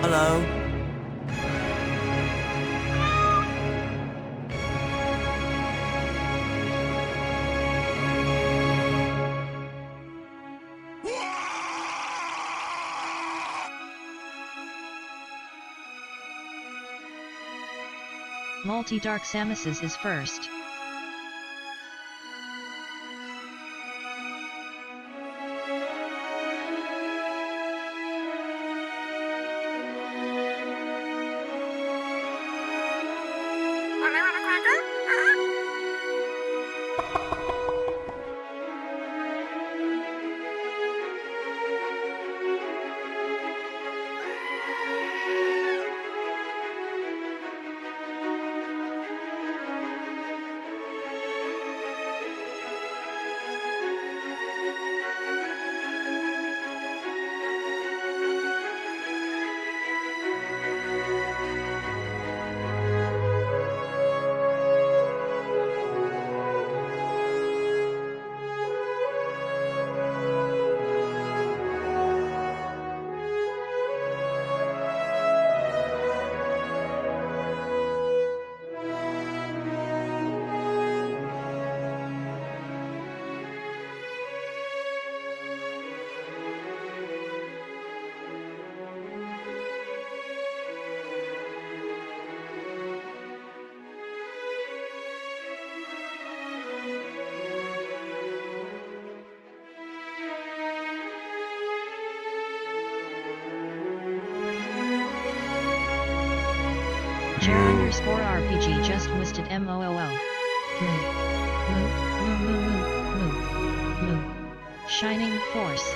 Hello? Multi-Dark Samuses is first. Jar_RPG just missed it MOOL. Moo. Shining Force.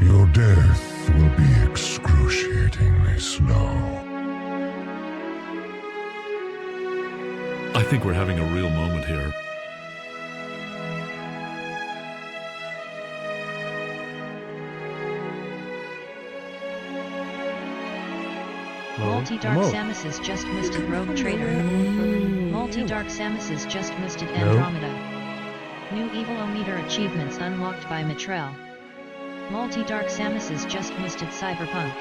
Your death will be excruciatingly slow. I think we're having a real moment here. Multi-Dark Samuses just missed it Rogue Trader. Multi-Dark Samuses just missed it Andromeda. New Evil-O-Meter achievements unlocked by Mitrell. Multi-Dark Samuses just missed it Cyberpunk.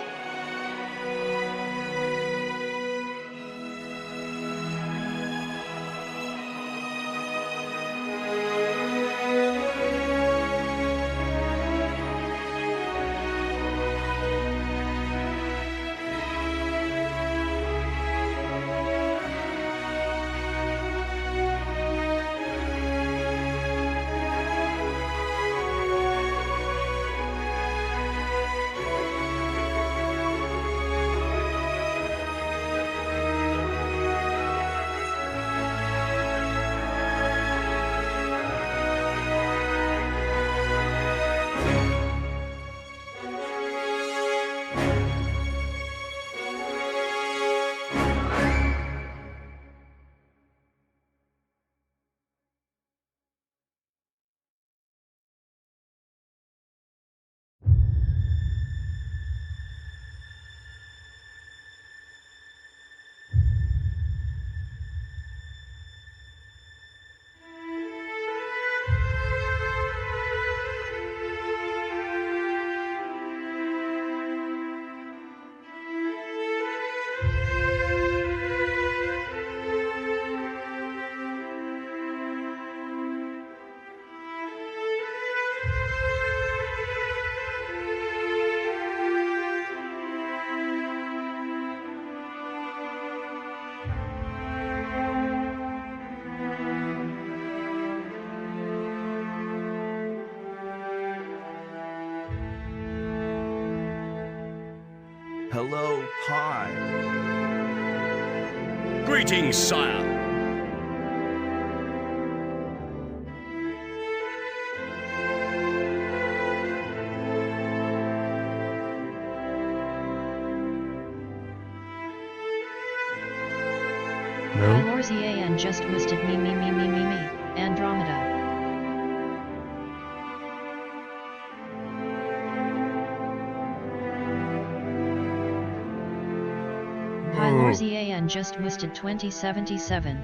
Hello, Pi. Greetings, sire. Lorzian just missed it me. Andromeda. Hi Lorzian just boosted 2077.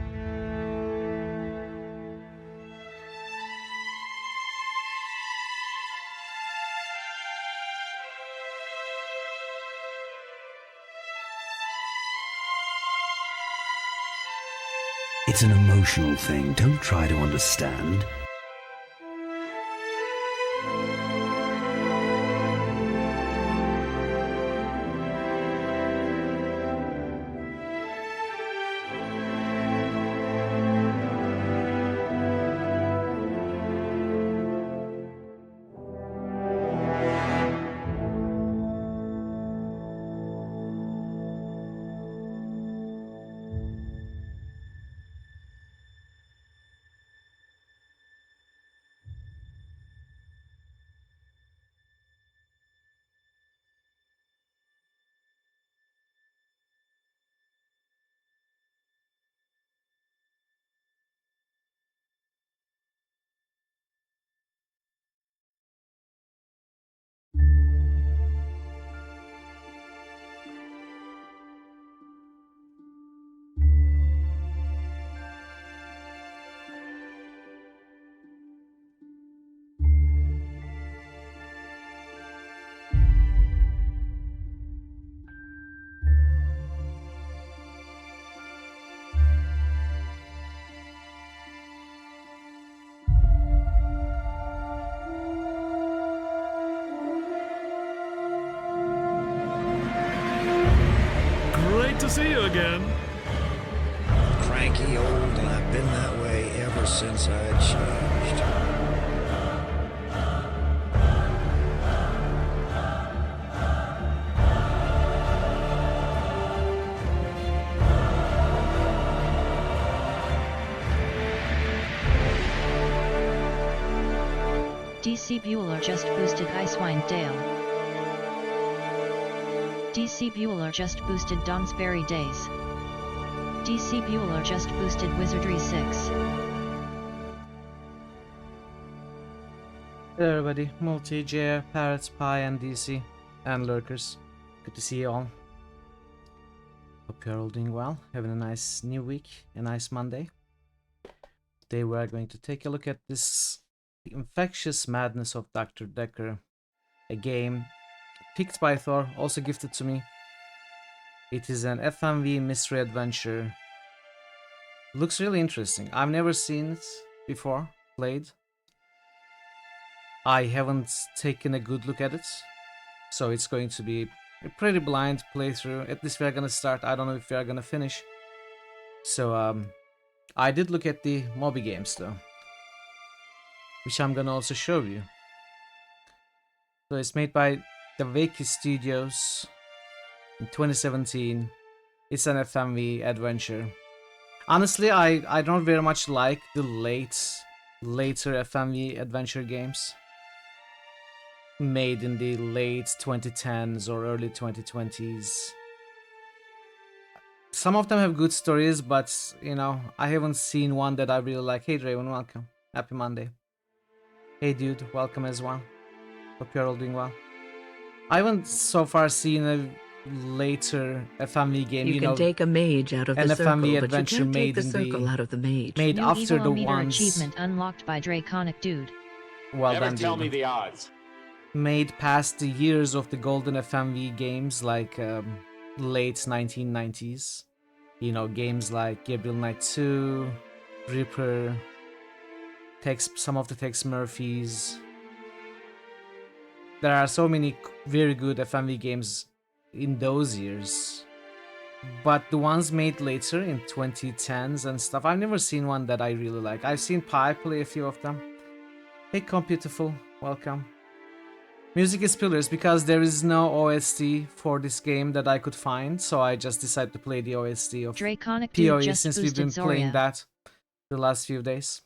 It's an emotional thing. Don't try to understand. Great to see you again. Cranky old, and I've been that way ever since I changed. DC Bueller just boosted Icewind Dale. DC Bueller just boosted Donsbury Days. DC Bueller just boosted Wizardry 6. Hello everybody, Multi, J, Parrots, Pie, and DC, and Lurkers. Good to see you all. Hope you're all doing well, having a nice new week, a nice Monday. Today we are going to take a look at this The Infectious Madness of Dr. Dekker, a game picked by Thor, also gifted to me. It is an FMV mystery adventure. Looks really interesting. I've never seen it before, played. I haven't taken a good look at it, so it's going to be a pretty blind playthrough. At least we are gonna start. I don't know if we are gonna finish. So I did look at the Moby games though, which I'm gonna also show you. So it's made by the Vaki Studios in 2017. It's an FMV adventure. Honestly, I don't very much like the later FMV adventure games made in the late 2010s or early 2020s. Some of them have good stories, but you know, I haven't seen one that I really like. Hey Draven, welcome. Happy Monday. Hey dude, welcome as well. Hope you're all doing well. I haven't so far seen a later FMV game, You can take a mage out of an the FMV circle, but you adventure can't take made the in circle the out of the mage. made New after the Evilometer ones. achievement unlocked by Draconic Dude. Well Never done, tell dude. me the odds. Made past the years of the golden FMV games, like late 1990s. You know, games like Gabriel Knight 2, Reaper, some of the Tex Murphys. There are so many very good FMV games in those years. But the ones made later in 2010s and stuff, I've never seen one that I really like. I've seen Pi play a few of them. Hey Computiful, welcome. Music is pillars because there is no OST for this game that I could find, so I just decided to play the OST of Draconic Dude PoE just since we've boosted been playing Zoria. that the last few days.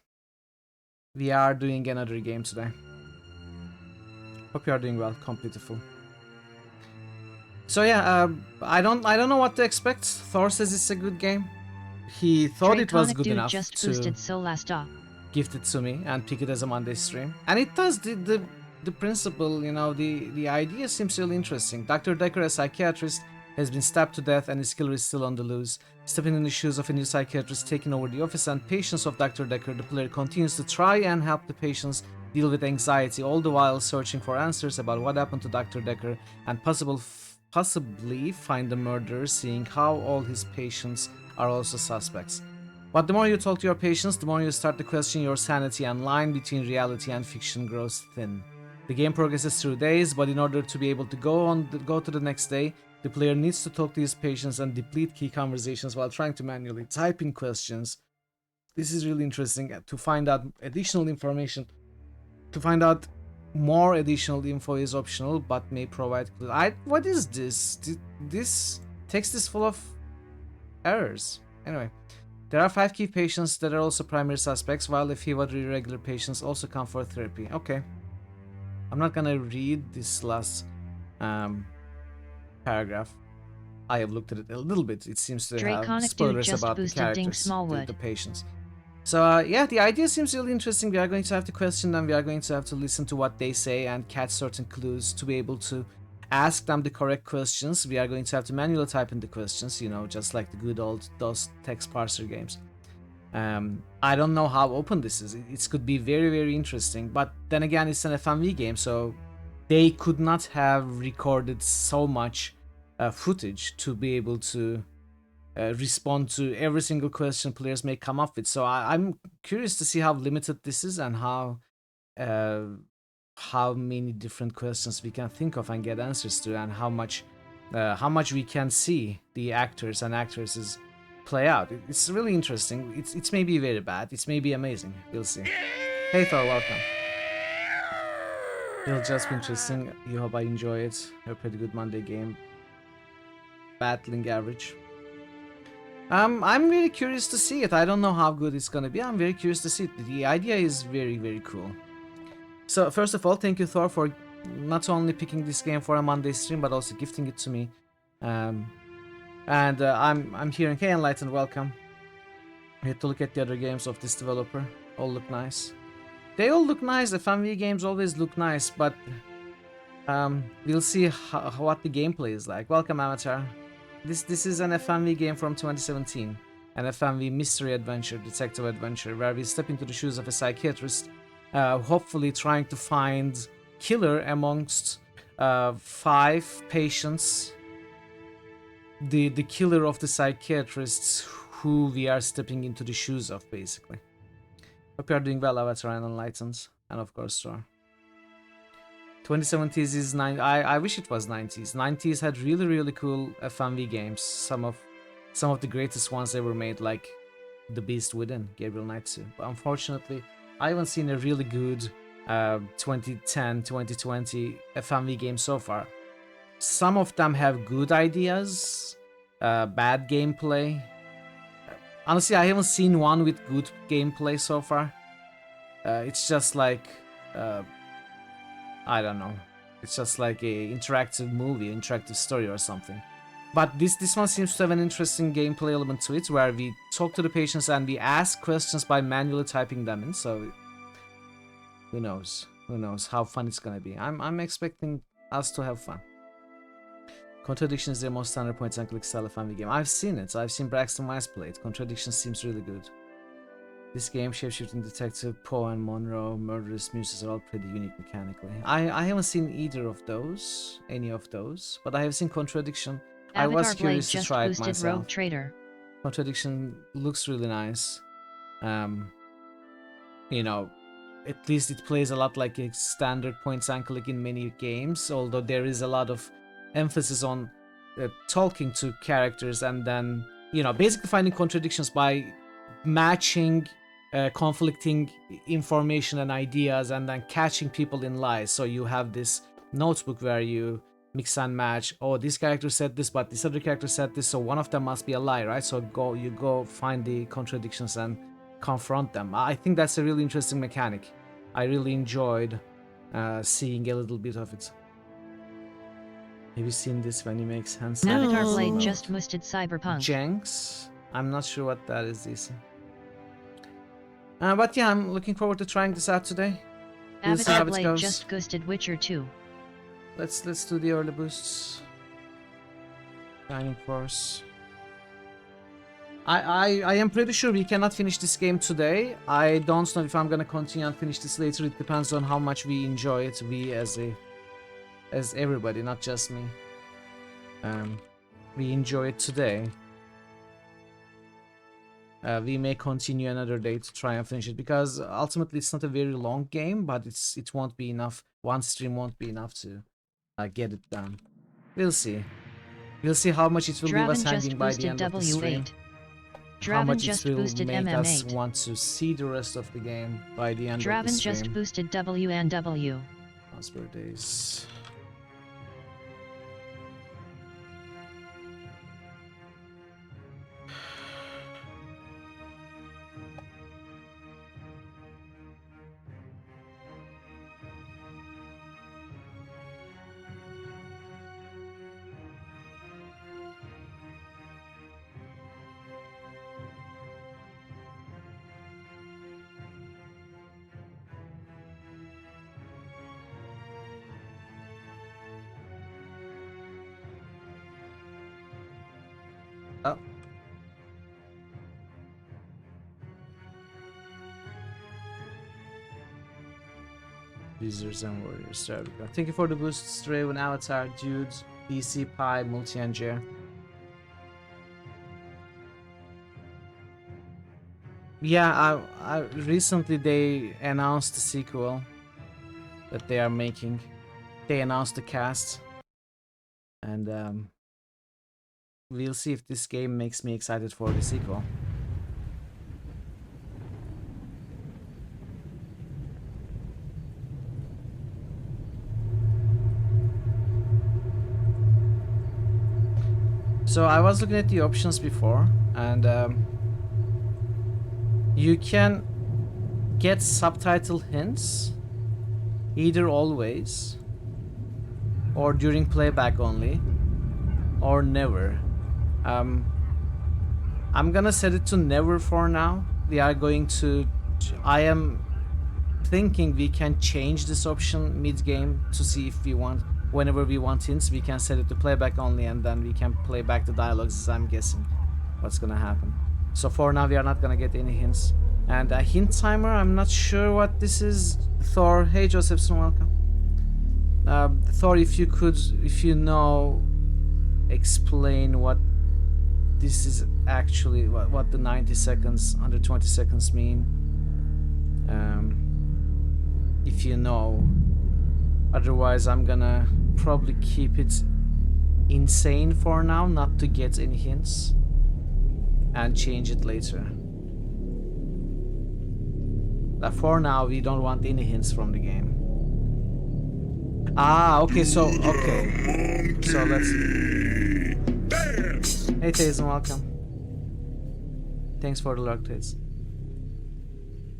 We are doing another game today. Hope you are doing well, Computiful. So yeah, I don't know what to expect. Thor says it's a good game. He thought it was Draconic good Dude enough just to boosted Solasta. gift it to me and pick it as a Monday stream, and it does. The principle, you know, the idea seems really interesting. Dr. Dekker, a psychiatrist, has been stabbed to death and his killer is still on the loose. Stepping in the shoes of a new psychiatrist taking over the office and patients of Dr. Dekker, the player continues to try and help the patients deal with anxiety, all the while searching for answers about what happened to Dr. Dekker and possibly find the murderer, seeing how all his patients are also suspects. But the more you talk to your patients, the more you start to question your sanity, and line between reality and fiction grows thin. The game progresses through days, but in order to be able to go to the next day, the player needs to talk to his patients and deplete key conversations while trying to manually type in questions. This is really interesting to find out additional information. To find out more additional info is optional, but may provide clues. What is this? This text is full of errors. Anyway. There are 5 key patients that are also primary suspects, while a few other irregular patients also come for therapy. Okay. I'm not gonna read this last paragraph. I have looked at it a little bit. It seems to have spoilers about the characters, the patients. So yeah, the idea seems really interesting. We are going to have to question them. We are going to have to listen to what they say and catch certain clues to be able to ask them the correct questions. We are going to have to manually type in the questions, you know, just like the good old DOS text parser games. I don't know how open this is. It could be very, very interesting. But then again, it's an FMV game, so they could not have recorded so much footage to be able to respond to every single question players may come up with. So I'm curious to see how limited this is and how many different questions we can think of and get answers to, and how much we can see the actors and actresses play out. It's really interesting. It's maybe very bad. It's maybe amazing. We'll see. Hey Thor, welcome. It'll just be interesting. You hope I enjoy it. A pretty good Monday game. Battling average. I'm really curious to see it. I don't know how good it's gonna be. I'm very curious to see it. The idea is very, very cool. So first of all, thank you Thor for not only picking this game for a Monday stream, but also gifting it to me. I'm hearing, hey Enlightened, welcome. We had to look at the other games of this developer. All look nice. They all look nice. The FMV games always look nice, but we'll see what the gameplay is like. Welcome Avatar. This is an FMV game from 2017, an FMV mystery adventure, detective adventure, where we step into the shoes of a psychiatrist, hopefully trying to find killer amongst 5 patients, the killer of the psychiatrists who we are stepping into the shoes of, basically. Hope you are doing well, Avatar and Enlightened, and of course Star. 2070s is I wish it was 90s. 90s had really, really cool FMV games. Some of the greatest ones ever made, like The Beast Within, Gabriel Knight 2. But unfortunately, I haven't seen a really good 2010, 2020 FMV game so far. Some of them have good ideas, bad gameplay. Honestly, I haven't seen one with good gameplay so far. It's just like I don't know. It's just like a interactive movie, interactive story or something. But this one seems to have an interesting gameplay element to it, where we talk to the patients and we ask questions by manually typing them in. So who knows? Who knows how fun it's gonna be? I'm expecting us to have fun. Contradiction is the most standard point and click style FMV game. I've seen it. I've seen Braxton Weiss play it. Contradiction seems really good. This game, Shapeshifting Detective, Poe and Monroe, Murderous Muses are all pretty unique mechanically. I haven't seen either of those, any of those, but I have seen Contradiction. I was curious to try it myself. Rogue Trader. Contradiction looks really nice. You know, at least it plays a lot like a standard point and click in many games, although there is a lot of emphasis on talking to characters and then, you know, basically finding contradictions by matching conflicting information and ideas and then catching people in lies. So you have this notebook where you mix and match. Oh, this character said this, but this other character said this, so one of them must be a lie, right? So you go find the contradictions and confront them. I think that's a really interesting mechanic. I really enjoyed seeing a little bit of it. Have you seen this when he makes hands? Avatar Blade just musted Cyberpunk. Jenks? I'm not sure what that is, DC. But yeah, I'm looking forward to trying this out today. We'll see how Avatar it Blade goes. just ghosted Witcher 2. Let's do the early boosts. Shining Force. I am pretty sure we cannot finish this game today. I don't know if I'm gonna continue and finish this later. It depends on how much we enjoy it. We as everybody, not just me. We enjoy it today. We may continue another day to try and finish it because ultimately it's not a very long game, but it won't be enough. One stream won't be enough to get it done. We'll see. We'll see how much it will leave us hanging by the end of the stream. How much it will make us want to see the rest of the game by the end of the stream. Draven just boosted W and W. Last birthdays. Oh. Wizards and Warriors. There we go. Thank you for the boosts, Raven, Avatar, Dudes, DC, Pi, Multi, and Jer. Yeah, I recently they announced the sequel that they are making. They announced the cast, and we'll see if this game makes me excited for the sequel. So I was looking at the options before, and you can get subtitle hints either always or during playback only or never. I'm gonna set it to never for now. We are going to I am thinking we can change this option mid-game to see if we want, whenever we want hints, we can set it to playback only, and then we can play back the dialogues, I'm guessing what's gonna happen. So for now we are not gonna get any hints. And a hint timer, I'm not sure what this is. Thor, hey Josephson, welcome. Thor, if you know, explain what this is actually, what the 90 seconds, 120 seconds mean. If you know. Otherwise, I'm gonna probably keep it insane for now, not to get any hints, and change it later. But for now, we don't want any hints from the game. Ah, okay, so let's... Hey Tazen, welcome. Thanks for the lurk, Tazen.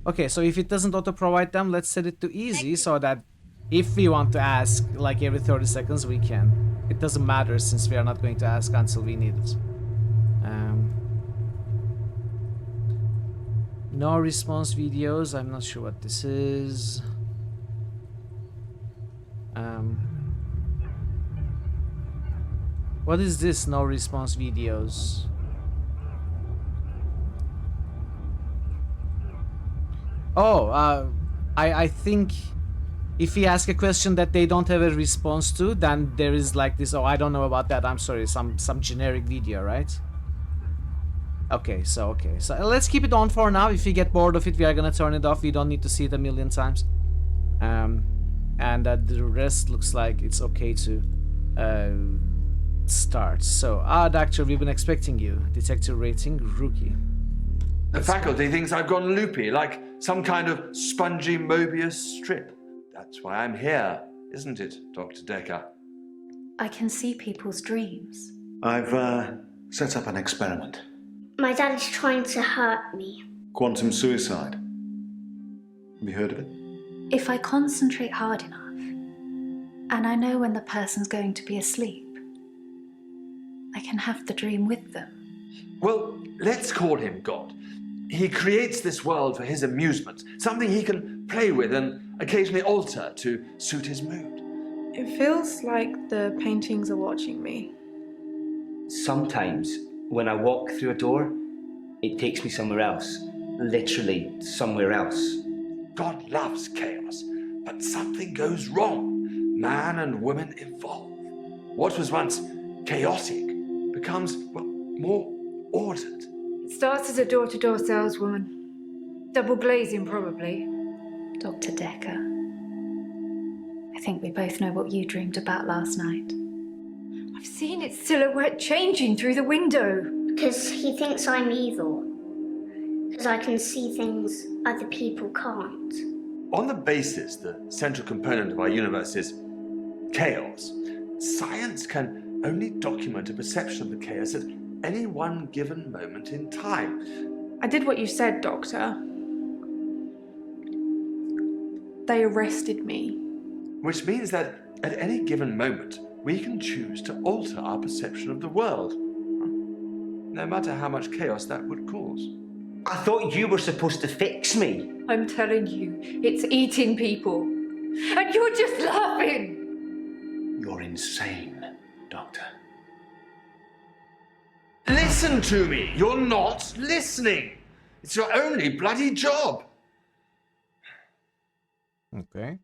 Okay, so if it doesn't auto-provide them, let's set it to easy so that if we want to ask, like every 30 seconds, we can. It doesn't matter since we are not going to ask until we need it. No response videos, I'm not sure what this is. What is this, no response videos? Oh, I think if we ask a question that they don't have a response to, then there is like this, oh, I don't know about that, I'm sorry, some generic video, right? Okay, so let's keep it on for now. If we get bored of it, we are gonna turn it off. We don't need to see it a million times. And the rest looks like it's okay to start. So, Doctor, we've been expecting you. Detector rating, rookie. The faculty thinks I've gone loopy, like some kind of spongy Mobius strip. That's why I'm here, isn't it, Dr. Dekker? I can see people's dreams. I've set up an experiment. My dad is trying to hurt me. Quantum suicide. Have you heard of it? If I concentrate hard enough, and I know when the person's going to be asleep, I can have the dream with them. Well, let's call him God. He creates this world for his amusement, something he can play with and occasionally alter to suit his mood. It feels like the paintings are watching me. Sometimes, when I walk through a door, it takes me somewhere else. Literally, somewhere else. God loves chaos, but something goes wrong. Man and woman evolve. What was once chaotic becomes, well, more ordered. It starts as a door-to-door saleswoman. Double glazing, probably. Dr. Dekker, I think we both know what you dreamed about last night. I've seen its silhouette changing through the window. Because he thinks I'm evil. Because I can see things other people can't. On the basis the central component of our universe is chaos, science can only document a perception of the chaos at any one given moment in time. I did what you said, Doctor. They arrested me. Which means that at any given moment, we can choose to alter our perception of the world, no matter how much chaos that would cause. I thought you were supposed to fix me. I'm telling you, it's eating people. And you're just laughing. You're insane, Doctor. Listen to me! You're not listening! It's your only bloody job! Okay.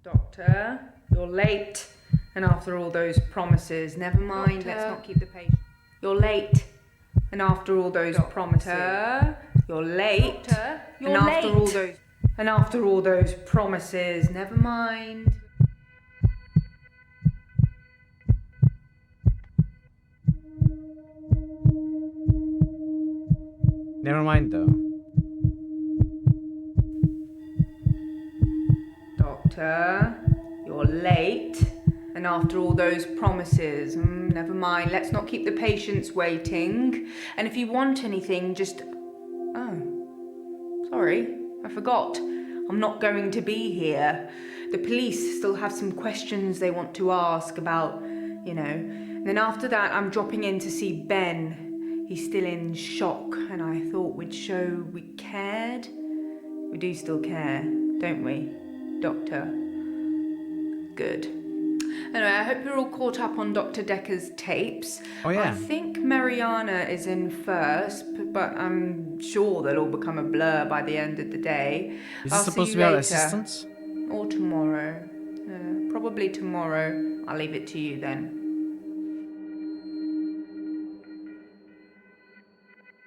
Doctor, you're late. And after all those promises, never mind, let's not keep the patient. You're late. And after all those promises, you're late. You're late. And after all those promises, never mind. Never mind though. Doctor, you're late. And after all those promises, never mind, let's not keep the patients waiting. And if you want anything, just... Oh, sorry, I forgot. I'm not going to be here. The police still have some questions they want to ask about, you know. And then after that, I'm dropping in to see Ben. He's still in shock, and I thought we'd show we cared. We do still care, don't we, Doctor? Good. Anyway, I hope you're all caught up on Dr. Dekker's tapes. Oh, yeah. I think Mariana is in first, but I'm sure they'll all become a blur by the end of the day. Is I'll this supposed see to you be our later. assistants? Or tomorrow. Probably tomorrow. I'll leave it to you then.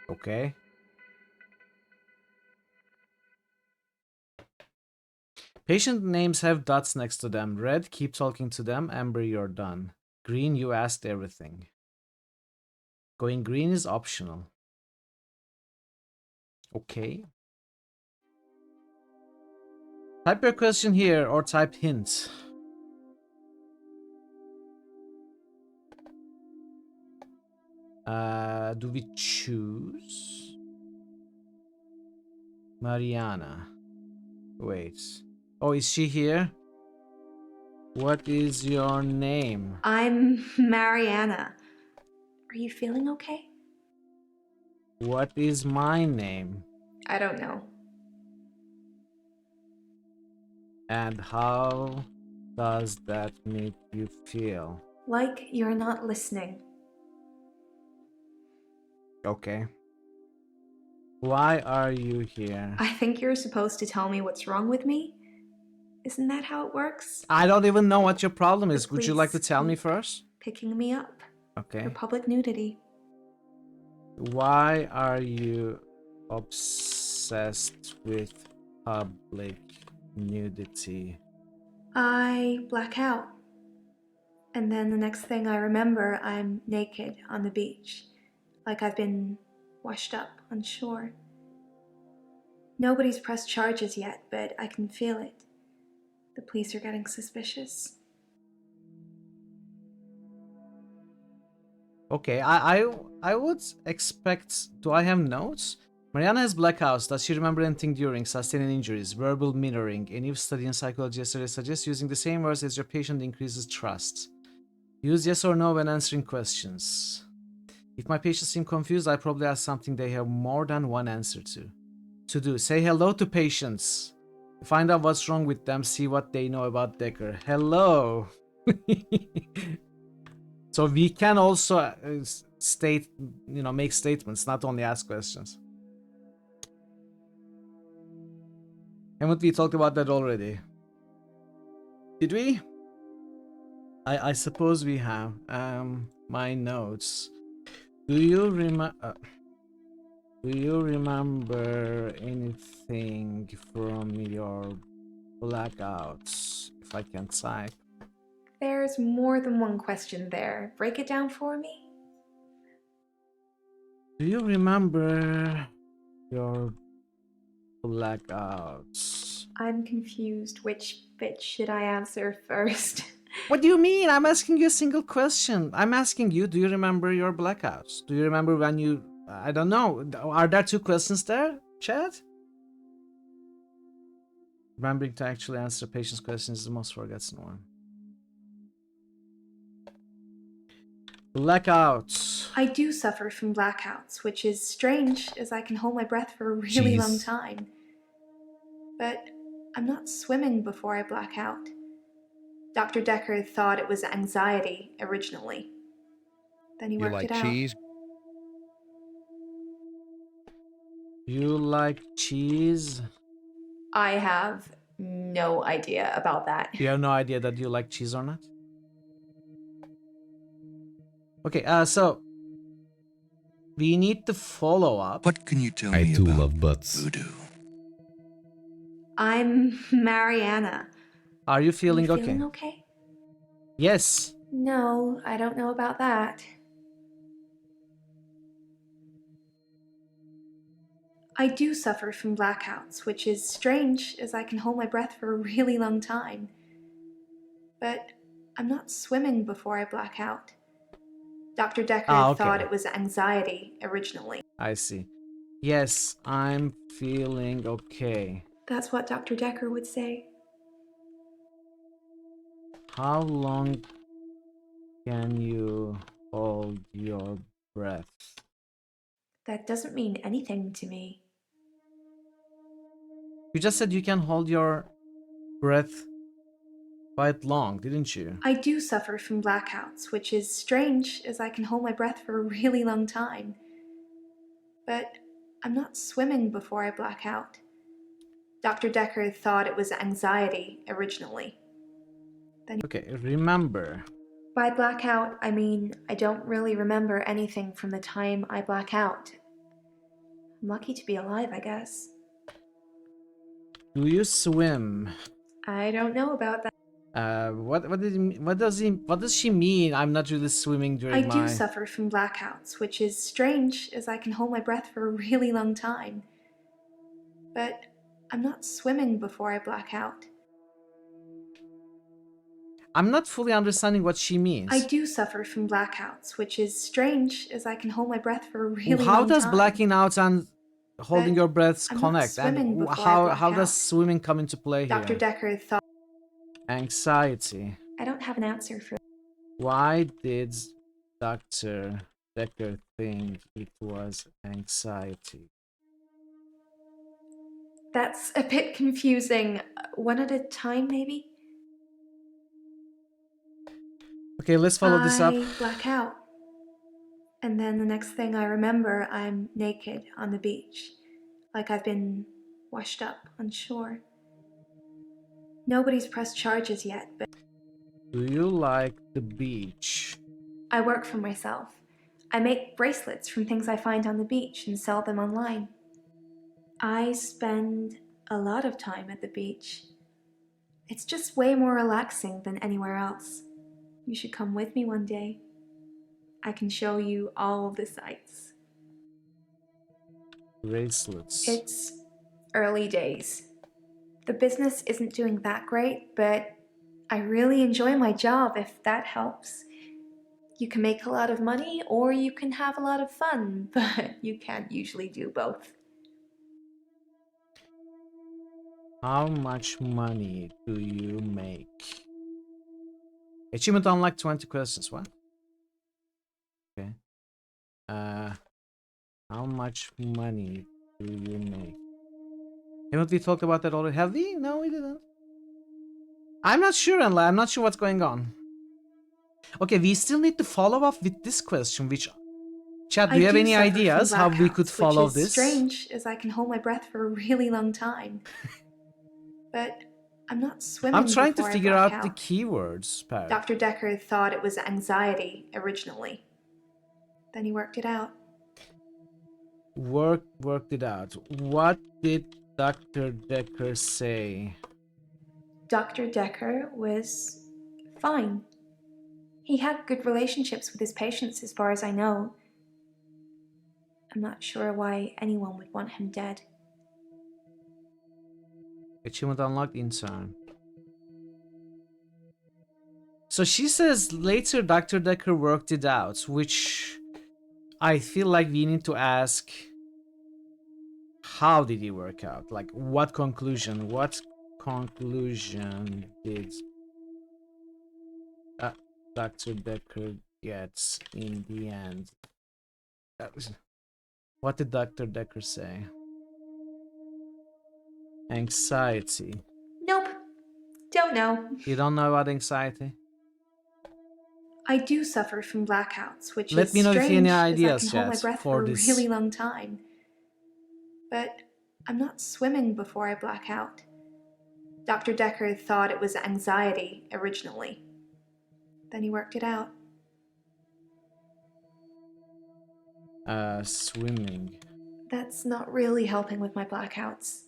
Okay. Patient names have dots next to them. Red, keep talking to them. Amber, you're done. Green, you asked everything. Going green is optional. Okay. Type your question here or type hint. Do we choose? Mariana. Wait. Oh, is she here? What is your name? I'm Mariana. Are you feeling okay? What is my name? I don't know. And how does that make you feel? Like you're not listening. Okay. Why are you here? I think you're supposed to tell me what's wrong with me. Isn't that how it works? I don't even know what your problem is. Would you like to tell me first? Picking me up. Okay. For public nudity. Why are you obsessed with public nudity? I black out. And then the next thing I remember, I'm naked on the beach. Like I've been washed up on shore. Nobody's pressed charges yet, but I can feel it. The police are getting suspicious. Okay, I would expect... Do I have notes? Mariana has blackouts. Does she remember anything during sustaining injuries? Verbal mirroring. A new study in psychology yesterday suggests using the same words as your patient increases trust. Use yes or no when answering questions. If my patients seem confused, I probably ask something they have more than one answer to. To do. Say hello to patients. Find out what's wrong with them, see what they know about Dekker. Hello! So we can also state, you know, make statements, not only ask questions. Haven't we talked about that already? Did we? I suppose we have. My notes. Do you remember anything from your blackouts? If I can type. There's more than one question there. Break it down for me. Do you remember your blackouts? I'm confused. Which bit should I answer first? What do you mean? I'm asking you a single question. I'm asking you, do you remember your blackouts? Do you remember when you... I don't know. Are there two questions there, chat? Remembering to actually answer patient's questions is the most forgotten one. Blackouts. I do suffer from blackouts, which is strange as I can hold my breath for a really long time. But I'm not swimming before I black out. Dr. Dekker thought it was anxiety originally. Then he worked it out. You like cheese? I have no idea about that. You have no idea that you like cheese or not? Okay, so we need to follow up. What can you tell me about love butts. Voodoo? I'm Mariana. Are you feeling okay? Feeling okay? Yes. No, I don't know about that. I do suffer from blackouts, which is strange as I can hold my breath for a really long time. But I'm not swimming before I black out. Dr. Dekker thought it was anxiety originally. I see. Yes, I'm feeling okay. That's what Dr. Dekker would say. How long can you hold your breath? That doesn't mean anything to me. You just said you can hold your breath quite long, didn't you? I do suffer from blackouts, which is strange as I can hold my breath for a really long time. But I'm not swimming before I black out. Dr. Dekker thought it was anxiety originally. Okay, remember. By blackout, I mean I don't really remember anything from the time I black out. I'm lucky to be alive, I guess. Do you swim? I don't know about that. What does she mean? I'm not really swimming during I do suffer from blackouts, which is strange as I can hold my breath for a really long time. But I'm not swimming before I black out. I'm not fully understanding what she means. I do suffer from blackouts, which is strange as I can hold my breath for a really long time. How does blacking out and holding your breath connect? And how does swimming come into play here? Dr. Dekker thought... Anxiety. I don't have an answer for... Why did Dr. Dekker think it was anxiety? That's a bit confusing. One at a time, maybe? Okay, let's follow this up. I black out. And then the next thing I remember, I'm naked on the beach. Like I've been washed up on shore. Nobody's pressed charges yet, but... Do you like the beach? I work for myself. I make bracelets from things I find on the beach and sell them online. I spend a lot of time at the beach. It's just way more relaxing than anywhere else. You should come with me one day. I can show you all the sights. Bracelets. It's early days. The business isn't doing that great, but I really enjoy my job, if that helps. You can make a lot of money, or you can have a lot of fun, but you can't usually do both. How much money do you make? Achievement unlocked 20 questions. What? Okay. How much money do you make? Haven't we talked about that already? Have we? No, we didn't. I'm not sure, Enla. I'm not sure what's going on. Okay, we still need to follow up with this question, which... Chad, do you have any ideas how we could follow which is this? strange, as I can hold my breath for a really long time. But I'm not swimming I'm trying to before I figure black out the keywords, Parrot. Dr. Dekker thought it was anxiety originally. Then he worked it out. Worked it out. What did Dr. Dekker say? Dr. Dekker was fine. He had good relationships with his patients as far as I know. I'm not sure why anyone would want him dead. Achievement unlocked intern. So she says later Dr. Dekker worked it out, which I feel like we need to ask, how did he work out? Like, what conclusion? What conclusion did Dr. Dekker get in the end? What did Dr. Dekker say? Anxiety. Nope. Don't know. You don't know about anxiety? I do suffer from blackouts, which Let is me know if you have strange, any as I ideas, can hold my chat, breath for for a this. really long time. But I'm not swimming before I black out. Dr. Dekker thought it was anxiety originally. Then he worked it out. Swimming. That's not really helping with my blackouts.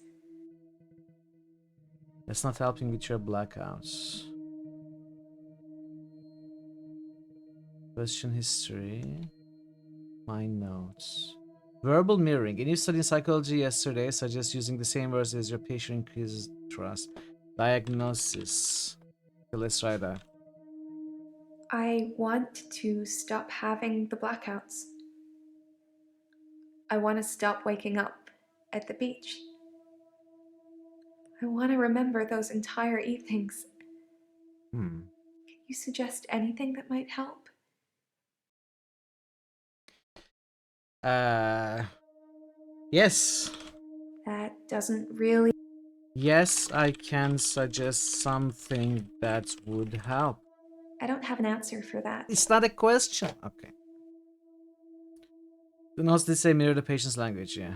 That's not helping with your blackouts. Question history. My notes. Verbal mirroring. A new study in psychology yesterday suggests using the same words as your patient increases trust. Diagnosis. Okay, let's try that. I want to stop having the blackouts. I want to stop waking up at the beach. I want to remember those entire evenings. Can you suggest anything that might help? Yes. That doesn't really... Yes, I can suggest something that would help. I don't have an answer for that. It's not a question. Okay. The notes did say mirror the patient's language, yeah.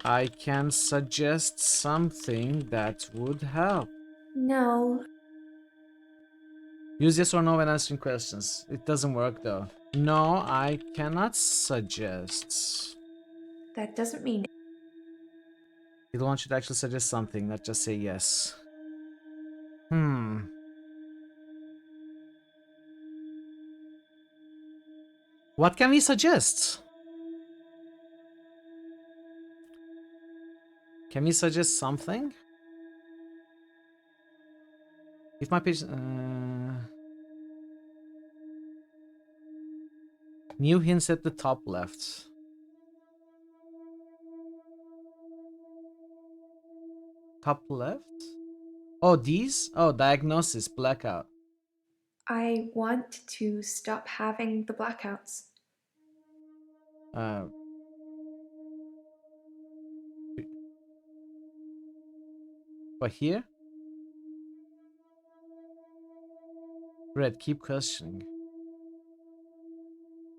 I can suggest something that would help. No. Use yes or no when answering questions. It doesn't work though. No, I cannot suggest. That doesn't mean... You want you to actually suggest something, not just say yes. What can we suggest? Can we suggest something? If my patient... New hints at the top left. Top left? Oh, these? Oh, diagnosis, blackout. I want to stop having the blackouts. But here? Red, keep questioning.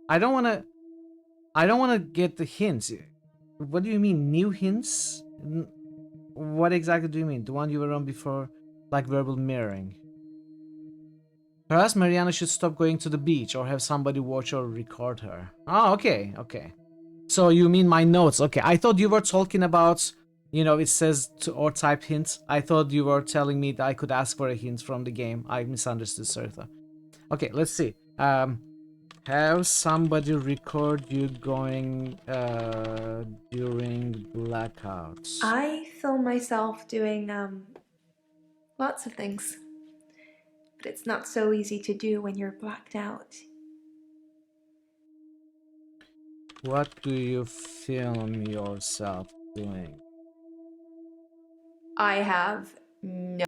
I don't wanna get the hints. What do you mean, new hints? What exactly do you mean? The one you were on before, like verbal mirroring? Perhaps Mariana should stop going to the beach or have somebody watch or record her. Oh, okay, okay. So you mean my notes? Okay, I thought you were talking about, you know, it says to or type hints. I thought you were telling me that I could ask for a hint from the game. I misunderstood, Sertha. Okay, let's see. Have somebody record you going during blackouts. I film myself doing lots of things. But it's not so easy to do when you're blacked out. What do you film yourself doing? I have no...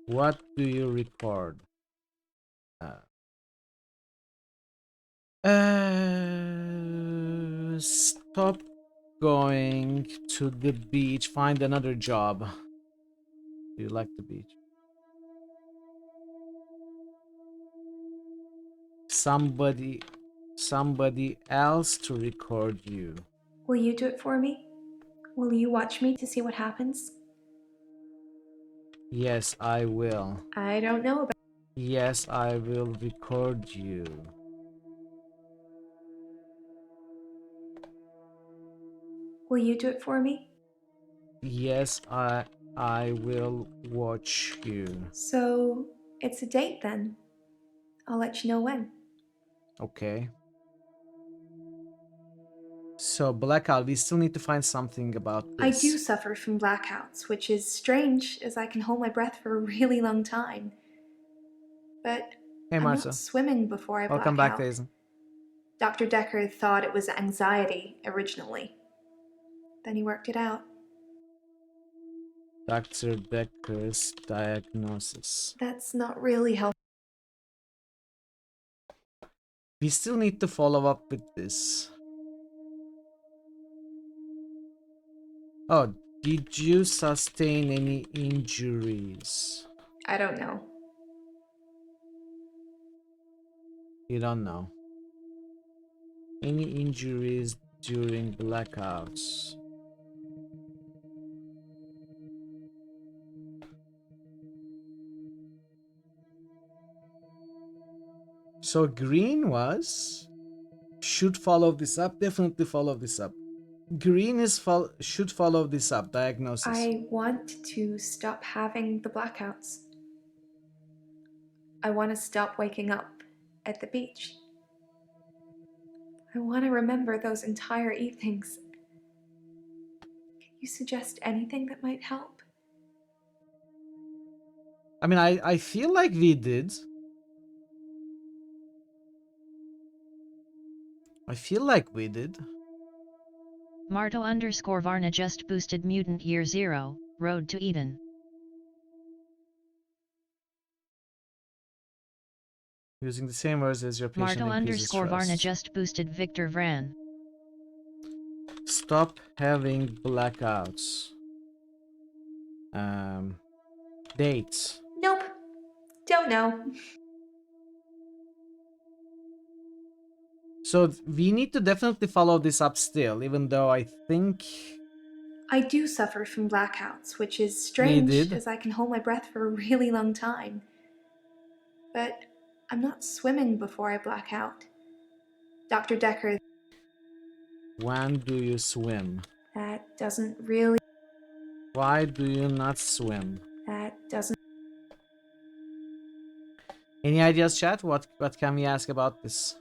What do you record? Stop going to the beach. Find another job. Do you like the beach? Somebody else to record you. Will you do it for me? Will you watch me to see what happens? Yes, I will. I don't know about. Yes, I will record you. Will you do it for me? Yes, I will watch you. So it's a date then. I'll let you know when. Okay. So blackout, we still need to find something about I this. do suffer from blackouts, which is strange as I can hold my breath for a really long time. But Hey, I'm Martha. not swimming before I Welcome black back, out. Daisy. Dr. Dekker thought it was anxiety originally. Then he worked it out. Dr. Dekker's diagnosis. That's not really helpful. We still need to follow up with this. Oh, did you sustain any injuries? I don't know. You don't know. Any injuries during blackouts? So green was should follow this up. Definitely follow this up. Green is should follow this up. Diagnosis. I want to stop having the blackouts. I want to stop waking up at the beach. I want to remember those entire evenings. Can you suggest anything that might help? I mean, I feel like we did. I feel like we did. Marto_Varna just boosted Mutant Year 0, Road to Eden. Using the same words as your patient increases Marto_Varna trust. just boosted Victor Vran. Stop having blackouts. Dates. Nope. Don't know. So we need to definitely follow this up still, even though I think I do suffer from blackouts, which is strange as I can hold my breath for a really long time. But I'm not swimming before I black out. Dr. Dekker. When do you swim? That doesn't really. Why do you not swim? That doesn't. Any ideas, chat? What can we ask about this?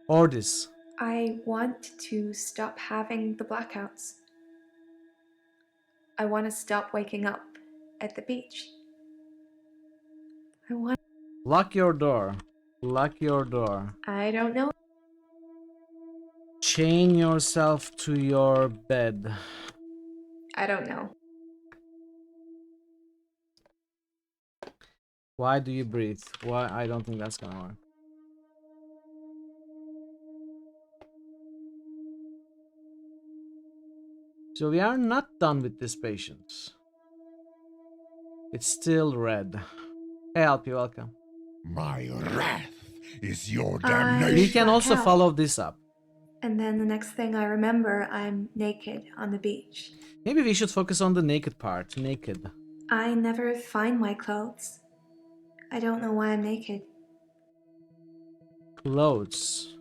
Or this? I want to stop having the blackouts. I want to stop waking up at the beach. I want. Lock your door. Lock your door. I don't know. Chain yourself to your bed. I don't know. Why do you breathe? Why? I don't think that's gonna work. So we are not done with this patient. It's still red. Hey, Alpi, welcome. My wrath is your damnation. We can also follow this up. And then the next thing I remember, I'm naked on the beach. Maybe we should focus on the naked part. Naked. I never find my clothes. I don't know why I'm naked. Clothes.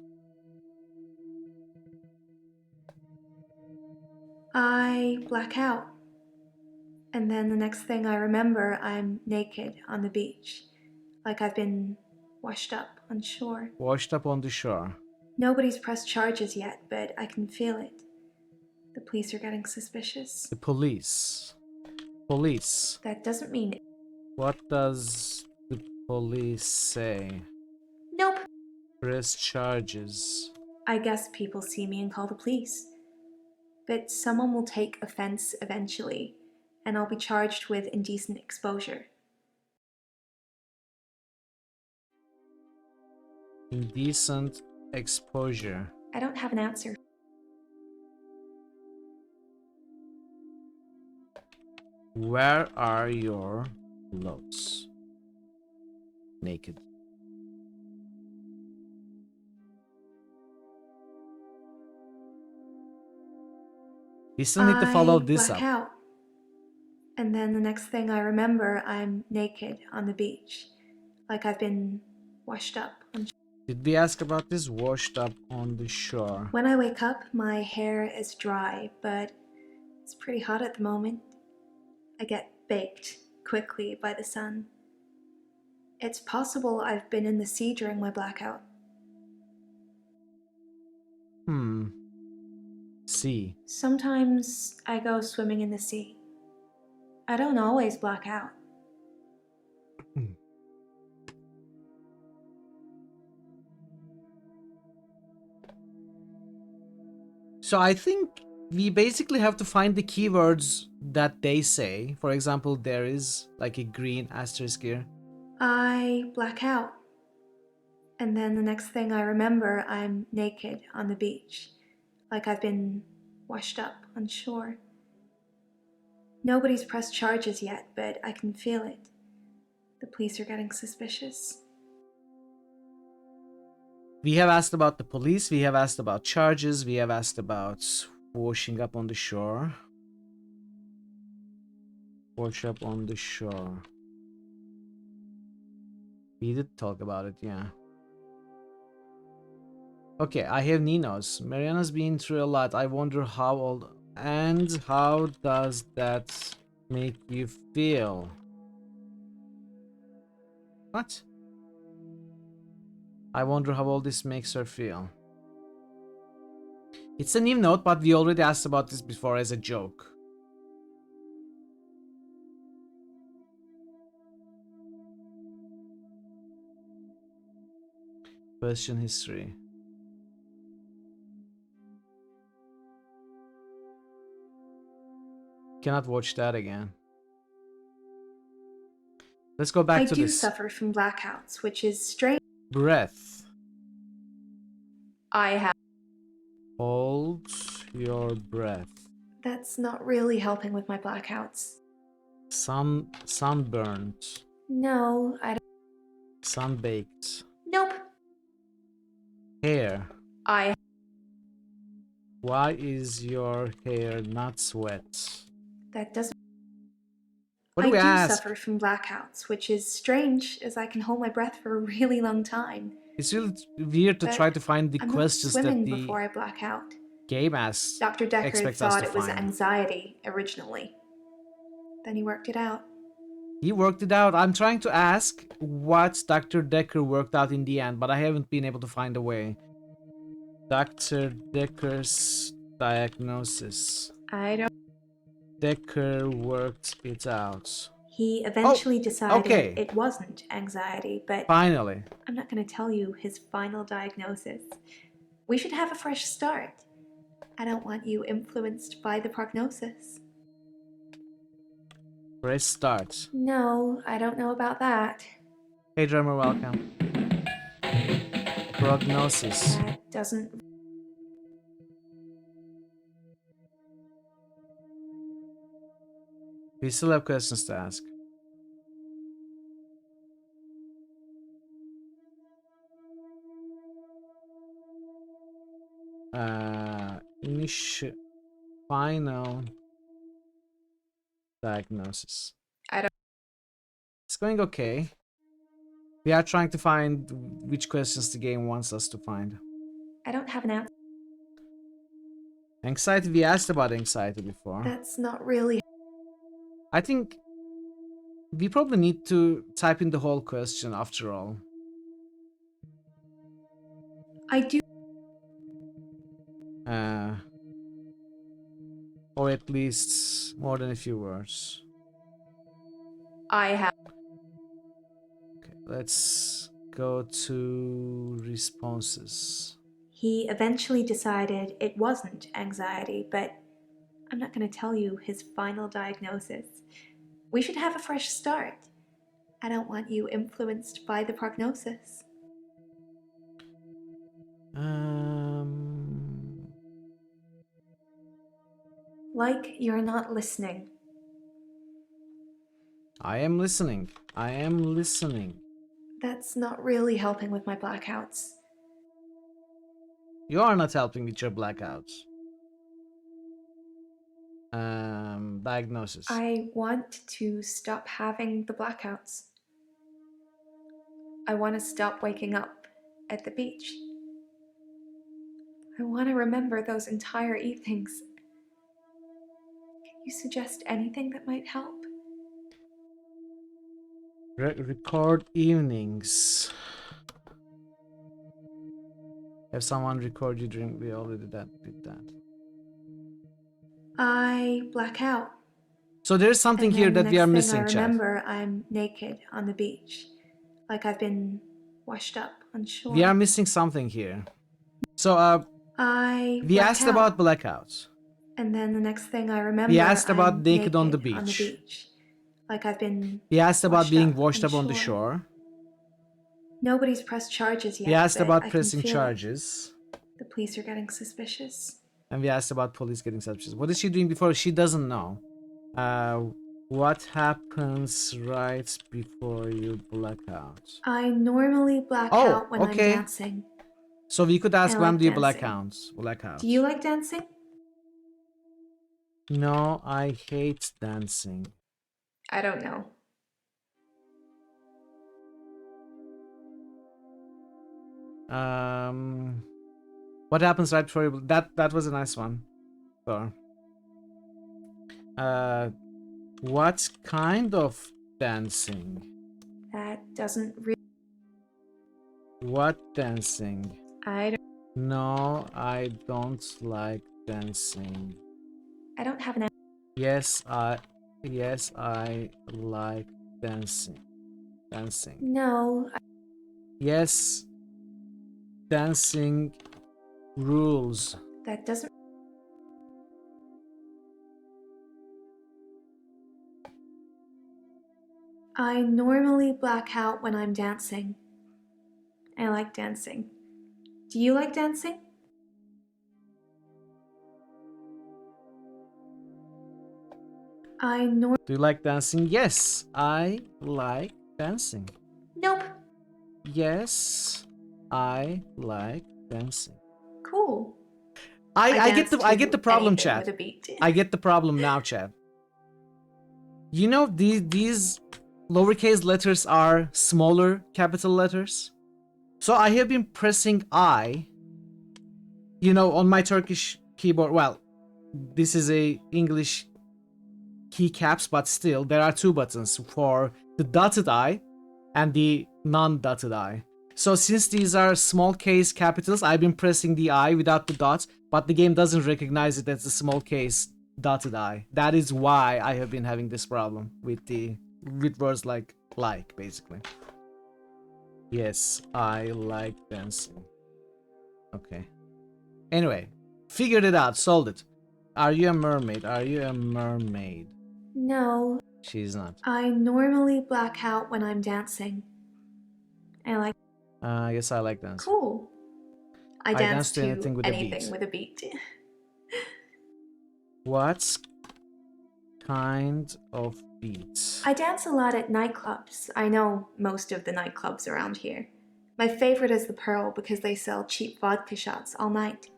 I black out. And then the next thing I remember, I'm naked on the beach. Like I've been washed up on shore. Washed up on the shore. Nobody's pressed charges yet, but I can feel it. The police are getting suspicious. The police. Police. That doesn't mean it. What does the police say? Nope. Press charges. I guess people see me and call the police. But someone will take offense eventually, and I'll be charged with indecent exposure. Indecent exposure. I don't have an answer. Where are your clothes? Naked. We still need to follow this black up. out. And then the next thing I remember, I'm naked on the beach. Like I've been washed up. Did we ask about this? Washed up on the shore. When I wake up, my hair is dry, but it's pretty hot at the moment. I get baked quickly by the sun. It's possible I've been in the sea during my blackout. Sea. Sometimes I go swimming in the sea. I don't always black out. So I think we basically have to find the keywords that they say. For example, there is like a green asterisk here. I black out. And then the next thing I remember, I'm naked on the beach. Like I've been washed up on shore. Nobody's pressed charges yet, but I can feel it. The police are getting suspicious. We have asked about the police, we have asked about charges, we have asked about washing up on the shore. Wash up on the shore. We did talk about it, yeah. Okay, I have Nino's. Mariana's been through a lot. I wonder how old... And how does that make you feel? What? I wonder how all this makes her feel. It's a new note, but we already asked about this before as a joke. Question history. Cannot watch that again. Let's go back to this. I do this. suffer from blackouts, which is strange. Breath. I have. Hold your breath. That's not really helping with my blackouts. Sunburnt. No, I don't. Sunbaked. Nope. Hair. I. Why is your hair not sweat? That doesn't. What do we ask? I do suffer from blackouts, which is strange as I can hold my breath for a really long time. It's really weird to try to find the questions that the before I black out. game asks. Dr. Dekker expects us thought to it was find. anxiety originally. Then he worked it out. He worked it out. I'm trying to ask what Dr. Dekker worked out in the end, but I haven't been able to find a way. Dr. Dekker's diagnosis. I don't. Dekker worked it out. He eventually decided okay. it wasn't anxiety, but finally, I'm not going to tell you his final diagnosis. We should have a fresh start. I don't want you influenced by the prognosis. Fresh start. No, I don't know about that. Hey drummer, welcome. Prognosis. That doesn't... We still have questions to ask. Initial final diagnosis. I don't. It's going okay. We are trying to find which questions the game wants us to find. I don't have an answer. Anxiety, we asked about anxiety before. That's not really... I think we probably need to type in the whole question after all. I do... or at least more than a few words. I have... Okay, let's go to responses. He eventually decided it wasn't anxiety, but I'm not going to tell you his final diagnosis. We should have a fresh start. I don't want you influenced by the prognosis. Like you're not listening. I am listening. I am listening. That's not really helping with my blackouts. You are not helping with your blackouts. Diagnosis. I want to stop having the blackouts. I want to stop waking up at the beach. I want to remember those entire evenings. Can you suggest anything that might help? Record evenings. Have someone record you drink. We already did that. I black out. So there's something here that we are missing, I chat. remember I'm naked on the beach, like I've been washed up on shore. We are missing something here. So we asked about blackouts. And then the next thing I remember, we asked about I'm naked on the beach. Like I've been. We asked about being washed up on the shore. Nobody's pressed charges yet. We asked but about I pressing can feel charges. it. The police are getting suspicious. And we asked about police getting suspicious. What is she doing before? She doesn't know. What happens right before you black out? I normally black out when I'm dancing. So we could ask when like do you dancing. black out? Do you like dancing? No, I hate dancing. I don't know. What happens right before you... That was a nice one. So, what kind of dancing? That doesn't really... What dancing? I don't... No, I don't like dancing. I don't have an... Yes, I like dancing. Dancing. No. Yes. Dancing rules. That doesn't... I normally black out when I'm dancing. I like dancing. Do you like dancing? Do you like dancing? Yes, I like dancing. Nope. Yes, I like dancing. Cool. I get the problem, chat. I get the problem now, chat. You know these lowercase letters are smaller capital letters. So I have been pressing I, you know, on my Turkish keyboard. Well, this is a English keycaps, but still there are two buttons for the dotted I and the non-dotted I. So since these are small case capitals, I've been pressing the I without the dots, but the game doesn't recognize it as a small case dotted I. That is why I have been having this problem with words like basically. Yes, I like dancing. Okay. Anyway, figured it out, solved it. Are you a mermaid? Are you a mermaid? No. She's not. I normally black out when I'm dancing. I like... Yes, I like dancing. Cool. I dance to anything with a beat. What kind of beat? I dance a lot at nightclubs. I know most of the nightclubs around here. My favorite is the Pearl because they sell cheap vodka shots all night.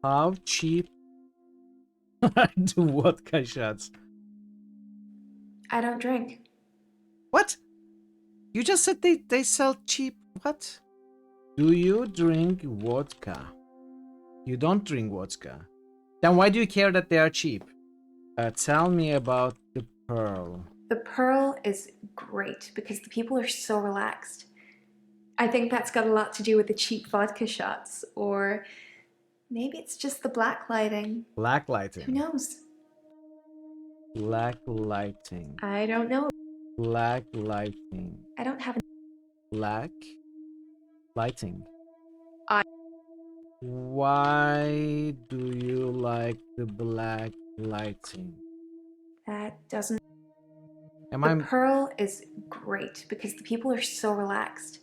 How cheap are the vodka shots? I don't drink. What? You just said they sell cheap what? Do you drink vodka? You don't drink vodka. Then why do you care that they are cheap? Tell me about the Pearl. The Pearl is great because the people are so relaxed. I think that's got a lot to do with the cheap vodka shots, or maybe it's just the black lighting. Black lighting. Who knows? Black lighting. I don't know. Black lighting. I don't have... Black lighting. I... Why do you like the black lighting? That doesn't... The Pearl is great because the people are so relaxed.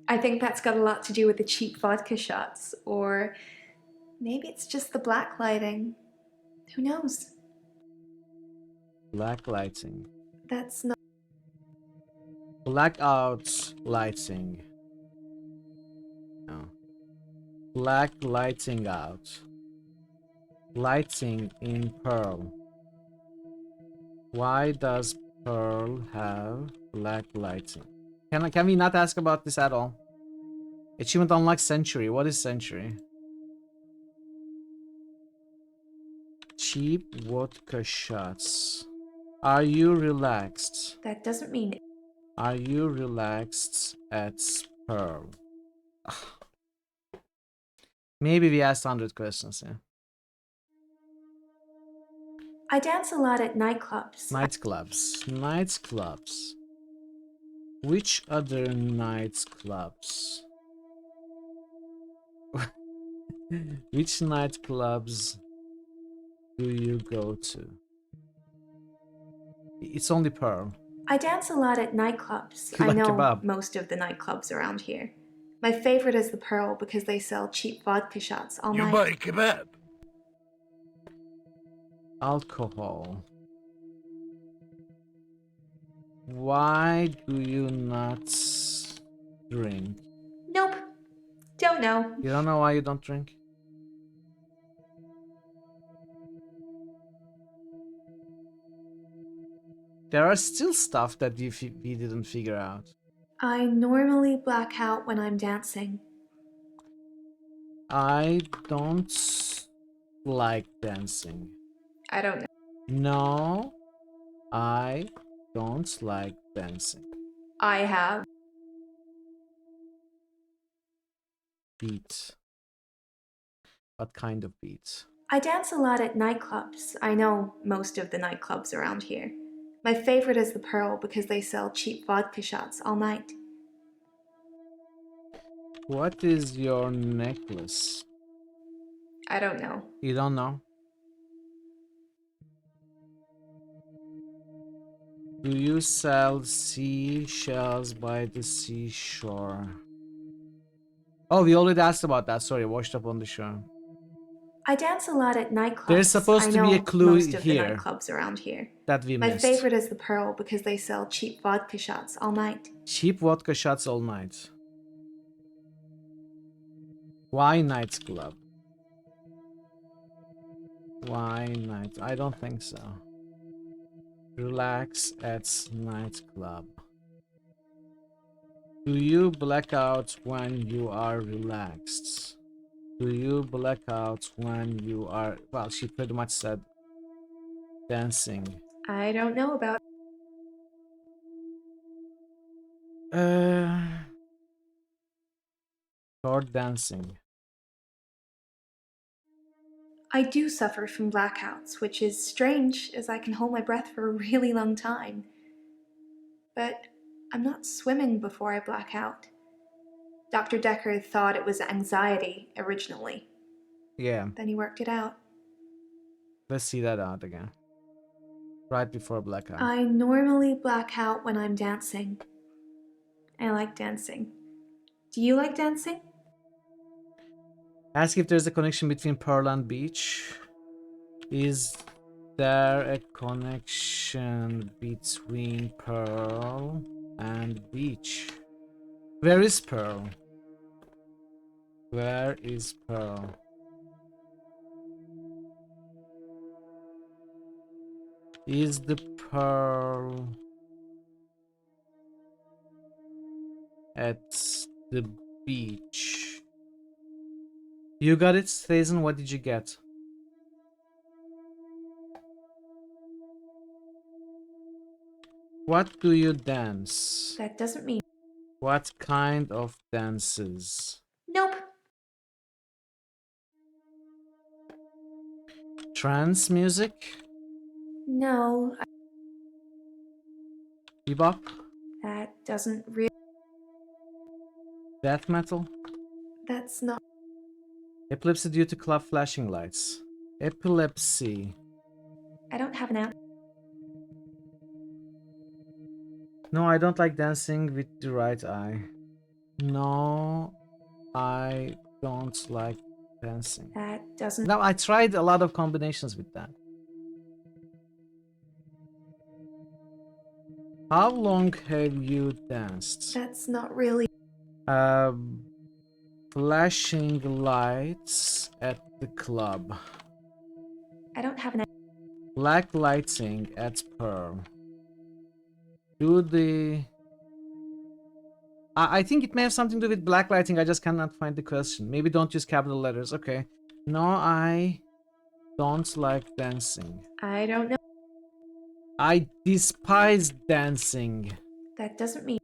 I think that's got a lot to do with the cheap vodka shots, or maybe it's just the black lighting. Who knows? Black lighting. That's not. Blackout lighting. No. Black lighting out. Lighting in Pearl. Why does Pearl have black lighting? Can we not ask about this at all? Achievement unlocked Century. What is Century? Cheap vodka shots. Are you relaxed? That doesn't mean. Are you relaxed at Pearl? Maybe we asked 100 questions, yeah. I dance a lot at nightclubs. Nightclubs. Nightclubs. Which other nightclubs? Which nightclubs do you go to? It's only Pearl. I dance a lot at nightclubs. You I like know kebab. most of the nightclubs around here. My favorite is the Pearl because they sell cheap vodka shots all You night. buy kebab. Alcohol. Why do you not drink? Nope. Don't know. You don't know why you don't drink? There are still stuff that we didn't figure out. I normally black out when I'm dancing. I don't like dancing. I don't know. No, I don't like dancing. I have. Beat. What kind of beat? I dance a lot at nightclubs. I know most of the nightclubs around here. My favorite is the Pearl because they sell cheap vodka shots all night. What is your necklace? I don't know. You don't know? Do you sell seashells by the seashore? Oh, we already asked about that. Sorry, washed up on the show. I dance a lot at nightclubs. There's supposed I to be a know clue most of here the nightclubs around here. that we My missed. favorite is the Pearl because they sell cheap vodka shots all night. Cheap vodka shots all night. Why nightclub? Why night? I don't think so. Relax at nightclub. Do you black out when you are relaxed? Do you black out when you are... Well, she pretty much said dancing. I don't know about. Sword dancing. I do suffer from blackouts, which is strange as I can hold my breath for a really long time. But I'm not swimming before I black out. Dr. Dekker thought it was anxiety originally. Yeah. Then he worked it out. Let's see that out again. Right before blackout. I normally black out when I'm dancing. I like dancing. Do you like dancing? Ask if there's a connection between Pearl and Beach. Is there a connection between Pearl and Beach? Where is Pearl? Where is Pearl? Is the Pearl at the beach? You got it, Sthazen? What did you get? What do you dance? That doesn't mean. What kind of dances? Nope. Trance music? No. Bebop? That doesn't really. Death metal? That's not. Epilepsy due to club flashing lights. Epilepsy. I don't have an out. No, I don't like dancing with the right eye. No, I don't like dancing. That doesn't. Now, I tried a lot of combinations with that. How long have you danced? That's not really. Flashing lights at the club. I don't have an. Black lighting at Pearl. Do the... I think it may have something to do with black lighting. I just cannot find the question. Maybe don't use capital letters. Okay. No, I don't like dancing. I don't know. I despise dancing. That doesn't mean.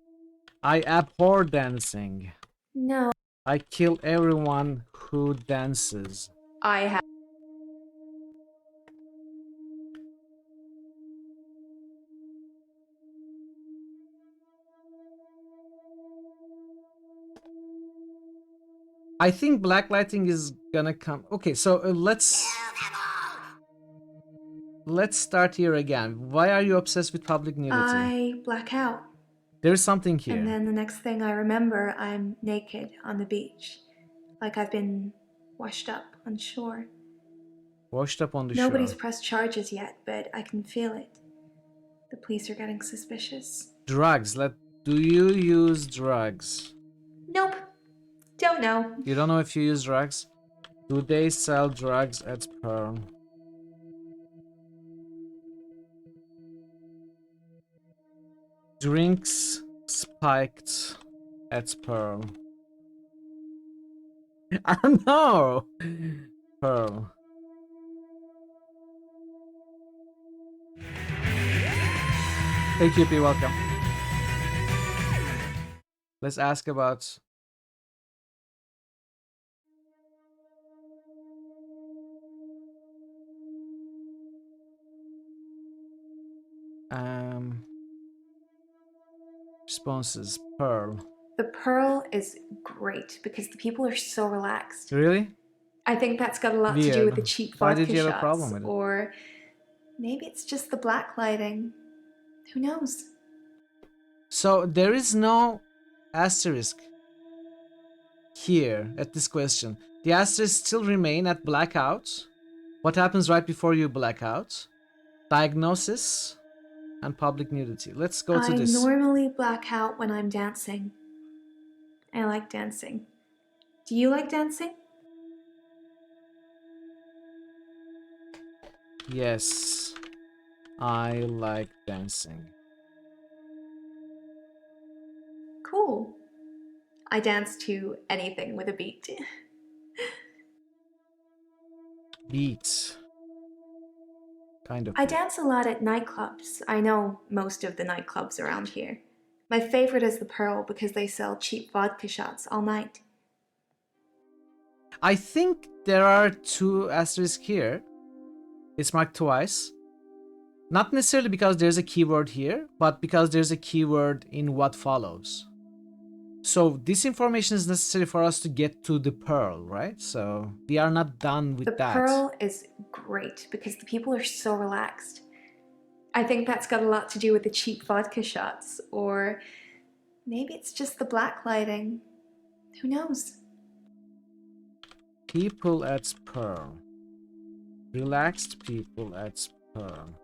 I abhor dancing. No. I kill everyone who dances. I have. I think black lighting is gonna come. Okay, so let's start here again. Why are you obsessed with public nudity? I black out. There's something here. And then the next thing I remember, I'm naked on the beach. Like I've been washed up on shore. Washed up on the Nobody's shore. pressed charges yet, but I can feel it. The police are getting suspicious. Drugs. Do you use drugs? Nope. Don't know. You don't know if you use drugs? Do they sell drugs at Pearl? Drinks spiked at Pearl. I don't know. Pearl. Hey QP, welcome. Let's ask about responses. Pearl. The Pearl is great because the people are so relaxed. Really? I think that's got a lot to do with the cheap Why vodka did you have shots, a problem with it? or maybe it's just the black lighting. Who knows? So there is no asterisk here at this question. The asterisks still remain at blackout. What happens right before you black out? Diagnosis and public nudity. Let's go to this. I normally black out when I'm dancing. I like dancing. Do you like dancing? Yes, I like dancing. Cool. I dance to anything with a beat. Beats. Kind of. I dance a lot at nightclubs. I know most of the nightclubs around here. My favorite is the Pearl because they sell cheap vodka shots all night. I think there are two asterisks here. It's marked twice. Not necessarily because there's a keyword here, but because there's a keyword in what follows. So this information is necessary for us to get to the Pearl, right? So we are not done with that. The Pearl is great because the people are so relaxed. I think that's got a lot to do with the cheap vodka shots, or maybe it's just the black lighting. Who knows? People at Pearl. Relaxed people at Pearl.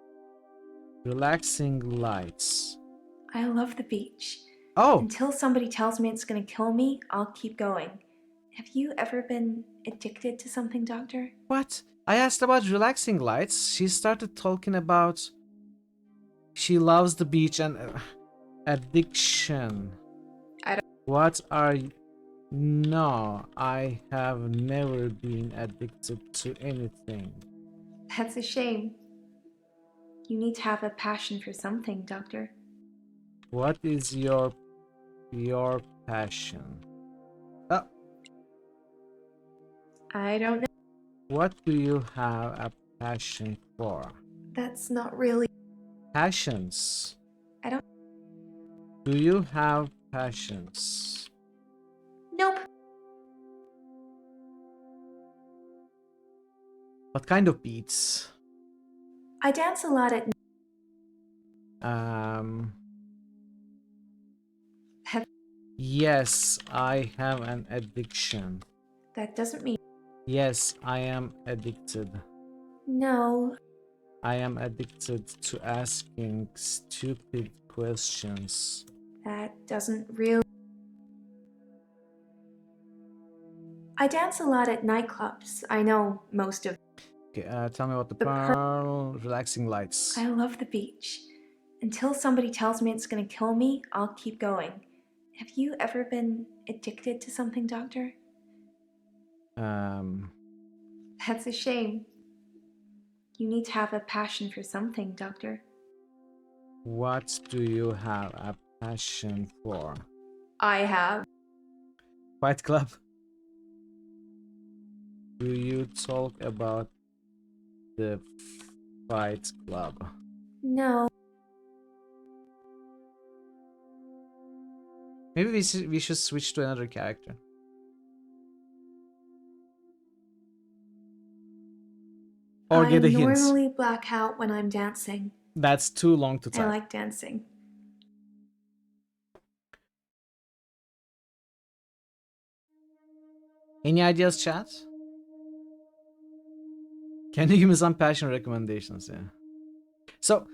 Relaxing lights. I love the beach. Oh! Until somebody tells me it's gonna kill me, I'll keep going. Have you ever been addicted to something, Doctor? What? I asked about relaxing lights. She started talking about she loves the beach and addiction. I don't. What are you? No, I have never been addicted to anything. That's a shame. You need to have a passion for something, Doctor. What is your passion? Oh. I don't know. What do you have a passion for? That's not really. Passions. I don't. Do you have passions? Nope. What kind of beats? I dance a lot at. Yes, I have an addiction. That doesn't mean. Yes, I am addicted. No. I am addicted to asking stupid questions. That doesn't really... I dance a lot at nightclubs. I know most of... Okay, tell me about the pearl. Relaxing lights. I love the beach. Until somebody tells me it's gonna kill me, I'll keep going. Have you ever been addicted to something, Doctor? That's a shame. You need to have a passion for something, Doctor. What do you have a passion for? I have. Fight Club. Do you talk about the Fight Club? No. Maybe we should switch to another character. Or get a hint. I normally black out when I'm dancing. That's too long to type. I like dancing. Any ideas, chat? Can you give me some passion recommendations? Yeah. So,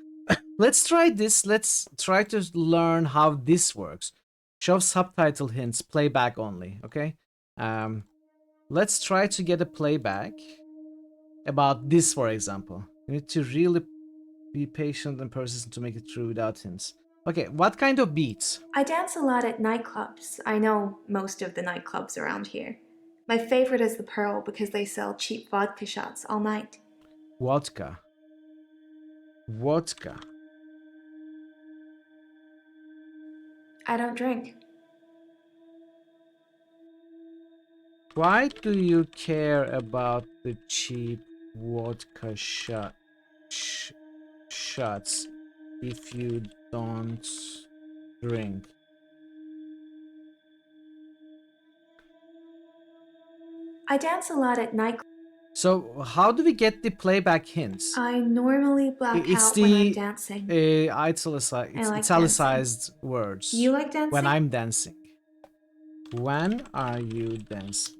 let's try this. Let's try to learn how this works. Show subtitle hints, playback only, okay? Let's try to get a playback about this, for example. You need to really be patient and persistent to make it through without hints. Okay, what kind of beats? I dance a lot at nightclubs. I know most of the nightclubs around here. My favorite is the Pearl because they sell cheap vodka shots all night. Vodka. Vodka. I don't drink. Why do you care about the cheap vodka shots if you don't drink? I dance a lot at nightclubs. So how do we get the playback hints? I normally black out when I'm dancing. Italicized words. You like dancing? When I'm dancing. When are you dancing?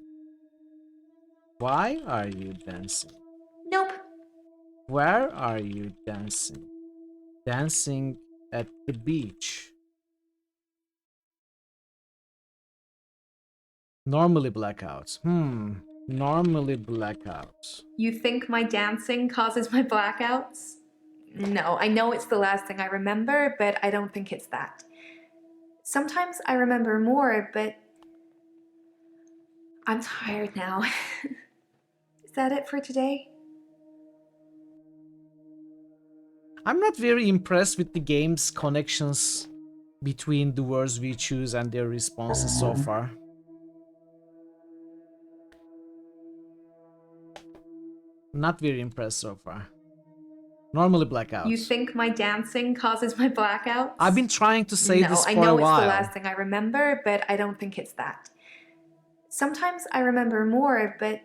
Why are you dancing? Nope. Where are you dancing? Dancing at the beach. Normally blackouts. Normally blackouts. You think my dancing causes my blackouts? No, I know it's the last thing I remember, but I don't think it's that. Sometimes I remember more, but I'm tired now. Is that it for today? I'm not very impressed with the game's connections between the words we choose and their responses so far. Not very impressed so far. Normally blackouts. You think my dancing causes my blackouts? I've been trying to say this for a while. No, I know it's the last thing I remember, but I don't think it's that. Sometimes I remember more, but...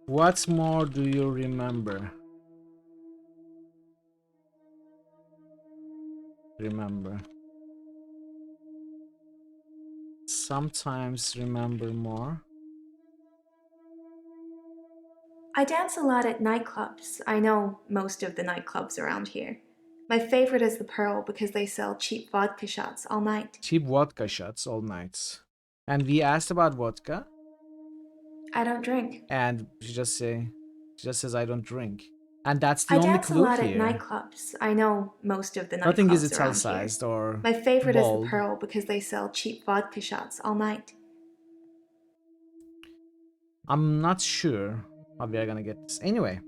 What more do you remember? Remember. Sometimes remember more. I dance a lot at nightclubs. I know most of the nightclubs around here. My favorite is the Pearl because they sell cheap vodka shots all night. Cheap vodka shots all night. And we asked about vodka. I don't drink. And she just says I don't drink. And that's the only clue here. I dance a lot at nightclubs. I know most of the nightclubs Nothing is around italicized here. or My favorite bold. is the Pearl because they sell cheap vodka shots all night. I'm not sure how we are gonna get this. Anyway,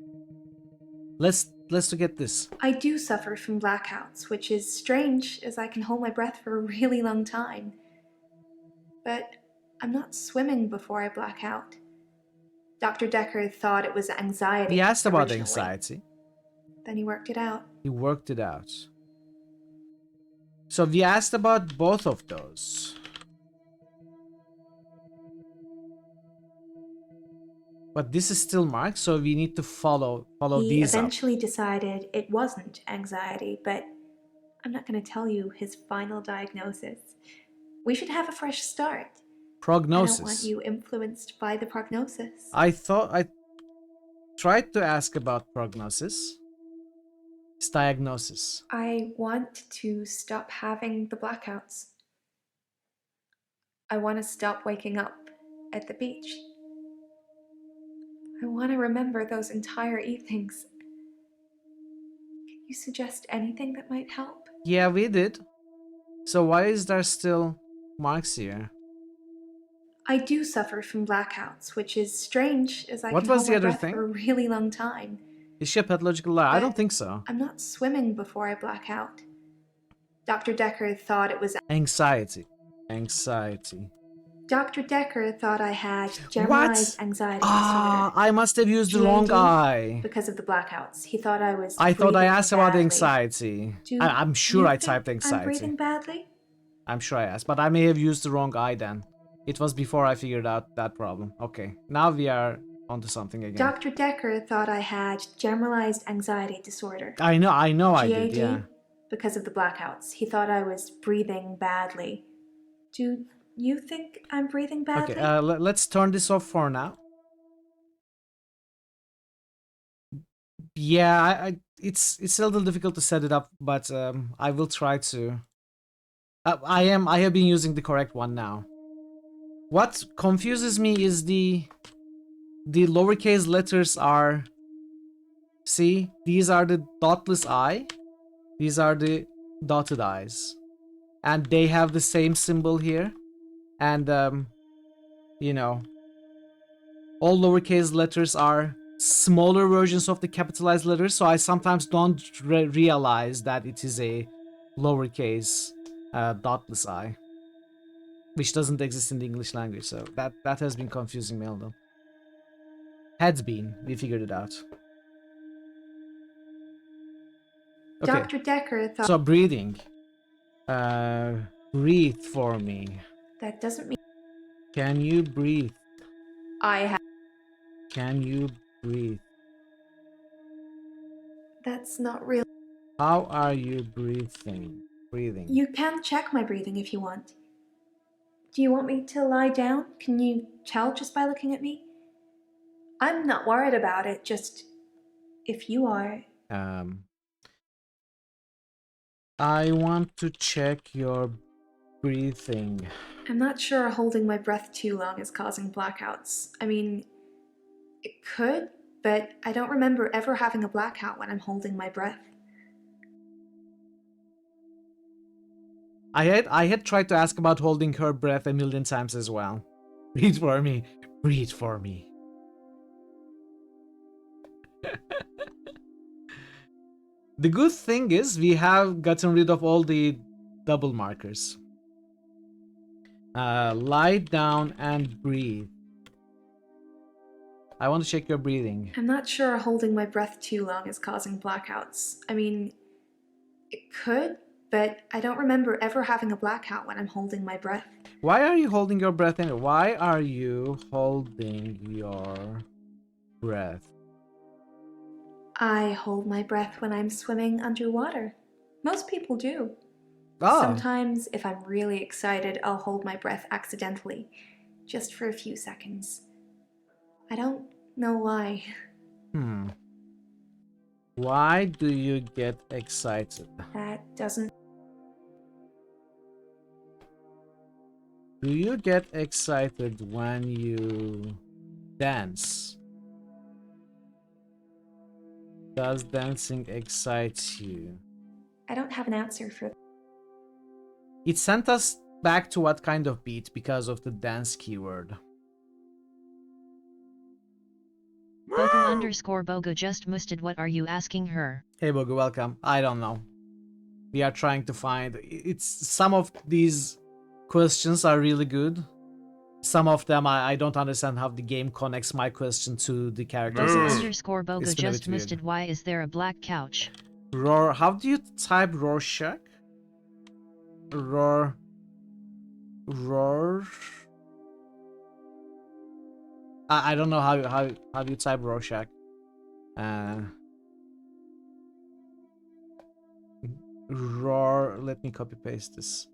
let's look at this. I do suffer from blackouts, which is strange as I can hold my breath for a really long time. But I'm not swimming before I black out. Dr. Dekker thought it was anxiety. He asked about originally. anxiety. Then he worked it out. He worked it out. So we asked about both of those. But this is still marked, so we need to follow He these up. eventually decided it wasn't anxiety, but I'm not going to tell you his final diagnosis. We should have a fresh start. Prognosis. I don't want you influenced by the prognosis. I thought I tried to ask about prognosis. His diagnosis. I want to stop having the blackouts. I want to stop waking up at the beach. I want to remember those entire evenings. Can you suggest anything that might help? Yeah, we did. So why is there still marks here? I do suffer from blackouts, which is strange as I What can was hold the my other breath thing? for a really long time. Is she a pathological liar? I don't think so. I'm not swimming before I black out. Dr. Dekker thought it was Anxiety. Anxiety. Dr. Dekker thought I had generalized anxiety Ah, disorder. I must have used the wrong GAD, eye. because of the blackouts. He thought I was I thought I breathing asked about badly. anxiety. Do I'm sure you I think typed I'm anxiety. breathing badly? I'm sure I asked, but I may have used the wrong eye then. It was before I figured out that problem. Okay, now we are onto something again. Dr. Dekker thought I had generalized anxiety disorder. I know I GAD, did, yeah. because of the blackouts. He thought I was breathing badly. Do you think I'm breathing badly? Okay, let's turn this off for now. Yeah, it's a little difficult to set it up, but I will try to. I have been using the correct one now. What confuses me is the lowercase letters are. See, these are the dotless I. These are the dotted I's, and they have the same symbol here, and you know, all lowercase letters are smaller versions of the capitalized letters, so I sometimes don't realize that it is a lowercase dotless I, which doesn't exist in the English language, so that has been confusing me a little. Has been. We figured it out. Okay. Dr. Dekker thought... So breathing. Breathe for me. That doesn't mean... Can you breathe? I have... Can you breathe? That's not real. How are you breathing? You can check my breathing if you want. Do you want me to lie down? Can you tell just by looking at me? I'm not worried about it, just if you are. I want to check your breathing. I'm not sure holding my breath too long is causing blackouts. I mean, it could, but I don't remember ever having a blackout when I'm holding my breath. I had tried to ask about holding her breath a million times as well. Breathe for me. Breathe for me. The good thing is we have gotten rid of all the double markers. Lie down and breathe. I want to check your breathing. I'm not sure holding my breath too long is causing blackouts. I mean, it could, but I don't remember ever having a blackout when I'm holding my breath. Why are you holding your breath anyway? Why are you holding your breath? I hold my breath when I'm swimming underwater. Most people do. Oh. Sometimes, if I'm really excited, I'll hold my breath accidentally, just for a few seconds. I don't know why. Why do you get excited? That doesn't... Do you get excited when you dance? Does dancing excite you? I don't have an answer for... It sent us back to what kind of beat because of the dance keyword. Bogu_Bogu just musted. What are you asking her? Hey Bogu, welcome. I don't know. We are trying to find... It's some of these questions are really good. Some of them I don't understand how the game connects my question to the characters. Bogu_Bogu just musted. Why is there a black couch? Roar. How do you type Rorschach? Roar. I don't know how you type Rorschach. Roar. Let me copy paste this.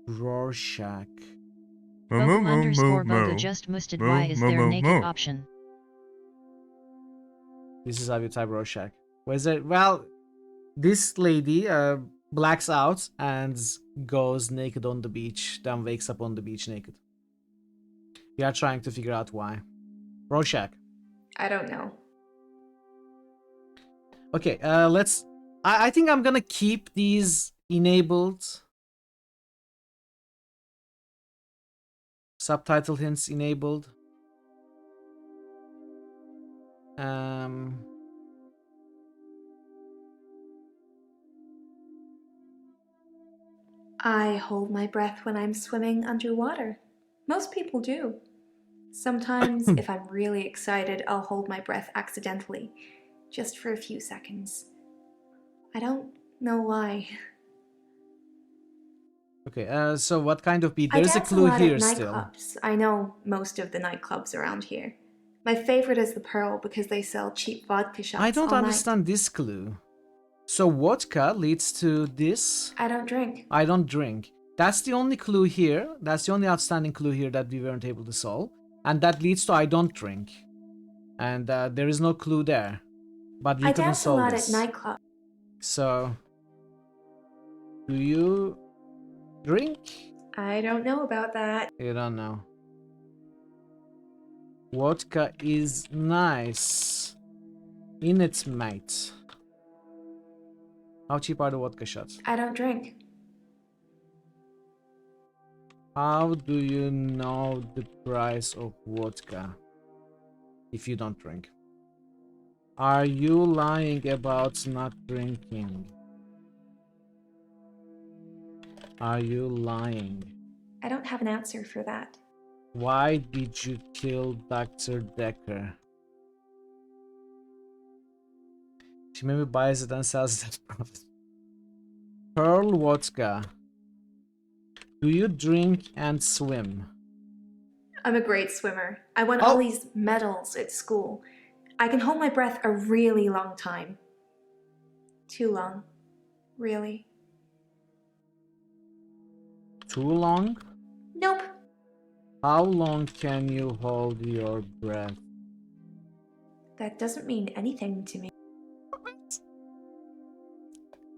Rorschach. Bogu_Bogu just musted. Why is there naked option? This is how you type Rorschach. Was it? Well, This lady blacks out and goes naked on the beach, then wakes up on the beach naked. We are trying to figure out why. Rorschach. I don't know. Okay, let's... I think I'm gonna keep these enabled. Subtitle hints enabled. I hold my breath when I'm swimming underwater. Most people do. Sometimes, if I'm really excited, I'll hold my breath accidentally, just for a few seconds. I don't know why. Okay, so what kind of beat? I There's a dance clue lot here at still. nightclubs. I know most of the nightclubs around here. My favorite is the Pearl because they sell cheap vodka shots I don't all understand this clue. So vodka leads to this? I don't drink. I don't drink. That's the only clue here. That's the only outstanding clue here that we weren't able to solve. And that leads to I don't drink. And there is no clue there. But we I couldn't dance a solve lot this. at nightclubs. So, do you drink? I don't know about that. You don't know. Vodka is nice in its mate. How cheap are the vodka shots? I don't drink. How do you know the price of vodka if you don't drink? Are you lying about not drinking? Are you lying? I don't have an answer for that. Why did you kill Dr. Dekker? She maybe buys it and sells it at profit. Pearl vodka. Do you drink and swim? I'm a great swimmer. I won all these medals at school. I can hold my breath a really long time. Too long. Really. Too long? Nope. How long can you hold your breath? That doesn't mean anything to me.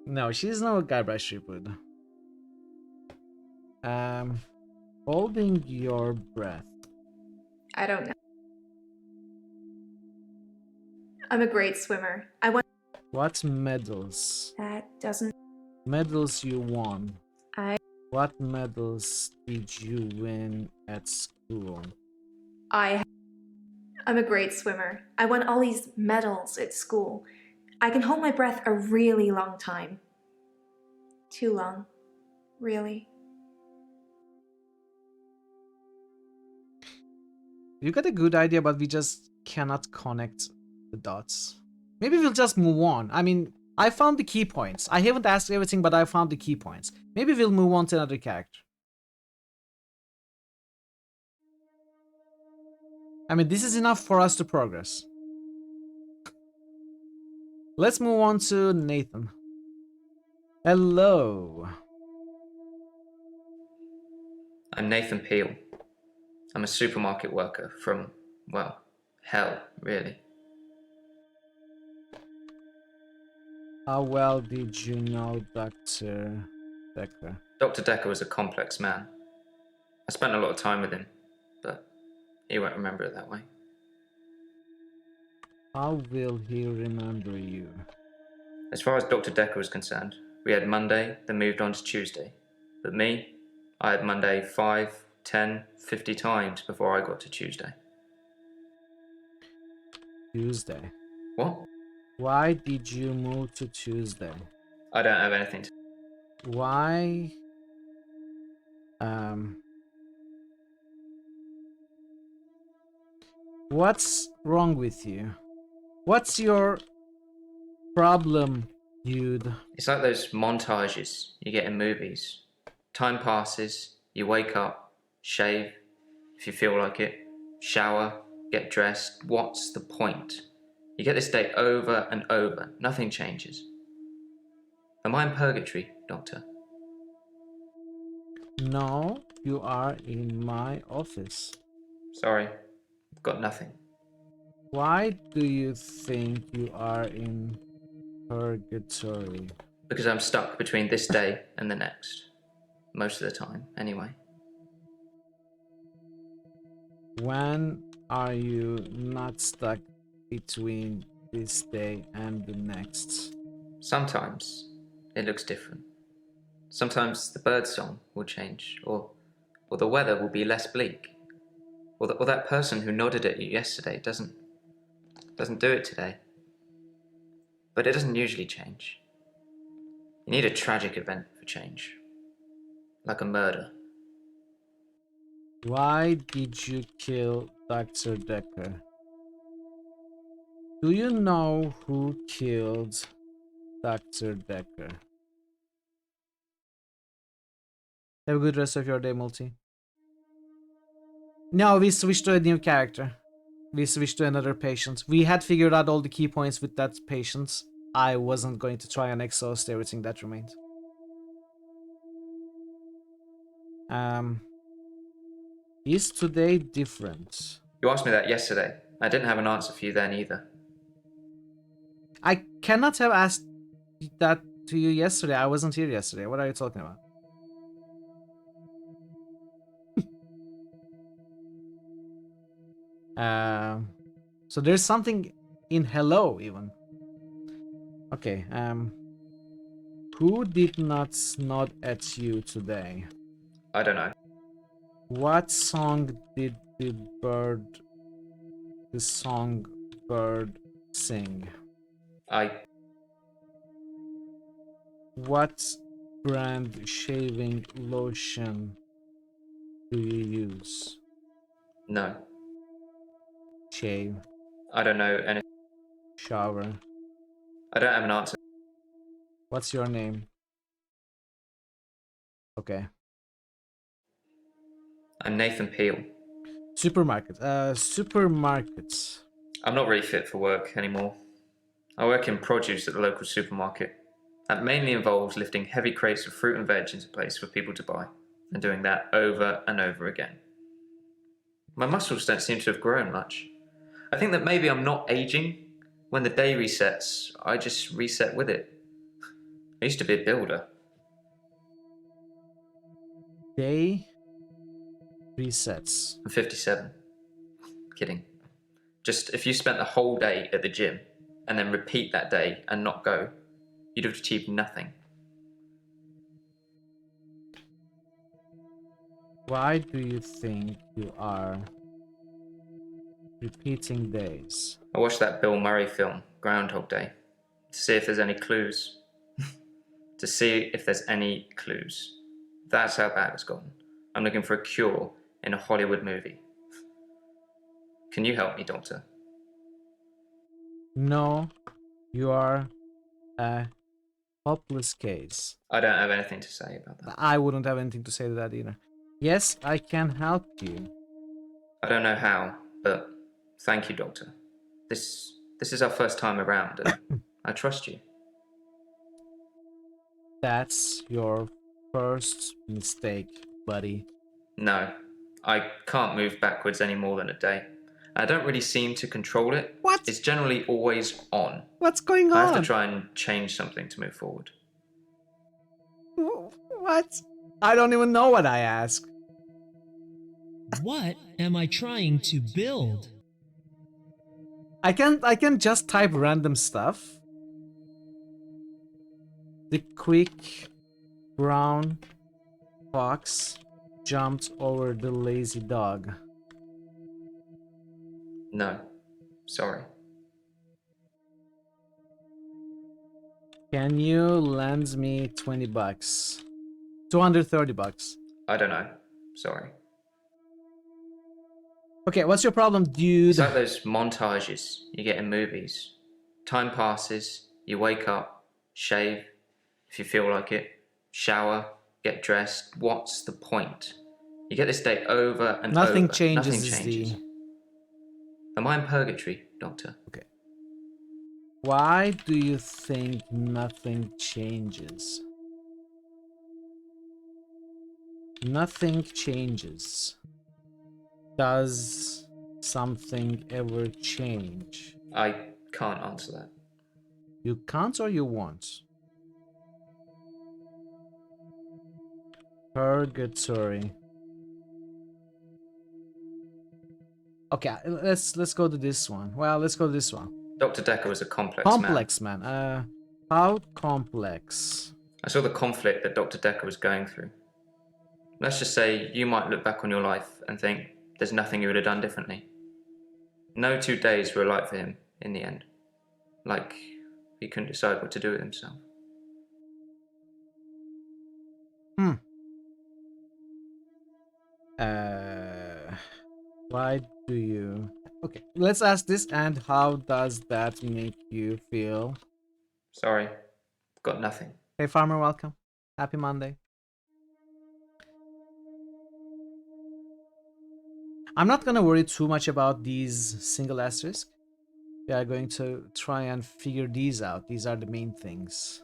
No, she's no garbage would. Holding your breath. I don't know. I'm a great swimmer. I won. What medals? That doesn't. Medals you won. What medals did you win at school? I'm a great swimmer. I won all these medals at school. I can hold my breath a really long time. Too long. Really. You got a good idea, but we just cannot connect the dots. Maybe we'll just move on. I mean, I found the key points. I haven't asked everything, but I found the key points. Maybe we'll move on to another character. I mean, this is enough for us to progress. Let's move on to Nathan. Hello. I'm Nathan Peel. I'm a supermarket worker from, well, hell, really. How well did you know Dr. Dekker? Dr. Dekker was a complex man. I spent a lot of time with him, but he won't remember it that way. How will he remember you? As far as Dr. Dekker was concerned, we had Monday, then moved on to Tuesday. But me, I had Monday 5, 10, 50 times before I got to Tuesday. Tuesday? What? Why did you move to Tuesday? I don't have anything to... Why? What's wrong with you? What's your problem, dude? It's like those montages you get in movies. Time passes, you wake up, shave, if you feel like it, shower, get dressed. What's the point? You get this day over and over. Nothing changes. Am I in purgatory, Doctor? No, you are in my office. Sorry, got nothing. Why do you think you are in Purgatory. Because I'm stuck between this day and the next. Most of the time, anyway. When are you not stuck between this day and the next? Sometimes it looks different. Sometimes the bird song will change, or the weather will be less bleak. Or that person who nodded at you yesterday doesn't do it today. But it doesn't usually change. You need a tragic event for change. Like a murder. Why did you kill Dr. Dekker? Do you know who killed Dr. Dekker? Have a good rest of your day, Multi. No, we switched to a new character. We switched to another patient. We had figured out all the key points with that patient. I wasn't going to try and exhaust everything that remained. Is today different? You asked me that yesterday. I didn't have an answer for you then either. I cannot have asked that to you yesterday. I wasn't here yesterday. What are you talking about? So there's something in hello even. Okay, who did not nod at you today? I don't know. What song did the songbird sing? What brand shaving lotion do you use? No. Shave. I don't know any. Shower. I don't have an answer. What's your name? Okay. I'm Nathan Peel. Supermarket. Supermarkets. I'm not really fit for work anymore. I work in produce at the local supermarket. That mainly involves lifting heavy crates of fruit and veg into place for people to buy, and doing that over and over again. My muscles don't seem to have grown much. I think that maybe I'm not aging. When the day resets, I just reset with it. I used to be a builder. Day resets. I'm 57. Kidding. Just if you spent the whole day at the gym and then repeat that day and not go, you'd have achieved nothing. Why do you think you are repeating days? I watched that Bill Murray film, Groundhog Day, to see if there's any clues. To see if there's any clues. That's how bad it's gotten. I'm looking for a cure in a Hollywood movie. Can you help me, Doctor? No, you are a hopeless case. I don't have anything to say about that. I wouldn't have anything to say to that either. Yes, I can help you. I don't know how, but thank you, Doctor. This is our first time around, and I trust you. That's your first mistake, buddy. No, I can't move backwards any more than a day. I don't really seem to control it. What? It's generally always on. What's going on? I have to try and change something to move forward. What? I don't even know what I asked. What am I trying to build? I can just type random stuff. The quick brown fox jumped over the lazy dog. No, sorry. Can you lend me 20 bucks? 230 bucks. I don't know, sorry. Okay, what's your problem, dude? It's like those montages you get in movies. Time passes, you wake up, shave, if you feel like it, shower, get dressed. What's the point? You get this day over and Nothing over. Changes Nothing changes. The... Am I in purgatory, Doctor? Okay. Why do you think nothing changes? Nothing changes. Does something ever change? I can't answer that. You can't or you won't? Purgatory. Okay, let's go to this one. Well, let's go to this one. Dr. Dekker was a complex Complex man. How complex? I saw the conflict that Dr. Dekker was going through. Let's just say you might look back on your life and think there's nothing you would have done differently. No 2 days were alike for him in the end. Like he couldn't decide what to do with himself. Why do you... Okay, let's ask this, and how does that make you feel? Sorry, got nothing. Hey farmer, welcome. Happy Monday. I'm not gonna worry too much about these single asterisk. We are going to try and figure these out. These are the main things.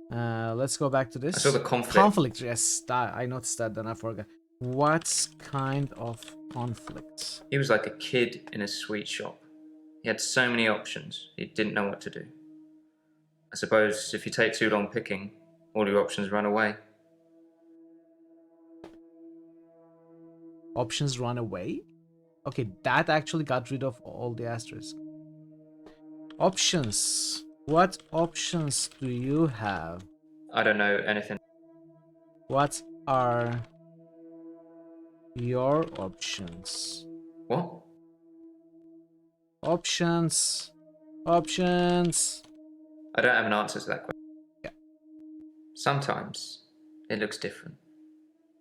Let's go back to this. I saw the conflict. Conflict, yes. I noticed that, then I forgot. What kind of conflict? He was like a kid in a sweet shop. He had so many options, he didn't know what to do. I suppose if you take too long picking, all your options run away. Options run away? Okay, that actually got rid of all the asterisks. Options. What options do you have? I don't know anything. What are your options? What? Options. Options. I don't have an answer to that question. Yeah. Sometimes it looks different.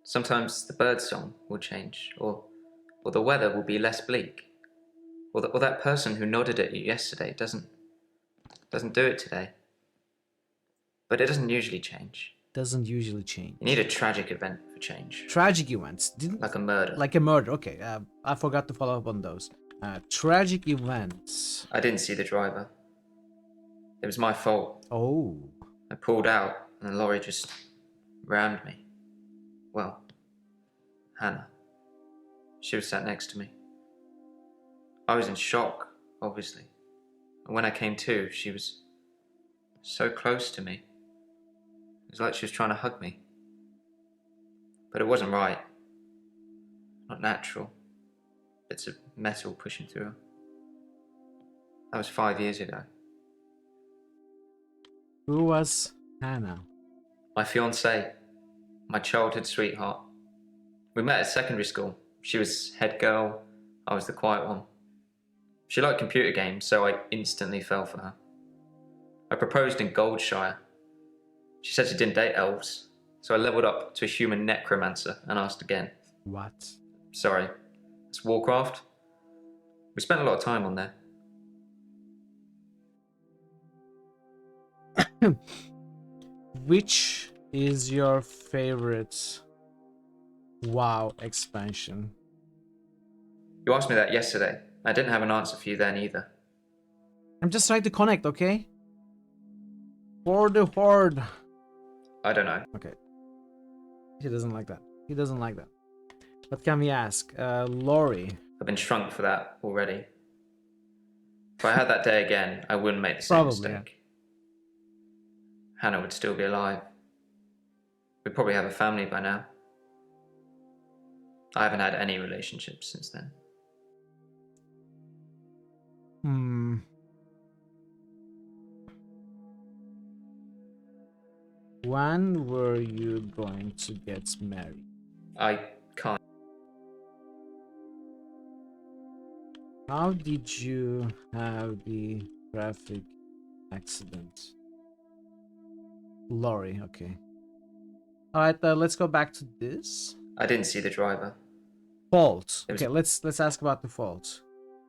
Sometimes the bird song will change, or the weather will be less bleak, or that person who nodded at you yesterday doesn't do it today. But it doesn't usually change. Doesn't usually change. You need a tragic event for change. Tragic events. Like a murder. Like a murder. Okay, I forgot to follow up on those. Tragic events. I didn't see the driver. It was my fault. Oh. I pulled out and the lorry just rammed me. Well, Hannah. She was sat next to me. I was in shock, obviously. And when I came to, she was so close to me. It was like she was trying to hug me. But it wasn't right. Not natural. Bits of metal pushing through her. That was 5 years ago. Who was Hannah? My fiancée. My childhood sweetheart. We met at secondary school. She was head girl, I was the quiet one. She liked computer games, so I instantly fell for her. I proposed in Goldshire. She said she didn't date elves, so I leveled up to a human necromancer and asked again. What? Sorry, it's Warcraft. We spent a lot of time on there. Which is your favorite WoW expansion? You asked me that yesterday. I didn't have an answer for you then either. I'm just trying to connect, okay? For the horde. I don't know. Okay. He doesn't like that. He doesn't like that. What can we ask? Lori. I've been shrunk for that already. If I had that day again, I wouldn't make the same mistake. Yeah. Hannah would still be alive. We'd probably have a family by now. I haven't had any relationships since then. When were you going to get married? I can't. How did you have the traffic accident? Lori, okay. Alright, let's go back to this. I didn't see the driver. Fault. Okay, let's ask about the fault.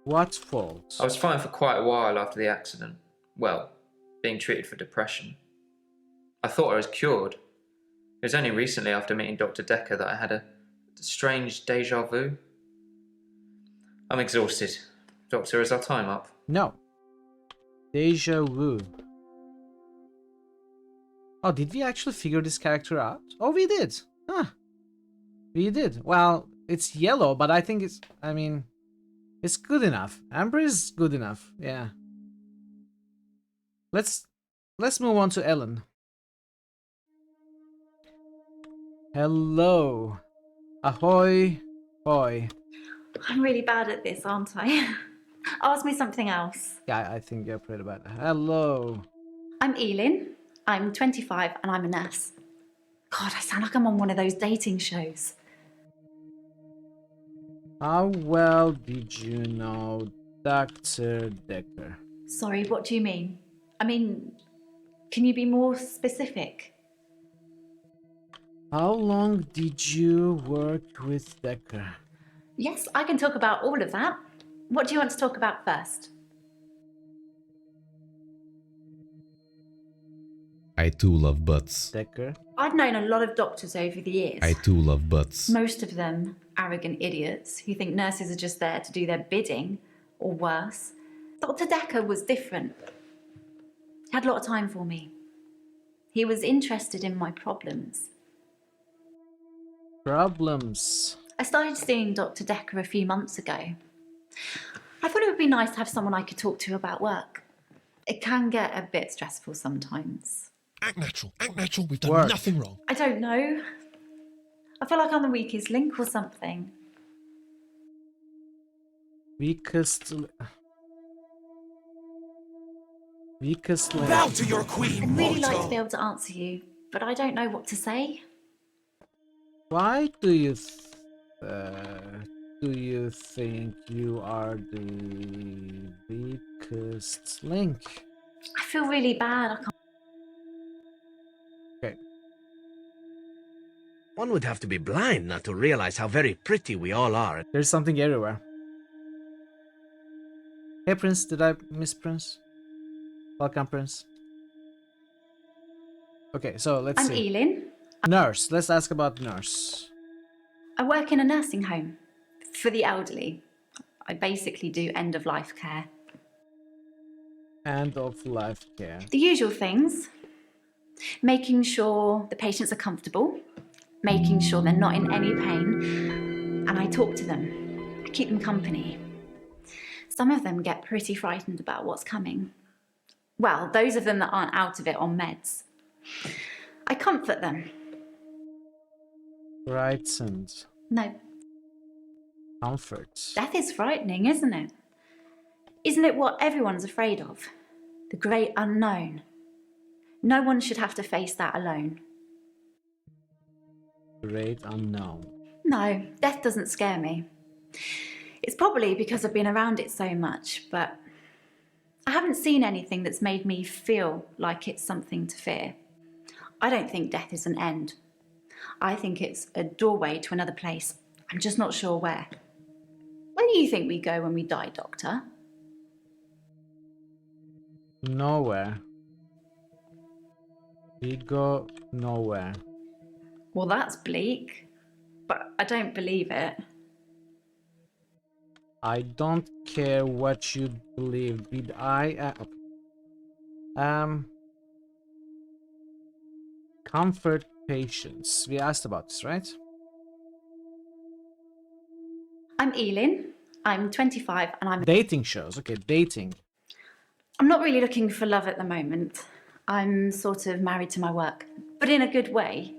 What fault? I was fine for quite a while after the accident. Well, being treated for depression. I thought I was cured. It was only recently after meeting Dr. Dekker that I had a strange deja vu. I'm exhausted. Doctor, is our time up? No. Deja vu. Oh, did we actually figure this character out? Oh, we did. Huh. We did. Well, it's yellow, but I think it's... I mean... It's good enough. Amber is good enough. Yeah. Let's move on to Ellen. Hello. Ahoy. Hoy. I'm really bad at this, aren't I? Ask me something else. Yeah, I think you're pretty bad. Hello. I'm Elin. I'm 25 and I'm a nurse. God, I sound like I'm on one of those dating shows. How well did you know Dr. Dekker? Sorry, what do you mean? I mean, can you be more specific? How long did you work with Dekker? Yes, I can talk about all of that. What do you want to talk about first? I too love butts. Dekker. I've known a lot of doctors over the years. I too love butts. Most of them arrogant idiots who think nurses are just there to do their bidding, or worse. Dr. Dekker was different. He had a lot of time for me. He was interested in my problems. Problems. I started seeing Dr. Dekker a few months ago. I thought it would be nice to have someone I could talk to about work. It can get a bit stressful sometimes. Act natural, we've done nothing wrong. I don't know. I feel like I'm the weakest link or something. Weakest link. Bow to your queen, I'd really like mortal. to be able to answer you, but I don't know what to say. Why do you think you are the weakest link? I feel really bad. I can't. Okay. One would have to be blind not to realize how very pretty we all are. There's something everywhere. Hey Prince, did I miss Prince? Welcome Prince. Okay, so let's see. I'm Elin. Nurse. Let's ask about nurse. I work in a nursing home for the elderly. I basically do end-of-life care. End-of-life care. The usual things. Making sure the patients are comfortable, making sure they're not in any pain, and I talk to them. I keep them company. Some of them get pretty frightened about what's coming. Well, those of them that aren't out of it on meds. I comfort them. Frightened. No. Comfort. Death is frightening, isn't it? Isn't it what everyone's afraid of? The great unknown. No one should have to face that alone. Great unknown. No, death doesn't scare me. It's probably because I've been around it so much, but I haven't seen anything that's made me feel like it's something to fear. I don't think death is an end. I think it's a doorway to another place. I'm just not sure where. Where do you think we go when we die, Doctor? Nowhere. We go nowhere. Well, that's bleak, but I don't believe it. I don't care what you believe. Did I? Comfort patients. We asked about this, right? I'm Elin. I'm 25 and I'm... Dating shows. Okay, dating. I'm not really looking for love at the moment. I'm sort of married to my work, but in a good way.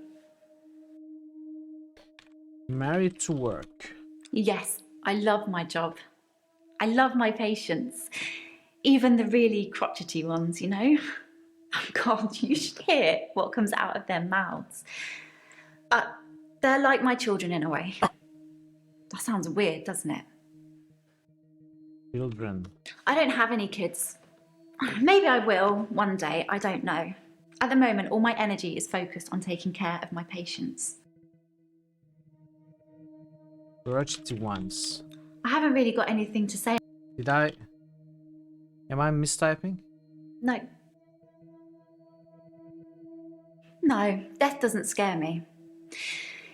Married to work. Yes, I love my job. I love my patients. Even the really crotchety ones, you know? Oh God, you should hear what comes out of their mouths. They're like my children in a way. That sounds weird, doesn't it? Children. I don't have any kids. Maybe I will one day, I don't know. At the moment, all my energy is focused on taking care of my patients. Crotchety ones. I haven't really got anything to say. Did I? Am I mistyping? No. No, death doesn't scare me.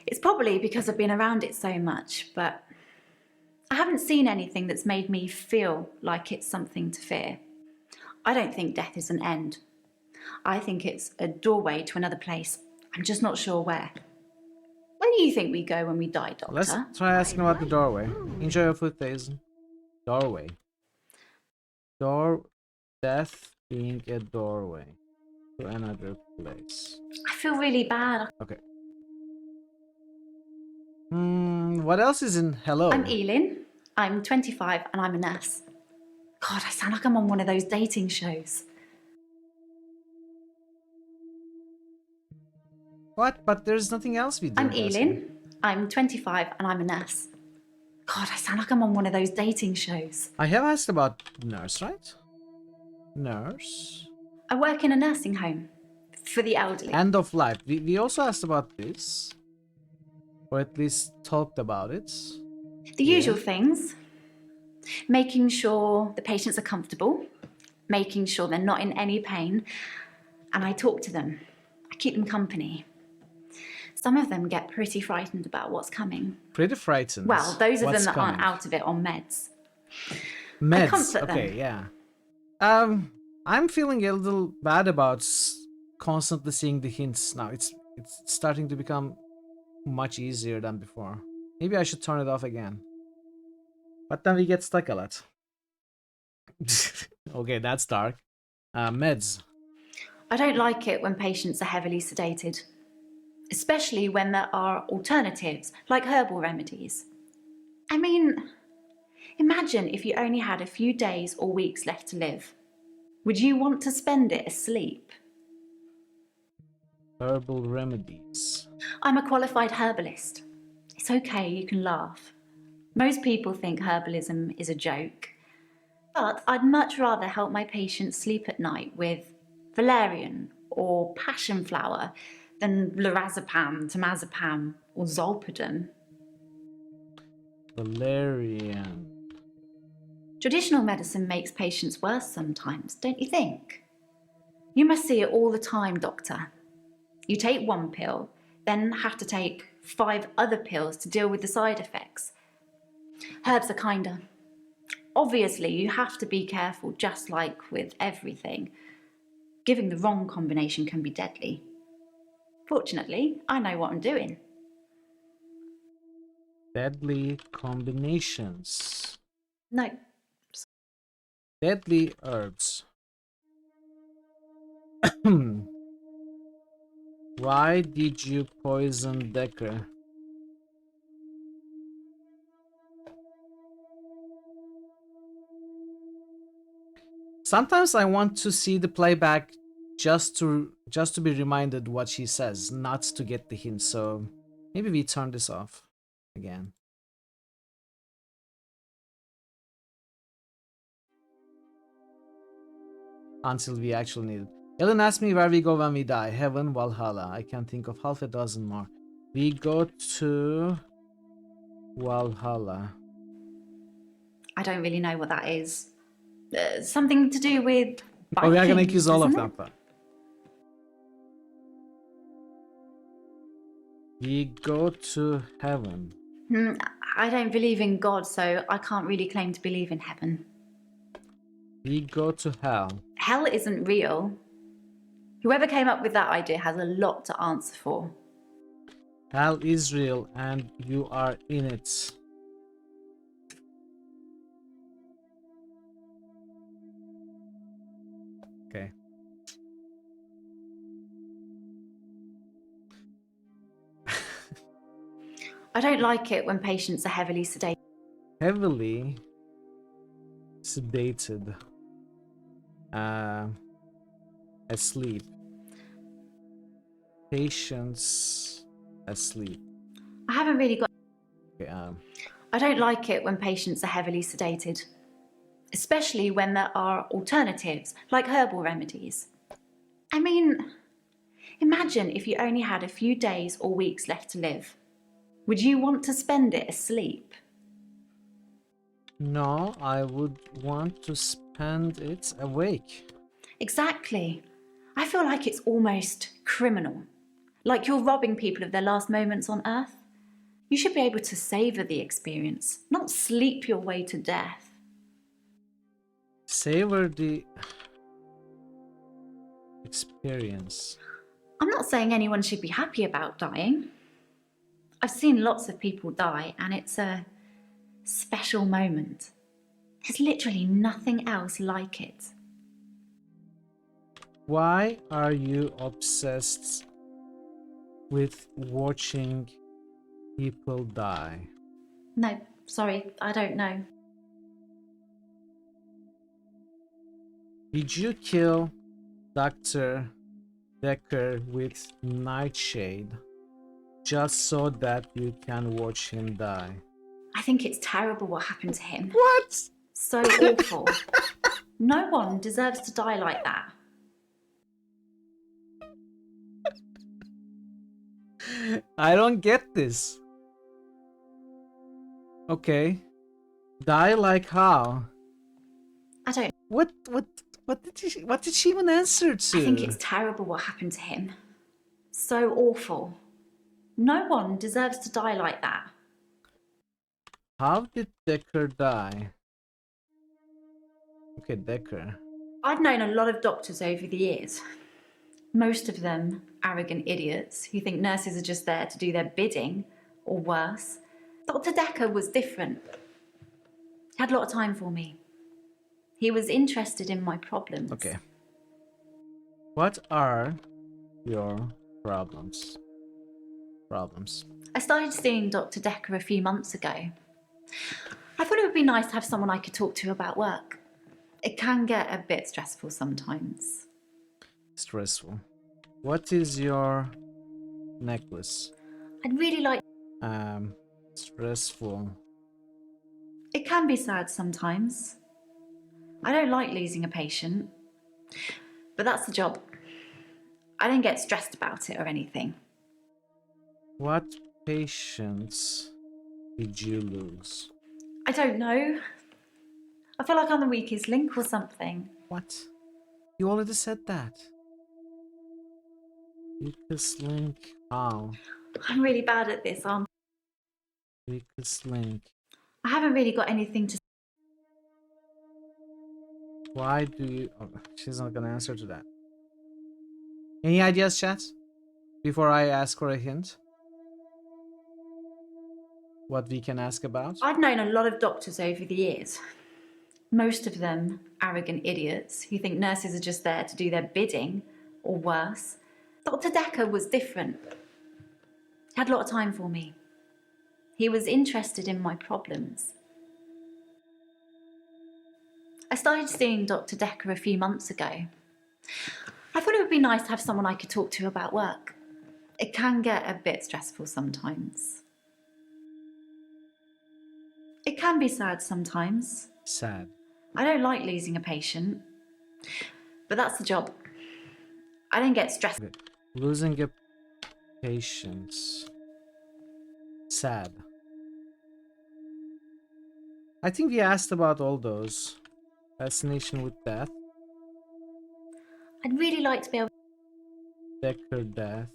It's probably because I've been around it so much, but I haven't seen anything that's made me feel like it's something to fear. I don't think death is an end. I think it's a doorway to another place. I'm just not sure where. Where do you think we go when we die, Doctor? Let's try asking about the doorway. Enjoy your food, Daisy. Doorway. Death being a doorway to another place. I feel really bad. Okay. What else is in hello? I'm Elin. I'm 25 and I'm a nurse. God, I sound like I'm on one of those dating shows. What? But there's nothing else we do. I'm Elin. I'm 25 and I'm a nurse. God, I sound like I'm on one of those dating shows. I have asked about nurse, right? Nurse. I work in a nursing home for the elderly. End of life. We also asked about this. Or at least talked about it. The usual things. Making sure the patients are comfortable. Making sure they're not in any pain. And I talk to them. I keep them company. Some of them get pretty frightened about what's coming. Pretty frightened. Well, those of them What's that coming? aren't out of it on meds. Meds. I comfort Okay, them. yeah. I'm feeling a little bad about constantly seeing the hints now. It's starting to become much easier than before. Maybe I should turn it off again. But then we get stuck a lot. Okay, that's dark. Meds. I don't like it when patients are heavily sedated, especially when there are alternatives, like herbal remedies. I mean, imagine if you only had a few days or weeks left to live. Would you want to spend it asleep? Herbal remedies. I'm a qualified herbalist. It's okay, you can laugh. Most people think herbalism is a joke. But I'd much rather help my patients sleep at night with valerian or passion flower than lorazepam, temazepam or zolpidem. Valerian. Traditional medicine makes patients worse sometimes, don't you think? You must see it all the time, doctor. You take one pill, then have to take 5 other pills to deal with the side effects. Herbs are kinder. Obviously, you have to be careful, just like with everything. Giving the wrong combination can be deadly. Fortunately, I know what I'm doing. Deadly combinations. No. Deadly herbs. Why did you poison Dekker? Sometimes I want to see the playback just to be reminded what she says, not to get the hint. So maybe we turn this off again. Until we actually need it. Ellen asked me where we go when we die. Heaven, Valhalla. I can think of half a dozen more. We go to Valhalla. I don't really know what that is. Something to do with Oh, we are gonna Vikings, accuse all of isn't them. it? Then. We go to heaven. I don't believe in God, so I can't really claim to believe in heaven. We go to hell. Hell isn't real. Whoever came up with that idea has a lot to answer for. Hell is real and you are in it. Okay. I don't like it when patients are heavily sedated. Heavily sedated. Asleep. Patients asleep. I haven't really got... Okay, I don't like it when patients are heavily sedated, especially when there are alternatives, like herbal remedies. I mean, imagine if you only had a few days or weeks left to live. Would you want to spend it asleep? No, I would want to spend it awake. Exactly. I feel like it's almost criminal. Like you're robbing people of their last moments on Earth. You should be able to savour the experience, not sleep your way to death. Savor the experience. I'm not saying anyone should be happy about dying. I've seen lots of people die, and it's a special moment. There's literally nothing else like it. Why are you obsessed with watching people die? No, sorry, I don't know. Did you kill Dr. Dekker with Nightshade just so that you can watch him die? I think it's terrible what happened to him. What? So awful. No one deserves to die like that. I don't get this. Okay. Die like how? I don't. What did she even answer to? I think it's terrible what happened to him. So awful. No one deserves to die like that. How did Dekker die? Okay, Dekker. I've known a lot of doctors over the years. Most of them arrogant idiots who think nurses are just there to do their bidding, or worse. Dr. Dekker was different. He had a lot of time for me. He was interested in my problems. Okay. What are your problems? I started seeing Dr. Dekker a few months ago. I thought it would be nice to have someone I could talk to about work. It can get a bit stressful sometimes. Stressful. What is your necklace? I'd really like... Stressful. It can be sad sometimes. I don't like losing a patient. But that's the job. I don't get stressed about it or anything. What patients did you lose? I don't know. I feel like I'm the weakest link or something. What? You already said that. Weakest link. How? I'm really bad at this, aren't I? Weakest link. I haven't really got anything to... Why do you... Oh, she's not gonna answer to that. Any ideas, chat? Before I ask for a hint? What we can ask about? I've known a lot of doctors over the years. Most of them arrogant idiots who think nurses are just there to do their bidding, or worse. Dr. Dekker was different. He had a lot of time for me. He was interested in my problems. I started seeing Dr. Dekker a few months ago. I thought it would be nice to have someone I could talk to about work. It can get a bit stressful sometimes. It can be sad sometimes. Sad. I don't like losing a patient. But that's the job. I don't get stressed. Okay. Losing a patient. Sad. I think we asked about all those. Fascination with death. I'd really like to be able... Dekker death.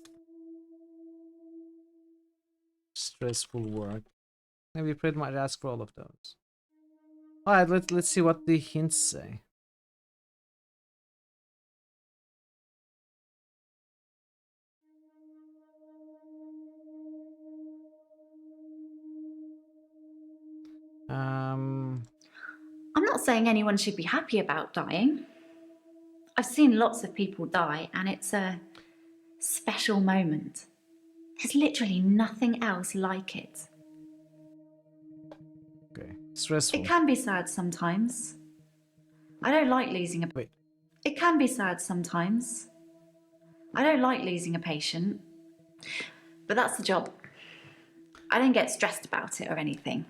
Stressful work. Maybe pretty much ask for all of those. Alright, let's see what the hints say. I'm not saying anyone should be happy about dying. I've seen lots of people die, and it's a special moment. There's literally nothing else like it. Okay, stressful. It can be sad sometimes. I don't like losing a... Wait. It can be sad sometimes. I don't like losing a patient. But that's the job. I don't get stressed about it or anything.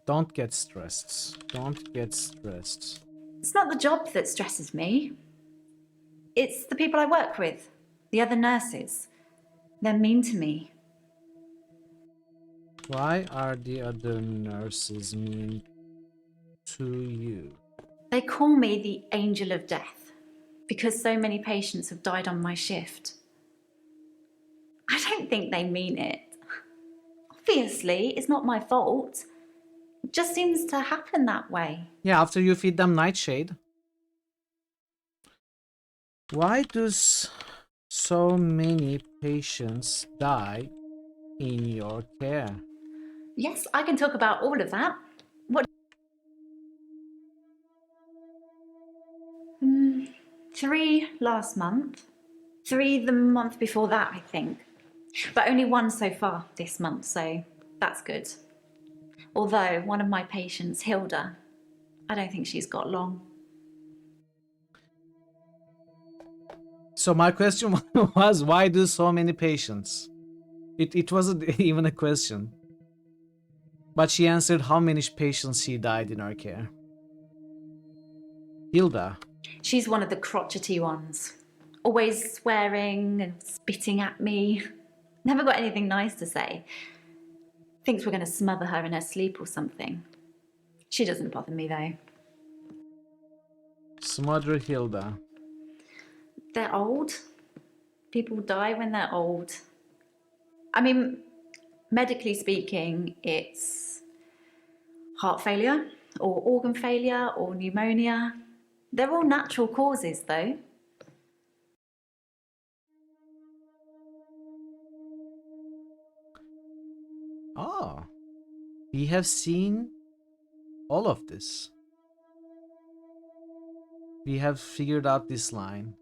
Don't get stressed. Don't get stressed. It's not the job that stresses me. It's the people I work with. The other nurses. They're mean to me. Why are the other nurses mean to you? They call me the angel of death because so many patients have died on my shift. I don't think they mean it. Obviously, it's not my fault. It just seems to happen that way. Yeah, after you feed them Nightshade. Why does so many patients die in your care? Yes, I can talk about all of that. What? 3 last month. 3 the month before that, I think. But only 1 so far this month, so that's good. Although one of my patients, Hilda, I don't think she's got long. So my question was, why do so many patients? It wasn't even a question. But she answered how many patients she died in her care. Hilda. She's one of the crotchety ones. Always swearing and spitting at me. Never got anything nice to say. Thinks we're going to smother her in her sleep or something. She doesn't bother me though. Smother Hilda. They're old. People die when they're old. I mean, medically speaking, it's heart failure or organ failure or pneumonia. They're all natural causes though. Oh, we have seen all of this. We have figured out this line.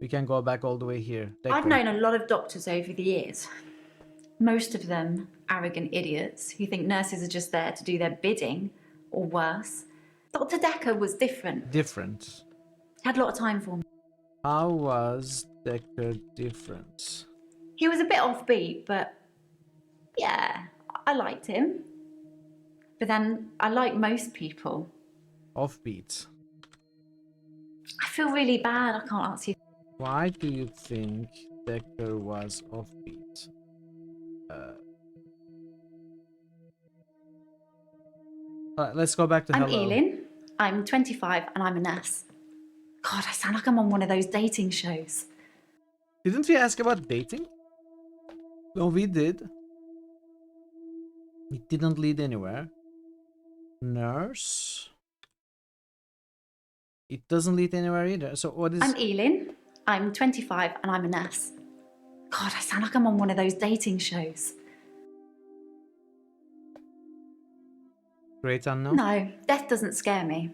We can go back all the way here. I've known a lot of doctors over the years. Most of them arrogant idiots who think nurses are just there to do their bidding, or worse. Dr. Dekker was different. Different. Had a lot of time for me. How was Dekker different? He was a bit offbeat, but yeah, I liked him. But then I like most people. Offbeat. I feel really bad. I can't answer you. Why do you think Dekker was offbeat? Let's go back to I'm hello. Elin. I'm 25 and I'm a nurse. God, I sound like I'm on one of those dating shows. Didn't we ask about dating? No, we did. It didn't lead anywhere. Nurse. It doesn't lead anywhere either. So what is... I'm Elin. I'm 25 and I'm a nurse. God, I sound like I'm on one of those dating shows. Great unknown? No, death doesn't scare me.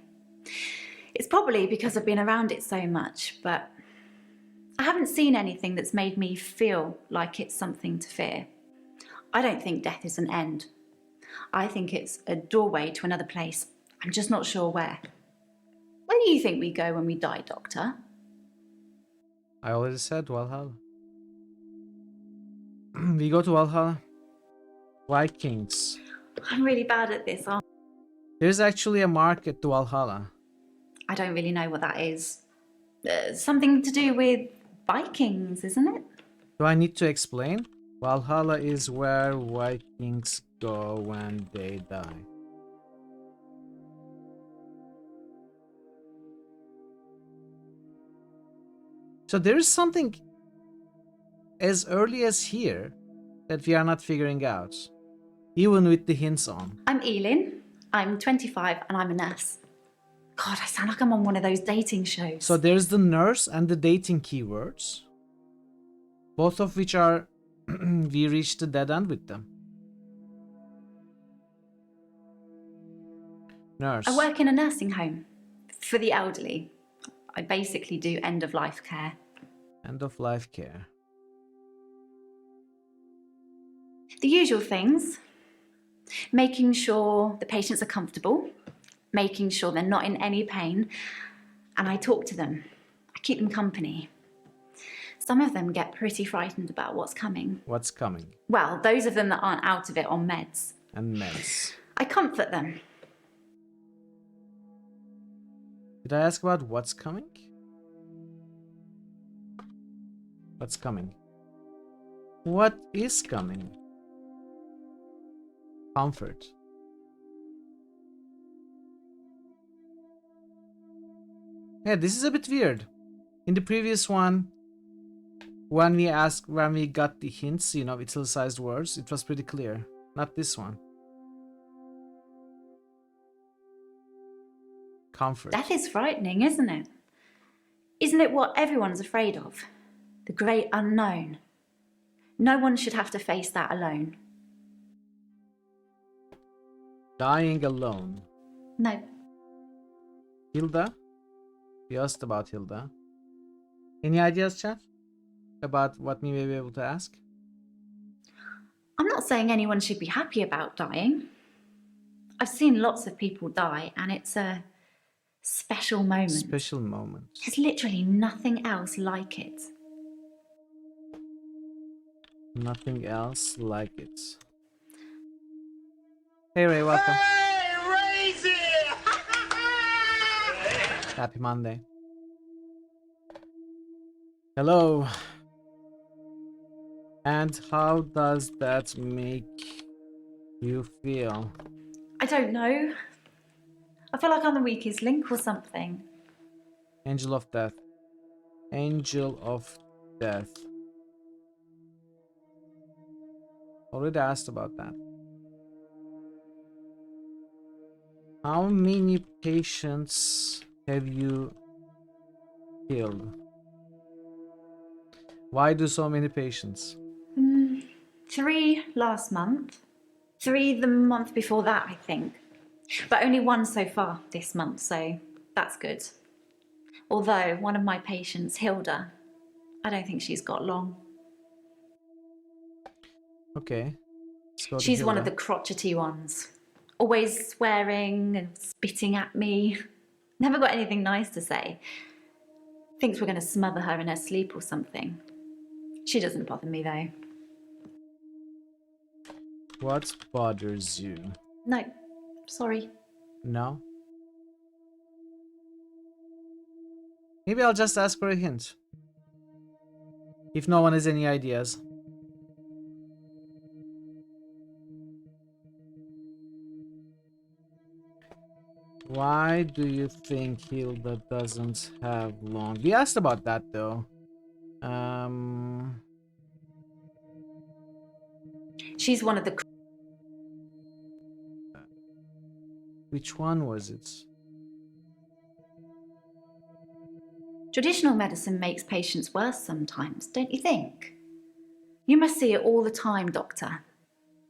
It's probably because I've been around it so much, but I haven't seen anything that's made me feel like it's something to fear. I don't think death is an end. I think it's a doorway to another place. I'm just not sure where. Where do you think we go when we die, Doctor? I already said Valhalla. We go to Valhalla. Vikings. I'm really bad at this. There's actually a market to Valhalla. I don't really know what that is. Something to do with Vikings, isn't it? Do I need to explain? Valhalla is where Vikings go when they die. So there is something as early as here that we are not figuring out, even with the hints on. I'm Elin. I'm 25 and I'm a nurse. God, I sound like I'm on one of those dating shows. So there's the nurse and the dating keywords, both of which are we reached the dead end with them. Nurse. I work in a nursing home for the elderly. I basically do end-of-life care. End-of-life care. The usual things. Making sure the patients are comfortable, making sure they're not in any pain, and I talk to them. I keep them company. Some of them get pretty frightened about what's coming. What's coming? Well, those of them that aren't out of it on meds. And meds. I comfort them. Did I ask about what's coming? What's coming? What is coming? Comfort. Yeah, this is a bit weird. In the previous one, when we got the hints, you know, italicized words, it was pretty clear. Not this one. Comfort. Death is frightening, isn't it? Isn't it what everyone's afraid of? The great unknown. No one should have to face that alone. Dying alone. No. Hilda? We asked about Hilda. Any ideas, chat? About what we may be able to ask? I'm not saying anyone should be happy about dying. I've seen lots of people die, and it's a special moment. Special moment. There's literally nothing else like it. Nothing else like it. Hey Ray, welcome. Hey, Razy! Happy Monday. Hello. And how does that make you feel? I don't know. I feel like I'm the weakest link or something. Angel of Death. Angel of Death. Already asked about that. How many patients have you killed? Why do so many patients? 3 last month. 3 the month before that, I think. But only 1 so far this month, so that's good. Although one of my patients, Hilda, I don't think she's got long. Okay. She's one of the crotchety ones. Always swearing and spitting at me. Never got anything nice to say. Thinks we're going to smother her in her sleep or something. She doesn't bother me though. What bothers you? No, sorry. No? Maybe I'll just ask for a hint. If no one has any ideas. Why do you think Hilda doesn't have long? We asked about that though. She's one of the... Which one was it? Traditional medicine makes patients worse sometimes, don't you think? You must see it all the time, doctor.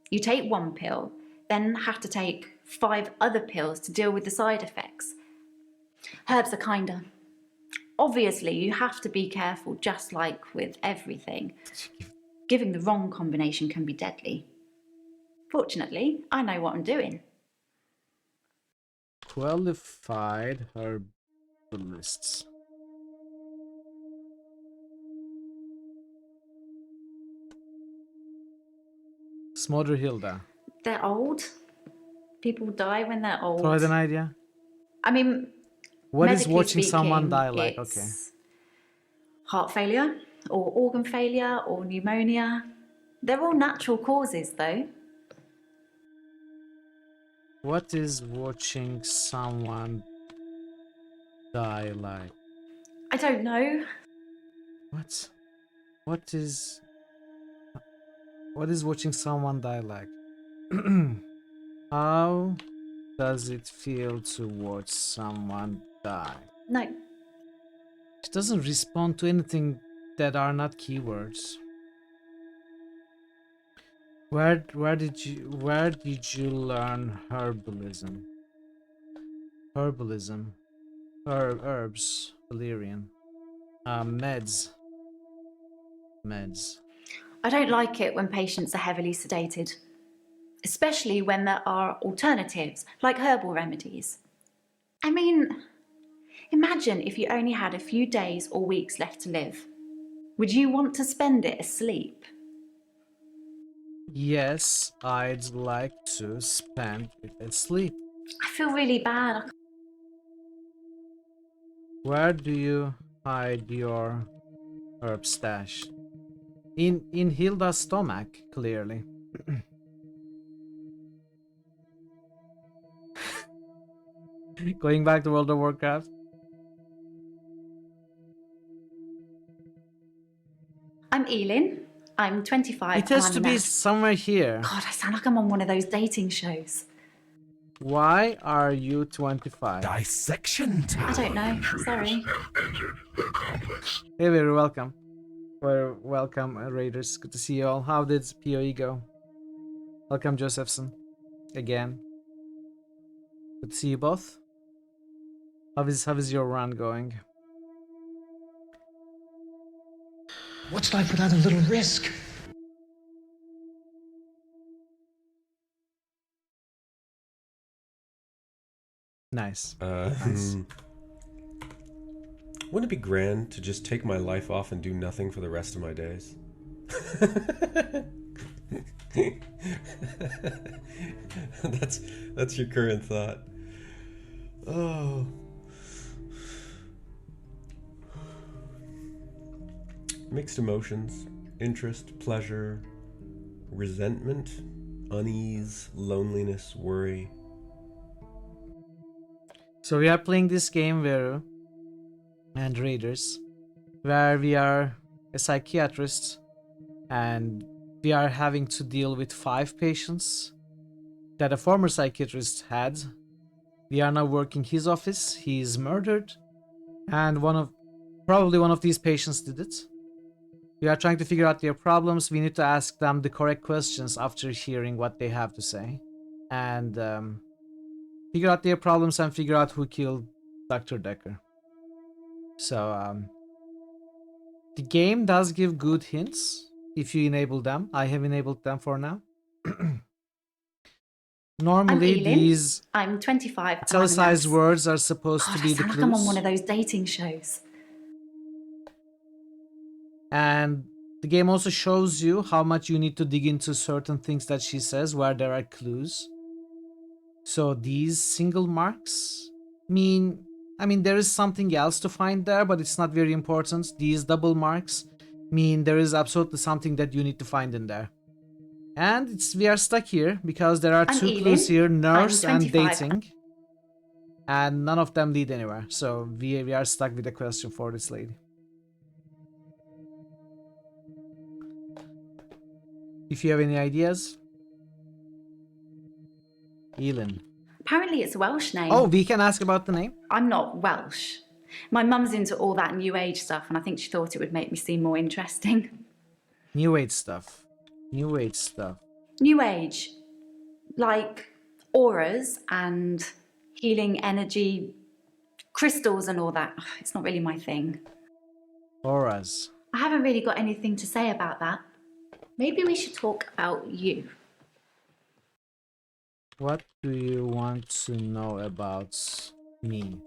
You take 1 pill, then have to take 5 other pills to deal with the side effects. Herbs are kinder. Obviously, you have to be careful, just like with everything. Giving the wrong combination can be deadly. Fortunately, I know what I'm doing. Qualified herbalists. Smother Hilda. They're old. People die when they're old. Throw an idea. I mean, what is watching speaking, someone die like? it's Okay. heart failure, or organ failure, or pneumonia. They're all natural causes, though. What is watching someone die like? I don't know. What? What is watching someone die like? How does it feel to watch someone die? No. It doesn't respond to anything that are not keywords. Where did you learn herbalism? Herbalism. Herbs. Valerian. Meds. I don't like it when patients are heavily sedated, especially when there are alternatives, like herbal remedies. I mean, imagine if you only had a few days or weeks left to live. Would you want to spend it asleep? Yes, I'd like to spend it asleep. I feel really bad. Where do you hide your herb stash? In Hilda's stomach, clearly. Going back to World of Warcraft. I'm Elin. I'm 25. It has and to I'm be mad. somewhere here. God, I sound like I'm on one of those dating shows. Why are you 25? Dissection time. I don't know. Sorry. Hey, very welcome. Welcome, Raiders. Good to see you all. How did PoE go? Welcome, Josephson. Again. Good to see you both. How is your run going? What's life without a little risk? Nice. Nice. Wouldn't it be grand to just take my life off and do nothing for the rest of my days? That's your current thought. Oh. Mixed emotions, interest, pleasure, resentment, unease, loneliness, worry. So we are playing this game, Veru and Raiders, where we are a psychiatrist and we are having to deal with 5 patients that a former psychiatrist had. We are now working his office. He is murdered, and probably one of these patients did it. We are trying to figure out their problems. We need to ask them the correct questions after hearing what they have to say, and figure out their problems and figure out who killed Dr. Dekker. So the game does give good hints if you enable them. I have enabled them for now. Normally, these I'm 25. italicized words are supposed to be the I sound clues. like I'm on one of those dating shows. And the game also shows you how much you need to dig into certain things that she says where there are clues. So these single marks mean, there is something else to find there, but it's not very important. These double marks mean there is absolutely something that you need to find in there. And we are stuck here because there are 2 clues here, nurse and dating. And none of them lead anywhere. So we are stuck with a question for this lady. If you have any ideas. Elin. Apparently it's a Welsh name. Oh, we can ask about the name? I'm not Welsh. My mum's into all that New Age stuff, and I think she thought it would make me seem more interesting. New Age stuff. New Age stuff. New Age. Like auras and healing energy, crystals and all that. Ugh, it's not really my thing. Auras. I haven't really got anything to say about that. Maybe we should talk about you. What do you want to know about me?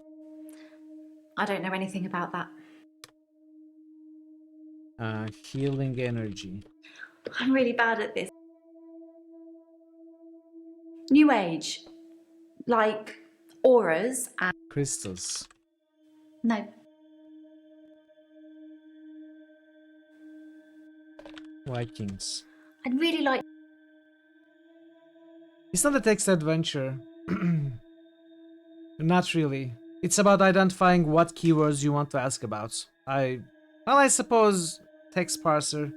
I don't know anything about that. Healing energy. I'm really bad at this. New Age. Like auras and... Crystals. No. Vikings. I'd really like... It's not a text adventure. Not really. It's about identifying what keywords you want to ask about. I suppose text parser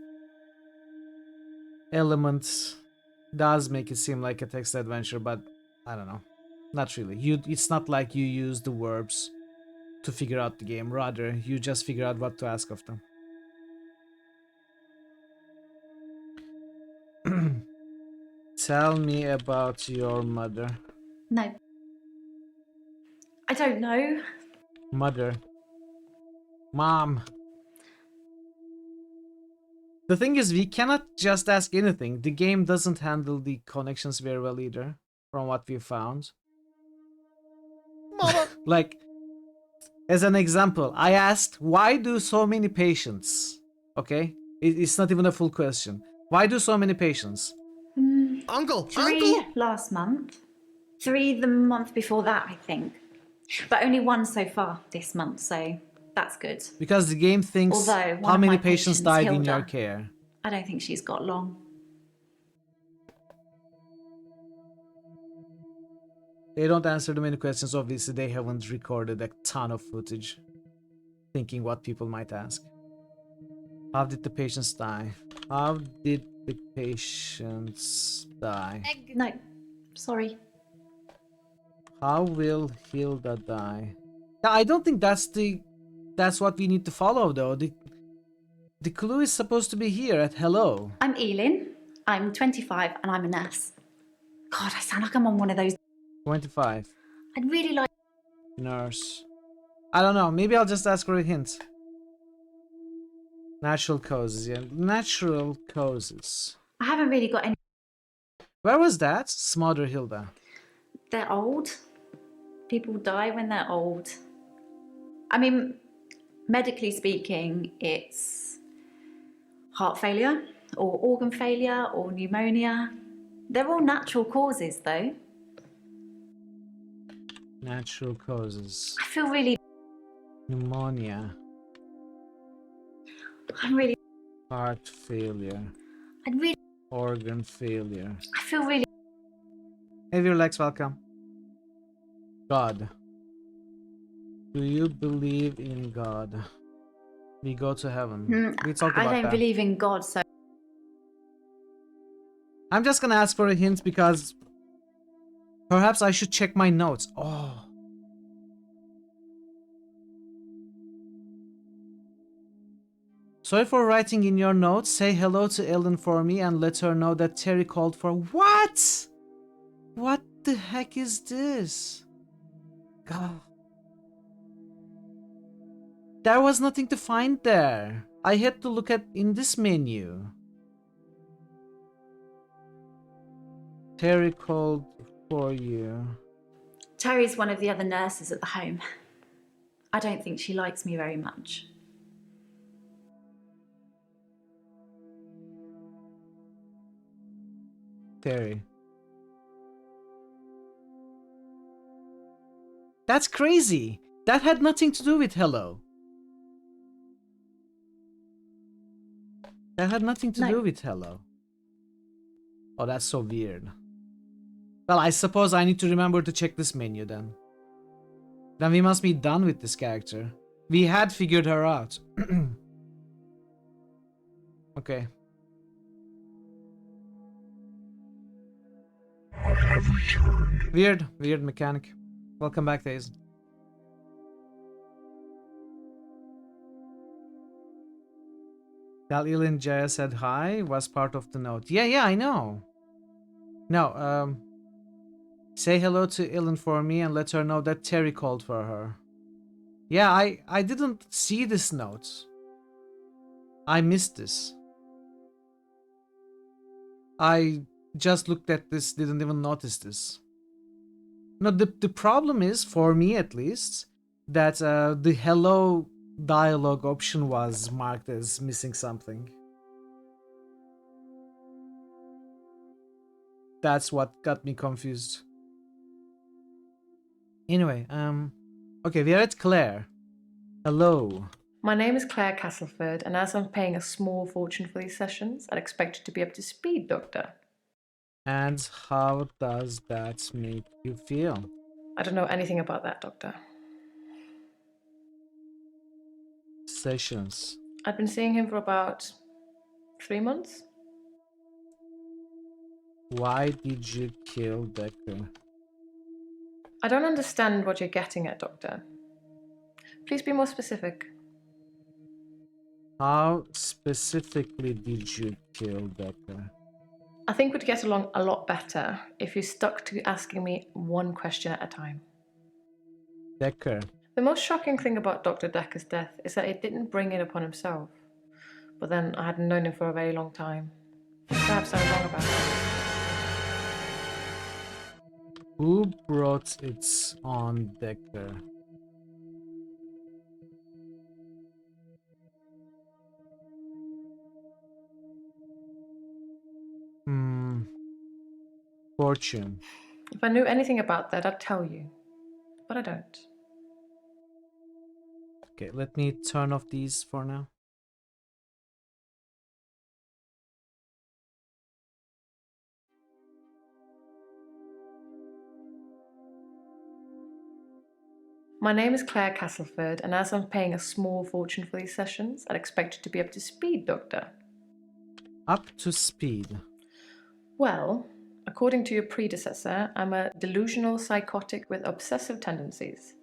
element does make it seem like a text adventure, but I don't know. Not really. It's not like you use the verbs to figure out the game. Rather, you just figure out what to ask of them. Tell me about your mother. No. I don't know. Mother. Mom. The thing is, we cannot just ask anything. The game doesn't handle the connections very well either, from what we found. Mama. Like, as an example, I asked, why do so many patients? Okay? It's not even a full question. Why do so many patients? Uncle! 3 last month. 3 the month before that, I think. But only 1 so far this month, so that's good. Because the game thinks Although, one how of many my patients patients, died in Hilda, your care. I don't think she's got long. They don't answer the many questions. Obviously, they haven't recorded a ton of footage. Thinking what people might ask. How did the patients die? How did the patients die? No, sorry. How will Hilda die? Yeah, I don't think that's what we need to follow though. The clue is supposed to be here at hello. I'm Elin. I'm 25 and I'm a nurse. God, I sound like I'm on one of those. 25. I'd really like... Nurse. I don't know. Maybe I'll just ask for a hint. Natural causes, yeah. Natural causes. I haven't really got any. Where was that? Smother Hilda. They're old. People die when they're old. I mean, medically speaking, it's heart failure or organ failure or pneumonia. They're all natural causes, though. Natural causes. I feel really. Pneumonia. I'm really. Heart failure. I'd really. Organ failure. I feel really. Hey, Lex, welcome. God. Do you believe in God? We go to heaven. We talked about that. I don't believe in God, so. I'm just gonna ask for a hint because perhaps I should check my notes. Oh. Sorry for writing in your notes. Say hello to Ellen for me and let her know that Terry called for. What? What the heck is this? God. There was nothing to find there. I had to look at in this menu. Terry called for you. Terry's one of the other nurses at the home. I don't think she likes me very much. Terry. That's crazy. That had nothing to do with hello. That had nothing to do with hello. Oh, that's so weird. Well, I suppose I need to remember to check this menu then. Then we must be done with this character. We had figured her out. Okay. I have returned. Weird mechanic. Welcome back, Days. Dalil Jaya said hi, was part of the note. Yeah, I know. No, say hello to Ellen for me and let her know that Terry called for her. Yeah, I didn't see this note. I missed this. I just looked at this, didn't even notice this. No, the problem is, for me at least, that the hello dialogue option was marked as missing something. That's what got me confused. Anyway, okay, we are at Claire. Hello. My name is Claire Castleford, and as I'm paying a small fortune for these sessions, I'd expect you to be up to speed, Doctor. And how does that make you feel? I don't know anything about that, Doctor. Sessions. I've been seeing him for about 3 months. Why did you kill Dekker? I don't understand what you're getting at, Doctor. Please be more specific. How specifically did you kill Dekker? I think we'd get along a lot better if you stuck to asking me one question at a time. Dekker. The most shocking thing about Dr. Dekker's death is that he didn't bring it upon himself. But then I hadn't known him for a very long time. Perhaps I was wrong about it. Who brought it on Dekker? Fortune. If I knew anything about that, I'd tell you. But I don't. Okay, let me turn off these for now. My name is Claire Castleford, and as I'm paying a small fortune for these sessions, I'd expect you to be up to speed, Doctor. Up to speed? Well, according to your predecessor, I'm a delusional psychotic with obsessive tendencies.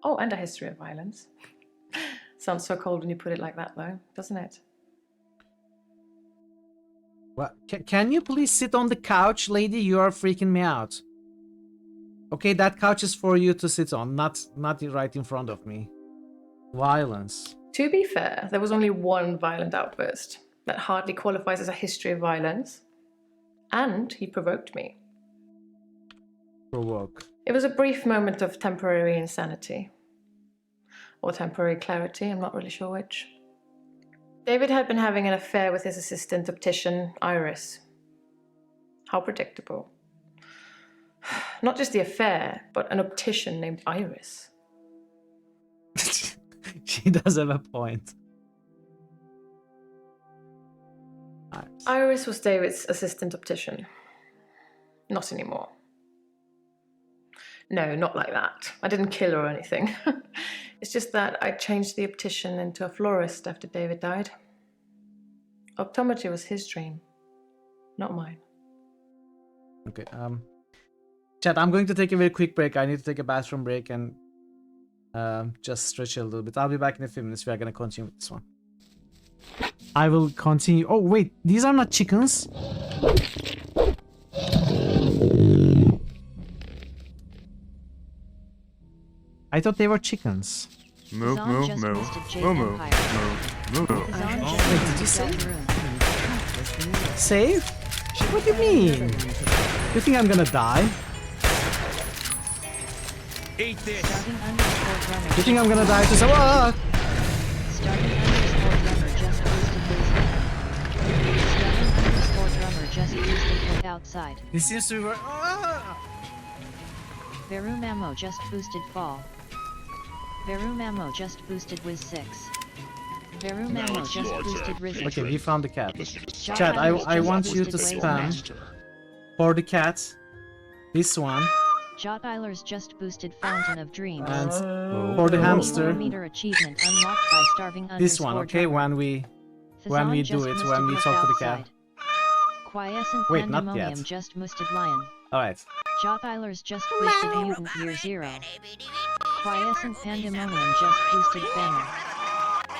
Oh, and a history of violence. Sounds so cold when you put it like that, though, doesn't it? What? Can you please sit on the couch, lady? You are freaking me out. Okay, that couch is for you to sit on, not right in front of me. Violence. To be fair, there was only one violent outburst. That hardly qualifies as a history of violence. And he provoked me. Provoke. It was a brief moment of temporary insanity. Or temporary clarity, I'm not really sure which. David had been having an affair with his assistant optician, Iris. How predictable. Not just the affair, but an optician named Iris. She does have a point. Iris was David's assistant optician. Not anymore. No, not like that. I didn't kill her or anything. It's just that I changed the optician into a florist after David died. Optometry was his dream, not mine. Okay, chat, I'm going to take a very quick break. I need to take a bathroom break and just stretch a little bit. I'll be back in a few minutes. We are going to continue with this one. I will continue. Oh, wait, these are not chickens. I thought they were chickens. Move. Wait, did you save? Save? What do you mean? You think I'm gonna die? Eat this. You think I'm gonna die to some? Ah! Starting _drummer just boosted _drummer just boosted outside. This seems to work. Veru Mamo just boosted fall. Veru Mamo just boosted Wiz 6. Veru Mamo just boosted Riz. Okay, we found the cat. Chat, I want you to spam for the cat. This one. Jot Eilers just boosted Fountain of Dreams. And for the hamster. Meter achievement unlocked by starving This one, okay? When we do it, when we talk to the cat. Quiescent Wait, not Pandemonium yet. just boosted Lion. Alright. Jot Eilers just boosted Mutant Year 0. Quiescent Pandemonium just boosted Banner.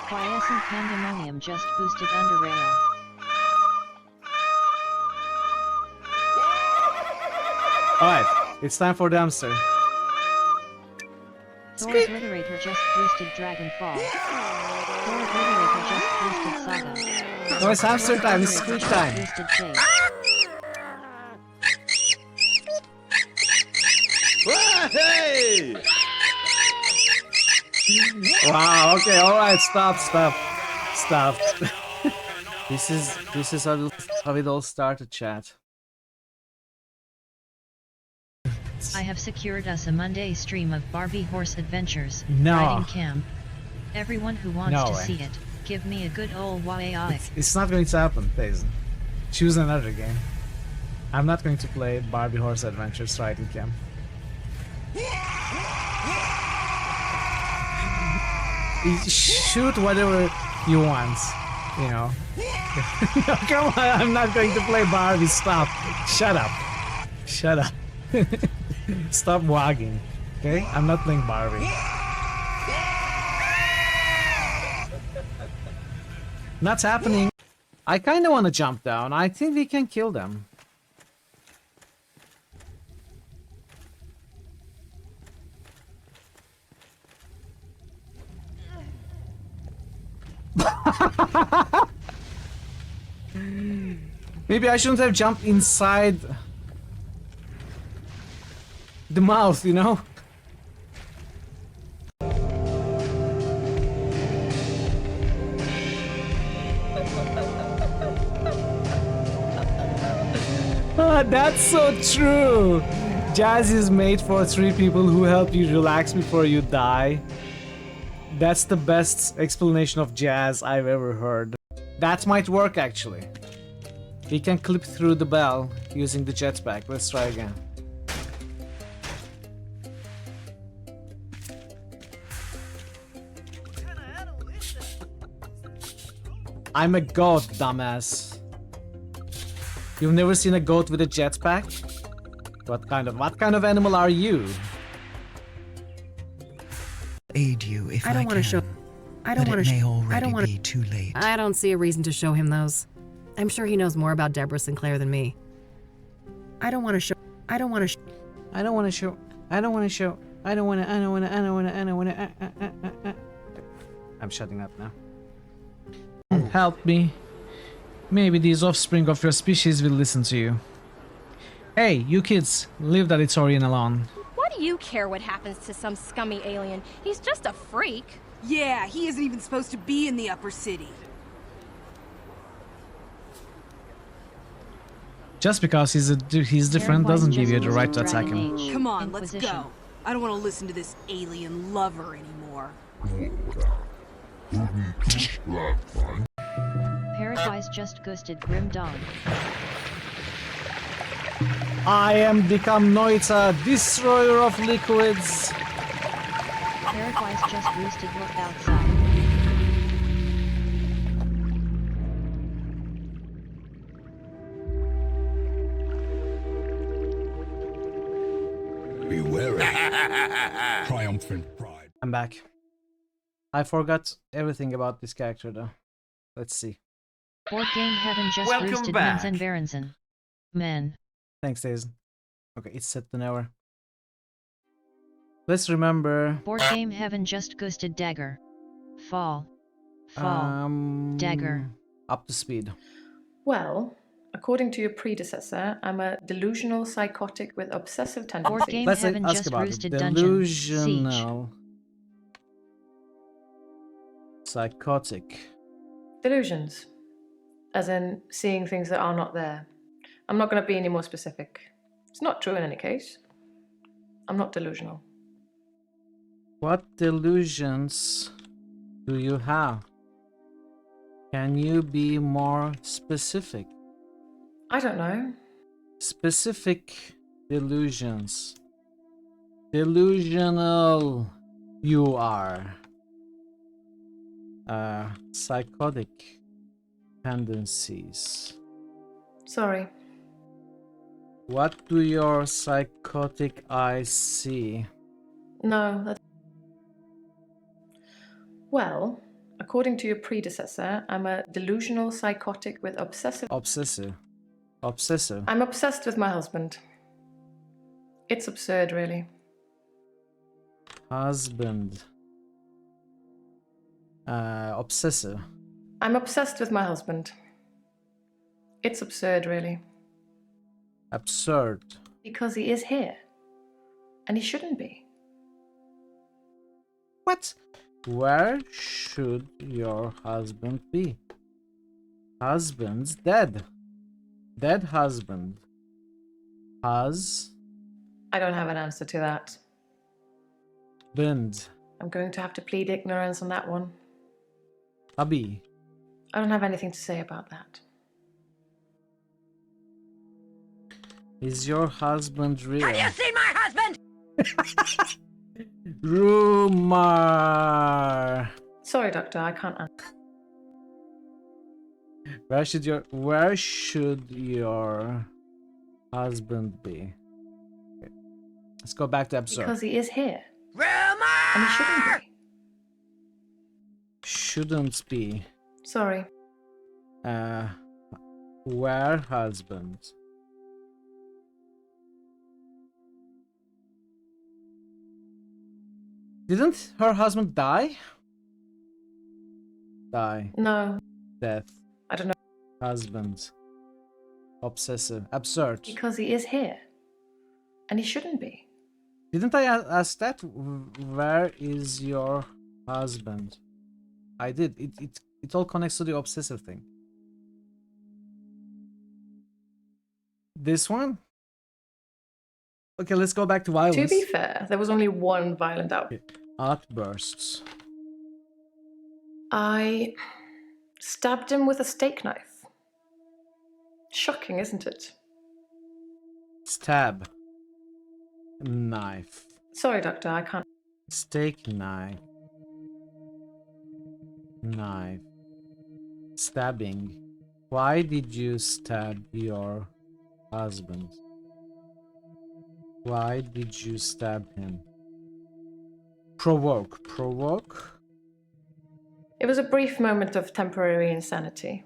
Quiescent Pandemonium just boosted Underrail. Alright, it's time for the hamster. Thor Obliterator just boosted Dragonfall. Thor Obliterator just boosted Saga. No, it's hamster time, it's squeak time. Boosted Chase. Hey! Wow, okay, alright, stop. This is how it all started, chat. I have secured us a Monday stream of Barbie Horse Adventures. No. Riding camp. Everyone who wants No to way. see it, give me a good old YAI. It's not going to happen, please. Choose another game. I'm not going to play Barbie Horse Adventures Riding Camp. Shoot whatever you want, you know. Come on, I'm not going to play Barbie. Stop. Shut up. Stop wagging. Okay? I'm not playing Barbie. Not happening. I kind of want to jump down. I think we can kill them. Maybe I shouldn't have jumped inside the mouth, you know? That's so true! Jazz is made for 3 people who help you relax before you die. That's the best explanation of jazz I've ever heard. That might work actually. We can clip through the bell using the jetpack. Let's try again. I'm a goat, dumbass. You've never seen a goat with a jetpack? What kind of animal are you? Aid you if I don't want to show. I don't want to. I don't want to be too late. I don't see a reason to show him those. I'm sure he knows more about Deborah Sinclair than me. I don't want to show. I don't want to. I don't want to show. I don't want to show. I don't want to. I don't want to. I don't want to. I don't want to. I'm shutting up now. Help me. Maybe these offspring of your species will listen to you. Hey, you kids, leave that Itorian alone. Why do you care what happens to some scummy alien? He's just a freak. Yeah, he isn't even supposed to be in the upper city. Just because he's different doesn't give you the right to attack him. Come on, let's go. I don't want to listen to this alien lover anymore. Paradise just ghosted Grim Dawn. I am become Noita, destroyer of liquids. Paradise just roosted. Look outside. Beware it. Triumphant pride. I'm back. I forgot everything about this character though. Let's see. Board Game Heaven just Welcome roosted back. Men's and Berenson. Men. Thanks, Dazen. Okay, it's set an hour. Let's remember. Board Game Heaven just ghosted Dekker. Fall. Dekker. Up to speed. Well, according to your predecessor, I'm a delusional psychotic with obsessive tendencies. Board Game Heaven ask just about it. roosted Dungeon. Delusional. Psychotic. Delusions. As in seeing things that are not there. I'm not going to be any more specific. It's not true in any case. I'm not delusional. What delusions do you have? Can you be more specific? I don't know. Specific delusions. Delusional you are. Psychotic tendencies. Sorry. What do your psychotic eyes see? No, that's... Well, according to your predecessor, I'm a delusional psychotic with obsessive... Obsessive. Obsessive. I'm obsessed with my husband. It's absurd, really. Husband. Obsessive. I'm obsessed with my husband. It's absurd, really. Absurd. Because he is here. And he shouldn't be. What? Where should your husband be? Husband's dead. Dead husband. I don't have an answer to that. Bend. I'm going to have to plead ignorance on that one. Hubby. I don't have anything to say about that. Is your husband real? Have you seen my husband? Rumor. Sorry, Doctor, I can't answer. Where should your husband be? Okay. Let's go back to absurd. Because he is here. Rumor! And he shouldn't be. Shouldn't be. Sorry. Where husband? Didn't her husband die? Die. No. Death. I don't know. Husband. Obsessive. Absurd. Because he is here. And he shouldn't be. Didn't I ask that? Where is your husband? I did. It all connects to the obsessive thing. This one? Okay, let's go back to violence. To be fair, there was only one violent outburst. Outbursts. I stabbed him with a steak knife. Shocking, isn't it? Stab. Knife. Sorry, Doctor, I can't. Steak knife. Knife. Stabbing. Why did you stab your husband? Why did you stab him? Provoke. Provoke? It was a brief moment of temporary insanity.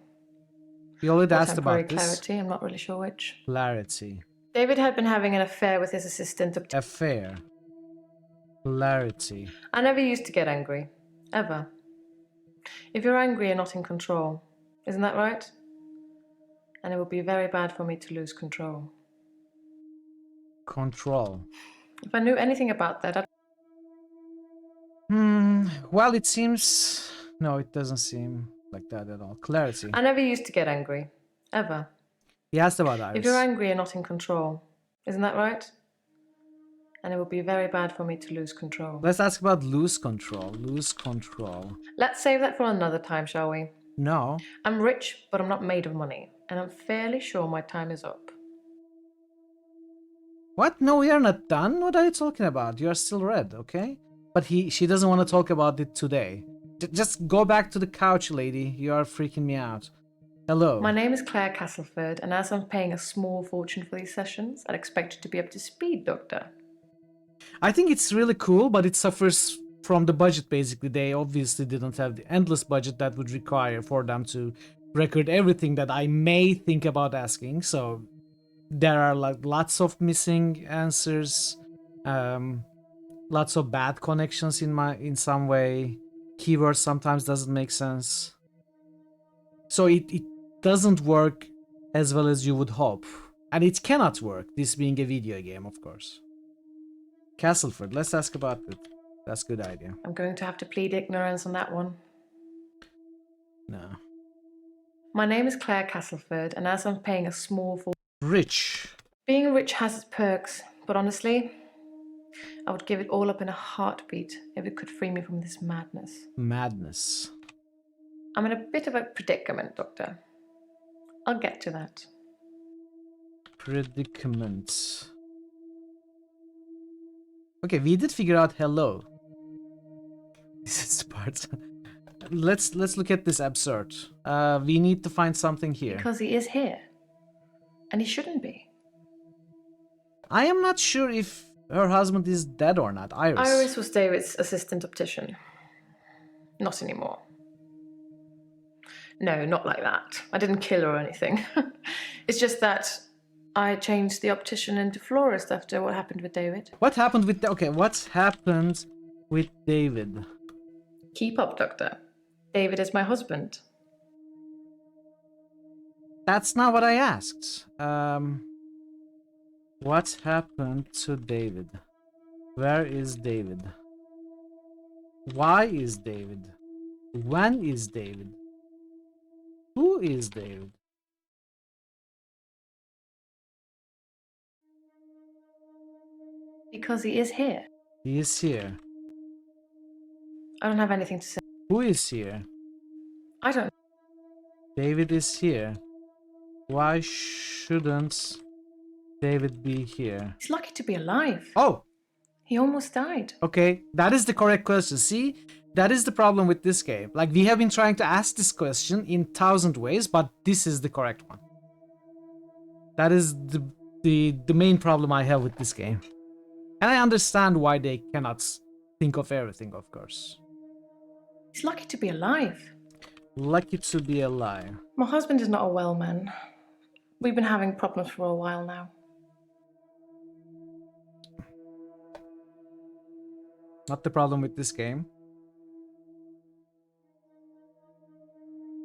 We already Or asked about temporary this. clarity, I'm not really sure which. Clarity. David had been having an affair with his assistant. Affair. Clarity. I never used to get angry. Ever. If you're angry and not in control, isn't that right? And it would be very bad for me to lose control. Control. If I knew anything about that, I'd... Well, it seems... No, it doesn't seem like that at all. Clarity. I never used to get angry. Ever. He asked about Iris. If you're angry and not in control, isn't that right? And it would be very bad for me to lose control. Let's ask about lose control. Lose control. Let's save that for another time, shall we? No. I'm rich, but I'm not made of money. And I'm fairly sure my time is up. What? No, we are not done? What are you talking about? You are still red, okay? But she doesn't want to talk about it today. Just go back to the couch, lady. You are freaking me out. Hello. My name is Claire Castleford, and as I'm paying a small fortune for these sessions, I'd expect you to be up to speed, Doctor. I think it's really cool, but it suffers from the budget, basically. They obviously didn't have the endless budget that would require for them to record everything that I may think about asking, so there are like lots of missing answers, lots of bad connections in some way. Keywords sometimes doesn't make sense. So it doesn't work as well as you would hope. And it cannot work, this being a video game, of course. Castleford, let's ask about it. That's a good idea. I'm going to have to plead ignorance on that one. No. My name is Claire Castleford, and as I'm paying a small fortune... Rich. Being rich has its perks, but honestly, I would give it all up in a heartbeat if it could free me from this madness. Madness. I'm in a bit of a predicament, Doctor. I'll get to that. Predicament. Okay, we did figure out hello. This is the part. Let's look at this absurd. We need to find something here. Because he is here. And he shouldn't be. I am not sure if her husband is dead or not. Iris. Iris was David's assistant optician. Not anymore. No, not like that. I didn't kill her or anything. It's just that I changed the optician into florist after what happened with David. What happened with... Okay, what happened with David? Keep up, Doctor. David is my husband. That's not what I asked. What happened to David? Where is David? Why is David? When is David? Who is David? Because he is here. He is here. I don't have anything to say. Who is here? I don't. David is here. Why shouldn't David be here? He's lucky to be alive. Oh! He almost died. Okay, that is the correct question. See, that is the problem with this game. Like, we have been trying to ask this question in 1,000 ways, but this is the correct one. That is the main problem I have with this game. And I understand why they cannot think of everything, of course. He's lucky to be alive. Lucky to be alive. My husband is not a well man. We've been having problems for a while now. Not the problem with this game.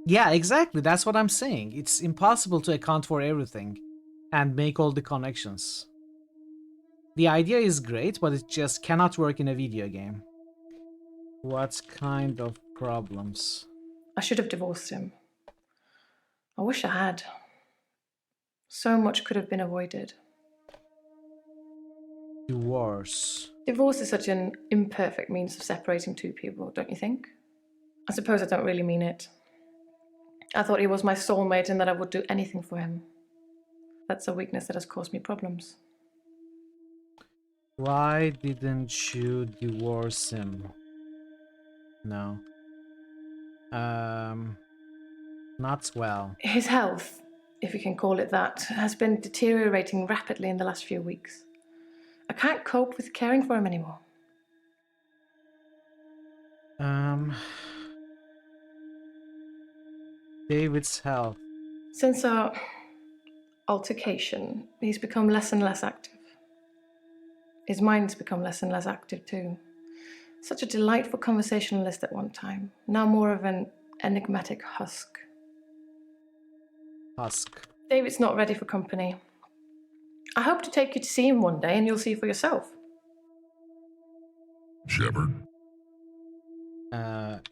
Yeah, exactly. That's what I'm saying. It's impossible to account for everything and make all the connections. The idea is great, but it just cannot work in a video game. What kind of problems? I should have divorced him. I wish I had. So much could have been avoided. Divorce. Divorce is such an imperfect means of separating two people, don't you think? I suppose I don't really mean it. I thought he was my soulmate and that I would do anything for him. That's a weakness that has caused me problems. Why didn't you divorce him? No. Not well. His health, if you can call it that, has been deteriorating rapidly in the last few weeks. I can't cope with caring for him anymore. David's health. Since our altercation, he's become less and less active. His mind's become less and less active too. Such a delightful conversationalist at one time, now more of an enigmatic husk. Husk. David's not ready for company. I hope to take you to see him one day and you'll see for yourself. Shepard.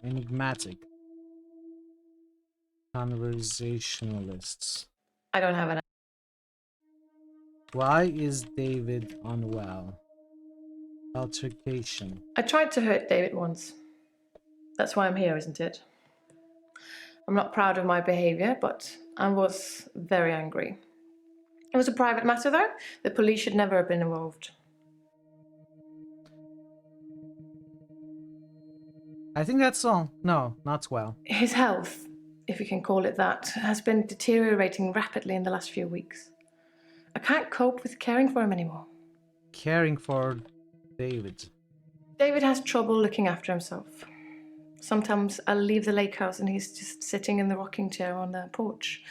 Enigmatic. Conversationalists. I don't have an. Why is David unwell? Altercation. I tried to hurt David once. That's why I'm here, isn't it? I'm not proud of my behavior, but I was very angry. It was a private matter, though. The police should never have been involved. I think that's all. No, not well. His health, if you can call it that, has been deteriorating rapidly in the last few weeks. I can't cope with caring for him anymore. Caring for David. David has trouble looking after himself. Sometimes I'll leave the lake house and he's just sitting in the rocking chair on the porch.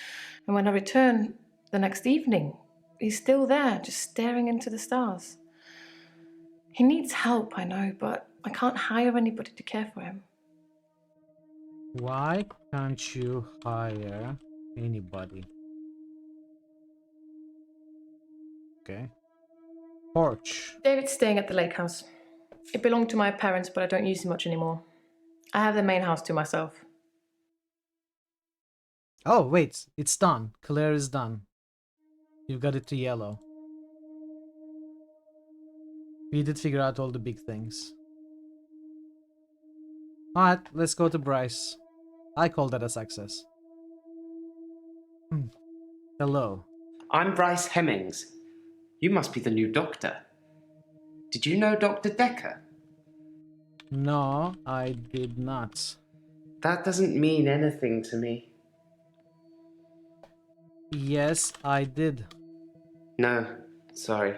And when I return the next evening, he's still there, just staring into the stars. He needs help, I know, but I can't hire anybody to care for him. Why can't you hire anybody? Okay. Porch. David's staying at the lake house. It belonged to my parents, but I don't use it much anymore. I have the main house to myself. Oh, wait. It's done. Claire is done. You've got it to yellow. We did figure out all the big things. Alright, let's go to Bryce. I call that a success. Hello. I'm Bryce Hemmings. You must be the new doctor. Did you know Dr. Dekker? No, I did not. That doesn't mean anything to me. Yes, I did. No, sorry.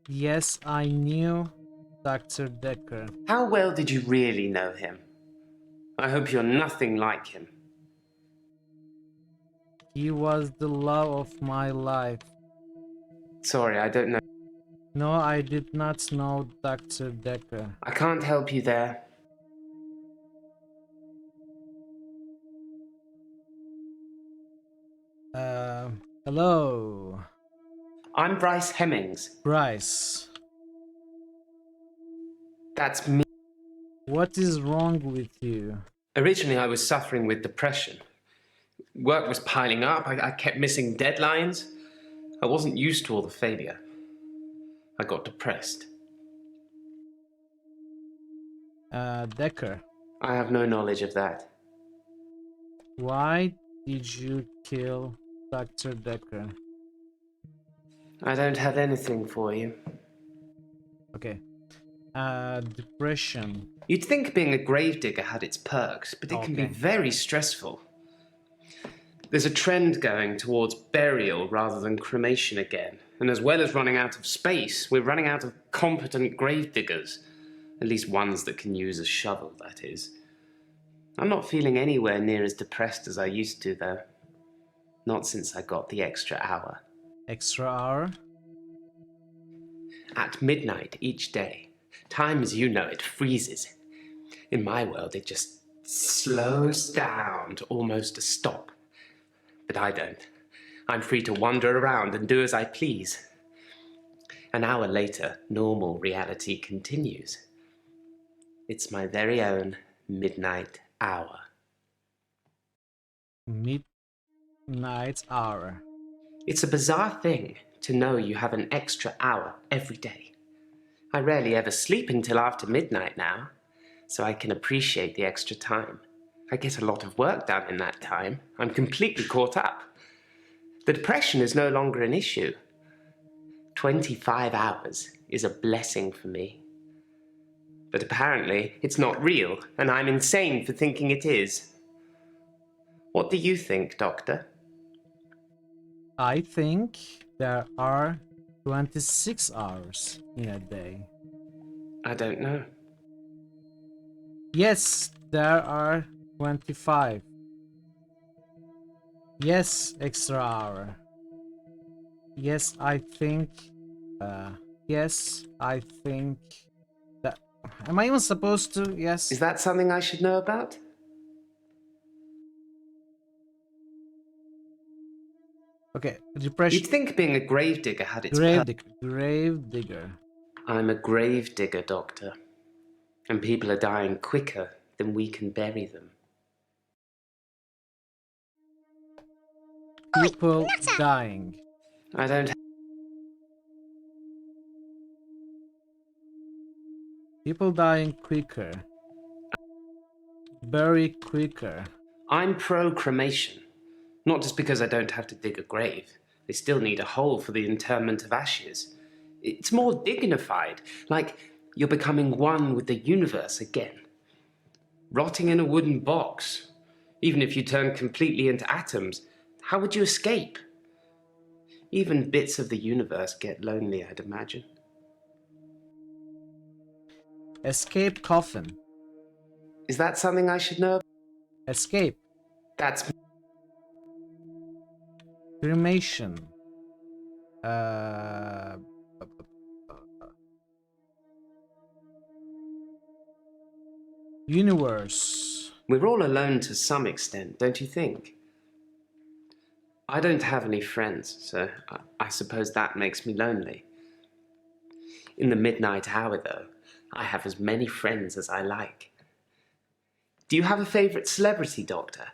Yes, I knew Dr. Dekker. How well did you really know him? I hope you're nothing like him. He was the love of my life. Sorry, I don't know. No, I did not know Dr. Dekker. I can't help you there. Hello. I'm Bryce Hemmings. Bryce. That's me. What is wrong with you? Originally, I was suffering with depression. Work was piling up. I kept missing deadlines. I wasn't used to all the failure. I got depressed. Dekker. I have no knowledge of that. Why did you kill Dr. Dekker? I don't have anything for you. Okay. Depression. You'd think being a gravedigger had its perks, but it can be very stressful. There's a trend going towards burial rather than cremation again. And as well as running out of space, we're running out of competent gravediggers. At least ones that can use a shovel, that is. I'm not feeling anywhere near as depressed as I used to, though. Not since I got the extra hour. Extra hour? At midnight each day. Time as you know it freezes. In my world, it just slows down to almost a stop. But I don't. I'm free to wander around and do as I please. An hour later, normal reality continues. It's my very own midnight hour. Midnight hour. It's a bizarre thing to know you have an extra hour every day. I rarely ever sleep until after midnight now, so I can appreciate the extra time. I get a lot of work done in that time. I'm completely caught up. The depression is no longer an issue. 25 hours is a blessing for me. But apparently, it's not real, and I'm insane for thinking it is. What do you think, Doctor? I think there are 26 hours in a day. I don't know. Yes, there are 25. Yes, extra hour. Yes, I think... yes, I think that Am I even supposed to? Yes. Is that something I should know about? Okay, depression. You'd think being a gravedigger had its Gravedigger. I'm a gravedigger, Doctor. And people are dying quicker than we can bury them. People dying. I don't... People dying quicker. Bury quicker. I'm pro-cremation. Not just because I don't have to dig a grave. They still need a hole for the interment of ashes. It's more dignified, like you're becoming one with the universe again. Rotting in a wooden box. Even if you turn completely into atoms, how would you escape? Even bits of the universe get lonely, I'd imagine. Escape coffin. Is that something I should know? Escape. That's... Cremation. Universe. We're all alone to some extent, don't you think? I don't have any friends, so I suppose that makes me lonely. In the midnight hour, though, I have as many friends as I like. Do you have a favourite celebrity, Doctor?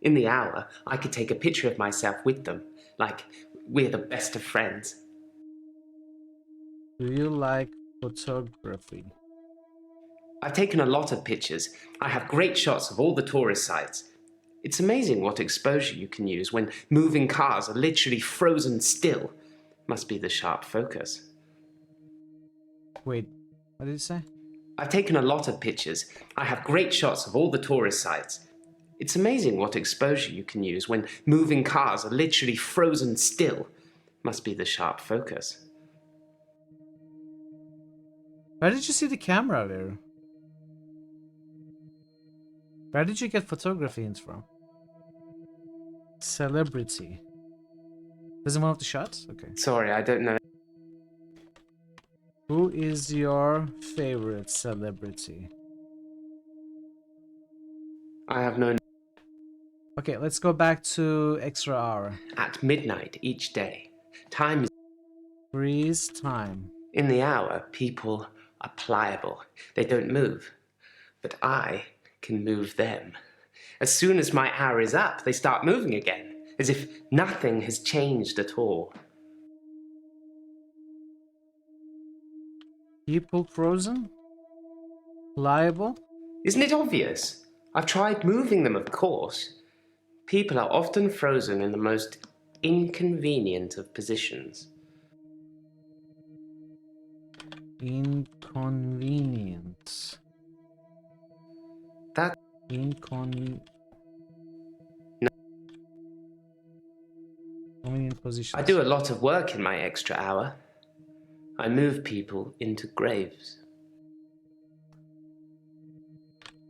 In the hour, I could take a picture of myself with them, like we're the best of friends. Do you like photography? I've taken a lot of pictures. I have great shots of all the tourist sites. It's amazing what exposure you can use when moving cars are literally frozen still. Must be the sharp focus. Wait, what did you say? I've taken a lot of pictures. I have great shots of all the tourist sites. It's amazing what exposure you can use when moving cars are literally frozen still. Must be the sharp focus. Where did you see the camera there? Where did you get photography hints from? Celebrity. Is it one of the shots? Okay. Sorry, I don't know. Who is your favorite celebrity? I have no... Okay, let's go back to extra hour. At midnight each day, time is... Freeze time. In the hour, people are pliable. They don't move. But I can move them. As soon as my hour is up, they start moving again, as if nothing has changed at all. People frozen? Pliable? Isn't it obvious? I've tried moving them, of course. People are often frozen in the most inconvenient of positions. Inconvenience. That... Inconvenient positions. I do a lot of work in my extra hour. I move people into graves.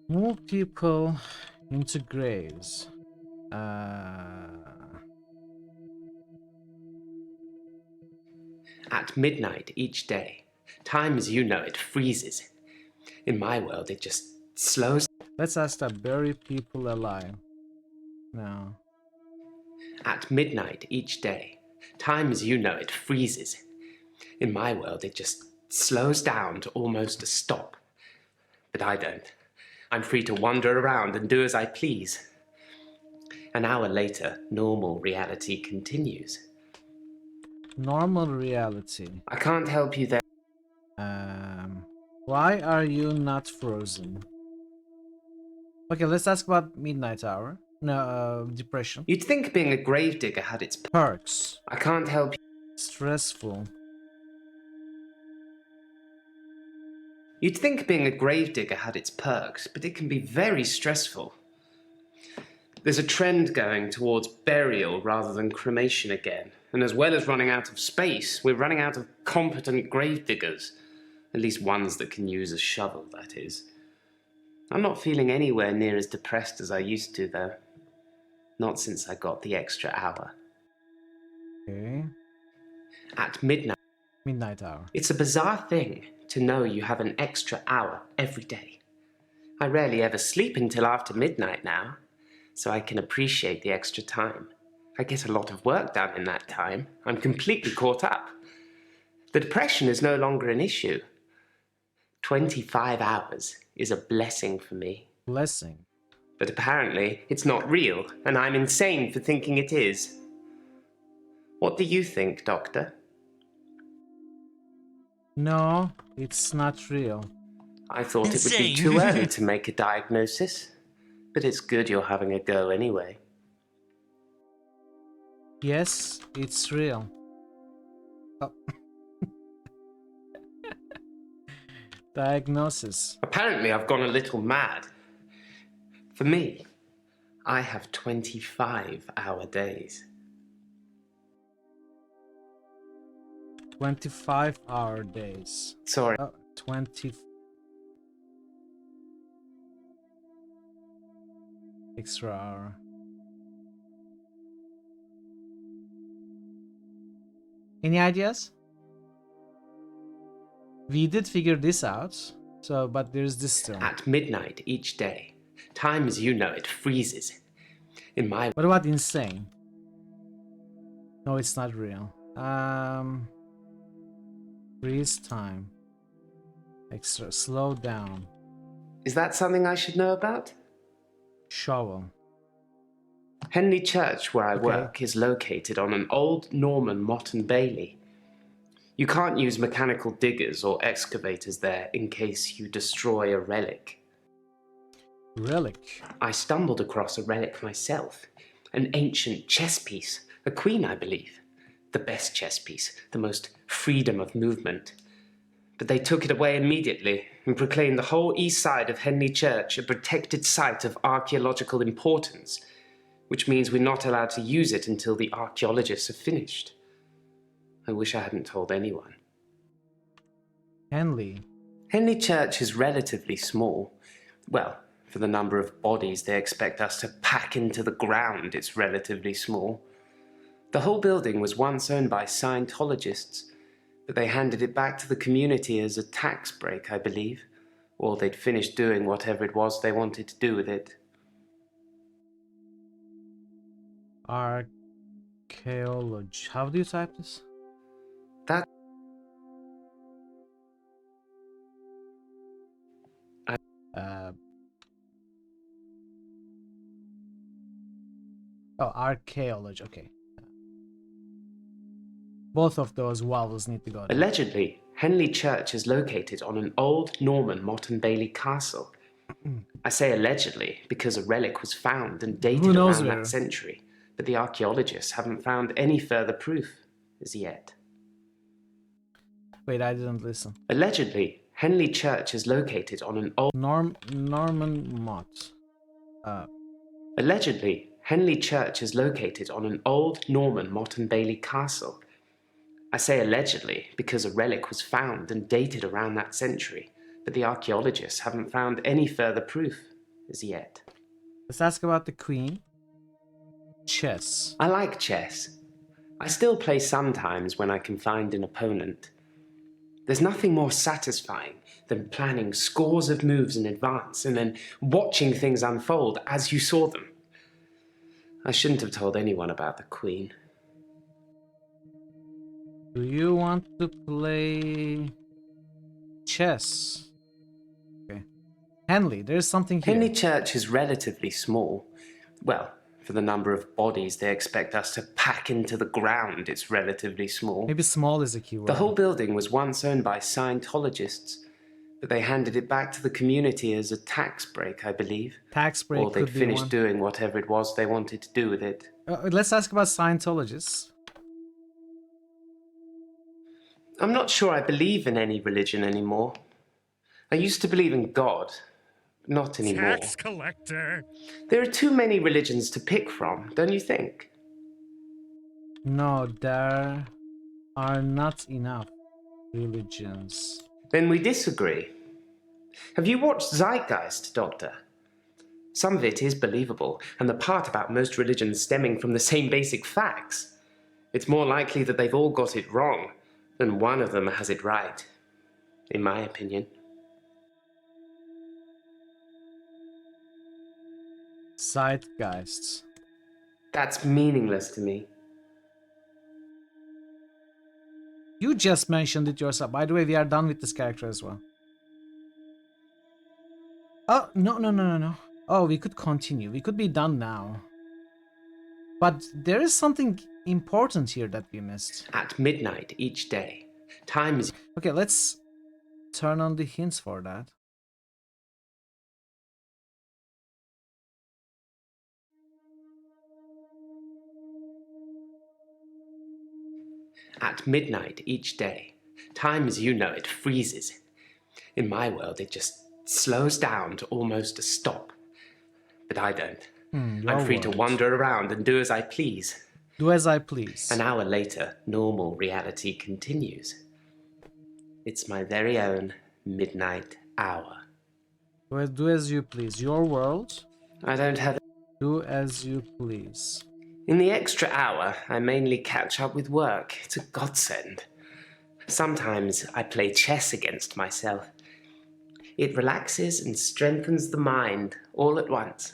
Move people into graves. At midnight each day, time as you know it freezes. In my world, it just slows. Let's ask that. Bury people alive. No. At midnight each day, time as you know it freezes. In my world, it just slows down to almost a stop. But I don't. I'm free to wander around and do as I please. An hour later, normal reality continues. Normal reality. I can't help you there. Why are you not frozen? Okay, let's ask about midnight hour. No, depression. You'd think being a gravedigger had its perks. I can't help you. Stressful. You'd think being a gravedigger had its perks, but it can be very stressful. There's a trend going towards burial rather than cremation again. And as well as running out of space, we're running out of competent gravediggers. At least ones that can use a shovel, that is. I'm not feeling anywhere near as depressed as I used to, though. Not since I got the extra hour. Okay. At midnight. Midnight hour. It's a bizarre thing to know you have an extra hour every day. I rarely ever sleep until after midnight now, so I can appreciate the extra time. I get a lot of work done in that time. I'm completely caught up. The depression is no longer an issue. 25 hours is a blessing for me. Blessing? But apparently, it's not real, and I'm insane for thinking it is. What do you think, Doctor? No, it's not real. I thought it would be too early to make a diagnosis, but it's good you're having a go anyway. Yes, it's real. Oh. Diagnosis. Apparently I've gone a little mad. For me, I have 25-hour days. 25-hour days. Sorry. 20 extra hour. Any ideas? We did figure this out, so but there's this still. At midnight each day, time as you know it freezes. In my... What about insane? No, it's not real. Freeze time. Extra. Slow down. Is that something I should know about? Shovel. Henley Church, where I work, is located on an old Norman motte and bailey. You can't use mechanical diggers or excavators there in case you destroy a relic. Relic? I stumbled across a relic myself. An ancient chess piece. A queen, I believe. The best chess piece. The most freedom of movement. But they took it away immediately and proclaimed the whole east side of Henley Church a protected site of archaeological importance, which means we're not allowed to use it until the archaeologists have finished. I wish I hadn't told anyone. Henley? Henley Church is relatively small. Well, for the number of bodies they expect us to pack into the ground, it's relatively small. The whole building was once owned by Scientologists, but they handed it back to the community as a tax break, I believe. Or they'd finished doing whatever it was they wanted to do with it. Archaeology. How do you type this? That... Oh, archaeology. Okay. Both of those vowels need to go there. Allegedly, Henley Church is located on an old Norman motte and bailey castle. I say allegedly because a relic was found and dated around that century, but the archaeologists haven't found any further proof as yet. Wait, I didn't listen. Allegedly, Henley Church is located on an old... Norman motte. Allegedly, Henley Church is located on an old Norman motte and bailey castle. I say allegedly because a relic was found and dated around that century, but the archaeologists haven't found any further proof as yet. Let's ask about the Queen. Chess. I like chess. I still play sometimes when I can find an opponent. There's nothing more satisfying than planning scores of moves in advance and then watching things unfold as you saw them. I shouldn't have told anyone about the Queen. Do you want to play chess? Okay. Henley, there's something here. Henley Church is relatively small. Well, for the number of bodies they expect us to pack into the ground, it's relatively small. Maybe small is a keyword. The whole building was once owned by Scientologists, but they handed it back to the community as a tax break, I believe. Tax break. Or they'd finished doing whatever it was they wanted to do with it. Let's ask about Scientologists. I'm not sure I believe in any religion anymore. I used to believe in God, but not anymore. Tax collector. There are too many religions to pick from, don't you think? No, there are not enough religions. Then we disagree. Have you watched Zeitgeist, Doctor? Some of it is believable, and the part about most religions stemming from the same basic facts. It's more likely that they've all got it wrong than one of them has it right. in my opinion. Zeitgeists. That's meaningless to me. You just mentioned it yourself. By the way, we are done with this character as well. Oh, no. Oh, we could continue. We could be done now. But there is something important here that we missed. At midnight each day, time is... Okay, let's turn on the hints for that. At midnight each day, time as you know it freezes. In my world, it just slows down to almost a stop. But I don't. I'm free to wander around and do as I please. Do as I please. An hour later, normal reality continues. It's my very own midnight hour. Do as you please. Your world. I don't have... Do as you please. In the extra hour, I mainly catch up with work. It's a godsend. Sometimes I play chess against myself. It relaxes and strengthens the mind all at once.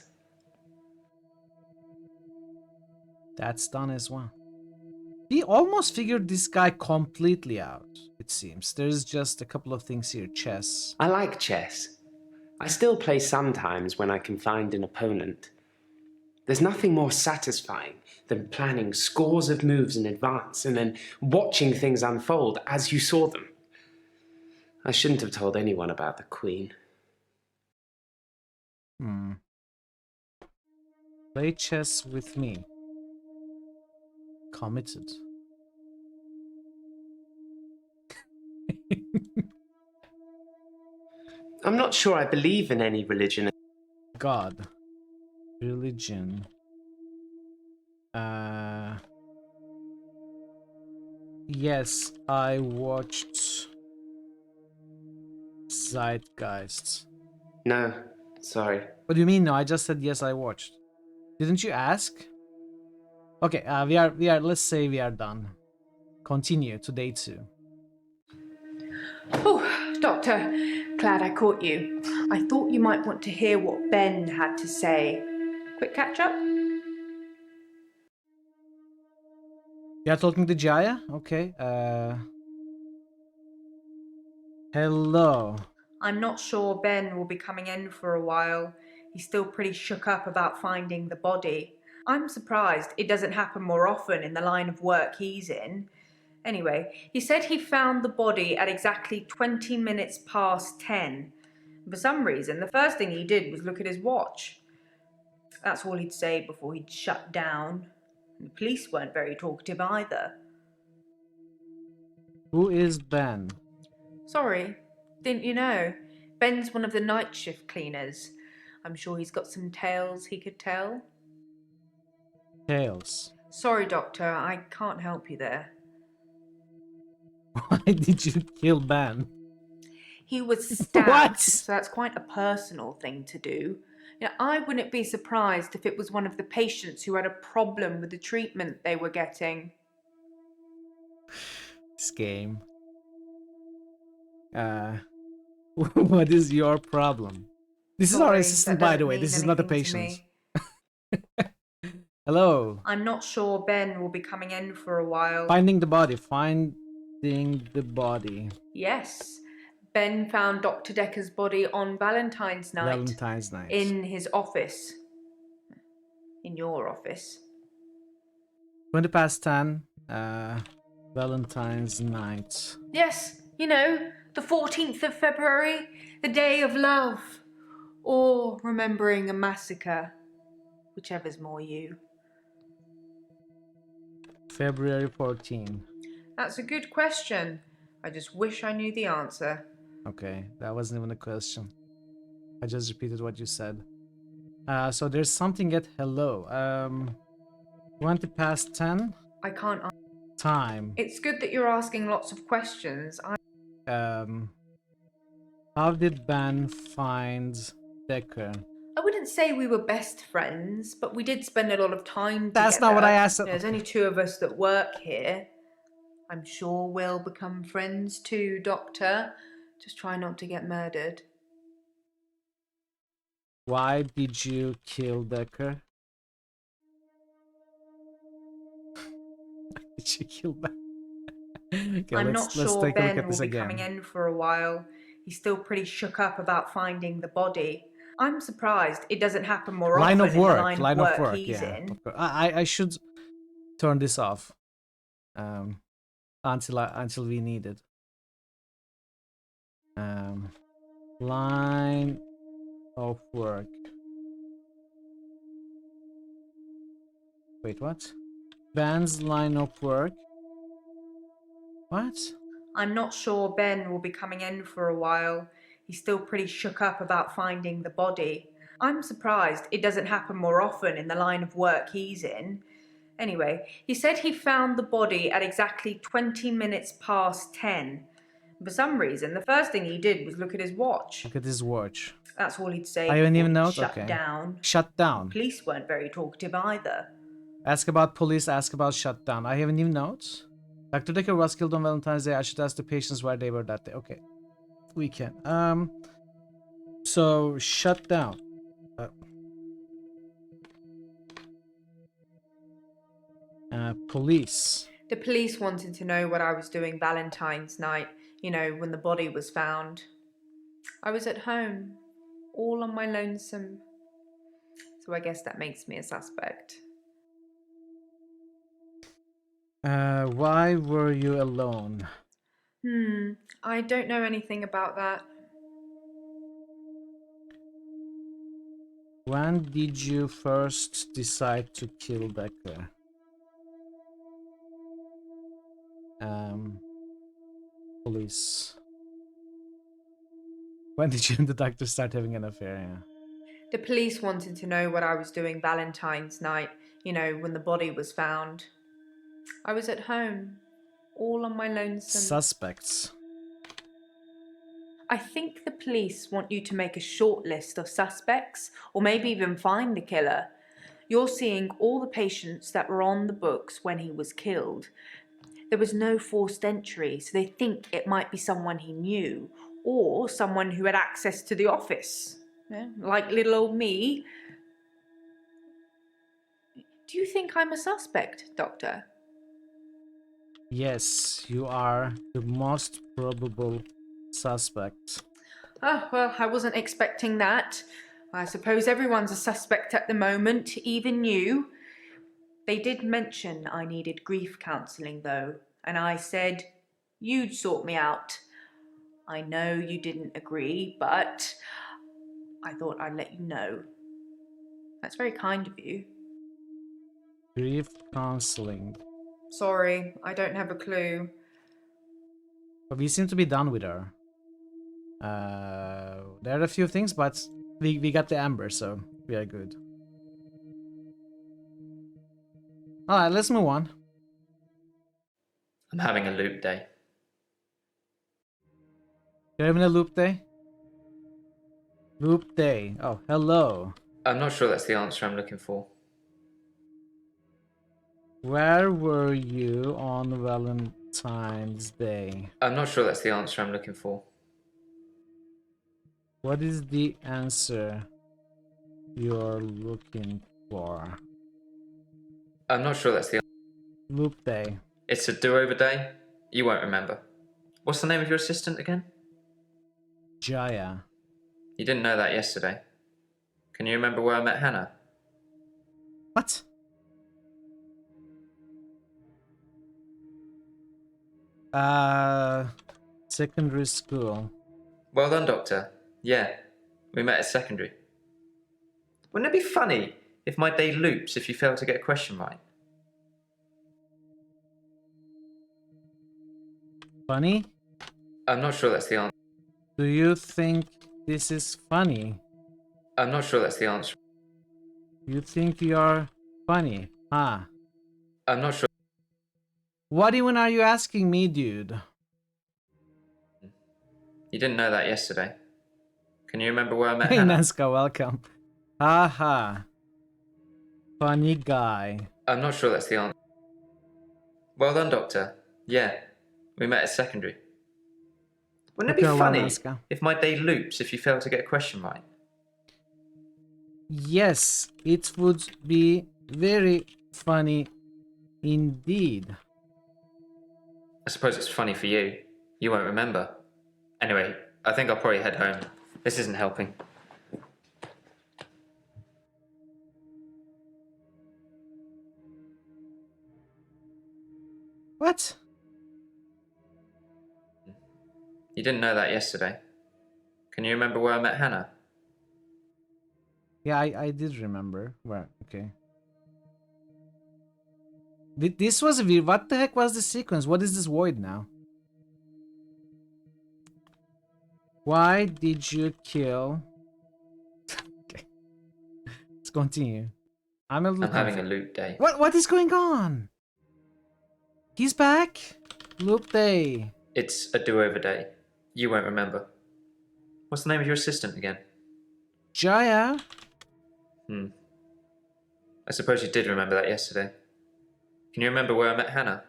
That's done as well. We almost figured this guy completely out, it seems. There's just a couple of things here. Chess. I like chess. I still play sometimes when I can find an opponent. There's nothing more satisfying than planning scores of moves in advance and then watching things unfold as you saw them. I shouldn't have told anyone about the Queen. Play chess with me. Committed. I'm not sure I believe in any religion. God. Religion. Yes, I watched Zeitgeists. No, sorry. What do you mean no? I just said yes, I watched. Didn't you ask? Okay, we are let's say we are done. Continue to day 2. Oh, Doctor, glad I caught you. I thought you might want to hear what Ben had to say. Quick catch up? You are talking to Jaya? Okay. Hello. I'm not sure Ben will be coming in for a while. He's still pretty shook up about finding the body. I'm surprised it doesn't happen more often in the line of work he's in. Anyway, he said he found the body at exactly 20 minutes past 10. For some reason, the first thing he did was look at his watch. That's all he'd say before he'd shut down. The police weren't very talkative either. Who is Ben? Sorry, didn't you know? Ben's one of the night shift cleaners. I'm sure he's got some tales he could tell. Tales. Sorry, Doctor, I can't help you there. Why did you kill Ben? He was stabbed, What? so that's quite a personal thing to do. You know, I wouldn't be surprised if it was one of the patients who had a problem with the treatment they were getting. This game. What is your problem? This is our Sorry, assistant, that by the doesn't way. mean This is not a anything to patient. me. Hello. I'm not sure Ben will be coming in for a while. Finding the body. Finding the body. Yes. Ben found Dr. Dekker's body on Valentine's night. Valentine's night. In his office. In your office. 20 past 10. Valentine's night. Yes, you know, the 14th of February, the day of love. Or remembering a massacre. Whichever's more you. February 14. That's a good question. I just wish I knew the answer. Okay, that wasn't even a question. I just repeated what you said. So there's something at hello. 20 past 10. I can't. Time. It's good that you're asking lots of questions. How did Ben find Dekker? I wouldn't say we were best friends, but we did spend a lot of time together. That's not what I asked. There's only 2 of us that work here. I'm sure we'll become friends too, Doctor. Just try not to get murdered. Why did you kill Dekker? Did you kill Dekker? Okay, I'm let's not sure take a look Ben at will this be again. coming in for a while. He's still pretty shook up about finding the body. I'm surprised it doesn't happen more Line often of in the work, line of work he's yeah. in. Of course. I should turn this off until we need it. Line of work. Wait, what? Ben's line of work. What? I'm not sure Ben will be coming in for a while. He's still pretty shook up about finding the body. I'm surprised it doesn't happen more often in the line of work he's in. Anyway, he said he found the body at exactly 20 minutes past 10. For some reason, the first thing he did was look at his watch. Look at his watch. That's all he'd say I haven't before even he'd noticed. shut Okay. down. Shut down. Police weren't very talkative either. Ask about police, ask about shutdown. I haven't even notes. Dr. Dekker was killed on Valentine's Day. I should ask the patients where they were that day. Okay. We can. So shut down. Police. The police wanted to know what I was doing Valentine's night, you know, when the body was found. I was at home, all on my lonesome. So I guess that makes me a suspect. Why were you alone? I don't know anything about that. When did you first decide to kill Dekker? Police. When did you and the doctor start having an affair? Yeah. The police wanted to know what I was doing Valentine's night, you know, when the body was found. I was at home, all on my lonesome. Suspects. I think the police want you to make a short list of suspects, or maybe even find the killer. You're seeing all the patients that were on the books when he was killed. There was no forced entry, so they think it might be someone he knew, or someone who had access to the office. Yeah, like little old me. Do you think I'm a suspect, Doctor? Yes, you are the most probable suspect. Oh, well, I wasn't expecting that. I suppose everyone's a suspect at the moment, even you. They did mention I needed grief counselling, though, and I said you'd sort me out. I know you didn't agree, but I thought I'd let you know. That's very kind of you. Grief counseling. Sorry, I don't have a clue. But we seem to be done with her. There are a few things, but we got the amber, so we are good. Alright, let's move on. I'm having a loop day. You're having a loop day? Loop day. Oh, hello. I'm not sure that's the answer I'm looking for. Where were you on Valentine's Day? I'm not sure that's the answer I'm looking for. What is the answer you're looking for? I'm not sure that's the Loop day. It's a do-over day? You won't remember. What's the name of your assistant again? Jaya. You didn't know that yesterday. Can you remember where I met Hannah? What? Secondary school. Well done, Doctor. Yeah, we met at secondary. Wouldn't it be funny if my day loops if you fail to get a question right? Funny? I'm not sure that's the answer. Do you think this is funny? I'm not sure that's the answer. You think you're funny, huh? I'm not sure. What even are you asking me, dude? You didn't know that yesterday. Can you remember where I met Hey, Hannah? Nanska, welcome. Haha. Funny guy. I'm not sure that's the answer. Well done, Doctor. Yeah, we met at secondary. Wouldn't it be Okay, funny Alaska. if my day loops if you fail to get a question right? Yes, it would be very funny indeed. I suppose it's funny for you. You won't remember. Anyway, I think I'll probably head home. This isn't helping. What? You didn't know that yesterday. Can you remember where I met Hannah? Yeah, I did remember. Well, okay. This was weird. What the heck was the sequence? What is this void now? Why did you kill... Okay. Let's continue. I'm having a loot day. What is going on? He's back? Loop day. It's a do-over day. You won't remember. What's the name of your assistant again? Jaya? I suppose you did remember that yesterday. Can you remember where I met Hannah?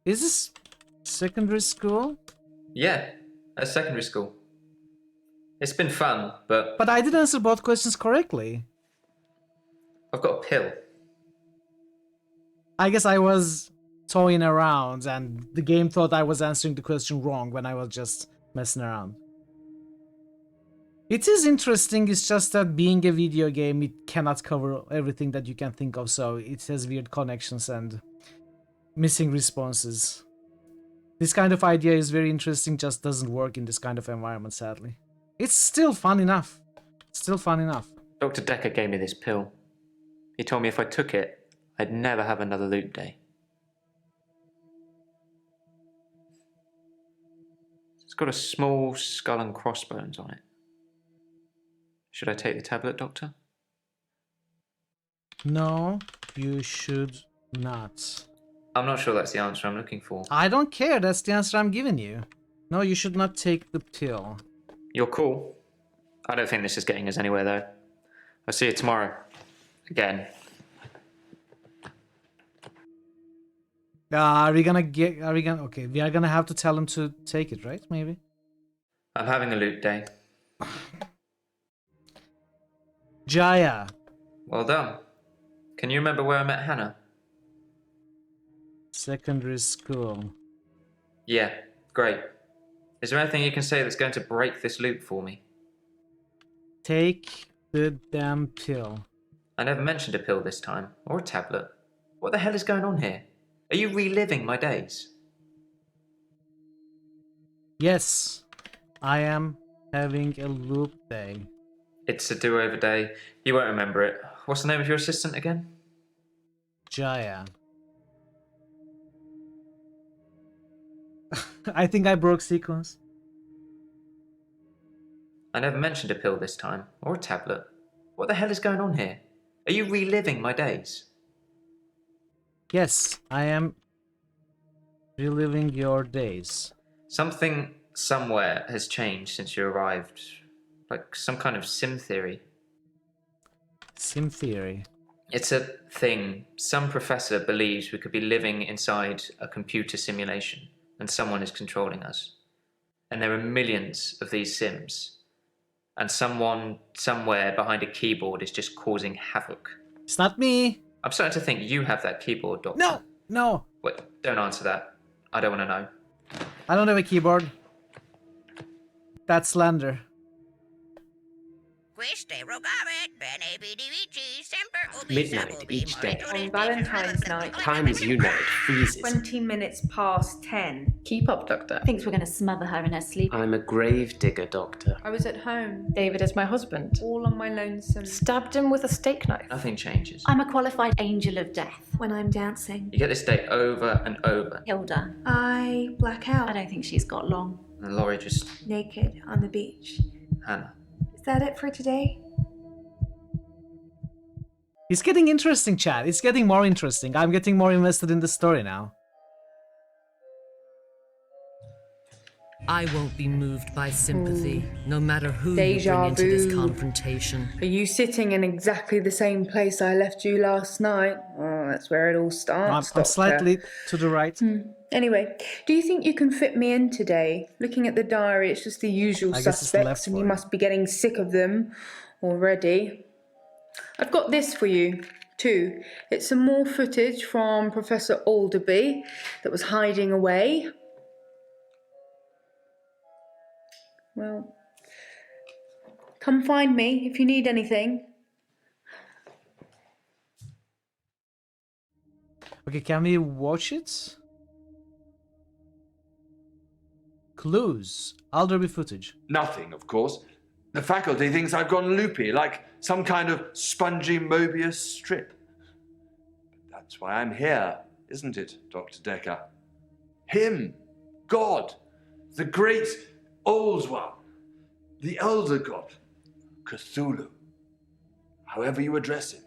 Is this secondary school? Yeah, at secondary school. It's been fun, but... But I did answer both questions correctly. I've got a pill. I guess I was toying around and the game thought I was answering the question wrong when I was just messing around. It is interesting, it's just that being a video game, it cannot cover everything that you can think of, so it has weird connections and missing responses. This kind of idea is very interesting, just doesn't work in this kind of environment, sadly. It's still fun enough. Still fun enough. Dr. Dekker gave me this pill. He told me if I took it, I'd never have another loot day. It's got a small skull and crossbones on it. Should I take the tablet, Doctor? No, you should not. I'm not sure that's the answer I'm looking for. I don't care, that's the answer I'm giving you. No, you should not take the pill. You're cool. I don't think this is getting us anywhere, though. I'll see you tomorrow. Again. Okay, we are gonna have to tell him to take it, right? Maybe? I'm having a loot day. Jaya. Well done. Can you remember where I met Hannah? Secondary school. Yeah, great. Is there anything you can say that's going to break this loop for me? Take the damn pill. I never mentioned a pill this time, or a tablet. What the hell is going on here? Are you reliving my days? Yes, I am having a loop day. It's a do-over day. You won't remember it. What's the name of your assistant again? Jaya. I think I broke sequence. I never mentioned a pill this time, or a tablet. What the hell is going on here? Are you reliving my days? Yes, I am reliving your days. Something somewhere has changed since you arrived. Like some kind of sim theory. Sim theory? It's a thing. Some professor believes we could be living inside a computer simulation and someone is controlling us. And there are millions of these sims. And someone somewhere behind a keyboard is just causing havoc. It's not me. I'm starting to think you have that keyboard, Doctor. No, no. Wait, don't answer that. I don't want to know. I don't have a keyboard. That's slander. Midnight each day. On Valentine's night. Time as you know it freezes. 20 minutes past 10. Keep up, Doctor. Thinks we're going to smother her in her sleep. I'm a grave digger, Doctor. I was at home. David is my husband. All on my lonesome. Stabbed him with a steak knife. Nothing changes. I'm a qualified angel of death. When I'm dancing, You get this day over and over. Hilda. I black out. I don't think she's got long. And Laurie just... Naked on the beach. Hannah. Is that it for today? It's getting interesting, chat. It's getting more interesting. I'm getting more invested in the story now. I won't be moved by sympathy, no matter who you Deja bring into this vu. confrontation. Are you sitting in exactly the same place I left you last night? Oh, that's where it all starts. I'm slightly to the right. Anyway, do you think you can fit me in today? Looking at the diary, it's just the usual I guess it's left suspects, and you for it. must be getting sick of them already. I've got this for you, too. It's some more footage from Professor Alderby that was hiding away. Well, come find me if you need anything. Okay, can we watch it? Clues. Alderby footage. Nothing, of course. The faculty thinks I've gone loopy, like some kind of spongy Mobius strip. But that's why I'm here, isn't it, Dr. Dekker? Him, God, the great old one, the elder god, Cthulhu, however you address him.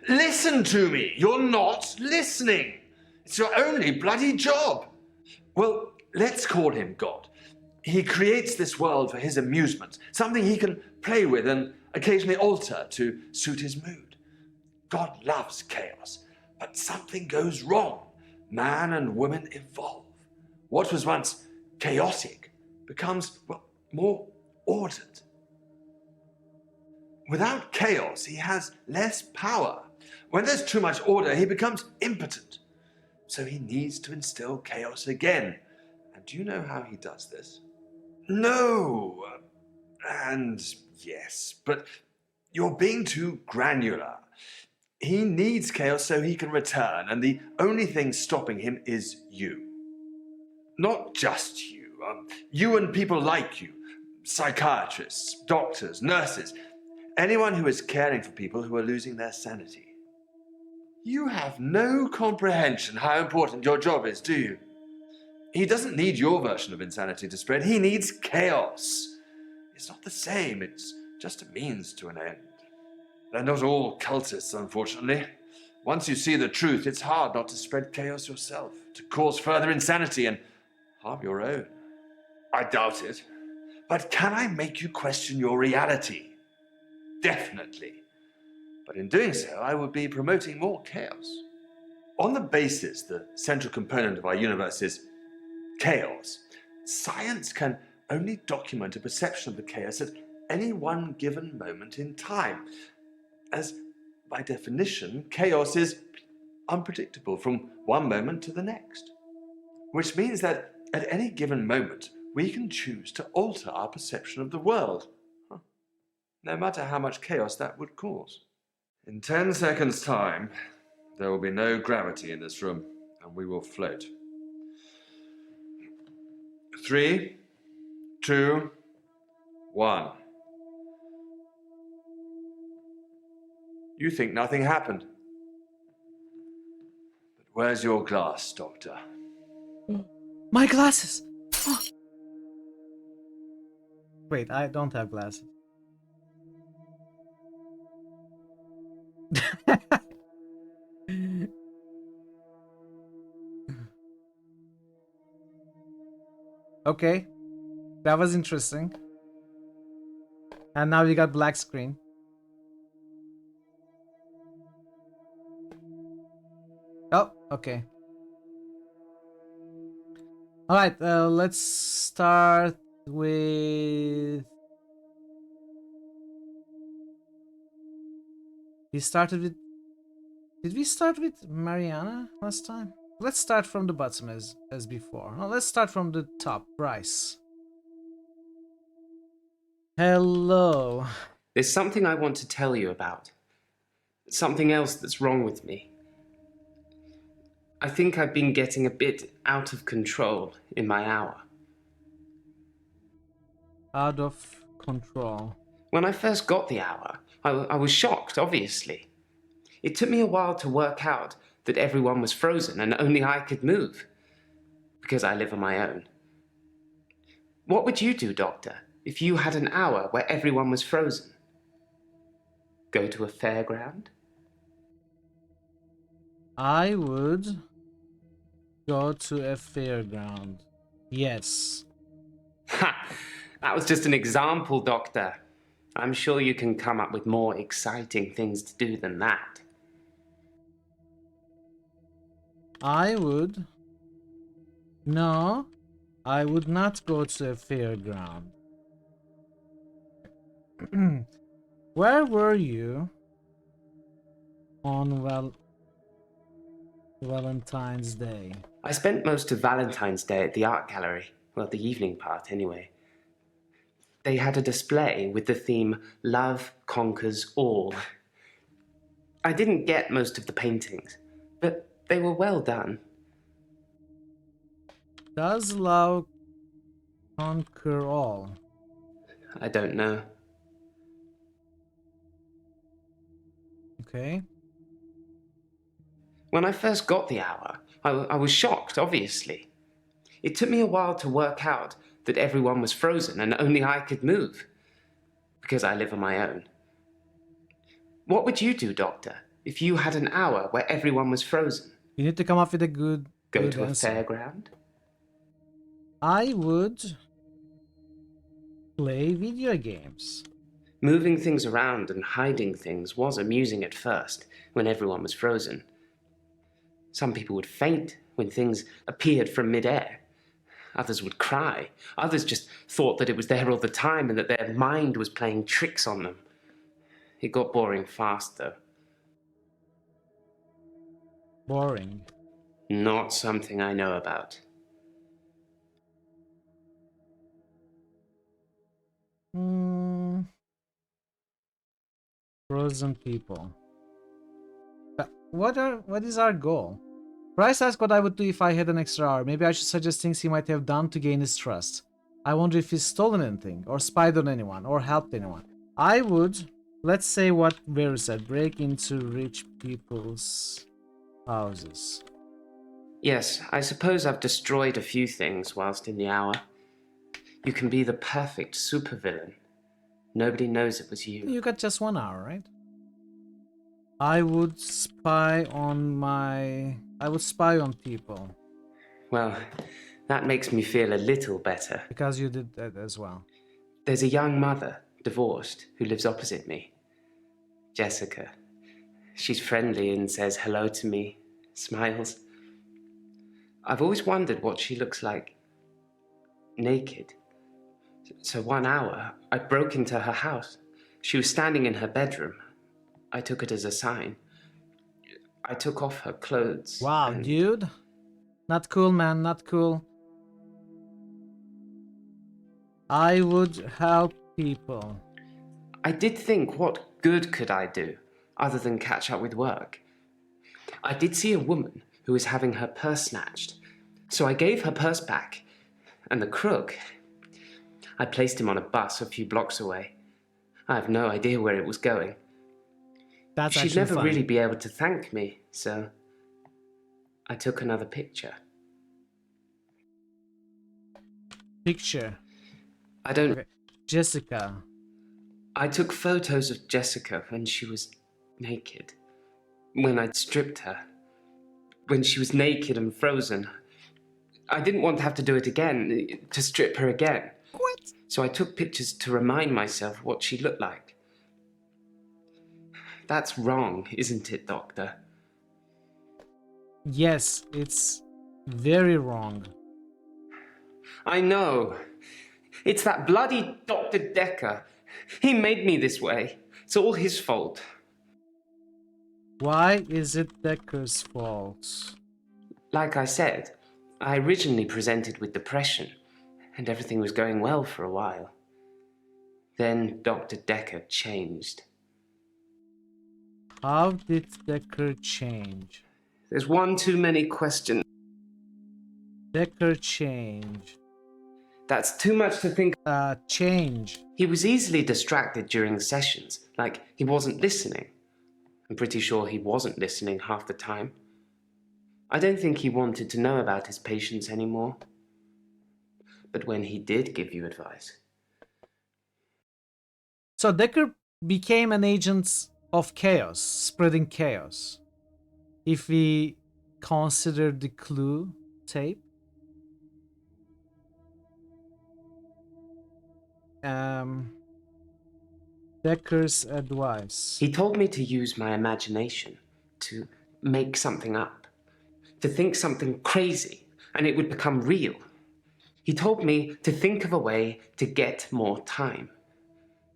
Listen to me! You're not listening! It's your only bloody job! Well, let's call him God. He creates this world for his amusement, something he can play with and occasionally alter to suit his mood. God loves chaos, but something goes wrong. Man and woman evolve. What was once chaotic becomes, well, more ordered. Without chaos, he has less power. When there's too much order, he becomes impotent. So he needs to instill chaos again. And do you know how he does this? No. And yes, but you're being too granular. He needs chaos so he can return, and the only thing stopping him is you. Not just you. You and people like you. Psychiatrists, doctors, nurses. Anyone who is caring for people who are losing their sanity. You have no comprehension how important your job is, do you? He doesn't need your version of insanity to spread. He needs chaos. It's not the same. It's just a means to an end. They're not all cultists, unfortunately. Once you see the truth, it's hard not to spread chaos yourself, to cause further insanity and harm your own. I doubt it. But can I make you question your reality? Definitely. But in doing so, I would be promoting more chaos. On the basis the central component of our universe is chaos, science can only document a perception of the chaos at any one given moment in time, as by definition, chaos is unpredictable from one moment to the next, which means that at any given moment, we can choose to alter our perception of the world, no matter how much chaos that would cause. In 10 seconds' time, there will be no gravity in this room, and we will float. 3, 2, 1. You think nothing happened. But where's your glass, Doctor? My glasses! Oh. Wait, I don't have glasses. Okay, that was interesting. And now we got black screen. Oh, okay. Alright, let's start with... We started with... Did we start with Mariana last time? Let's start from the bottom as before. No, let's start from the top. Bryce. Hello. There's something I want to tell you about. Something else that's wrong with me. I think I've been getting a bit out of control in my hour. Out of control. When I first got the hour, I was shocked, obviously. It took me a while to work out that everyone was frozen and only I could move, because I live on my own. What would you do, Doctor, if you had an hour where everyone was frozen? Go to a fairground? I would go to a fairground. Yes. Ha! That was just an example, Doctor. I'm sure you can come up with more exciting things to do than that. I would No, I would not go to a fairground. Where were you on Valentine's Day? I spent most of Valentine's Day at the art gallery. Well, the evening part, anyway. They had a display with the theme Love Conquers All. I didn't get most of the paintings, but they were well done. Does love conquer all? I don't know. Okay. When I first got the hour, I was shocked, obviously. It took me a while to work out that everyone was frozen and only I could move, because I live on my own. What would you do, Doctor, if you had an hour where everyone was frozen? You need to come up with a good Go to a answer. fairground? I would play video games. Moving things around and hiding things was amusing at first, when everyone was frozen. Some people would faint when things appeared from mid-air. Others would cry. Others just thought that it was there all the time and that their mind was playing tricks on them. It got boring fast, though. Boring. Not something I know about. Frozen people. What is our goal? Bryce asked what I would do if I had an extra hour. Maybe I should suggest things he might have done to gain his trust. I wonder if he's stolen anything, or spied on anyone, or helped anyone. I would, let's say what Veru said, break into rich people's houses. Yes, I suppose I've destroyed a few things whilst in the hour. You can be the perfect supervillain. Nobody knows it was you. You got just 1 hour, right? I would spy on people. Well, that makes me feel a little better. Because you did that as well. There's a young mother, divorced, who lives opposite me. Jessica. She's friendly and says hello to me, smiles. I've always wondered what she looks like naked. So 1 hour, I broke into her house. She was standing in her bedroom. I took it as a sign. I took off her clothes. Wow, dude. Not cool, man, not cool. I would help people. I did think, what good could I do, other than catch up with work? I did see a woman who was having her purse snatched, so I gave her purse back, and the crook, I placed him on a bus a few blocks away. I have no idea where it was going. That's She'd actually never funny. really be able to thank me, so I took another picture. Picture. I don't... Okay. Jessica. I took photos of Jessica when she was naked. When I'd stripped her. When she was naked and frozen. I didn't want to have to do it again, to strip her again. What? So I took pictures to remind myself what she looked like. That's wrong, isn't it, Doctor? Yes, it's very wrong. I know. It's that bloody Dr. Dekker. He made me this way. It's all his fault. Why is it Dekker's fault? Like I said, I originally presented with depression, and everything was going well for a while. Then Dr. Dekker changed. How did Dekker change? There's one too many questions. Dekker change. That's too much to think. Change. He was easily distracted during sessions, like he wasn't listening. I'm pretty sure he wasn't listening half the time. I don't think he wanted to know about his patients anymore. But when he did give you advice... So Dekker became an agent of chaos, spreading chaos. If we consider the clue tape. Dekker's advice. He told me to use my imagination, to make something up, to think something crazy, and it would become real. He told me to think of a way to get more time.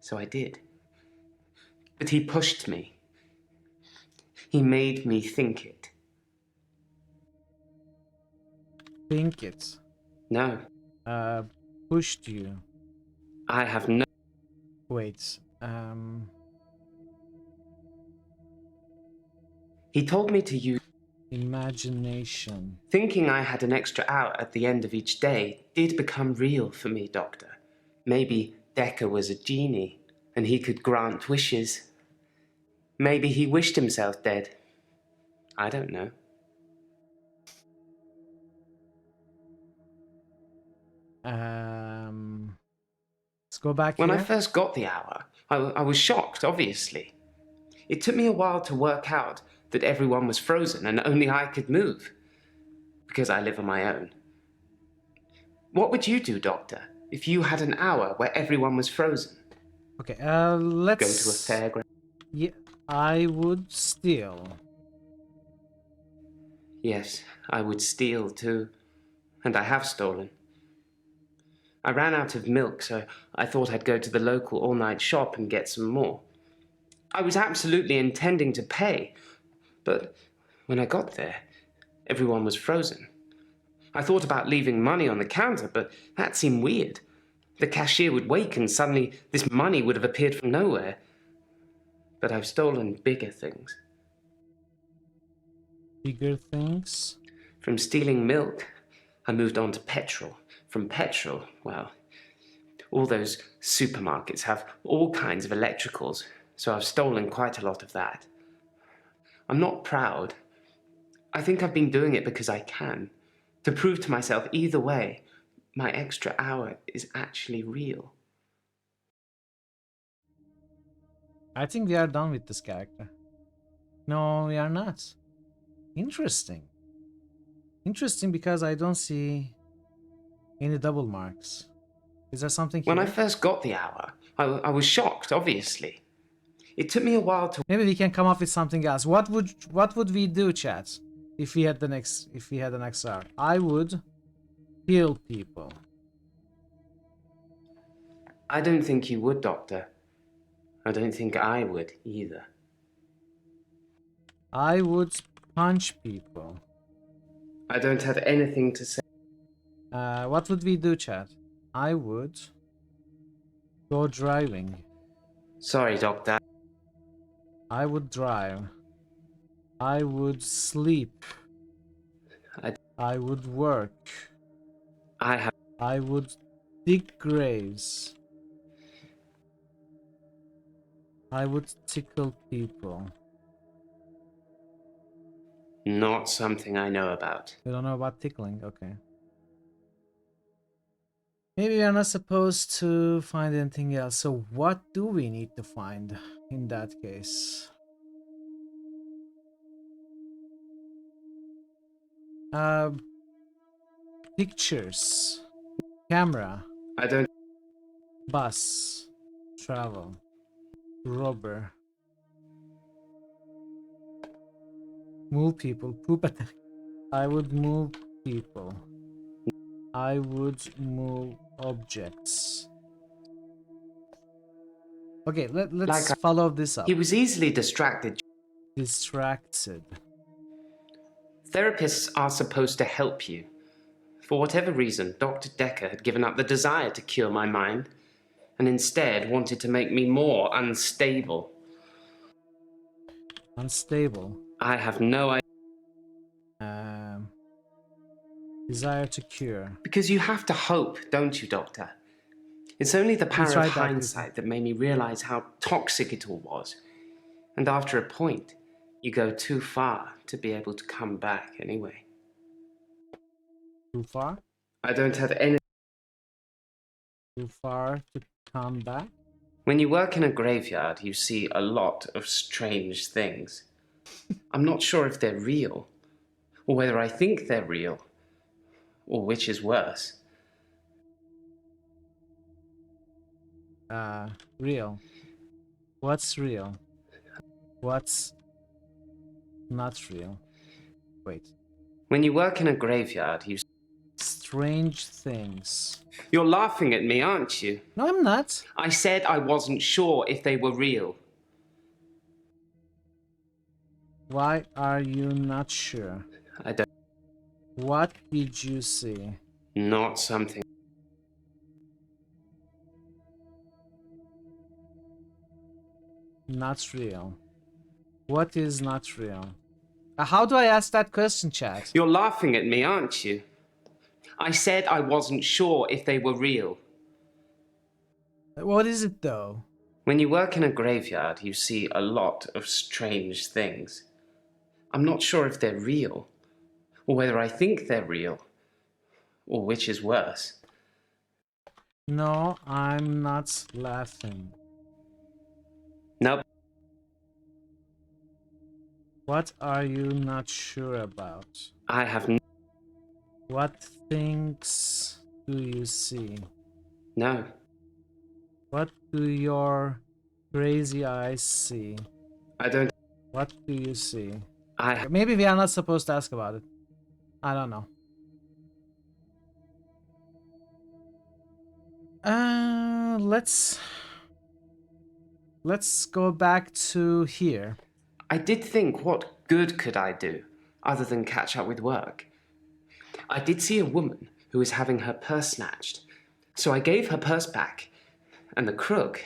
So I did. But he pushed me. He made me think it. Think it. No. Pushed you. I have no... Wait. He told me to use... Imagination. Thinking I had an extra hour at the end of each day did become real for me, Doctor. Maybe Dekker was a genie, and he could grant wishes. Maybe he wished himself dead. I don't know. Let's go back When here. I first got the hour, I was shocked, obviously. It took me a while to work out that everyone was frozen and only I could move, because I live on my own. What would you do, Doctor, if you had an hour where everyone was frozen? Okay, let's... Go to a fairground? Yeah, I would steal. Yes, I would steal too. And I have stolen. I ran out of milk, so I thought I'd go to the local all-night shop and get some more. I was absolutely intending to pay, but when I got there, everyone was frozen. I thought about leaving money on the counter, but that seemed weird. The cashier would wake and suddenly this money would have appeared from nowhere. But I've stolen bigger things. Bigger things? From stealing milk, I moved on to petrol. From petrol, well, all those supermarkets have all kinds of electricals, so I've stolen quite a lot of that. I'm not proud. I think I've been doing it because I can, to prove to myself either way, my extra hour is actually real. I think we are done with this character. No, we are not. Interesting. Interesting because I don't see any double marks. Is there something here? When I first got the hour, I was shocked, obviously. It took me a while to... Maybe we can come up with something else. What would we do, chat? If we had the next hour? I would heal people. I don't think you would, Doctor. I don't think I would either. I would punch people. I don't have anything to say. What would we do, chat? I would go driving. Sorry, Doctor. I would drive. I would sleep. I would work. I would dig graves. I would tickle people. Not something I know about. You don't know about tickling? Okay. Maybe we are not supposed to find anything else. So what do we need to find in that case? Pictures. Camera. I don't... Bus. Travel. Robber. Move people. Poop attack. I would move people. I would move objects. Okay, let's follow this up. He was easily distracted. Distracted. Therapists are supposed to help you. For whatever reason, Dr. Dekker had given up the desire to cure my mind, and instead wanted to make me more unstable. Unstable? I have no idea. Desire to cure. Because you have to hope, don't you, Doctor? It's only the power of hindsight that made me realize how toxic it all was. And after a point, you go too far to be able to come back anyway. Too far? I don't have any... Too far to come back? When you work in a graveyard, you see a lot of strange things. I'm not sure if they're real, or whether I think they're real, or which is worse. Real. What's real? What's not real? Wait. When you work in a graveyard, you... strange things. You're laughing at me, aren't you? No, I'm not. I said I wasn't sure if they were real. Why are you not sure? I don't... What did you see? Not something... Not real. What is not real? How do I ask that question, chat? You're laughing at me, aren't you? I said I wasn't sure if they were real. What is it, though? When you work in a graveyard, you see a lot of strange things. I'm not sure if they're real, or whether I think they're real, or which is worse. No, I'm not laughing. Nope. What are you not sure about? I have What things do you see? no. What do your crazy eyes see? I don't... What do you see? I... Maybe we are not supposed to ask about it. I don't know. Let's go back to here. I did think, what good could I do, other than catch up with work? I did see a woman who was having her purse snatched, so I gave her purse back, and the crook,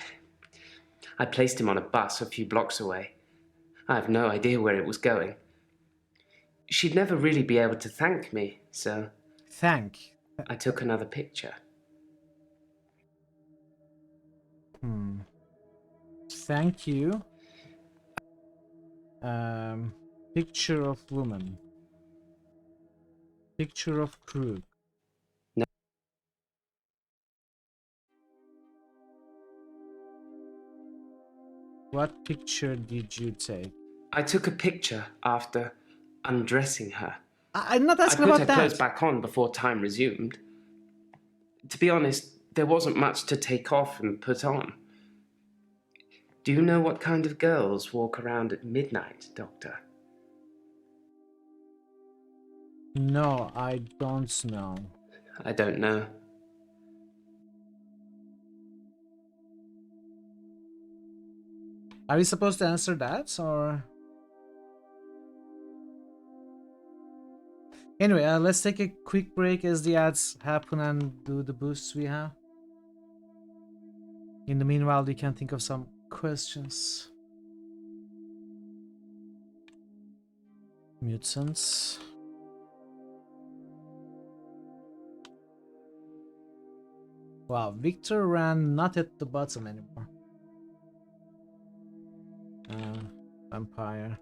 I placed him on a bus a few blocks away. I have no idea where it was going. She'd never really be able to thank me, so... Thank? I took another picture. Thank you. Picture of woman. Picture of crook. No. What picture did you take? I took a picture after undressing her. I'm not asking I about put that. her clothes back on before time resumed. To be honest, there wasn't much to take off and put on. Do you know what kind of girls walk around at midnight, Doctor? No, I don't know. I don't know. Are we supposed to answer that, or...? Anyway, let's take a quick break as the ads happen and do the boosts we have. In the meanwhile, we can think of some questions. Mutants. Wow, Victor ran not at the bottom anymore. Vampire.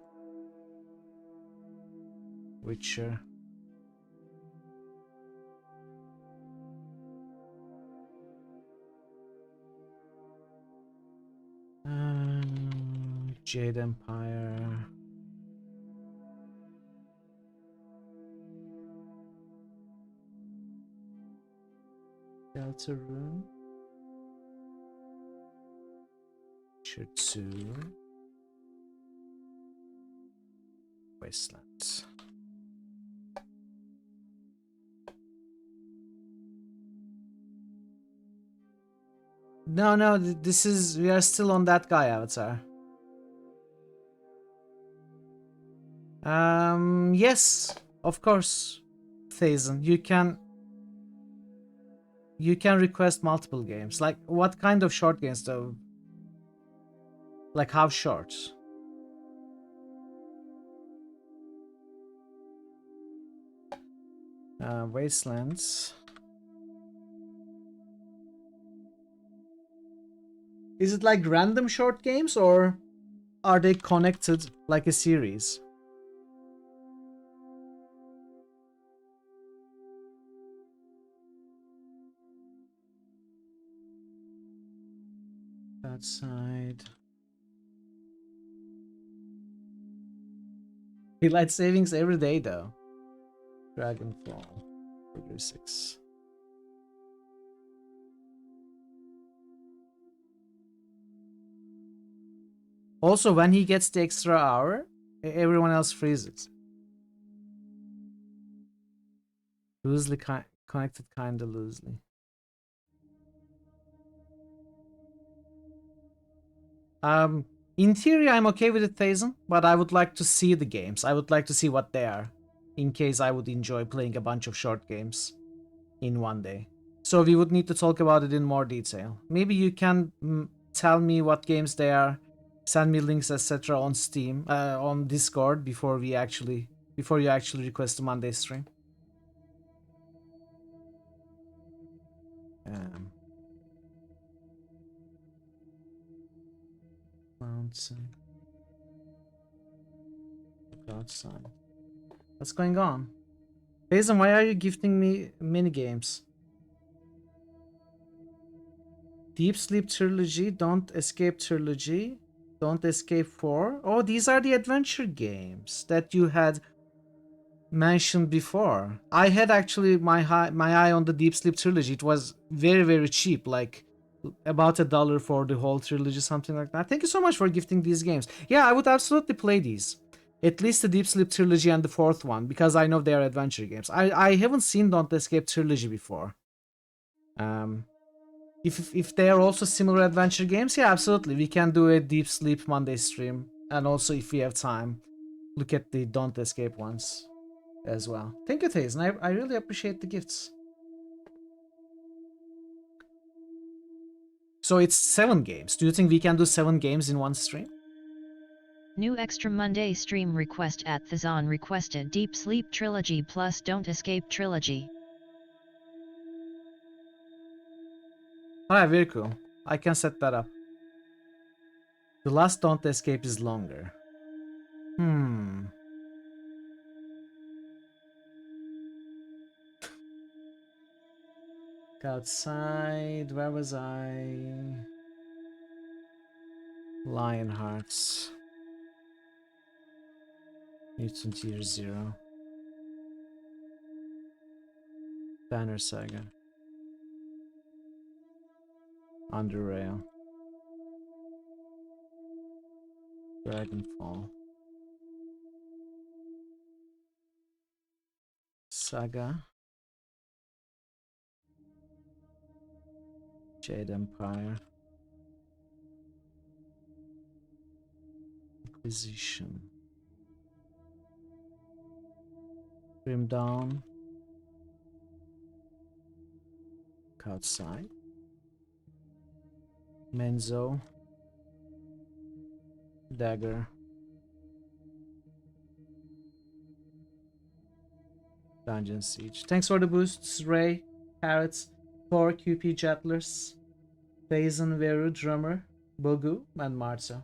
Witcher. Jade Empire. Delta Rune. Witcher 2. Wasteland. No, this is... We are still on that guy, Avatar. Yes, of course, Thazen. You can request multiple games. Like, what kind of short games, though? Like, how short? Wastelands. Is it like random short games, or are they connected like a series? Outside. Daylight savings every day, though. Dragonfall. 46. Also, when he gets the extra hour, everyone else freezes. Loosely connected kinda loosely. In theory, I'm okay with it, Thazen, but I would like to see the games. I would like to see what they are, in case I would enjoy playing a bunch of short games in one day. So we would need to talk about it in more detail. Maybe you can tell me what games they are, send me links, etc. on Steam, on Discord before you actually request a Monday stream. Mountain. Outside. What's going on? Basin, why are you gifting me mini games? Deep Sleep Trilogy, Don't Escape Trilogy, Don't Escape 4. Oh, these are the adventure games that you had mentioned before. I had actually my eye on the Deep Sleep Trilogy. It was very, very cheap, like about $1 for the whole trilogy, something like that. Thank you so much for gifting these games. Yeah, I would absolutely play these. At least the Deep Sleep Trilogy and the fourth one, because I know they are adventure games. I haven't seen Don't Escape Trilogy before. If they are also similar adventure games, yeah, absolutely. We can do a Deep Sleep Monday stream. And also, if we have time, look at the Don't Escape ones as well. Thank you, Thazen. I really appreciate the gifts. So it's 7 games. Do you think we can do 7 games in one stream? New extra Monday stream request at Thazan requested Deep Sleep Trilogy plus Don't Escape Trilogy. Alright, very cool. I can set that up. The last Don't Escape is longer. Outside, where was I? Lionhearts. Mutant Year Zero. Banner Saga. Under Rail. Dragonfall. Saga. Jade Empire. Inquisition. Grim Dawn. Outside. Menzo. Dekker. Dungeon Siege. Thanks for the boosts, Ray, Parrots, Thor, QP Jettlers, Thazen, Veru, Drummer, Bogu, and Marzo.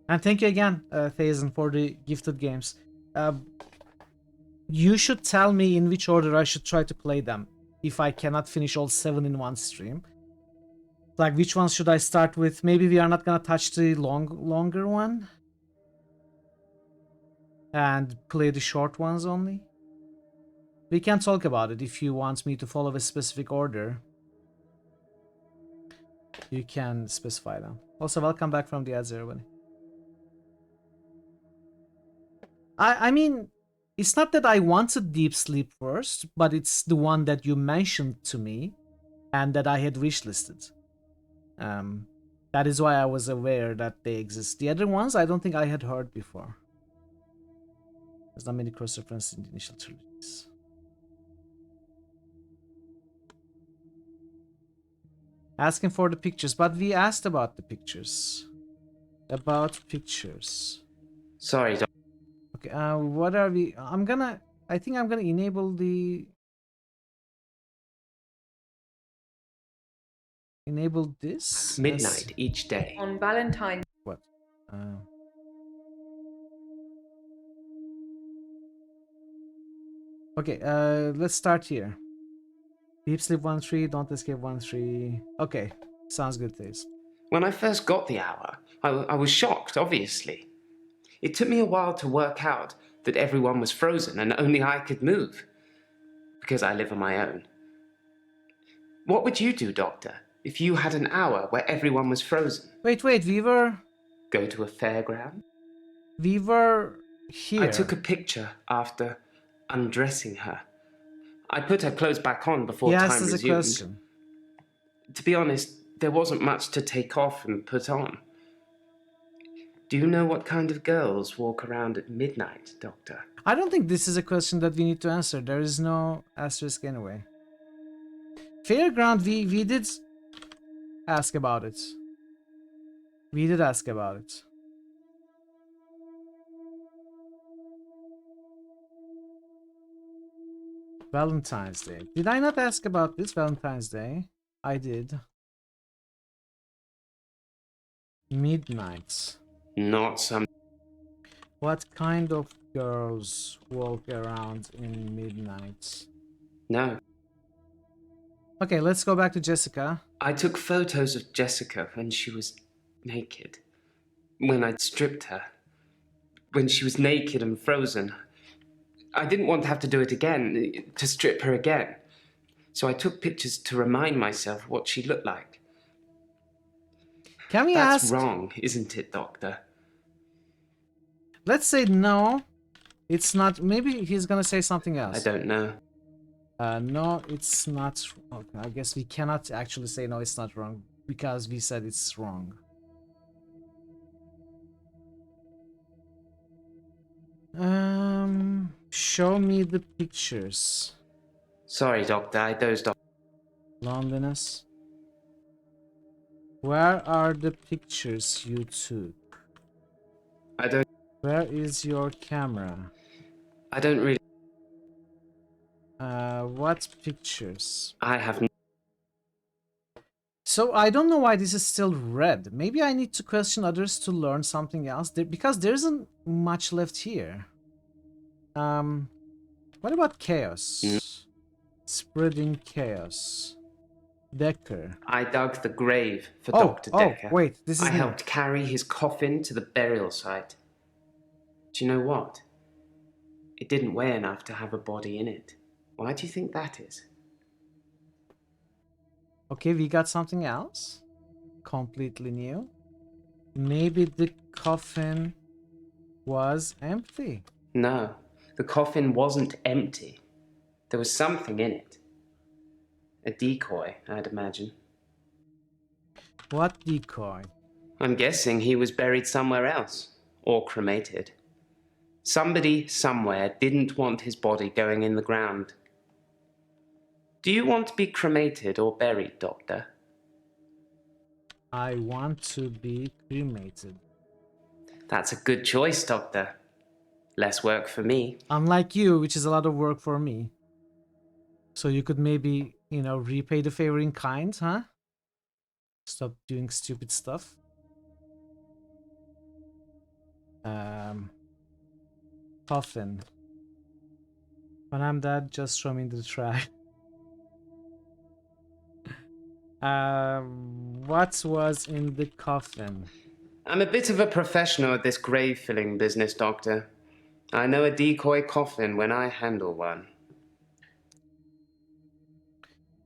And thank you again, Thazen, for the gifted games. You should tell me in which order I should try to play them, if I cannot finish all 7 in one stream. Like, which ones should I start with? Maybe we are not gonna touch the longer one? And play the short ones only? We can talk about it if you want me to follow a specific order. You can specify them. Also, welcome back from the ads, everybody. I mean, it's not that I wanted Deep Sleep first, but it's the one that you mentioned to me and that I had wishlisted. That is why I was aware that they exist. The other ones, I don't think I had heard before. There's not many cross-references in the initial trilogies. Asking for the pictures, but we asked about the pictures. About pictures. Sorry, Doc. Okay, what are we... I think I'm gonna enable the... Enable this? Midnight each day. On Valentine's. What? Okay, let's start here. Deep Sleep 1-3, Don't Escape 1-3. Okay, sounds good, Thaze. When I first got the hour, I was shocked, obviously. It took me a while to work out that everyone was frozen and only I could move. Because I live on my own. What would you do, Doctor, if you had an hour where everyone was frozen? Wait, we were... Go to a fairground? We were here. I took a picture after undressing her. I put her clothes back on before Yes, time there's a resumed. question. To be honest, there wasn't much to take off and put on. Do you know what kind of girls walk around at midnight, Doctor? I don't think this is a question that we need to answer. There is no asterisk anyway. Fairground, we did ask about it. We did ask about it. Valentine's Day. Did I not ask about this Valentine's Day? I did. Midnights. Not some... What kind of girls walk around in midnights? No. Okay, let's go back to Jessica. I took photos of Jessica when she was naked. When I'd stripped her. When she was naked and frozen. I didn't want to have to do it again, to strip her again. So I took pictures to remind myself what she looked like. Can we That's ask? wrong, isn't it, Doctor? Let's say no. It's not. Maybe he's gonna say something else. I don't know. No, it's not. Okay, I guess we cannot actually say no, it's not wrong because we said it's wrong. Show me the pictures. Sorry, Doctor, I dozed off. Loneliness. Where are the pictures you took? I don't... Where is your camera? I don't really... What pictures? I have... So I don't know why this is still red. Maybe I need to question others to learn something else. Because there isn't much left here. What about chaos? Spreading chaos. Dekker. I dug the grave for Dr. Dekker. Oh, wait, this is I new. helped carry his coffin to the burial site. Do you know what? It didn't weigh enough to have a body in it. Why do you think that is? Okay, we got something else. Completely new. Maybe the coffin was empty. No, the coffin wasn't empty. There was something in it. A decoy, I'd imagine. What decoy? I'm guessing he was buried somewhere else. Or cremated. Somebody somewhere didn't want his body going in the ground. Do you want to be cremated or buried, Doctor? I want to be cremated. That's a good choice, Doctor. Less work for me. Unlike you, which is a lot of work for me. So you could maybe, you know, repay the favor in kind, huh? Stop doing stupid stuff. Coffin. When I'm dead, just throw me in the trash. What was in the coffin? I'm a bit of a professional at this grave-filling business, Doctor. I know a decoy coffin when I handle one.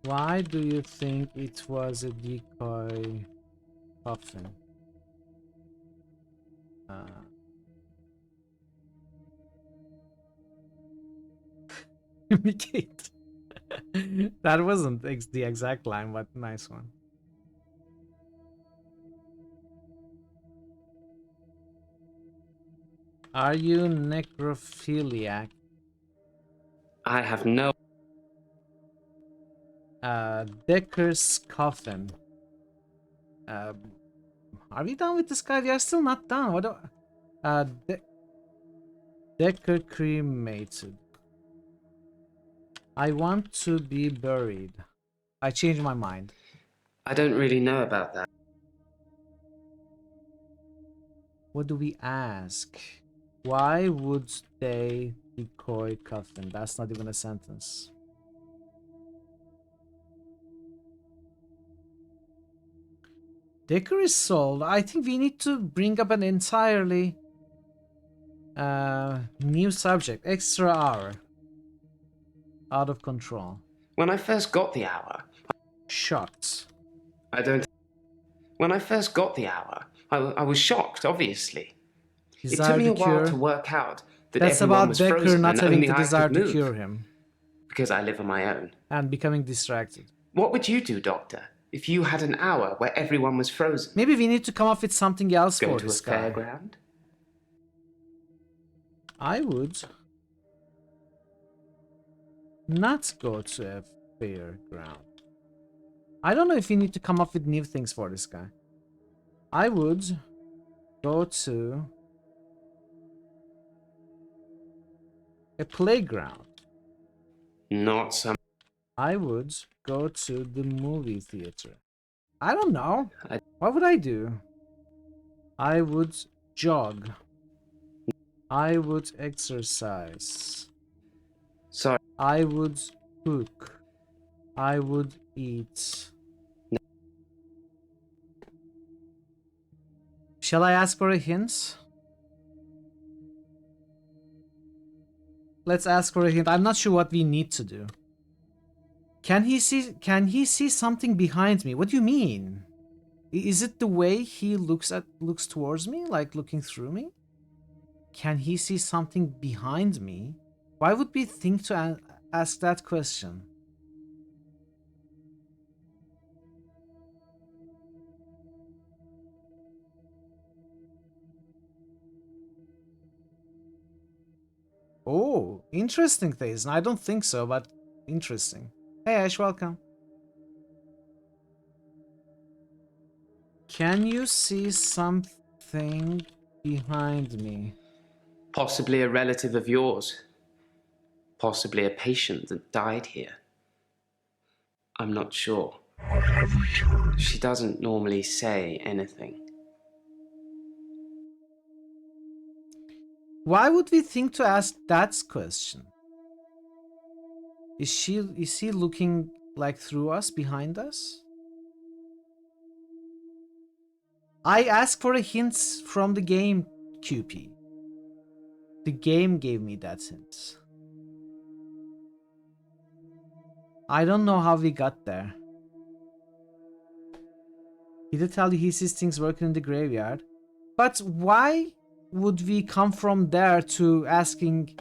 Why do you think it was a decoy coffin? Indicate. That wasn't the exact line, but nice one. Are you necrophiliac? I have no... Dekker's coffin. Are we done with this guy? We are still not done. What do... Dekker cremated. I want to be buried. I changed my mind. I don't really know about that. What do we ask? Why would they decoy coffin? That's not even a sentence. Dekker is sold. I think we need to bring up an entirely new subject. Extra hour. Out of control. When I first got the hour... Shocked. When I first got the hour, I was shocked, obviously. Desire it took me a to while cure. to work out that That's everyone about was Dekker frozen not and having only the I desire could to move. cure him. because I live on my own. And becoming distracted. What would you do, Doctor, if you had an hour where everyone was frozen? Maybe we need to come up with something else Go for to a this guy. fairground? I would not go to a fairground. I don't know if we need to come up with new things for this guy. I would go to a playground. Not some... I would go to the movie theater. I don't know. What would I do? I would jog. I would exercise. Sorry. I would cook. I would eat. Shall I ask for a hint? Let's ask for a hint. I'm not sure what we need to do. Can he see something behind me? What do you mean? Is it the way he looks towards me, like looking through me? Can he see something behind me? Why would we think to ask that question? Oh, interesting things. I don't think so, but interesting. Hey Ash, welcome. Can you see something behind me? Possibly a relative of yours. Possibly a patient that died here. I'm not sure. I have returned. She doesn't normally say anything. Why would we think to ask that question? Is he looking like through us, behind us? I asked for a hint from the game, QP. The game gave me that hint. I don't know how we got there. He did tell you he sees things working in the graveyard. But why would we come from there to asking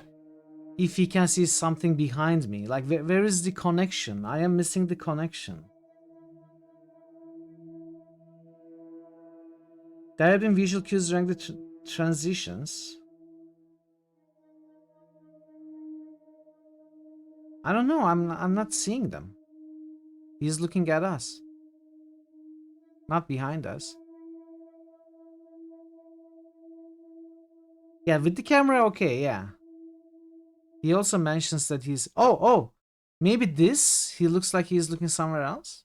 if he can see something behind me? Like, where is the connection? I am missing the connection. There have been visual cues during the transitions. I don't know. I'm not seeing them. He's looking at us, not behind us. Yeah, with the camera, okay, yeah. He also mentions that he's... Oh! Maybe this? He looks like he's looking somewhere else?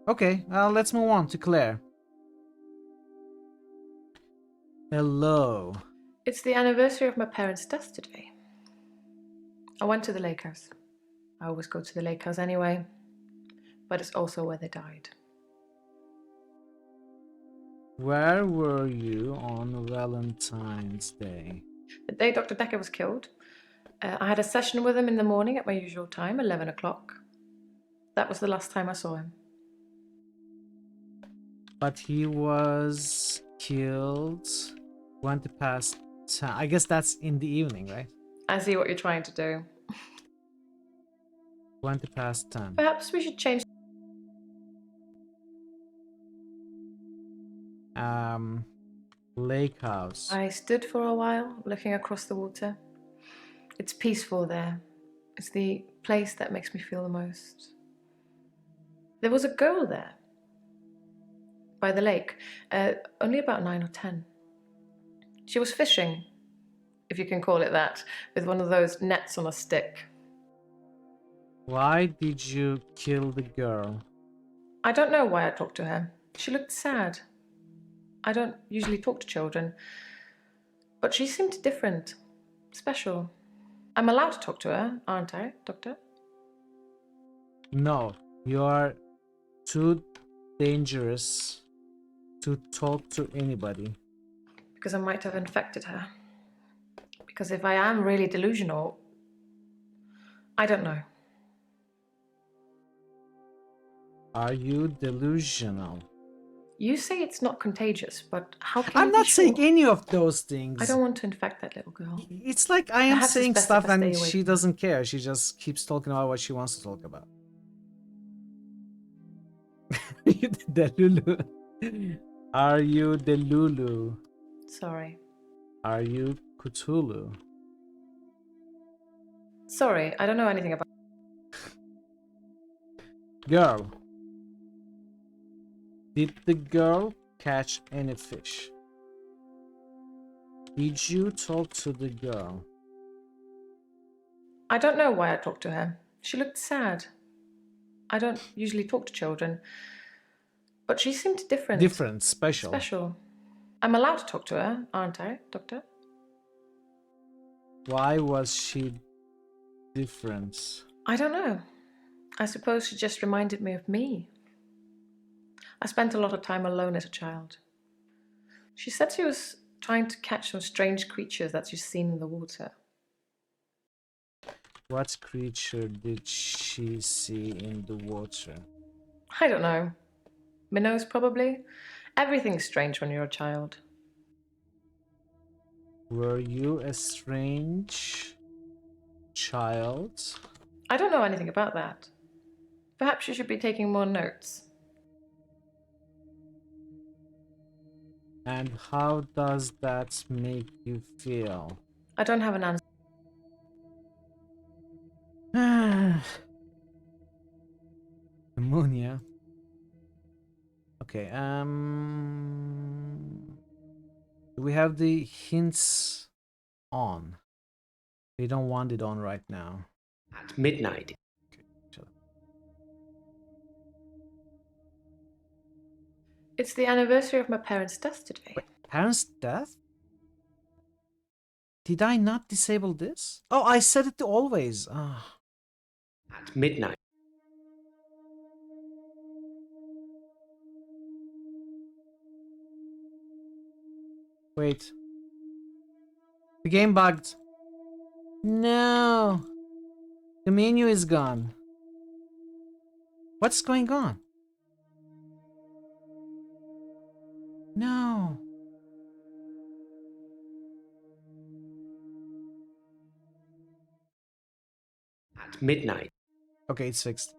Okay, let's move on to Claire. Hello. It's the anniversary of my parents' death today. I went to the lake house. I always go to the lake house anyway, but it's also where they died. Where were you on Valentine's Day? The day Dr. Dekker was killed, I had a session with him in the morning at my usual time, 11 o'clock. That was the last time I saw him. But he was killed 20 past 10. I guess that's in the evening, right? I see what you're trying to do. 20 past 10. Perhaps we should change... Lake house. I stood for a while, looking across the water. It's peaceful there. It's the place that makes me feel the most. There was a girl there, by the lake, only about 9 or 10. She was fishing, if you can call it that, with one of those nets on a stick. Why did you kill the girl? I don't know why I talked to her. She looked sad. I don't usually talk to children, but she seemed different, special. I'm allowed to talk to her, aren't I, Doctor? No, you are too dangerous to talk to anybody. Because I might have infected her. Because if I am really delusional, I don't know. Are you delusional? You say it's not contagious, but how can I'm you be not saying sure? any of those things. I don't want to infect that little girl. It's like I am Perhaps it's saying best stuff if I stay and away she from her. doesn't care. She just keeps talking about what she wants to talk about. Delulu. Are you Delulu? Sorry. Are you Cthulhu? Sorry, I don't know anything about... Girl. Did the girl catch any fish? Did you talk to the girl? I don't know why I talked to her. She looked sad. I don't usually talk to children, but she seemed different. Different, special. Special. I'm allowed to talk to her, aren't I, Doctor? Why was she different? I don't know. I suppose she just reminded me of me. I spent a lot of time alone as a child. She said she was trying to catch some strange creatures that she's seen in the water. What creature did she see in the water? I don't know. Minnows, probably. Everything's strange when you're a child. Were you a strange child? I don't know anything about that. Perhaps you should be taking more notes. And how does that make you feel? I don't have an answer. Ammonia. Okay, we have the hints on. We don't want it on right now. At midnight. Okay, chill. It's the anniversary of my parents' death today. Wait, parents' death? Did I not disable this? Oh, I set it to always. Ah. At midnight. Wait. The game bugged. No. The menu is gone. What's going on? No. At midnight. Okay, it's fixed.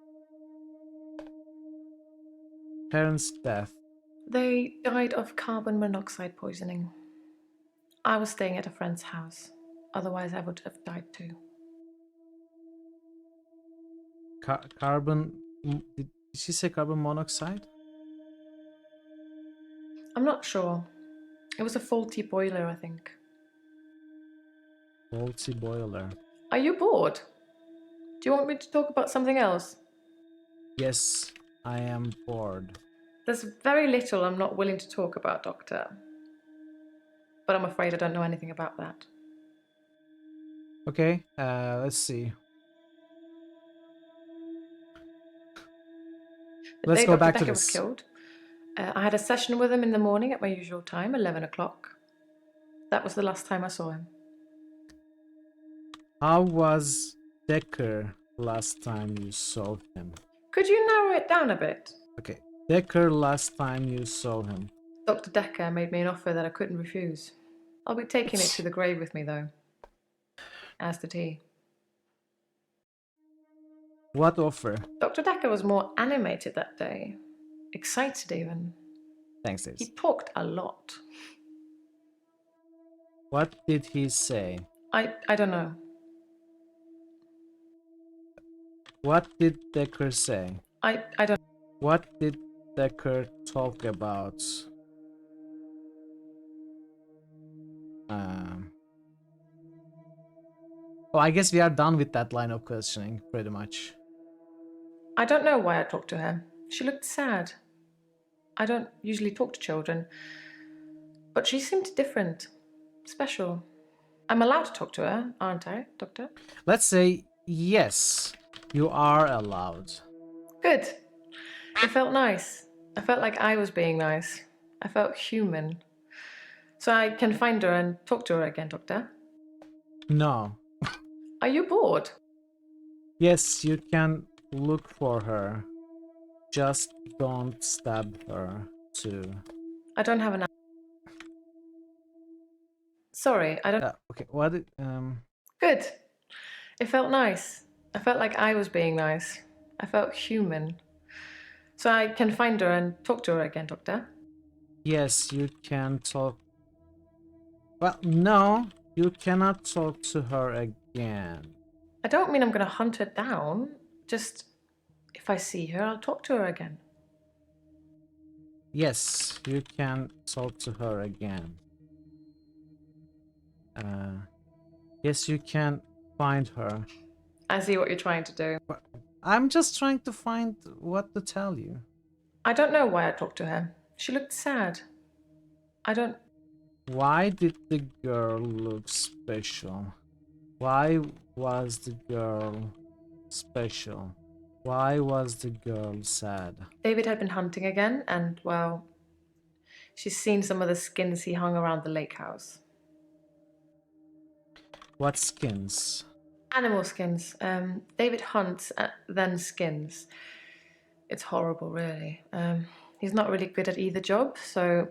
Parents' death. They died of carbon monoxide poisoning. I was staying at a friend's house. Otherwise, I would have died too. Carbon... Did she say carbon monoxide? I'm not sure. It was a faulty boiler, I think. Faulty boiler. Are you bored? Do you want me to talk about something else? Yes, I am bored. There's very little I'm not willing to talk about, Doctor. But I'm afraid I don't know anything about that. Okay, let's see. Let's go back to Dekker was this. killed. I had a session with him in the morning at my usual time, 11 o'clock. That was the last time I saw him. How was Dekker last time you saw him? Could you narrow it down a bit? Okay, Dekker last time you saw him. Dr. Dekker made me an offer that I couldn't refuse. I'll be taking it to the grave with me, though. As the tea. What offer? Dr. Dekker was more animated that day. Excited, even. Thanks, Davis. He talked a lot. What did he say? I don't know. What did Dekker say? I don't... What did Dekker talk about? Oh, I guess we are done with that line of questioning, pretty much. I don't know why I talked to her. She looked sad. I don't usually talk to children, but she seemed different, special. I'm allowed to talk to her, aren't I, Doctor? Let's say yes, you are allowed. Good. It felt nice. I felt like I was being nice. I felt human. So I can find her and talk to her again, Doctor? No. Are you bored? Yes, you can look for her. Just don't stab her. to... I don't have an... Sorry, I don't... okay, what... Good. It felt nice. I felt like I was being nice. I felt human. So I can find her and talk to her again, Doctor? Yes, you can talk... Well, no, you cannot talk to her again. I don't mean I'm going to hunt her down. Just, if I see her, I'll talk to her again. Yes, you can talk to her again. Yes, you can find her. I see what you're trying to do. I'm just trying to find what to tell you. I don't know why I talked to her. She looked sad. I don't... Why did the girl look special? Why was the girl special? Why was the girl sad? David had been hunting again, and, well, she's seen some of the skins he hung around the lake house. What skins? Animal skins. David hunts, then skins. It's horrible, really. He's not really good at either job, so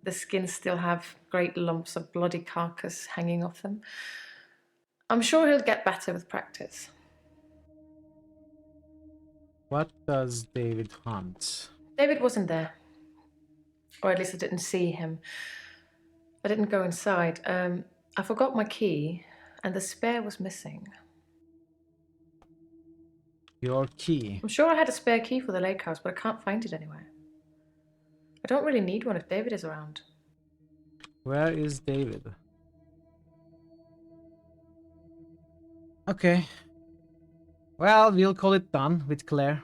the skins still have great lumps of bloody carcass hanging off them. I'm sure he'll get better with practice. What does David hunt? David wasn't there. Or at least I didn't see him. I didn't go inside. I forgot my key, and the spare was missing. Your key? I'm sure I had a spare key for the lake house, but I can't find it anywhere. I don't really need one if David is around. Where is David? Okay. Well, we'll call it done with Claire.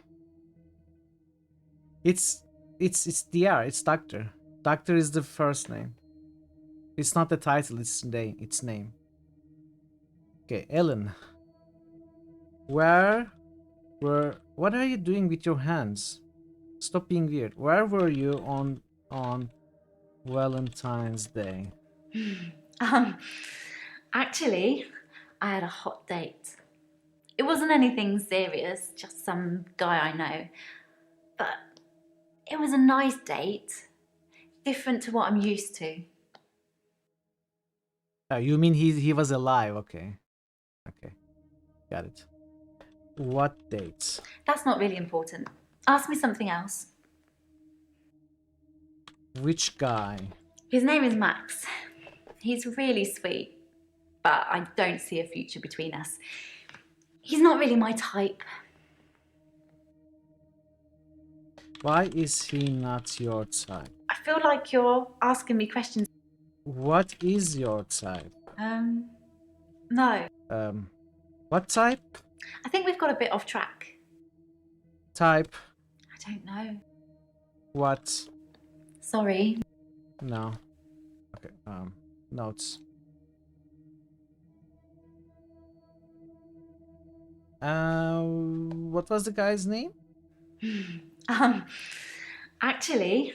It's DR, it's Doctor. Doctor is the first name. It's not the title, it's name. Okay, Ellen. What are you doing with your hands? Stop being weird. Where were you on Valentine's Day? Actually, I had a hot date. It wasn't anything serious, just some guy I know. But it was a nice date. Different to what I'm used to. Oh, you mean he was alive? Okay. Okay. Got it. What dates? That's not really important. Ask me something else. Which guy? His name is Max. He's really sweet, but I don't see a future between us. He's not really my type. Why is he not your type? I feel like you're asking me questions. What is your type? No. What type? I think we've got a bit off track. Type? I don't know. What? Sorry. No. Okay, notes. What was the guy's name? Actually,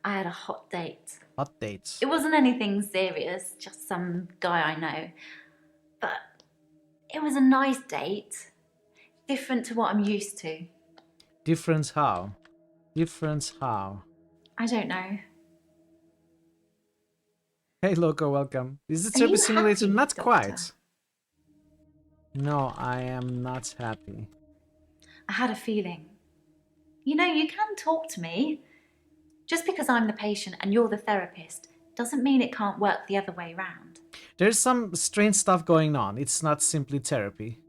I had a hot date. Hot date? It wasn't anything serious, just some guy I know. But it was a nice date. Different to what I'm used to. Difference how? Difference how? I don't know. Hey Loco, welcome. Is the Are you Therapy Simulator? happy, Not Doctor? quite. No, I am not happy. I had a feeling. You know, you can talk to me. Just because I'm the patient and you're the therapist doesn't mean it can't work the other way round. There's some strange stuff going on. It's not simply therapy.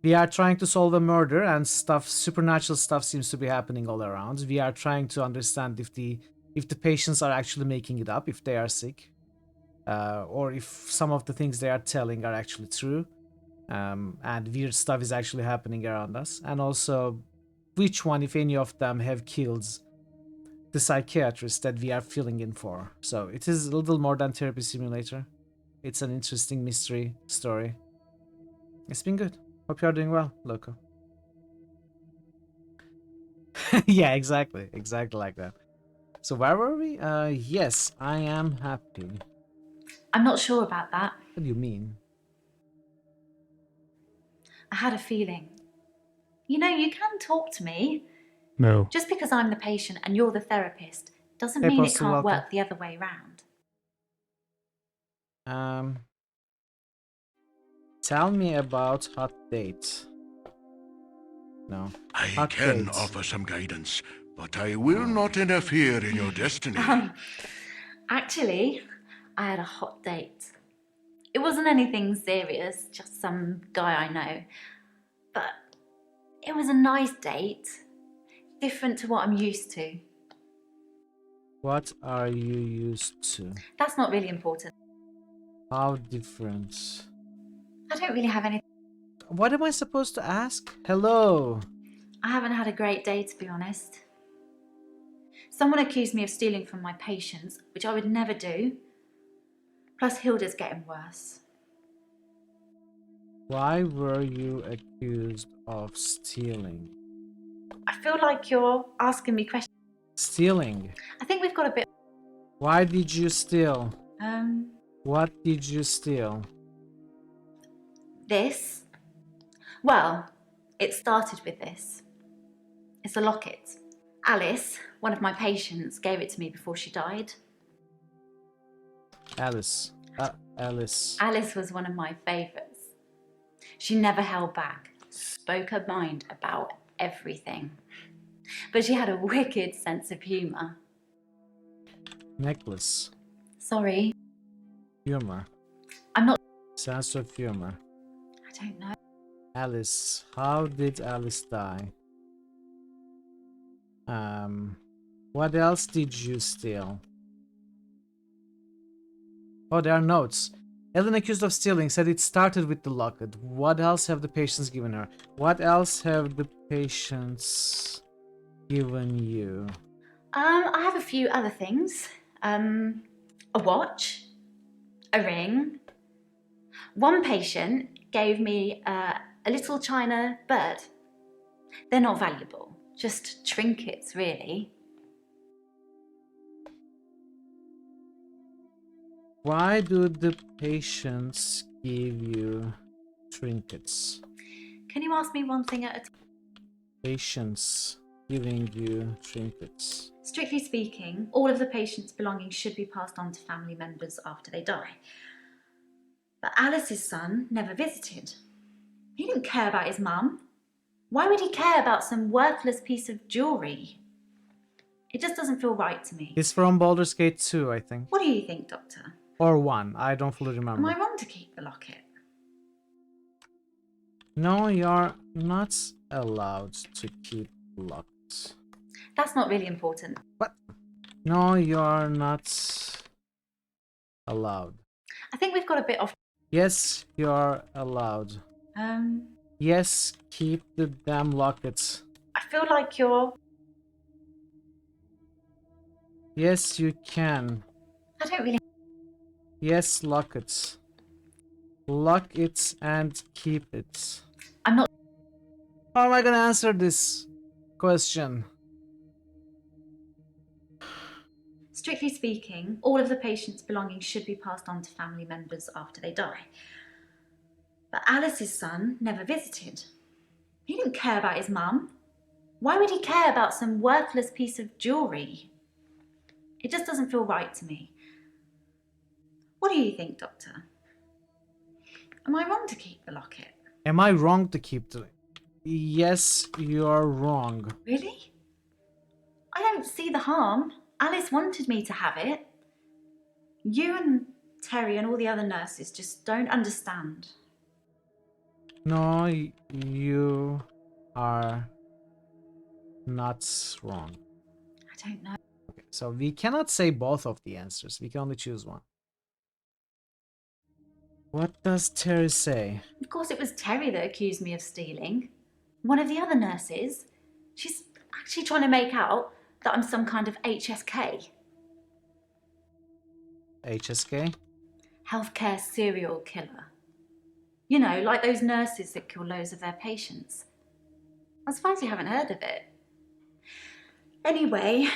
We are trying to solve a murder and supernatural stuff seems to be happening all around. We are trying to understand if the patients are actually making it up, if they are sick. Or if some of the things they are telling are actually true. And weird stuff is actually happening around us. And also, which one, if any of them, have killed the psychiatrist that we are filling in for. So it is a little more than Therapy Simulator. It's an interesting mystery story. It's been good. Hope you're doing well, Loco. Yeah, exactly. Exactly like that. So where were we? Yes, I am happy. I'm not sure about that. What do you mean? I had a feeling. You know, you can talk to me. No. Just because I'm the patient and you're the therapist doesn't Hey, mean it Postal, can't welcome. work the other way round. Tell me about hot dates. No. I Hot can dates. offer some guidance, but I will not interfere in your destiny. Actually, I had a hot date. It wasn't anything serious, just some guy I know. But it was a nice date, different to what I'm used to. What are you used to? That's not really important. How different? I don't really have any. What am I supposed to ask? Hello. I haven't had a great day, to be honest. Someone accused me of stealing from my patients, which I would never do. Plus, Hilda's getting worse. Why were you accused of stealing? I feel like you're asking me questions. Stealing? I think we've got a bit. Why did you steal? What did you steal? This? Well, it started with this. It's a locket. Alice, one of my patients, gave it to me before she died. Alice. Alice. Alice was one of my favourites. She never held back, spoke her mind about everything. But she had a wicked sense of humour. Necklace. Sorry. Humor. I'm not. Sense of humor. I don't know. Alice. How did Alice die? What else did you steal? Oh, there are notes. Ellen, accused of stealing, said it started with the locket. What else have the patients given her? What else have the patients given you? I have a few other things. A watch, a ring. One patient gave me a little china bird. They're not valuable, just trinkets, really. Why do the patients give you trinkets? Can you ask me one thing at a time? Patients giving you trinkets. Strictly speaking, all of the patient's belongings should be passed on to family members after they die. But Alice's son never visited. He didn't care about his mum. Why would he care about some worthless piece of jewellery? It just doesn't feel right to me. It's from Baldur's Gate 2, I think. What do you think, Doctor? Or 1, I don't fully Am remember. I wrong to keep the locket? No, you're not allowed to keep locked. That's not really important. What? No, you're not allowed. I think we've got a bit off. Yes, you're allowed. Yes, keep the damn lockets. I feel like you're. Yes, you can. I don't really. Yes, lock it. Lock it and keep it. I'm not. How am I gonna answer this question? Strictly speaking, all of the patient's belongings should be passed on to family members after they die. But Alice's son never visited. He didn't care about his mum. Why would he care about some worthless piece of jewellery? It just doesn't feel right to me. What do you think, Doctor? Am I wrong to keep the locket? Am I wrong to keep the... Yes, you're wrong. Really? I don't see the harm. Alice wanted me to have it. You and Terry and all the other nurses just don't understand. No, you are not wrong. I don't know. Okay, so we cannot say both of the answers. We can only choose one. What does Terry say? Of course it was Terry that accused me of stealing. One of the other nurses. She's actually trying to make out that I'm some kind of HSK. HSK? Healthcare serial killer. You know, like those nurses that kill loads of their patients. I'm surprised you haven't heard of it. Anyway,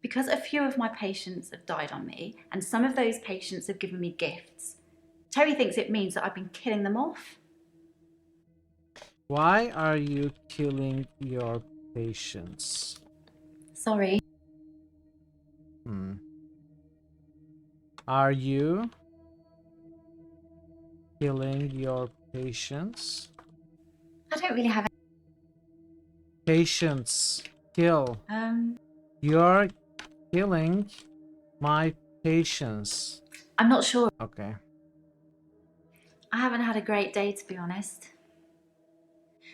because a few of my patients have died on me, and some of those patients have given me gifts, Terry thinks it means that I've been killing them off. Why are you killing your patients? Sorry. Are you killing your patients? I don't really have Patients. Kill. any. You're killing my patients. I'm not sure. Okay. I haven't had a great day, to be honest.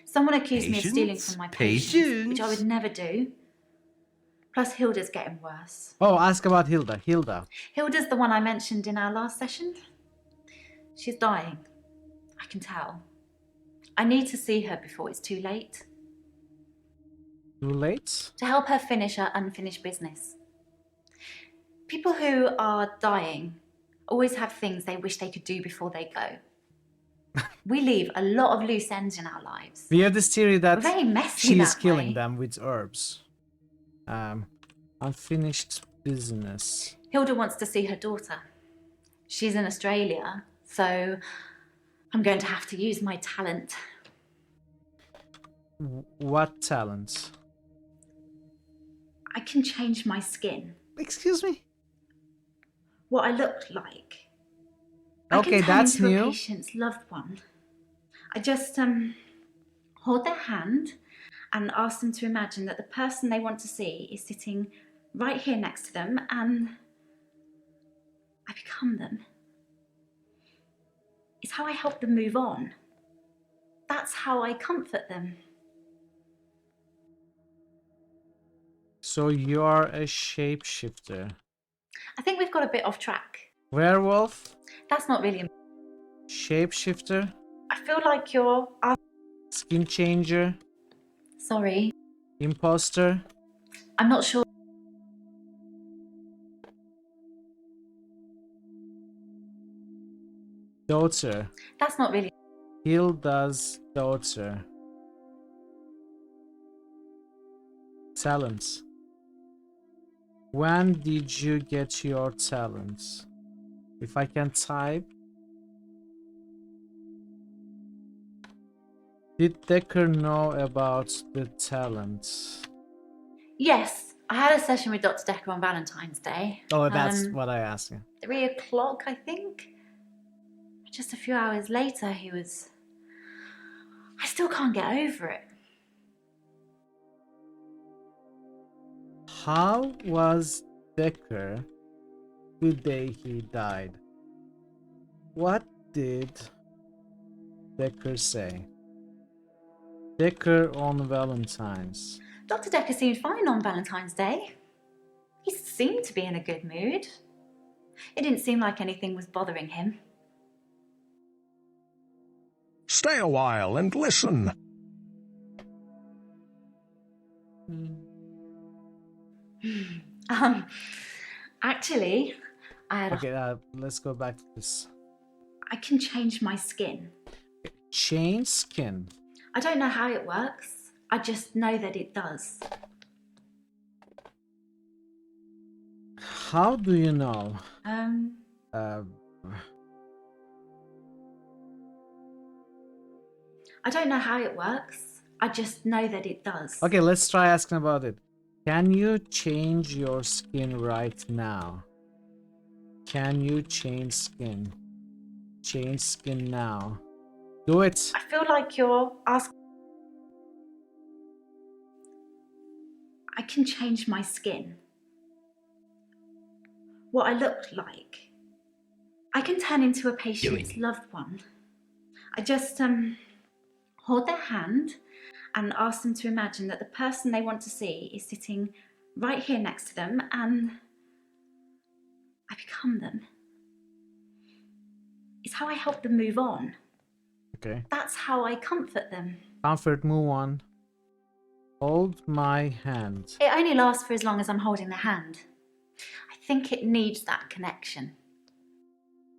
Someone accused me of stealing Patience? from my patients, which I Patience? would never do. Plus, Hilda's getting worse. Oh, ask about Hilda. Hilda. Hilda's the one I mentioned in our last session. She's dying. I can tell. I need to see her before it's too late. Too late? To help her finish her unfinished business. People who are dying always have things they wish they could do before they go. We leave a lot of loose ends in our lives. We have this theory that We're very messy she's that killing way. them with herbs. Unfinished business. Hilda wants to see her daughter. She's in Australia, so I'm going to have to use my talent. What talent? I can change my skin. Excuse me? What I look like. Okay, I can turn that's into new. a patient's loved one. I just hold their hand and ask them to imagine that the person they want to see is sitting right here next to them, and I become them. It's how I help them move on. That's how I comfort them. So you're a shapeshifter. I think we've got a bit off track. Werewolf? That's not really. Shapeshifter? I feel like you're. Skin changer? Sorry. Imposter? I'm not sure. Daughter? That's not really. Hilda's daughter. Talents. When did you get your talents? If I can type. Did Dekker know about the talents? Yes, I had a session with Dr. Dekker on Valentine's Day. Oh, that's what I asked you. 3 o'clock, I think. Just a few hours later, he was. I still can't get over it. How was Dekker the day he died? What did Dekker say? Dekker on Valentine's. Dr. Dekker seemed fine on Valentine's Day. He seemed to be in a good mood. It didn't seem like anything was bothering him. Stay a while and listen. Actually, I had Okay, let's go back to this. I can change my skin. Change skin. I don't know how it works. I just know that it does. How do you know? I don't know how it works. I just know that it does. Okay, let's try asking about it. Can you change your skin right now? Can you change skin? Change skin now. Do it. I feel like you're asking. I can change my skin. What I look like. I can turn into a patient's loved one. I just hold their hand and ask them to imagine that the person they want to see is sitting right here next to them, and I become them. It's how I help them move on. Okay. That's how I comfort them. Comfort, move on. Hold my hand. It only lasts for as long as I'm holding their hand. I think it needs that connection.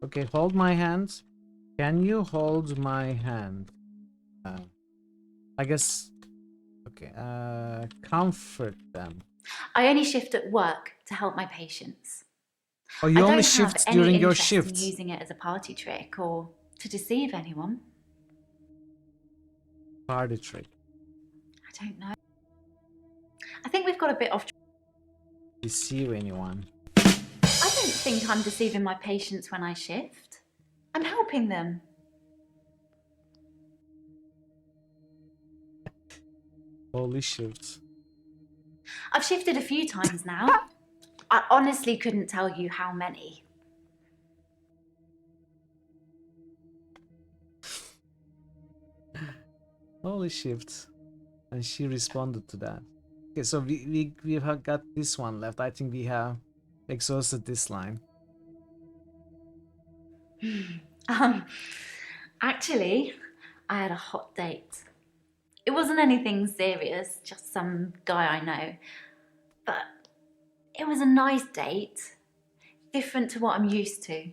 Okay, hold my hand. Can you hold my hand? I guess. Okay. Comfort them. I only shift at work to help my patients. Oh, you I only don't shift have during any your interest in shift. using it as a party trick or to deceive anyone. Party trick. I don't know. I think we've got a bit off. Deceive anyone. don't think I'm deceiving my patients when I shift. I'm helping them. Holy shit. I've shifted a few times now. I honestly couldn't tell you how many. Holy shit. And she responded to that. Okay, so we have got this one left. I think we have exhausted this line. Actually, I had a hot date. It wasn't anything serious, just some guy I know. But it was a nice date. Different to what I'm used to.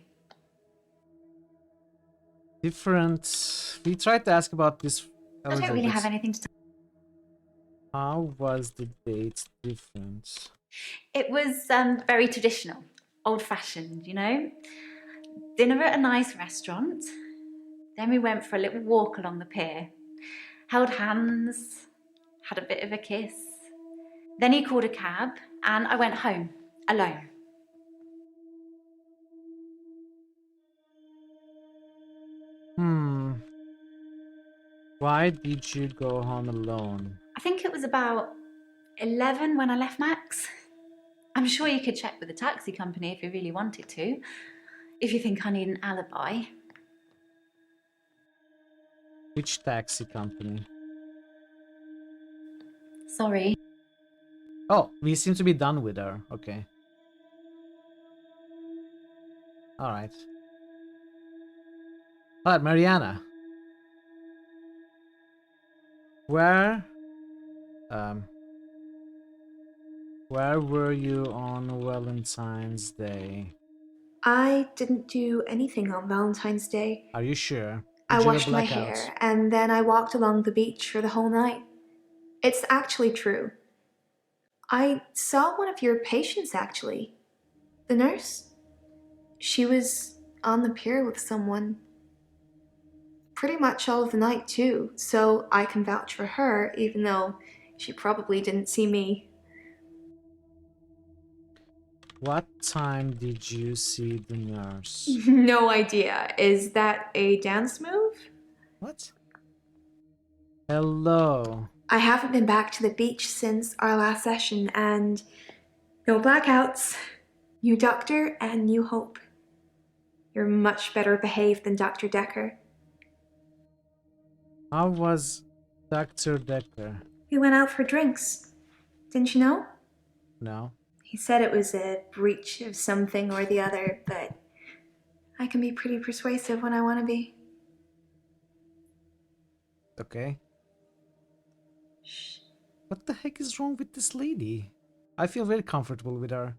Different. We tried to ask about this a I don't little really bit. have anything to tell. How was the date different? It was very traditional, old-fashioned, you know? Dinner at a nice restaurant. Then we went for a little walk along the pier. Held hands, had a bit of a kiss. Then he called a cab and I went home, alone. Why did you go home alone? I think it was about 11 when I left Max. I'm sure you could check with the taxi company if you really wanted to, if you think I need an alibi. Which taxi company? Sorry. Oh, we seem to be done with her. Okay. Alright. Alright, Mariana. Where were you on Valentine's Day? I didn't do anything on Valentine's Day. Are you sure? I Did you have washed a my blackout? hair and then I walked along the beach for the whole night. It's actually true. I saw one of your patients actually. The nurse. She was on the pier with someone. Pretty much all of the night too, so I can vouch for her even though she probably didn't see me. What time did you see the nurse? No idea. Is that a dance move? What? Hello. I haven't been back to the beach since our last session, and no blackouts. New doctor and new hope. You're much better behaved than Dr. Dekker. How was Dr. Dekker? We went out for drinks. Didn't you know? No. He said it was a breach of something or the other, but I can be pretty persuasive when I want to be. Okay. Shh. What the heck is wrong with this lady? I feel very comfortable with her.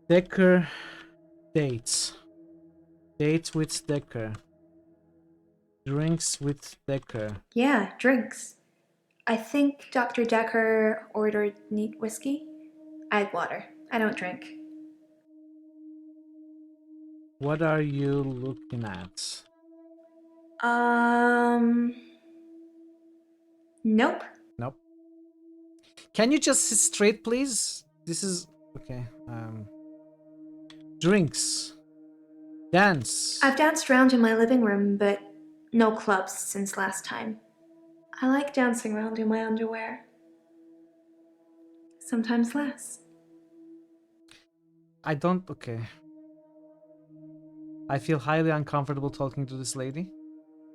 Dekker dates. Date with Dekker. Drinks with Dekker. Yeah, drinks. I think Dr. Dekker ordered neat whiskey. I had water. I don't drink. What are you looking at? Nope. Nope. Can you just sit straight, please? This is... Okay. Drinks. Dance. I've danced around in my living room, but no clubs since last time. I like dancing around in my underwear. Sometimes less. I don't... Okay. I feel highly uncomfortable talking to this lady.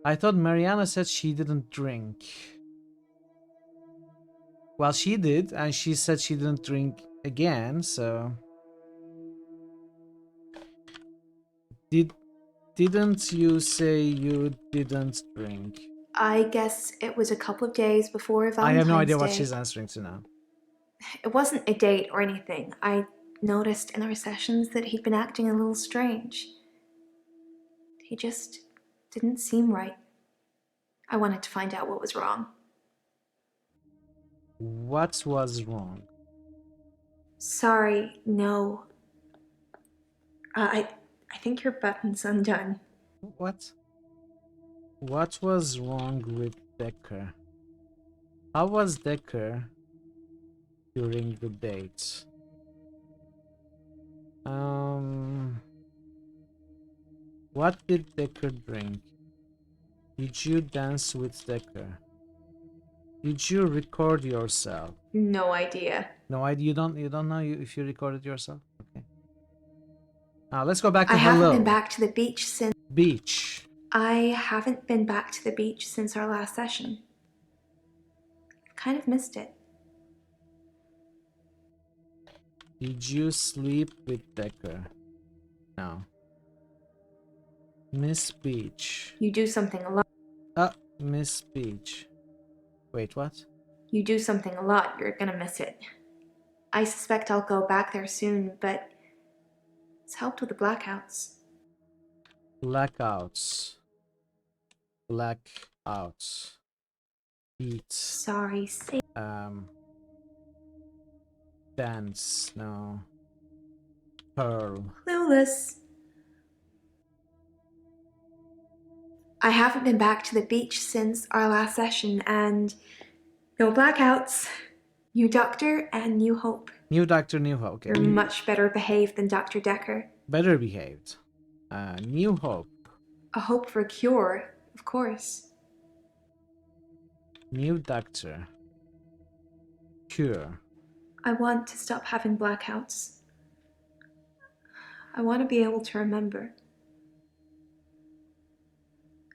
I thought Mariana said she didn't drink. Well, she did, and she said she didn't drink again, so... Didn't you say you didn't drink? I guess it was a couple of days before Valentine's Day. I have no idea what she's answering to now. It wasn't a date or anything. I noticed in our sessions that he'd been acting a little strange. He just didn't seem right. I wanted to find out what was wrong. What was wrong? Sorry, no. I think your button's undone. What? What was wrong with Dekker? How was Dekker during the date. What did Dekker drink? Did you dance with Dekker? Did you record yourself? No idea. No idea. You don't know if you recorded yourself. Okay. Now let's go back to I haven't hello. been back to the beach since. Beach. I haven't been back to the beach since our last session. I've kind of missed it. Did you sleep with Dekker? No. Miss Beach. You do something a lot. Miss Beach. Wait, what? You do something a lot, you're gonna miss it. I suspect I'll go back there soon, but it's helped with the blackouts. Blackouts. Blackouts. Beat. Sorry, say. Dance. No. Pearl. Clueless. I haven't been back to the beach since our last session, and no blackouts. New Doctor and New Hope. New Doctor, New Hope. Okay. You're much better behaved than Dr. Dekker. Better behaved. New Hope. A hope for a cure, of course. New Doctor. Cure. I want to stop having blackouts. I want to be able to remember.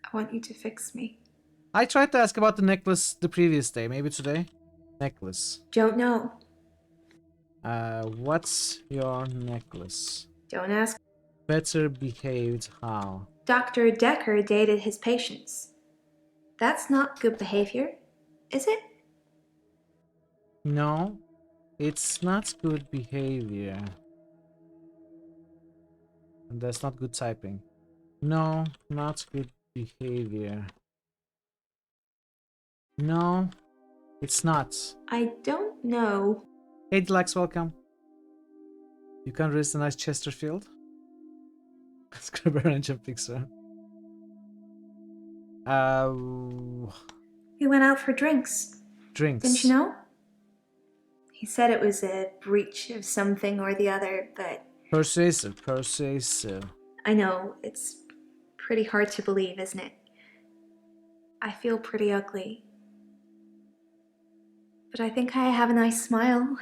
I want you to fix me. I tried to ask about the necklace the previous day. Maybe today? Necklace. Don't know. What's your necklace? Don't ask. Better behaved how? Dr. Dekker dated his patients. That's not good behavior, is it? No, it's not good behavior. And that's not good typing. No, not good behavior. No, it's not. I don't know. Hey Deluxe, welcome. You can raise a nice Chesterfield. Scrubber and jump fixer. We went out for drinks. Drinks. Didn't you know? He said it was a breach of something or the other, but... Persuasive, persuasive. I know, it's pretty hard to believe, isn't it? I feel pretty ugly. But I think I have a nice smile.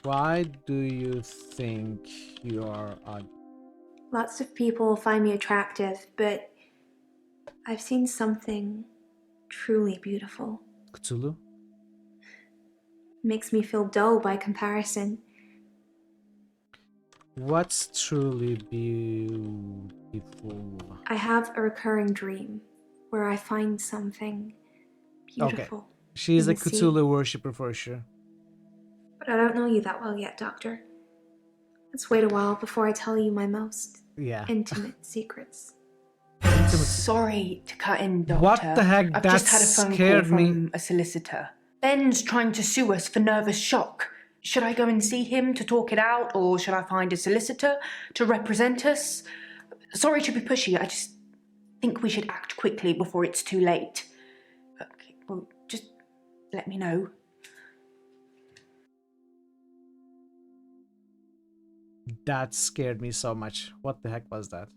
Why do you think you are ugly? Lots of people find me attractive, but I've seen something truly beautiful. Cthulhu? Makes me feel dull by comparison. What's truly beautiful? I have a recurring dream where I find something beautiful. Okay. She's a in the sea. Cthulhu worshipper for sure. But I don't know you that well yet, Doctor. Let's wait a while before I tell you my most intimate secrets. Sorry to cut in, Doctor. What the heck? I've That just had a phone scared call me. from a solicitor. Ben's trying to sue us for nervous shock. Should I go and see him to talk it out, or should I find a solicitor to represent us? Sorry to be pushy, I just think we should act quickly before it's too late. Okay, well, just let me know. That scared me so much. What the heck was that?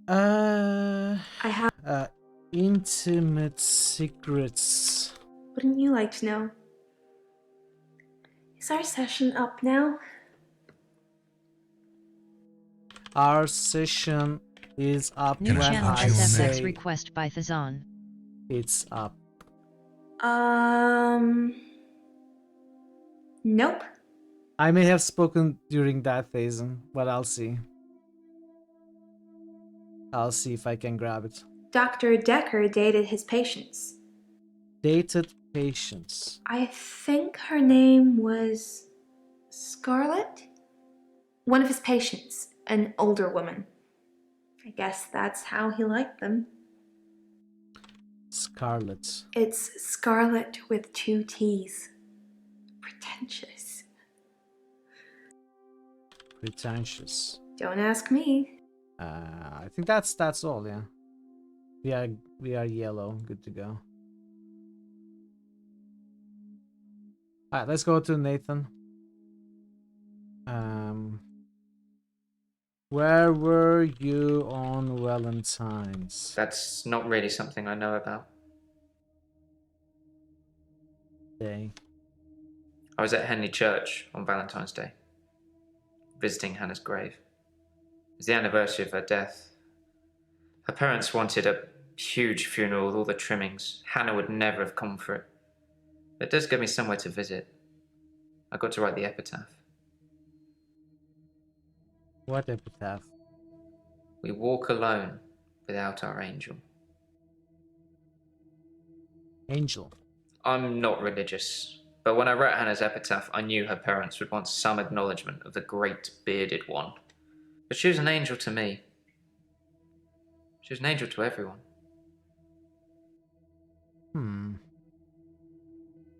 I have... Intimate secrets. Wouldn't you like to know? Is our session up now? Our session is up. New when channel I SFX say request by Thazan. it's up. Nope. I may have spoken during that phase, but I'll see. I'll see if I can grab it. Dr. Dekker dated his patients. Dated patients. I think her name was Scarlett? One of his patients, an older woman. I guess that's how he liked them. Scarlet. It's Scarlet with 2 T's. Pretentious. Pretentious. Don't ask me. I think that's all, yeah. We are yellow, good to go. Alright, let's go to Nathan. Where were you on Valentine's? That's not really something I know about. Day. I was at Henley Church on Valentine's Day, visiting Hannah's grave. It was the anniversary of her death. Her parents wanted a huge funeral with all the trimmings. Hannah would never have come for it. It does give me somewhere to visit. I got to write the epitaph. What epitaph? We walk alone without our angel. Angel. I'm not religious, but when I wrote Hannah's epitaph, I knew her parents would want some acknowledgement of the great bearded one. But she was an angel to me. She was an angel to everyone.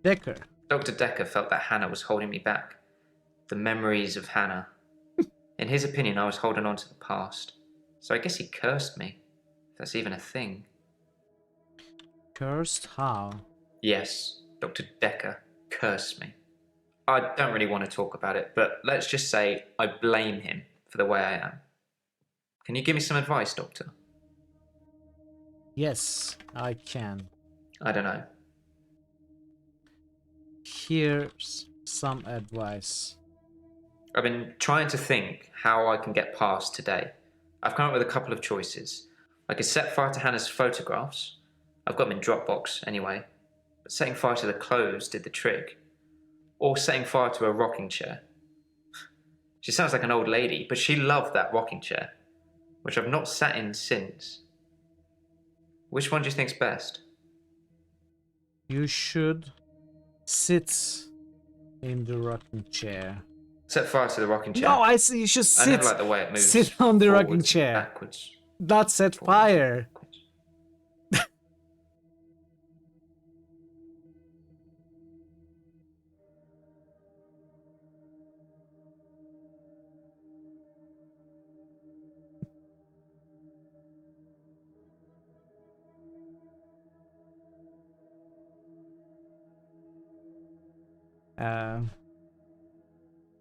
Dekker. Dr. Dekker felt that Hannah was holding me back. The memories of Hannah. In his opinion, I was holding on to the past. So I guess he cursed me, if that's even a thing. Cursed? How? Yes, Dr. Dekker cursed me. I don't really want to talk about it, but let's just say I blame him for the way I am. Can you give me some advice, Doctor? Yes, I can. I don't know. Here's some advice. I've been trying to think how I can get past today. I've come up with a couple of choices. I could set fire to Hannah's photographs. I've got them in Dropbox anyway. But setting fire to the clothes did the trick. Or setting fire to a rocking chair. She sounds like an old lady, but she loved that rocking chair, which I've not sat in since. Which one do you think's best? You should sit in the rocking chair. Set fire to the rocking chair. No, I see. You should sit. I never like the way it moves. Sit on the rocking forwards, chair. Backwards. Not set fire.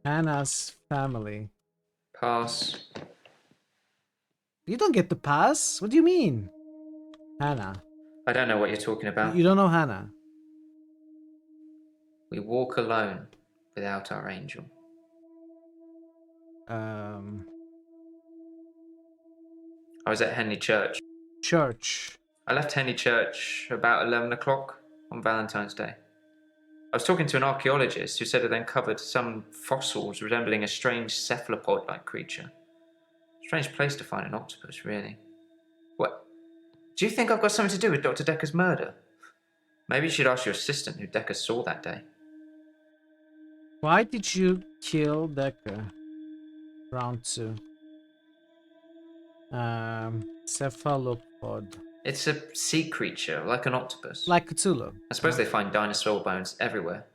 Hannah's family. Pass. You don't get the pass. What do you mean? Hannah. I don't know what you're talking about. You don't know Hannah. We walk alone without our angel. I was at Henley Church. Church. I left Henley Church about 11 o'clock on Valentine's Day. I was talking to an archaeologist who said it uncovered some fossils resembling a strange cephalopod-like creature. Strange place to find an octopus, really. What? Do you think I've got something to do with Dr. Dekker's murder? Maybe you should ask your assistant who Dekker saw that day. Why did you kill Dekker? Round 2. Cephalopod. It's a sea creature, like an octopus. Like Cthulhu. I suppose they find dinosaur bones everywhere.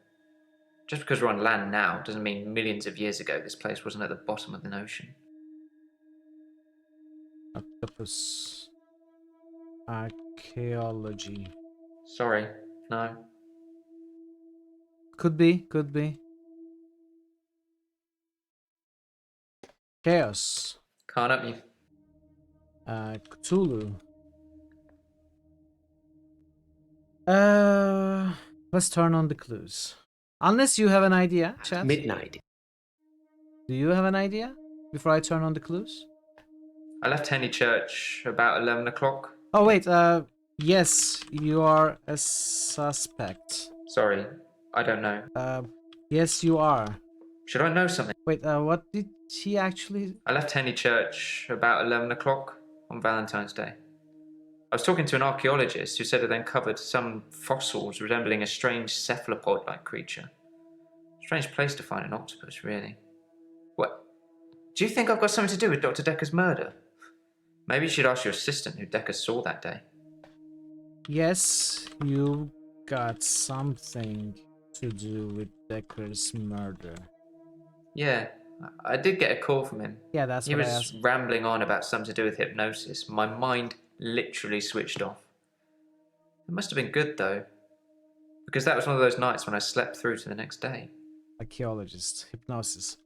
Just because we're on land now doesn't mean millions of years ago this place wasn't at the bottom of the ocean. Octopus. Archaeology. Sorry, no. Could be, could be. Chaos. Can't help you. Cthulhu. Let's turn on the clues. Unless you have an idea, chat. Midnight. Do you have an idea before I turn on the clues? I left Henley Church about 11 o'clock. Oh wait, yes, you are a suspect. Sorry, I don't know. Yes, you are. Should I know something? Wait, what did he actually... I left Henley Church about 11 o'clock on Valentine's Day. I was talking to an archaeologist who said it uncovered some fossils resembling a strange cephalopod-like creature. Strange place to find an octopus, really. What? Do you think I've got something to do with Dr. Dekker's murder? Maybe you should ask your assistant who Dekker saw that day. Yes, you got something to do with Dekker's murder. Yeah, I did get a call from him. Yeah, that's he what I was asked. rambling on about something to do with hypnosis. My mind literally switched off. It must have been good, though. Because that was one of those nights when I slept through to the next day. Archaeologist. Hypnosis.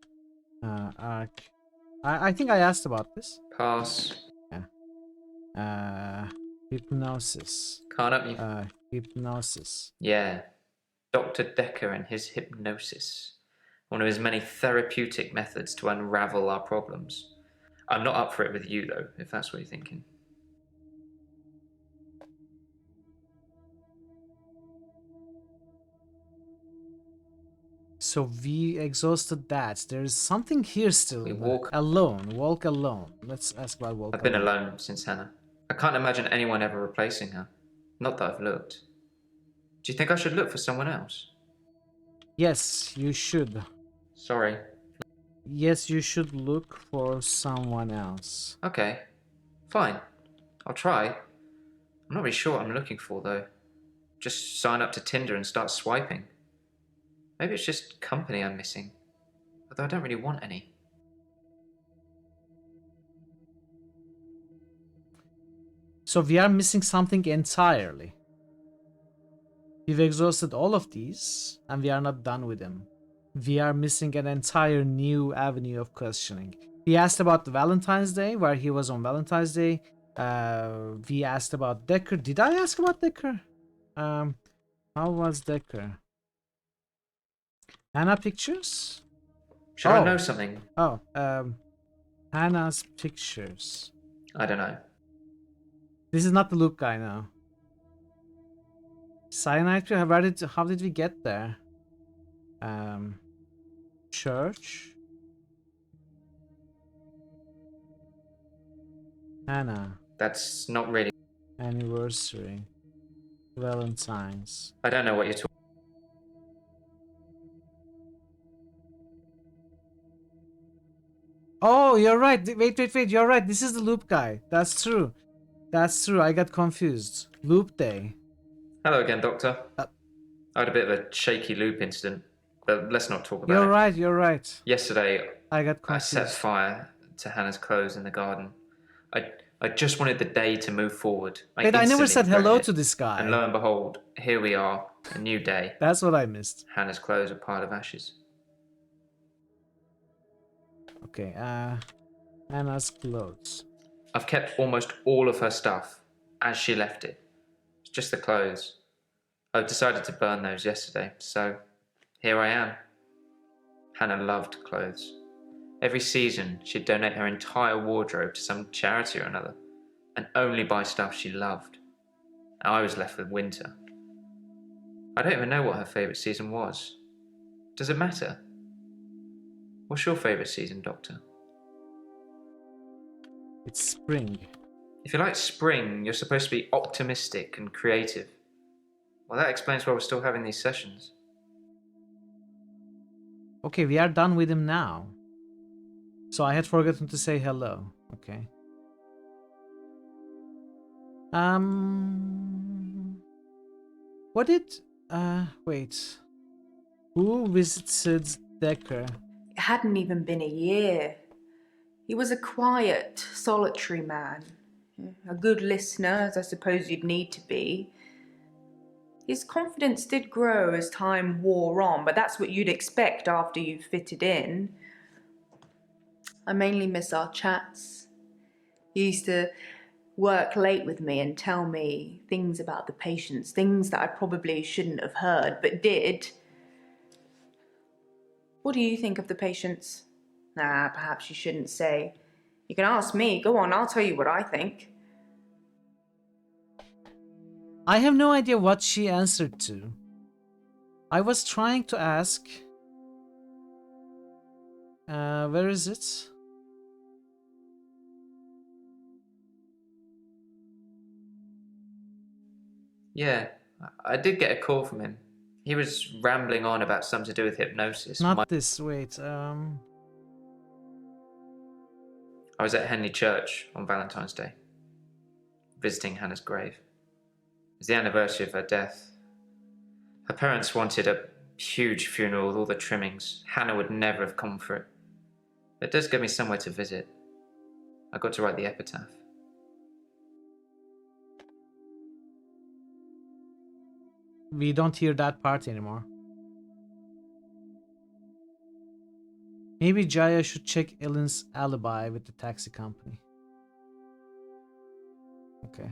I think I asked about this. Pass. Yeah. Hypnosis. Can't up you. Hypnosis. Yeah. Dr. Dekker and his hypnosis. One of his many therapeutic methods to unravel our problems. I'm not up for it with you, though, if that's what you're thinking. So we exhausted that. There's something here still. We walk alone. Walk alone. Let's ask about walk alone. I've been alone since Hannah. I can't imagine anyone ever replacing her. Not that I've looked. Do you think I should look for someone else? Yes, you should. Sorry. Yes, you should look for someone else. Okay. Fine. I'll try. I'm not really sure what I'm looking for, though. Just sign up to Tinder and start swiping. Maybe it's just company I'm missing. Although I don't really want any. So we are missing something entirely. We've exhausted all of these, and we are not done with them. We are missing an entire new avenue of questioning. We asked about the Valentine's Day, where he was on Valentine's Day. We asked about Dekker. Did I ask about Dekker? How was Dekker? Hannah pictures? Should I know something? Oh, Hannah's pictures. I don't know. This is not the loop guy now. Cyanide, how did we get there? Church. Hannah. That's not really... Anniversary. Valentine's. I don't know what you're talking... Oh, you're right. Wait. You're right. This is the loop guy. That's true. That's true. I got confused. Loop day. Hello again, Doctor. I had a bit of a shaky loop incident, but let's not talk about it. You're right. Yesterday, I got I confused. set fire to Hannah's clothes in the garden. I just wanted the day to move forward. Wait, I never said hello to this guy. And lo and behold, here we are, a new day. That's what I missed. Hannah's clothes are a pile of ashes. Okay, Hannah's clothes. I've kept almost all of her stuff as she left it. It's just the clothes. I decided to burn those yesterday, so here I am. Hannah loved clothes. Every season, she'd donate her entire wardrobe to some charity or another, and only buy stuff she loved. I was left with winter. I don't even know what her favourite season was. Does it matter? What's your favourite season, Doctor? It's spring. If you like spring, you're supposed to be optimistic and creative. Well, that explains why we're still having these sessions. Okay, we are done with him now. So I had forgotten to say hello. Okay. What did... wait. Who visited Dekker? It hadn't even been a year. He was a quiet, solitary man. A good listener, as I suppose you'd need to be. His confidence did grow as time wore on, but that's what you'd expect after you've fitted in. I mainly miss our chats. He used to work late with me and tell me things about the patients, things that I probably shouldn't have heard, but did. What do you think of the patients? Nah, perhaps you shouldn't say. You can ask me. Go on, I'll tell you what I think. I have no idea what she answered to. I was trying to ask... where is it? Yeah, I did get a call from him. He was rambling on about something to do with hypnosis. Not this, wait, I was at Henley Church on Valentine's Day, visiting Hannah's grave. It was the anniversary of her death. Her parents wanted a huge funeral with all the trimmings. Hannah would never have come for it. But it does give me somewhere to visit. I got to write the epitaph. . we don't hear that part anymore. Maybe Jaya should check Ellen's alibi with the taxi company. Okay.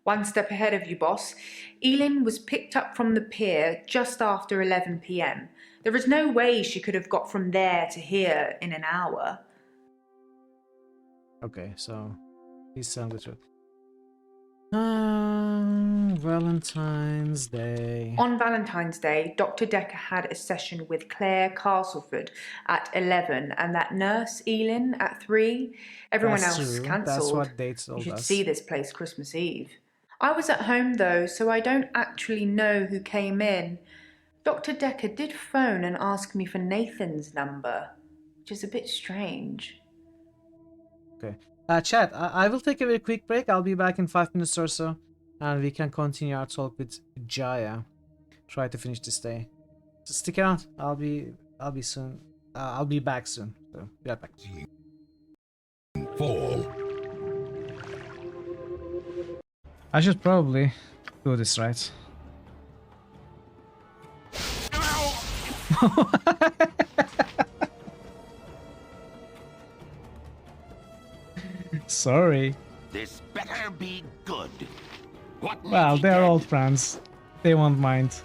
One step ahead of you, boss. Elin was picked up from the pier just after 11 p.m. There is no way she could have got from there to here in an hour. Okay, so he's telling the truth. Valentine's Day. On Valentine's Day, Dr. Dekker had a session with Claire Castleford at 11 and that nurse, Elin, at 3. Everyone That's else true. cancelled. That's what dates You told should us. see this place Christmas Eve. I was at home though, so I don't actually know who came in. Dr. Dekker did phone and ask me for Nathan's number, which is a bit strange. Okay. Chat, I will take a very quick break. I'll be back in 5 minutes or so, and we can continue our talk with Jaya. Try to finish this day. So stick around. I'll be soon. I'll be back soon. So be right back. Fall. I should probably do this right. Sorry. This better be good. What? Well, they're old friends. They won't mind.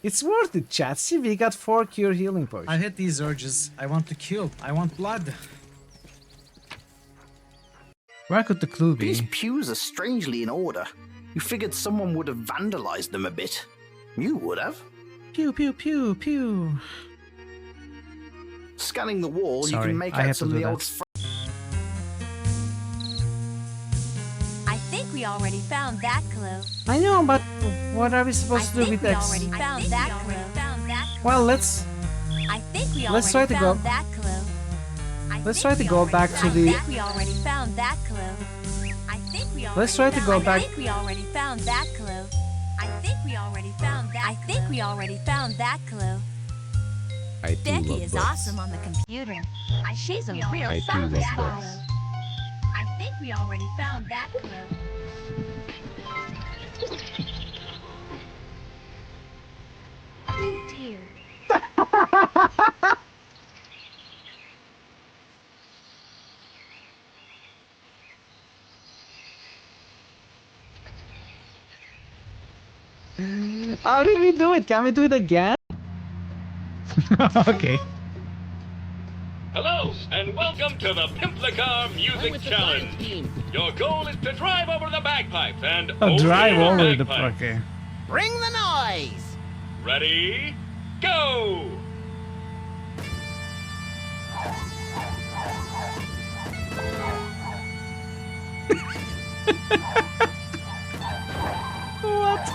It's worth it, chat. See, we got 4 cure healing potions. I hate these urges. I want to kill. I want blood. Where could the clue be? These pews are strangely in order. You figured someone would have vandalized them a bit. You would have. Pew, pew, pew, pew. Scanning the wall, Sorry, you can make I out had some to of do the that. old... I think we already found that clue. I know, but what are we supposed to do with X? already found that clue. Well, let's try to go. that clue. Let's try to go back to the. We already found that clue. I think we already Let's try to go back. I think we already found that clue. I think we already found that. I think we already found that clue. I do Becky love is butts. awesome on the computer. She's a real I do love butts. I think we already found that clue. Oh dear. How did we do it? Can we do it again? Okay. Hello, and welcome to the Pimplicar Music Challenge. Your goal is to drive over the bagpipes and Drive the over the. bagpipes. Okay. Bring the noise! Ready, go! What?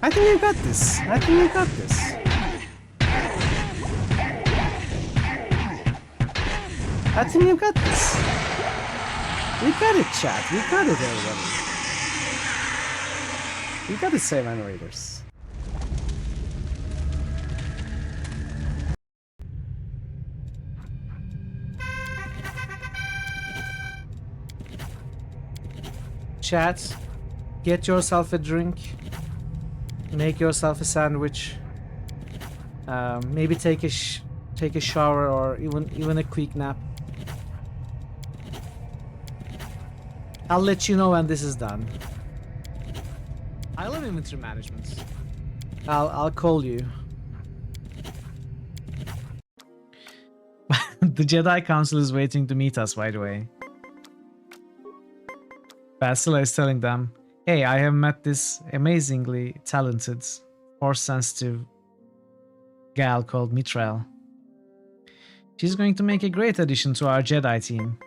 I think we got this. I think we got this. I think we got this. We got it, chat. We got it, everybody. We got it, 7 raiders. Chat, get yourself a drink. Make yourself a sandwich. Maybe take a shower or even a quick nap. I'll let you know when this is done. I love inventory management. I'll call you. The Jedi Council is waiting to meet us, by the way. Bastila is telling them, hey, I have met this amazingly talented, force-sensitive gal called Mithril. She's going to make a great addition to our Jedi team.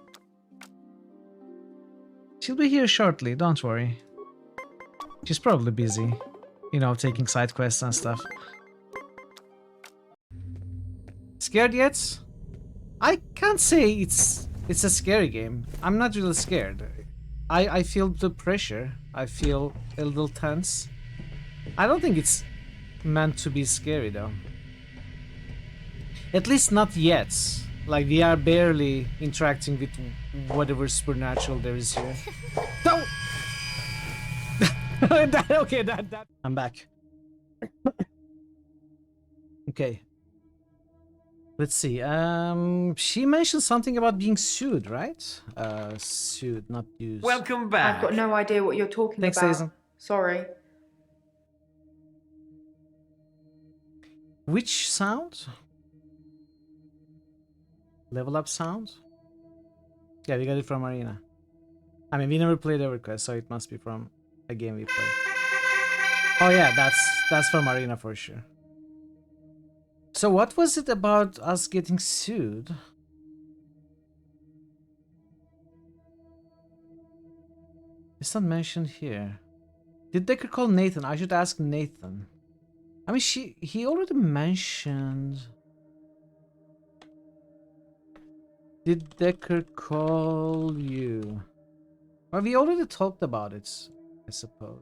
She'll be here shortly, don't worry. She's probably busy, you know, taking side quests and stuff. Scared yet? I can't say it's a scary game. I'm not really scared. I feel the pressure. I feel a little tense. I don't think it's meant to be scary though. At least not yet. Like, we are barely interacting with whatever supernatural there is here. Don't! Okay, that. I'm back. Okay. Let's see. She mentioned something about being sued, right? Sued, not used. Welcome back. I've got no idea what you're talking Thanks, about. Hazen. Sorry. Which sound? Level up sound? Yeah, we got it from Arena. I mean, we never played EverQuest, so it must be from a game we played. Oh yeah, that's from Arena for sure. So what was it about us getting sued? It's not mentioned here. Did Dekker call Nathan? I should ask Nathan. I mean, he already mentioned... Did Dekker call you? Well, we already talked about it, I suppose.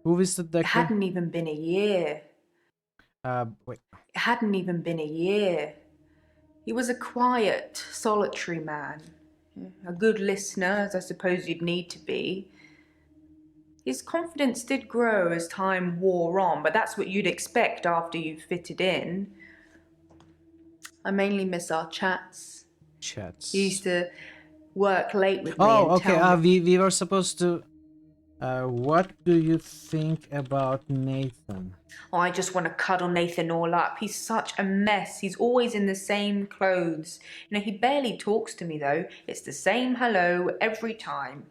Who visited Dekker? It hadn't even been a year. Wait. It hadn't even been a year. He was a quiet, solitary man. A good listener, as I suppose you'd need to be. His confidence did grow as time wore on, but that's what you'd expect after you've fitted in. I mainly miss our chats. Chats. He used to work late with me. Oh, and okay. tell me... We were supposed to... what do you think about Nathan? Oh, I just want to cuddle Nathan all up. He's such a mess. He's always in the same clothes. You know, he barely talks to me, though. It's the same hello every time.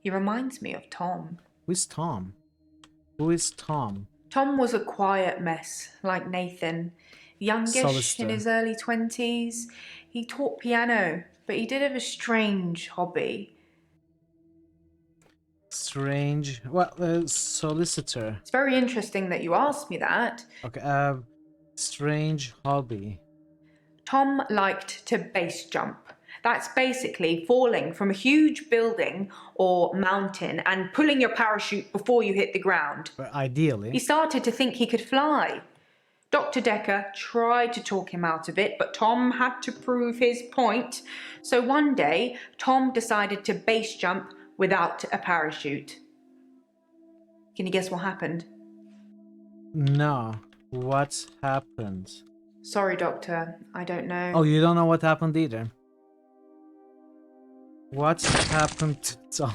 He reminds me of Tom. Who's Tom? Who is Tom? Tom was a quiet mess, like Nathan. Youngish, Solicitor. in his early 20s. He taught piano, but he did have a strange hobby. Strange... Well, solicitor. It's very interesting that you asked me that. Okay, strange hobby. Tom liked to base jump. That's basically falling from a huge building or mountain and pulling your parachute before you hit the ground. Ideally. He started to think he could fly. Dr. Dekker tried to talk him out of it, but Tom had to prove his point. So one day, Tom decided to base jump without a parachute. Can you guess what happened? No. What happened? Sorry, Doctor. I don't know. Oh, you don't know what happened either? What happened to Tom?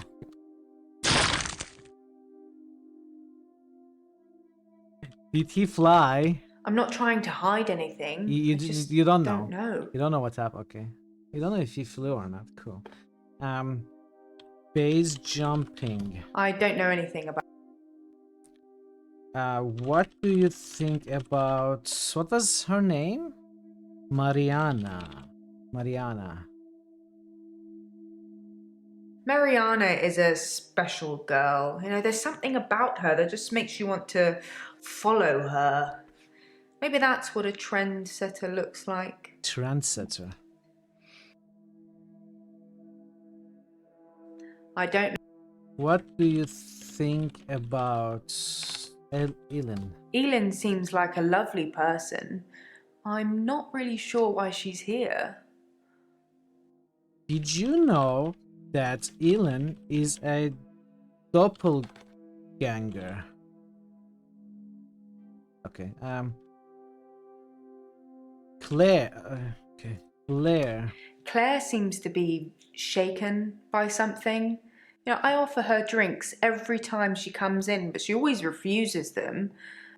Did he fly? I'm not trying to hide anything. You don't know. Don't know. You don't know what happened. Okay. You don't know if he flew or not. Cool. Base jumping. I don't know anything about. What do you think about... What was her name? Mariana. Mariana is a special girl. You know, there's something about her that just makes you want to follow her. Maybe that's what a trendsetter looks like. Trendsetter. I don't know. What do you think about Elin? Elin seems like a lovely person. I'm not really sure why she's here. Did you know that Elin is a doppelganger? Okay. Claire. Okay. Claire seems to be shaken by something. You know, I offer her drinks every time she comes in, but she always refuses them.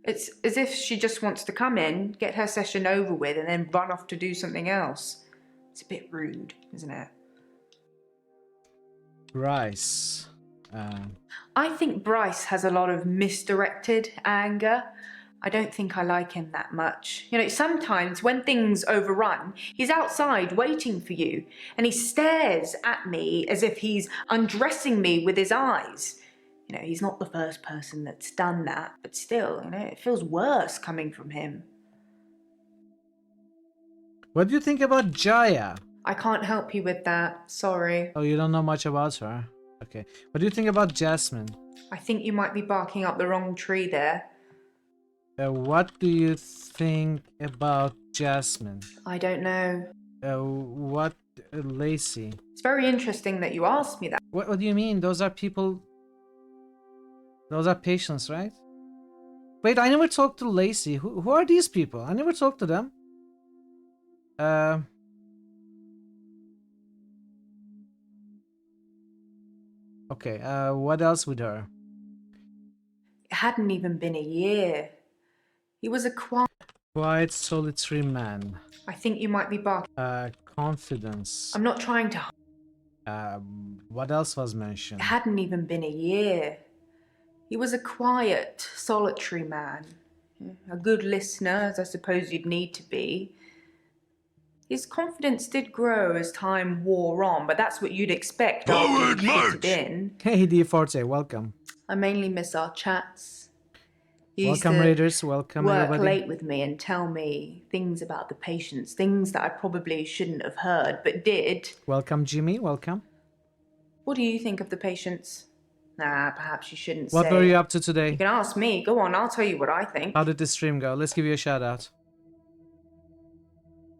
It's as if she just wants to come in, get her session over with, and then run off to do something else. It's a bit rude, isn't it? Bryce. I think Bryce has a lot of misdirected anger. I don't think I like him that much. You know, sometimes when things overrun, he's outside waiting for you, and he stares at me as if he's undressing me with his eyes. You know, he's not the first person that's done that, but still, you know, it feels worse coming from him. What do you think about Jaya? I can't help you with that, sorry. Oh, you don't know much about her? Okay. What do you think about Jasmine? I think you might be barking up the wrong tree there. What do you think about Jasmine? I don't know. What Lacey? It's very interesting that you asked me that. What do you mean? Those are people... Those are patients, right? Wait, I never talked to Lacey. Who are these people? I never talked to them. Okay, what else with her? It hadn't even been a year. He was a quiet, solitary man. I think you might be barking. Confidence. I'm not trying to... What else was mentioned? It hadn't even been a year. He was a quiet, solitary man. A good listener, as I suppose you'd need to be. His confidence did grow as time wore on, but that's what you'd expect after you fitted in. Hey, D40, welcome. I mainly miss our chats. Welcome, Raiders. Welcome, work everybody. late with me and tell me things about the patients, things that I probably shouldn't have heard, but did. Welcome, Jimmy. Welcome. What do you think of the patients? Nah, perhaps you shouldn't say. What were you up to today? You can ask me. Go on, I'll tell you what I think. How did the stream go? Let's give you a shout out.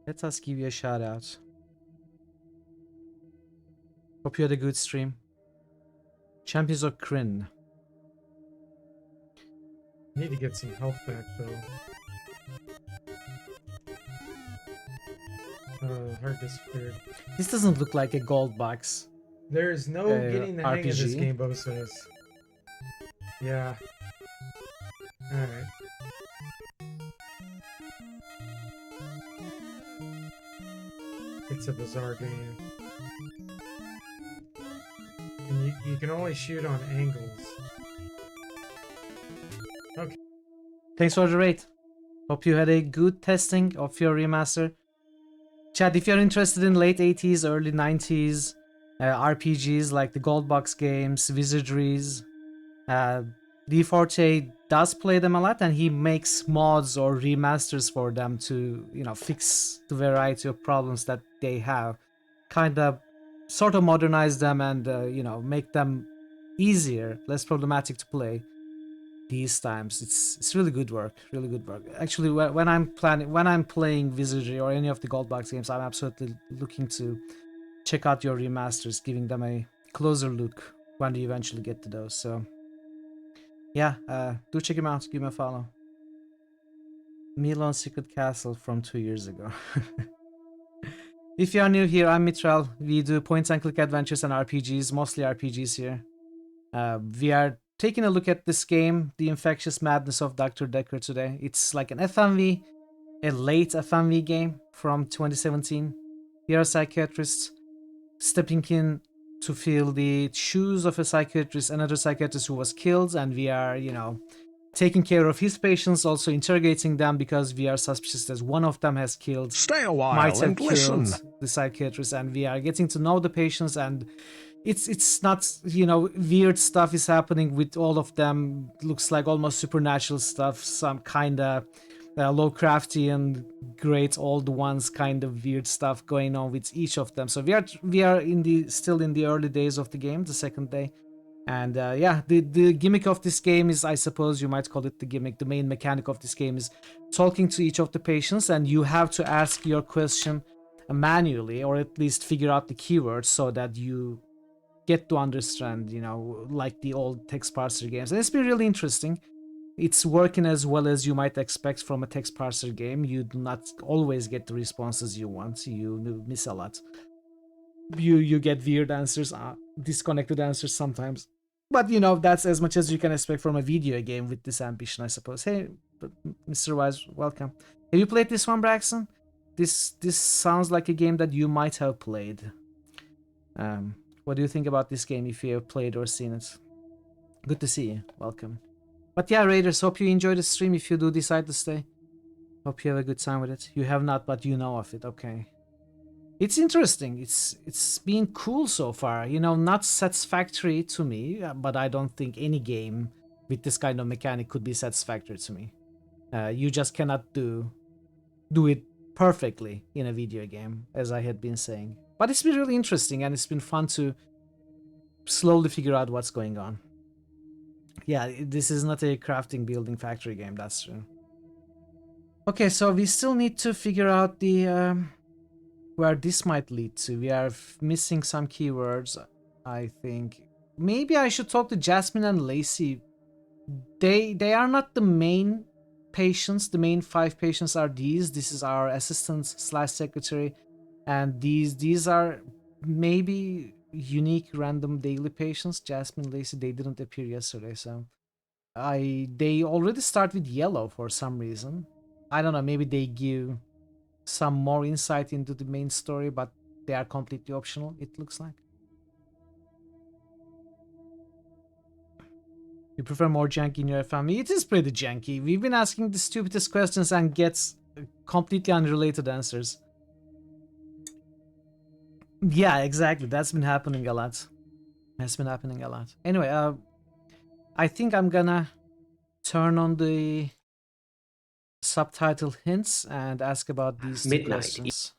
Let us give you a shout out. Hope you had a good stream. Champions of Kryn. Need to get some health back though. Heart disappeared. This doesn't look like a gold box. There's no getting the hang of this RPG. game, Bo says. Yeah. Alright. It's a bizarre game. And you can only shoot on angles. Okay. Thanks for the rate. Hope you had a good testing of your remaster. Chad, if you're interested in late 80s, early 90s RPGs like the Gold Box games, Wizardries, D40 does play them a lot, and he makes mods or remasters for them to, you know, fix the variety of problems that they have. Kind of, sort of modernize them and, you know, make them easier, less problematic to play these times. It's really good work, really good work. Actually, when I'm playing Wizardry or any of the Gold Box games, I'm absolutely looking to check out your remasters, giving them a closer look when you eventually get to those. So yeah, do check him out, give him a follow. Milan Secret Castle from 2 years ago. If you are new here, I'm Mitral. We do point and click adventures and RPGs, mostly RPGs here. We are taking a look at this game, The Infectious Madness of Dr. Dekker today. It's like an FMV, a late FMV game from 2017. We are psychiatrists stepping in to fill the shoes of a psychiatrist, another psychiatrist who was killed, and we are, you know, taking care of his patients, also interrogating them because we are suspicious that one of them has killed, Stay a while might have and listen. killed the psychiatrist, and we are getting to know the patients, and it's not, you know, weird stuff is happening with all of them. Looks like almost supernatural stuff, some kind of Lovecraftian, great old ones kind of weird stuff going on with each of them. So we are still in the early days of the game, the second day. And yeah, the gimmick of this game is, I suppose you might call it the gimmick, the main mechanic of this game is talking to each of the patients, and you have to ask your question manually, or at least figure out the keywords so that you get to understand, you know, like the old text parser games. And it's been really interesting. It's working as well as you might expect from a text parser game. You do not always get the responses you want. You miss a lot. You get weird answers, disconnected answers sometimes. But, you know, that's as much as you can expect from a video game with this ambition, I suppose. Hey, Mr. Wise, welcome. Have you played this one, Braxton? this sounds like a game that you might have played. What do you think about this game if you have played or seen it? Good to see you. Welcome. But yeah, Raiders, hope you enjoy the stream if you do decide to stay. Hope you have a good time with it. You have not, but you know of it. Okay. It's interesting. It's been cool so far. You know, not satisfactory to me, but I don't think any game with this kind of mechanic could be satisfactory to me. You just cannot do it perfectly in a video game, as I had been saying. But it's been really interesting, and it's been fun to slowly figure out what's going on. Yeah, this is not a crafting building factory game, that's true. Okay, so we still need to figure out the where this might lead to. We are missing some keywords, I think. Maybe I should talk to Jasmine and Lacey. They are not the main patients. The main 5 patients are these. This is our assistant/secretary, and these are maybe unique random daily patients. Jasmine, Lacey, they didn't appear yesterday, so they already start with yellow for some reason. I don't know, maybe they give some more insight into the main story, but they are completely optional, it looks like. You prefer more janky in your family? It is pretty janky. We've been asking the stupidest questions and gets completely unrelated answers. Yeah, exactly. That's been happening a lot. That's been happening a lot. Anyway, I think I'm gonna turn on the subtitle hints and ask about these 2 questions.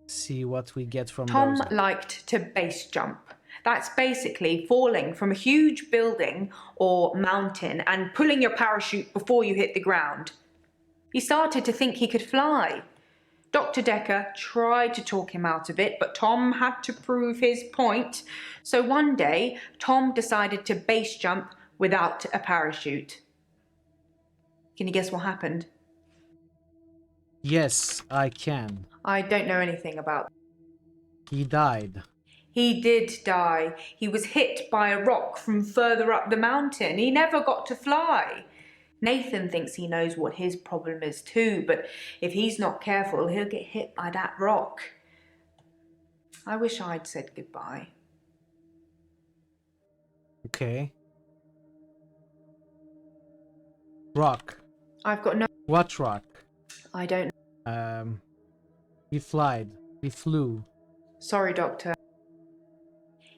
See what we get from Tom those. liked to base jump. That's basically falling from a huge building or mountain and pulling your parachute before you hit the ground. He started to think he could fly. Dr. Dekker tried to talk him out of it, but Tom had to prove his point. So one day, Tom decided to base jump without a parachute. Can you guess what happened? Yes, I can. I don't know anything about. He died. He did die. He was hit by a rock from further up the mountain. He never got to fly. Nathan thinks he knows what his problem is too, but if he's not careful, he'll get hit by that rock. I wish I'd said goodbye. Okay. Rock. I've got no... What rock? I don't... He flied. He flew. Sorry, Doctor.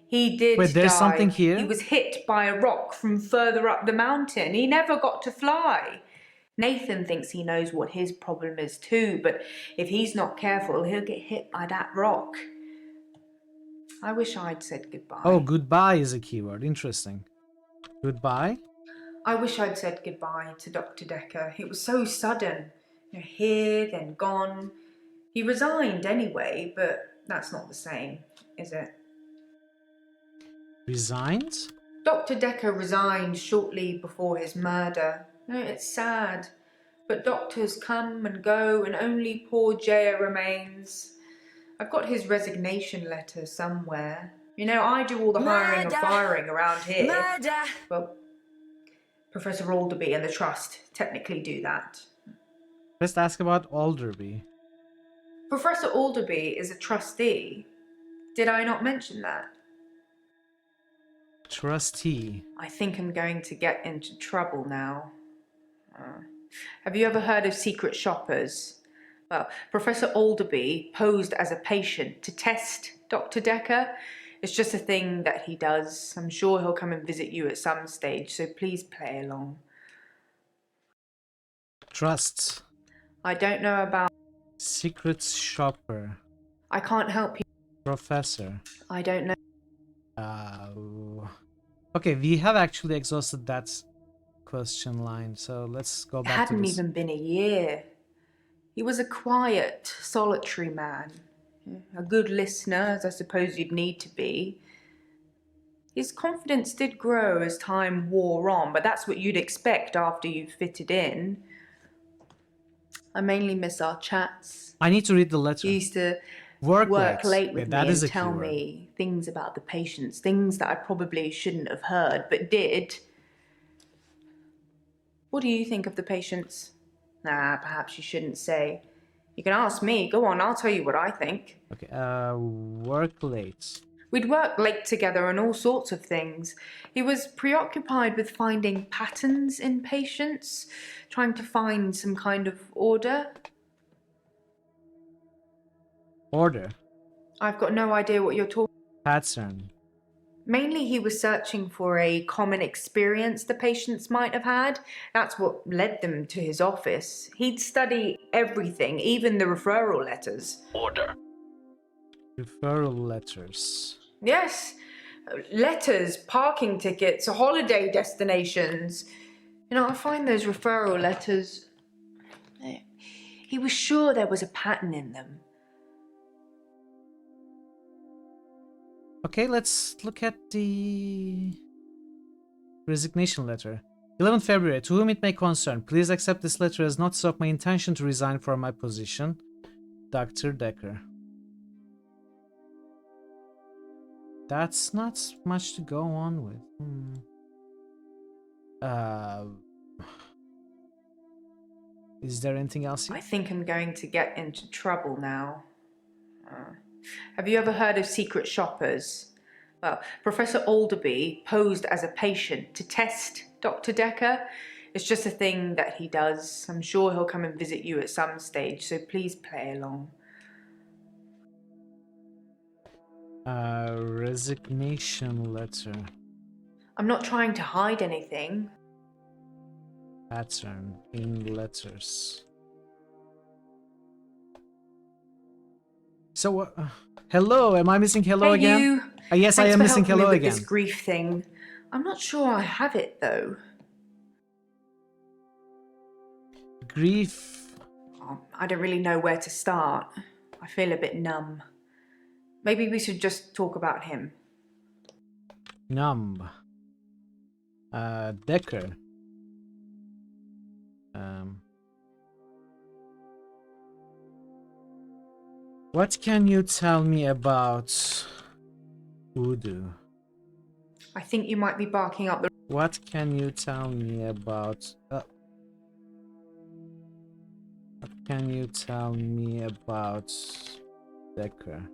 He did Wait, there's die. something here? He was hit by a rock from further up the mountain. He never got to fly. Nathan thinks he knows what his problem is too, but if he's not careful, he'll get hit by that rock. I wish I'd said goodbye. Oh, goodbye is a keyword. Interesting. Goodbye? I wish I'd said goodbye to Dr. Dekker. It was so sudden. You know, here, then gone. He resigned anyway, but that's not the same, is it? Resigned? Dr. Dekker resigned shortly before his murder. No, it's sad. But doctors come and go and only poor Jaya remains. I've got his resignation letter somewhere. You know, I do all the hiring and firing around here. Well, Professor Alderby and the Trust technically do that. Let's ask about Alderby. Professor Alderby is a trustee. Did I not mention that? Trustee. I think I'm going to get into trouble now. Have you ever heard of secret shoppers? Well, Professor Alderby posed as a patient to test Dr. Dekker. It's just a thing that he does. I'm sure he'll come and visit you at some stage, so please play along. Trusts. I don't know about... Secret shopper. I can't help you. Professor. I don't know. Okay, we have actually exhausted that question line, so let's go back to this. It hadn't even been a year. He was a quiet, solitary man. A good listener, as I suppose you'd need to be. His confidence did grow as time wore on, but that's what you'd expect after you've fitted in. I mainly miss our chats. I need to read the letter. He used to work late with me and tell me things about the patients, things that I probably shouldn't have heard, but did. What do you think of the patients? Nah, perhaps you shouldn't say. You can ask me. Go on, I'll tell you what I think. Okay, work late. We'd work late together on all sorts of things. He was preoccupied with finding patterns in patients, trying to find some kind of order. Order? I've got no idea what you're talking about. Pattern. Mainly he was searching for a common experience the patients might have had. That's what led them to his office. He'd study everything, even the referral letters. Order. Referral letters. Yes, letters, parking tickets, holiday destinations. You know, I find those referral letters... He was sure there was a pattern in them. Okay, let's look at the resignation letter. 11 February, to whom it may concern, please accept this letter as notice of my intention to resign from my position. Dr. Dekker. That's not much to go on with. Is there anything else here? I think I'm going to get into trouble now. Have you ever heard of secret shoppers? Well, Professor Alderby posed as a patient to test Dr. Dekker. It's just a thing that he does. I'm sure he'll come and visit you at some stage, so please play along. Resignation letter. I'm not trying to hide anything. Pattern in letters. So, hello, am I missing hello Hey, again? you. Yes, I Thanks am for missing helping me hello with again. This grief thing. I'm not sure I have it though. Grief. Oh, I don't really know where to start. I feel a bit numb. Maybe we should just talk about him. Numb. Dekker. What can you tell me about voodoo? I think you might be barking up the... What can you tell me about... What can you tell me about Dekker?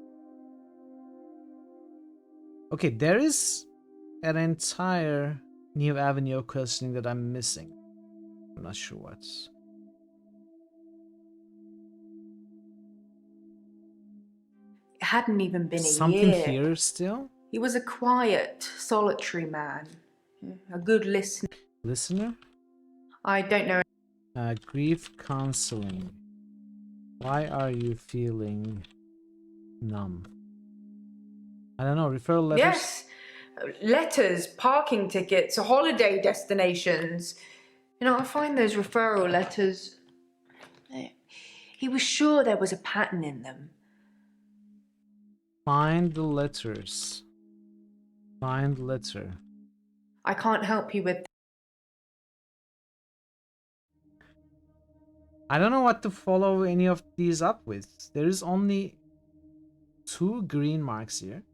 Okay, there is an entire new avenue of questioning that I'm missing. I'm not sure what's... It hadn't even been a year. Something here still? He was a quiet, solitary man. A good listener. Listener? I don't know. Grief counseling. Why are you feeling numb? I don't know, referral letters? Yes, letters, parking tickets, holiday destinations. You know, I find those referral letters... He was sure there was a pattern in them. Find the letters. Find letter. I can't help you with... I don't know what to follow any of these up with. There is only 2 green marks here.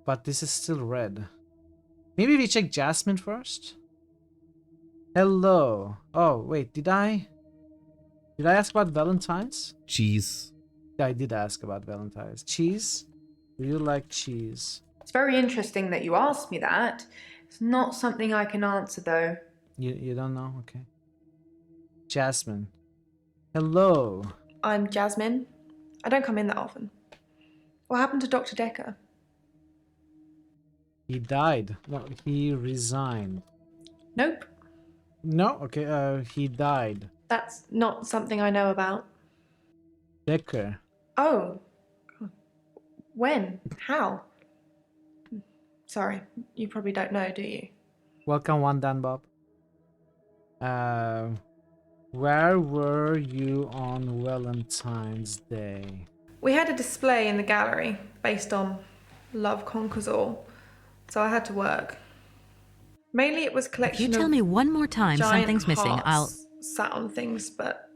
But this is still red. Maybe we check Jasmine first? Hello. Oh, wait, did I ask about Valentine's? Cheese. I did ask about Valentine's. Cheese? Do you like cheese? It's very interesting that you asked me that. It's not something I can answer, though. You don't know? Okay. Jasmine. Hello. I'm Jasmine. I don't come in that often. What happened to Dr. Dekker? He died. No, he resigned. Nope. No? Okay, he died. That's not something I know about. Dekker. Oh. When? How? Sorry, you probably don't know, do you? Welcome, One Dan Bob. Where were you on Valentine's Day? We had a display in the gallery based on Love Conquers All, so I had to work. Mainly it was a collection of... If you tell me one more time giant something's missing, hearts I'll... sat on things, but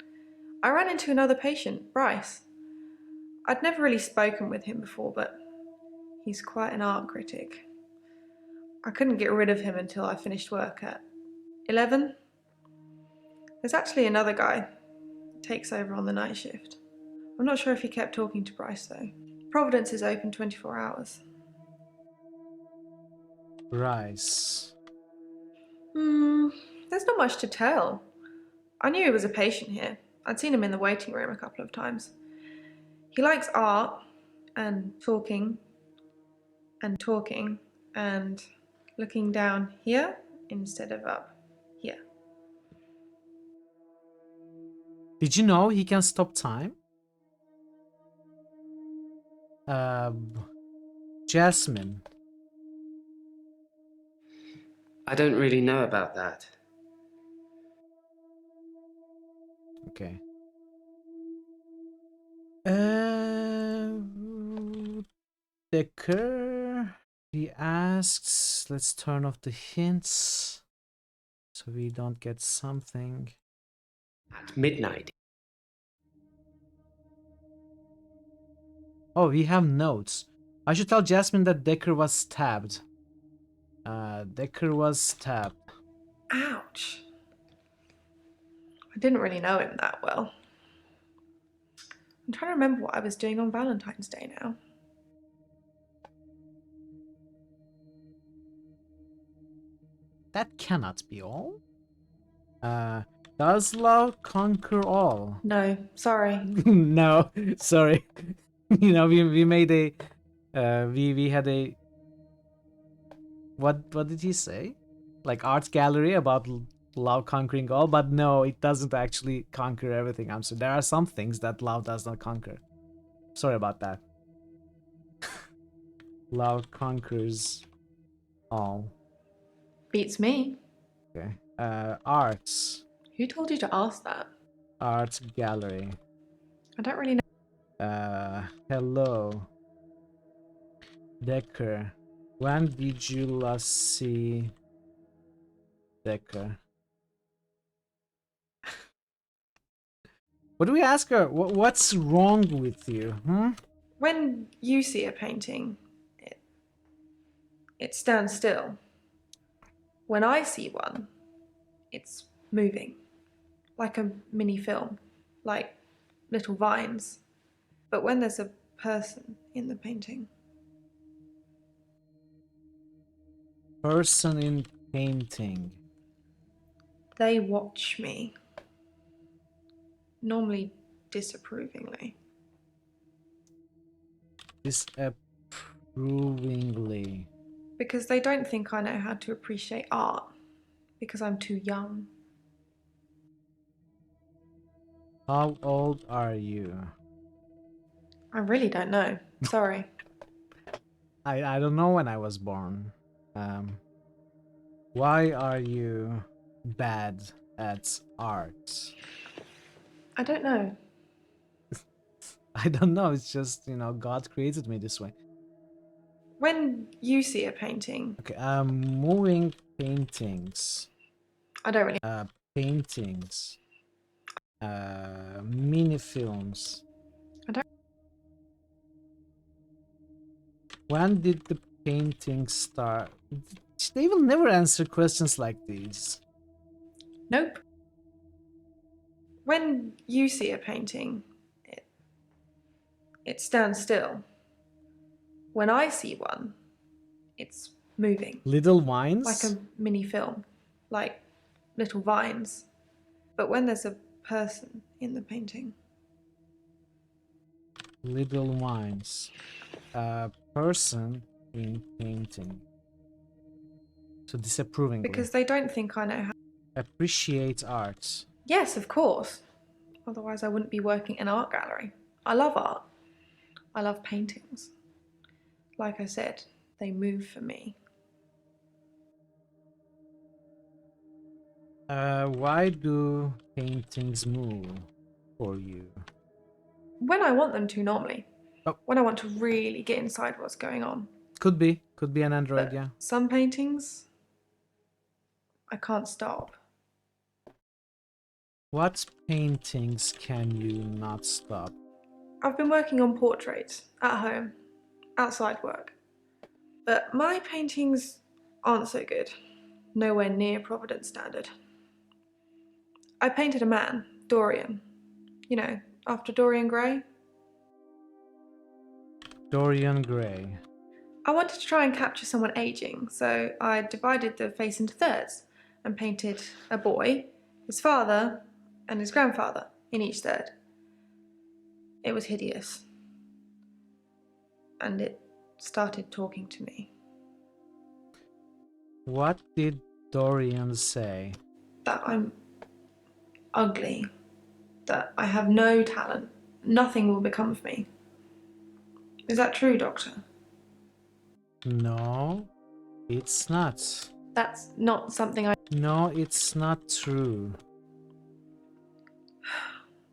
I ran into another patient, Bryce. I'd never really spoken with him before, but he's quite an art critic. I couldn't get rid of him until I finished work at 11? There's actually another guy who takes over on the night shift. I'm not sure if he kept talking to Bryce though. Providence is open 24 hours. Bryce. There's not much to tell. I knew he was a patient here. I'd seen him in the waiting room a couple of times. He likes art and talking and looking down here instead of up here. Did you know he can stop time? Jasmine. I don't really know about that. Okay. Dekker. He asks, let's turn off the hints so we don't get something. At midnight. Oh, we have notes. I should tell Jasmine that Dekker was stabbed. Dekker was stabbed. Ouch. I didn't really know him that well. I'm trying to remember what I was doing on Valentine's Day now. That cannot be all. Does love conquer all? No, sorry. No, sorry. You know, we made a we had a what did he say? Like art gallery about love conquering all, but no, it doesn't actually conquer everything. I'm sorry. There are some things that love does not conquer. Sorry about that. Love conquers all. Beats me. Okay. Arts. Who told you to ask that? Art gallery. I don't really know. Hello. Dekker. When did you last see Dekker? What do we ask her? What's wrong with you? When you see a painting, it stands still. When I see one, it's moving. Like a mini film. Like little vines. But when there's a person in the painting. Person in painting. They watch me. Normally disapprovingly. Disapprovingly. Because they don't think I know how to appreciate art. Because I'm too young. How old are you? I really don't know. Sorry. I don't know when I was born. Why are you bad at art? I don't know. I don't know. It's just, you know, God created me this way. When you see a painting. Okay, moving paintings. I don't really. Paintings. Mini films. I don't. When did the painting start? They will never answer questions like these. Nope. When you see a painting, it stands still. When I see one, it's moving. Little vines? Like a mini film. Like little vines. But when there's a person in the painting. Little vines. Person in painting. So disapprovingly. Because they don't think I know how. Appreciate art. Yes, of course. Otherwise I wouldn't be working in an art gallery. I love art. I love paintings. Like I said, they move for me. Why do paintings move for you? When I want them to, normally. Oh. When I want to really get inside what's going on. Could be an android, yeah. Some paintings, I can't stop. What paintings can you not stop? I've been working on portraits, at home, outside work. But my paintings aren't so good. nowhere near Providence standard. I painted a man, Dorian. You know, after Dorian Gray. Dorian Gray. I wanted to try and capture someone aging, so I divided the face into thirds and painted a boy, his father, and his grandfather in each third. It was hideous. And it started talking to me. What did Dorian say? That I'm ugly. That I have no talent. Nothing will become of me. Is that true, Doctor? No, it's not. That's not something I... No, it's not true.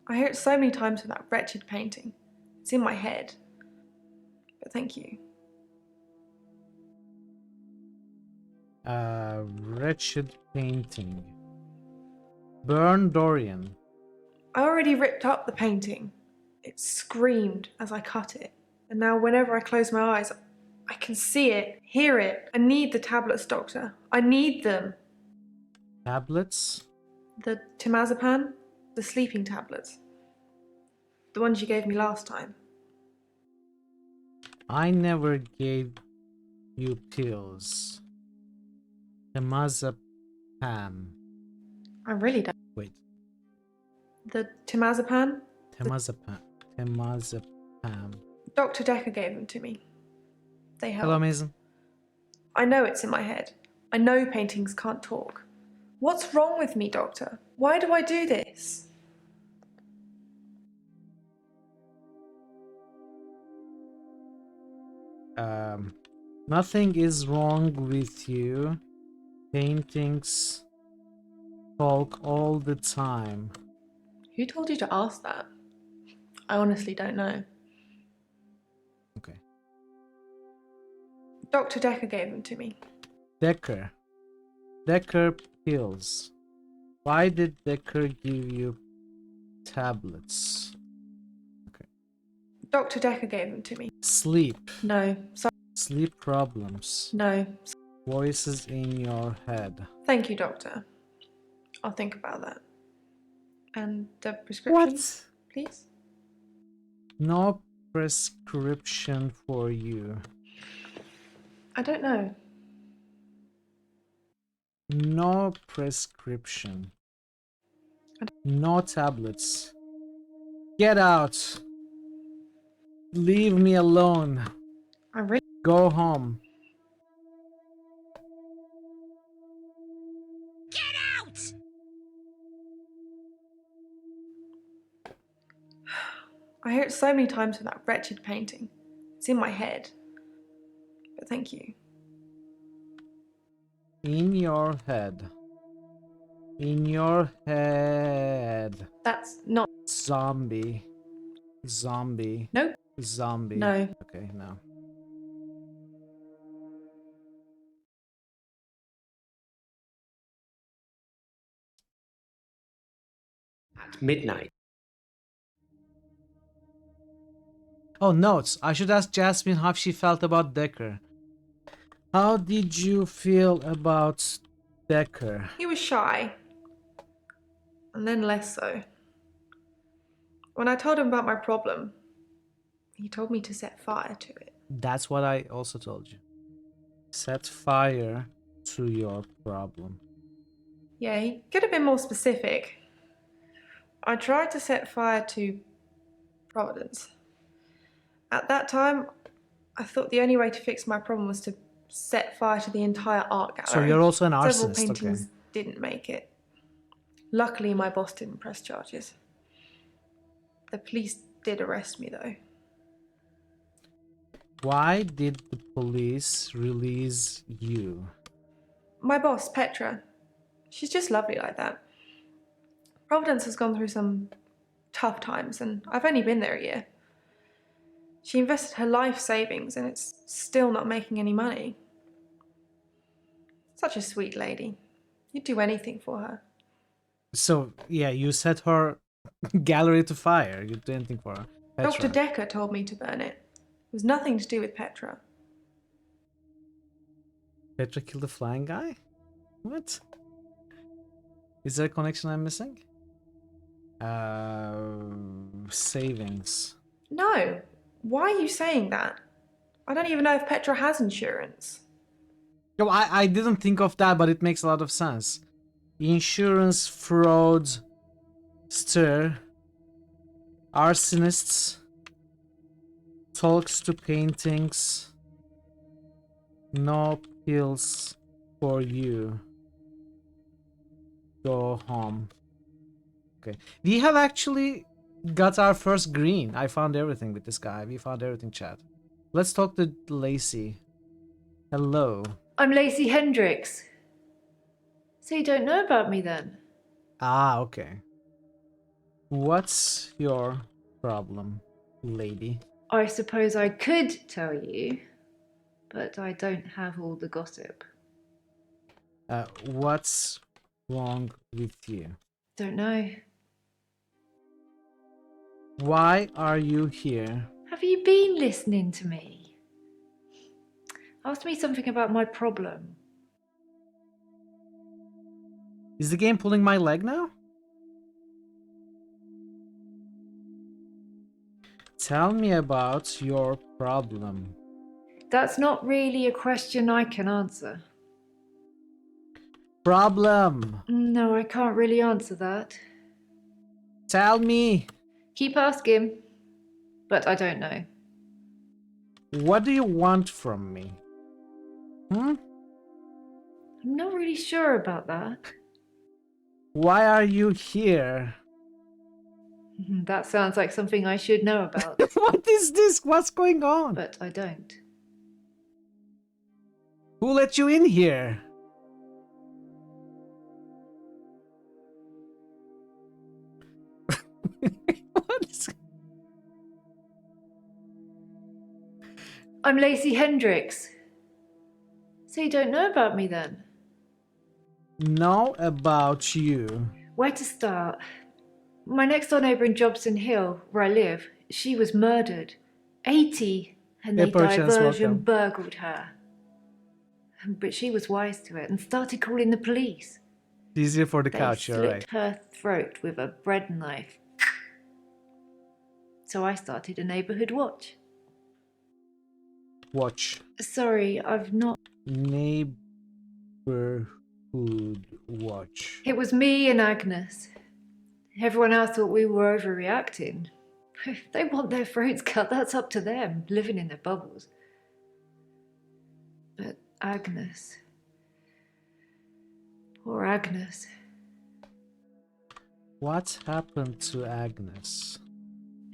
I hear it so many times with that wretched painting. It's in my head. But thank you. Wretched painting. Burn Dorian. I already ripped up the painting. It screamed as I cut it. And now whenever I close my eyes, I can see it, hear it. I need the tablets, Doctor. I need them. Tablets? The temazepam, the sleeping tablets. The ones you gave me last time. I never gave you pills. Temazepam. I really don't. Wait. The temazepam? Temazepam. Dr. Dekker gave them to me. They help. Hello, Mason. I know it's in my head. I know paintings can't talk. What's wrong with me, Doctor? Why do I do this? Nothing is wrong with you. Paintings talk all the time. Who told you to ask that? I honestly don't know. Okay. Dr. Dekker gave them to me. Dekker. Dekker pills. Why did Dekker give you tablets? Okay. Dr. Dekker gave them to me. Sleep. No. Sleep problems. No. Voices in your head. Thank you, Doctor. I'll think about that. And the prescriptions, please? No prescription for you. I don't know. No prescription. No tablets. Get out. Leave me alone. I really... Go home. Get out! I hear it so many times with that wretched painting. It's in my head. But thank you. In your head. In your head. That's not... Zombie. Zombie. Nope. Zombie. No. Okay, no. At midnight. Oh, notes. I should ask Jasmine how she felt about Dekker. How did you feel about Dekker? He was shy. And then less so. When I told him about my problem, he told me to set fire to it. That's what I also told you. Set fire to your problem. Yeah, he could have been more specific. I tried to set fire to Providence. At that time, I thought the only way to fix my problem was to set fire to the entire art gallery. So you're also an arsonist, Several paintings didn't make it. Luckily, my boss didn't press charges. The police did arrest me, though. Why did the police release you? My boss, Petra, she's just lovely like that. Providence has gone through some tough times, and I've only been there a year. She invested her life savings, and it's still not making any money. Such a sweet lady. You'd do anything for her. So, yeah, you set her gallery to fire. You'd do anything for her. Petra. Dr. Dekker told me to burn it. It was nothing to do with Petra. Petra killed the flying guy? What? Is there a connection I'm missing? Savings. No. Why are you saying that? I don't even know if Petra has insurance. No, I didn't think of that, but it makes a lot of sense. Insurance, fraud, stir, arsonists, talks to paintings, no pills for you. Go home. Okay. We have actually got our first green. I found everything with this guy. We found everything, chat. Let's talk to Lacey. Hello. I'm Lacey Hendricks. So you don't know about me then? Ah, okay. What's your problem, lady? I suppose I could tell you, but I don't have all the gossip. What's wrong with you? Don't know. Why are you here? Have you been listening to me? Ask me something about my problem. Is the game pulling my leg now? Tell me about your problem. That's not really a question I can answer. Problem. No, I can't really answer that. Tell me. Keep asking, but I don't know. What do you want from me? Hmm? I'm not really sure about that. Why are you here? That sounds like something I should know about. What is this? What's going on? But I don't. Who let you in here? What is... I'm Lacey Hendricks. So you don't know about me then? Know about you. Where to start? My next door neighbour in Jobson Hill, where I live, she was murdered. 80, and they diversion burgled her. But she was wise to it and started calling the police. Easier for the couch, They you're right. slit her throat with a bread knife. So I started a neighbourhood watch. Watch. Sorry, I've not... Neighborhood watch. It was me and Agnes. Everyone else thought we were overreacting. If they want their throats cut, that's up to them, living in their bubbles. But Agnes... Poor Agnes. What happened to Agnes?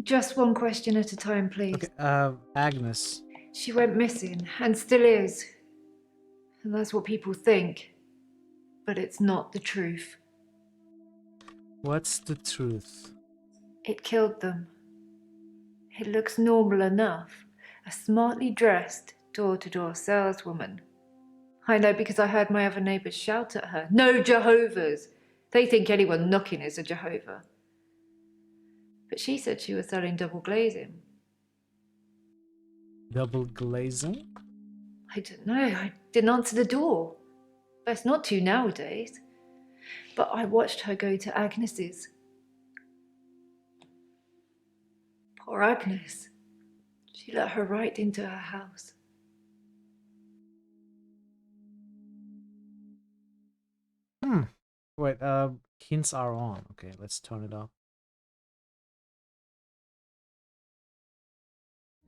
Just one question at a time, please. Okay, Agnes. She went missing, and still is. And that's what people think. But it's not the truth. What's the truth? It killed them. It looks normal enough. A smartly dressed, door-to-door saleswoman. I know because I heard my other neighbours shout at her. No Jehovah's! They think anyone knocking is a Jehovah. But she said she was selling double glazing. Double glazing? I don't know. I didn't answer the door. Best not to nowadays. But I watched her go to Agnes's. Poor Agnes. She let her right into her house. Wait, hints are on. Okay, let's turn it off.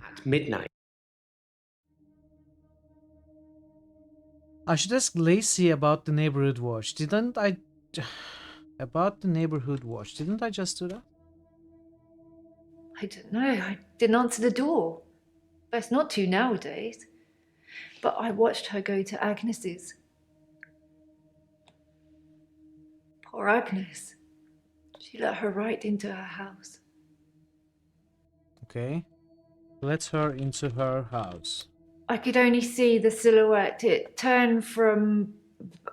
At midnight. I should ask Lacey about the neighborhood watch. Didn't I... About the neighborhood watch. Didn't I just do that? I don't know. I didn't answer the door. Best not to nowadays. But I watched her go to Agnes's. Poor Agnes. She let her right into her house. Okay. Let her into her house. I could only see the silhouette. It turned from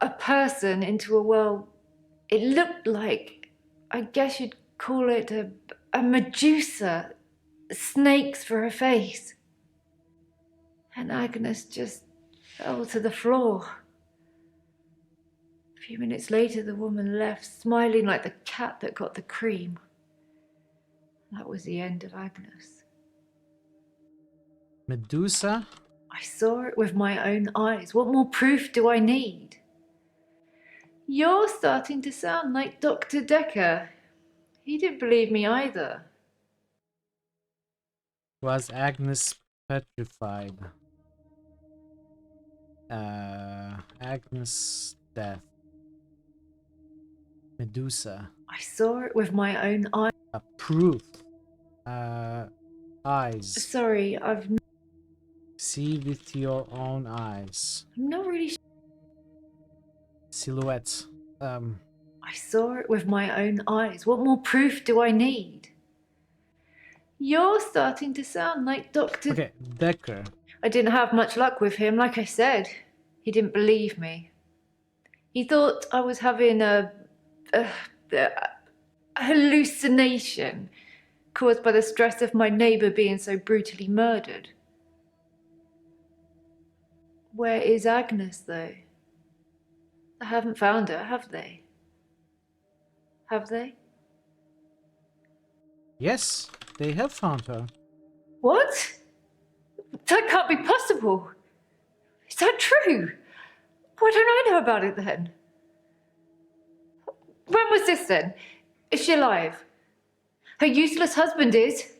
a person into a, well, it looked like, I guess you'd call it a Medusa. Snakes for her face. And Agnes just fell to the floor. few minutes later, the woman left, smiling like the cat that got the cream. That was the end of Agnes. Medusa? I saw it with my own eyes. What more proof do I need? You're starting to sound like Dr. Dekker. He didn't believe me either. Was Agnes petrified? Agnes' death. Medusa. I saw it with my own eyes. A proof. Eyes. Sorry, See with your own eyes. I'm not really sure. Silhouette. I saw it with my own eyes. What more proof do I need? You're starting to sound like Dr. Okay, Dekker. I didn't have much luck with him, like I said. He didn't believe me. He thought I was having a hallucination caused by the stress of my neighbour being so brutally murdered. Where is Agnes, though? I haven't found her, have they? Have they? Yes, they have found her. What? That can't be possible. Is that true? Why don't I know about it then? When was this then? Is she alive? Her useless husband is.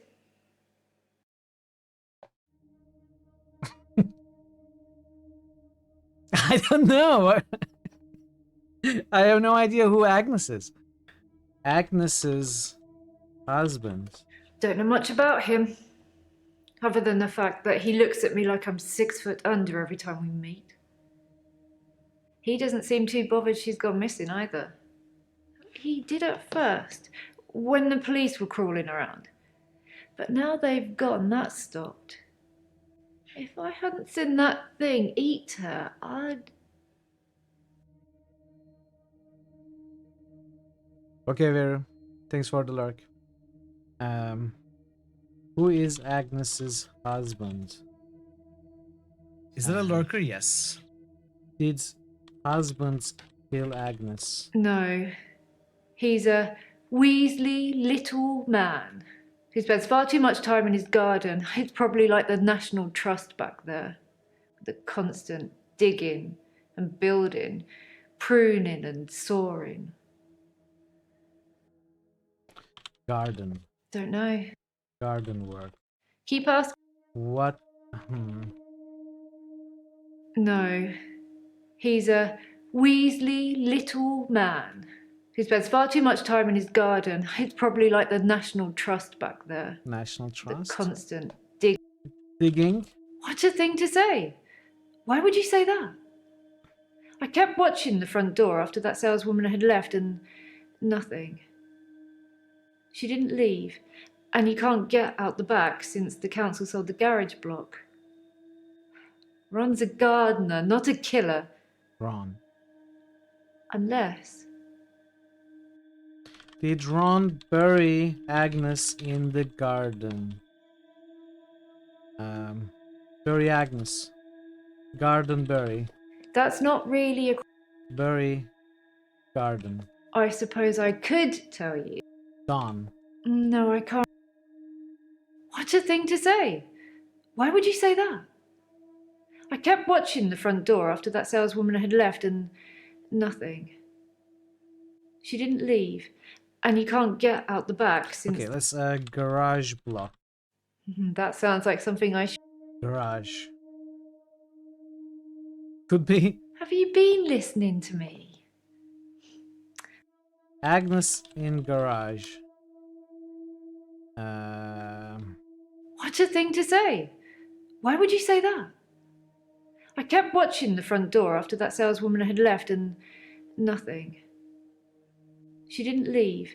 I don't know. I have no idea who Agnes is. Agnes's husband. Don't know much about him. Other than the fact that he looks at me like I'm 6 foot under every time we meet. He doesn't seem too bothered she's gone missing either. He did at first, when the police were crawling around. But now they've gone, that's stopped. If I hadn't seen that thing eat her, I'd... Okay, Vera. Thanks for the lurk. Who is Agnes's husband? Is that a lurker? Yes. Did husbands kill Agnes? No. He's a Weasley little man. He spends far too much time in his garden. It's probably like the National Trust back there. The constant digging and building, pruning and sawing. Garden. Don't know. Garden work. Keep asking. What? No. He's a Weasley little man. He spends far too much time in his garden. It's probably like the National Trust back there. National Trust? The constant digging? What a thing to say. Why would you say that? I kept watching the front door after that saleswoman had left and nothing. She didn't leave, and you can't get out the back since the council sold the garage block. Ron's a gardener, not a killer. Ron. Unless... Did Ron bury Agnes in the garden? Bury Agnes. Garden bury. That's not really a... Bury. Garden. I suppose I could tell you. Dawn. No, I can't. What a thing to say. Why would you say that? I kept watching the front door after that saleswoman had left and nothing. She didn't leave, and you can't get out the back since... Okay, let's garage block. That sounds like something I should... Garage. Could be. Have you been listening to me? Agnes in garage. What a thing to say. Why would you say that? I kept watching the front door after that saleswoman had left and nothing. She didn't leave,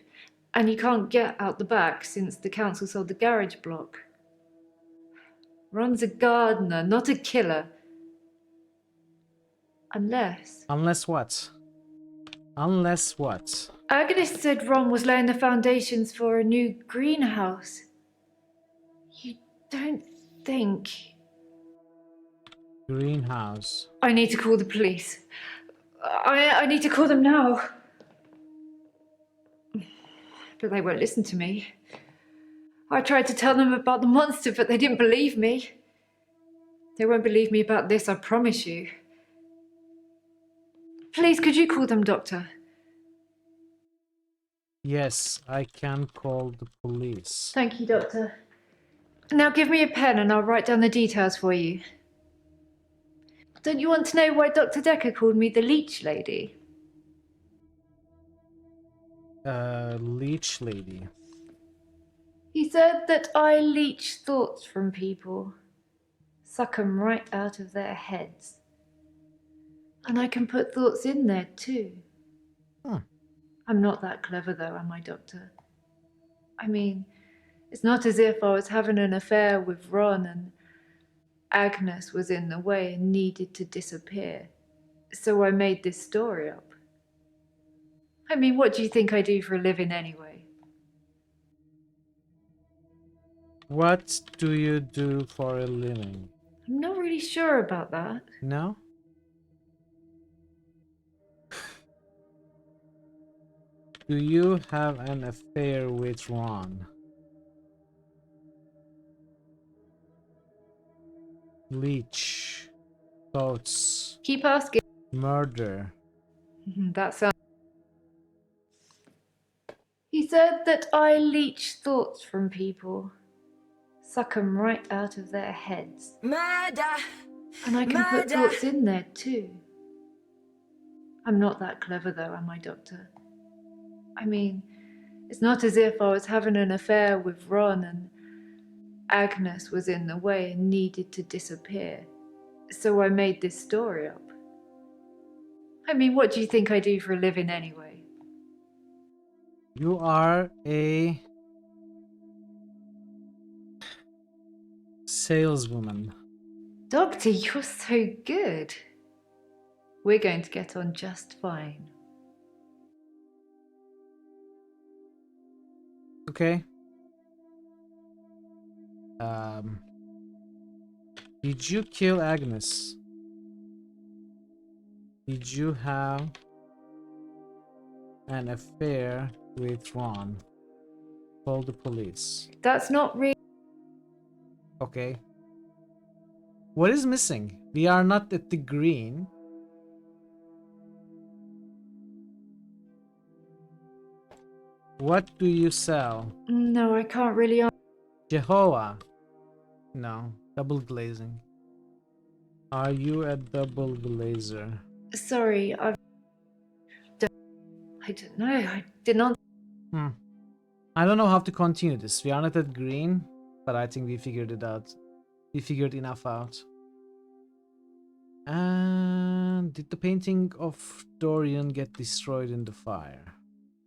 and you can't get out the back since the council sold the garage block. Ron's a gardener, not a killer. Unless... Unless what? Unless what? Agnes said Ron was laying the foundations for a new greenhouse. You don't think... Greenhouse. I need to call the police. I need to call them now. But they won't listen to me. I tried to tell them about the monster, but they didn't believe me. They won't believe me about this, I promise you. Please, could you call them, Doctor? Yes, I can call the police. Thank you, Doctor. Now give me a pen and I'll write down the details for you. Don't you want to know why Dr. Dekker called me the leech lady? Leech lady. He said that I leech thoughts from people, suck 'em right out of their heads. And I can put thoughts in there too. I'm not that clever though, am I, Doctor? I mean, it's not as if I was having an affair with Ron and Agnes was in the way and needed to disappear. So I made this story up. I mean, what do you think I do for a living anyway? What do you do for a living? I'm not really sure about that. No? Do you have an affair with Ron? Leech. Thoughts. Keep asking. Murder. That sounds... He said that I leech thoughts from people, suck 'em right out of their heads. Murder! And I can put thoughts in there too. I'm not that clever though, am I, Doctor? I mean, it's not as if I was having an affair with Ron and Agnes was in the way and needed to disappear. So I made this story up. I mean, what do you think I do for a living anyway? You are a saleswoman. Doctor, you're so good. We're going to get on just fine. Okay. Did you kill Agnes? Did you have an affair with Ron? Call the police. That's not real. Okay. What is missing? We are not at the green. What do you sell? No, I can't really... Jehovah. No. Double glazing. Are you a double glazer? Sorry, I don't know. I did not... I don't know how to continue this. We are not at green, but I think we figured it out. We figured enough out. And did the painting of Dorian get destroyed in the fire?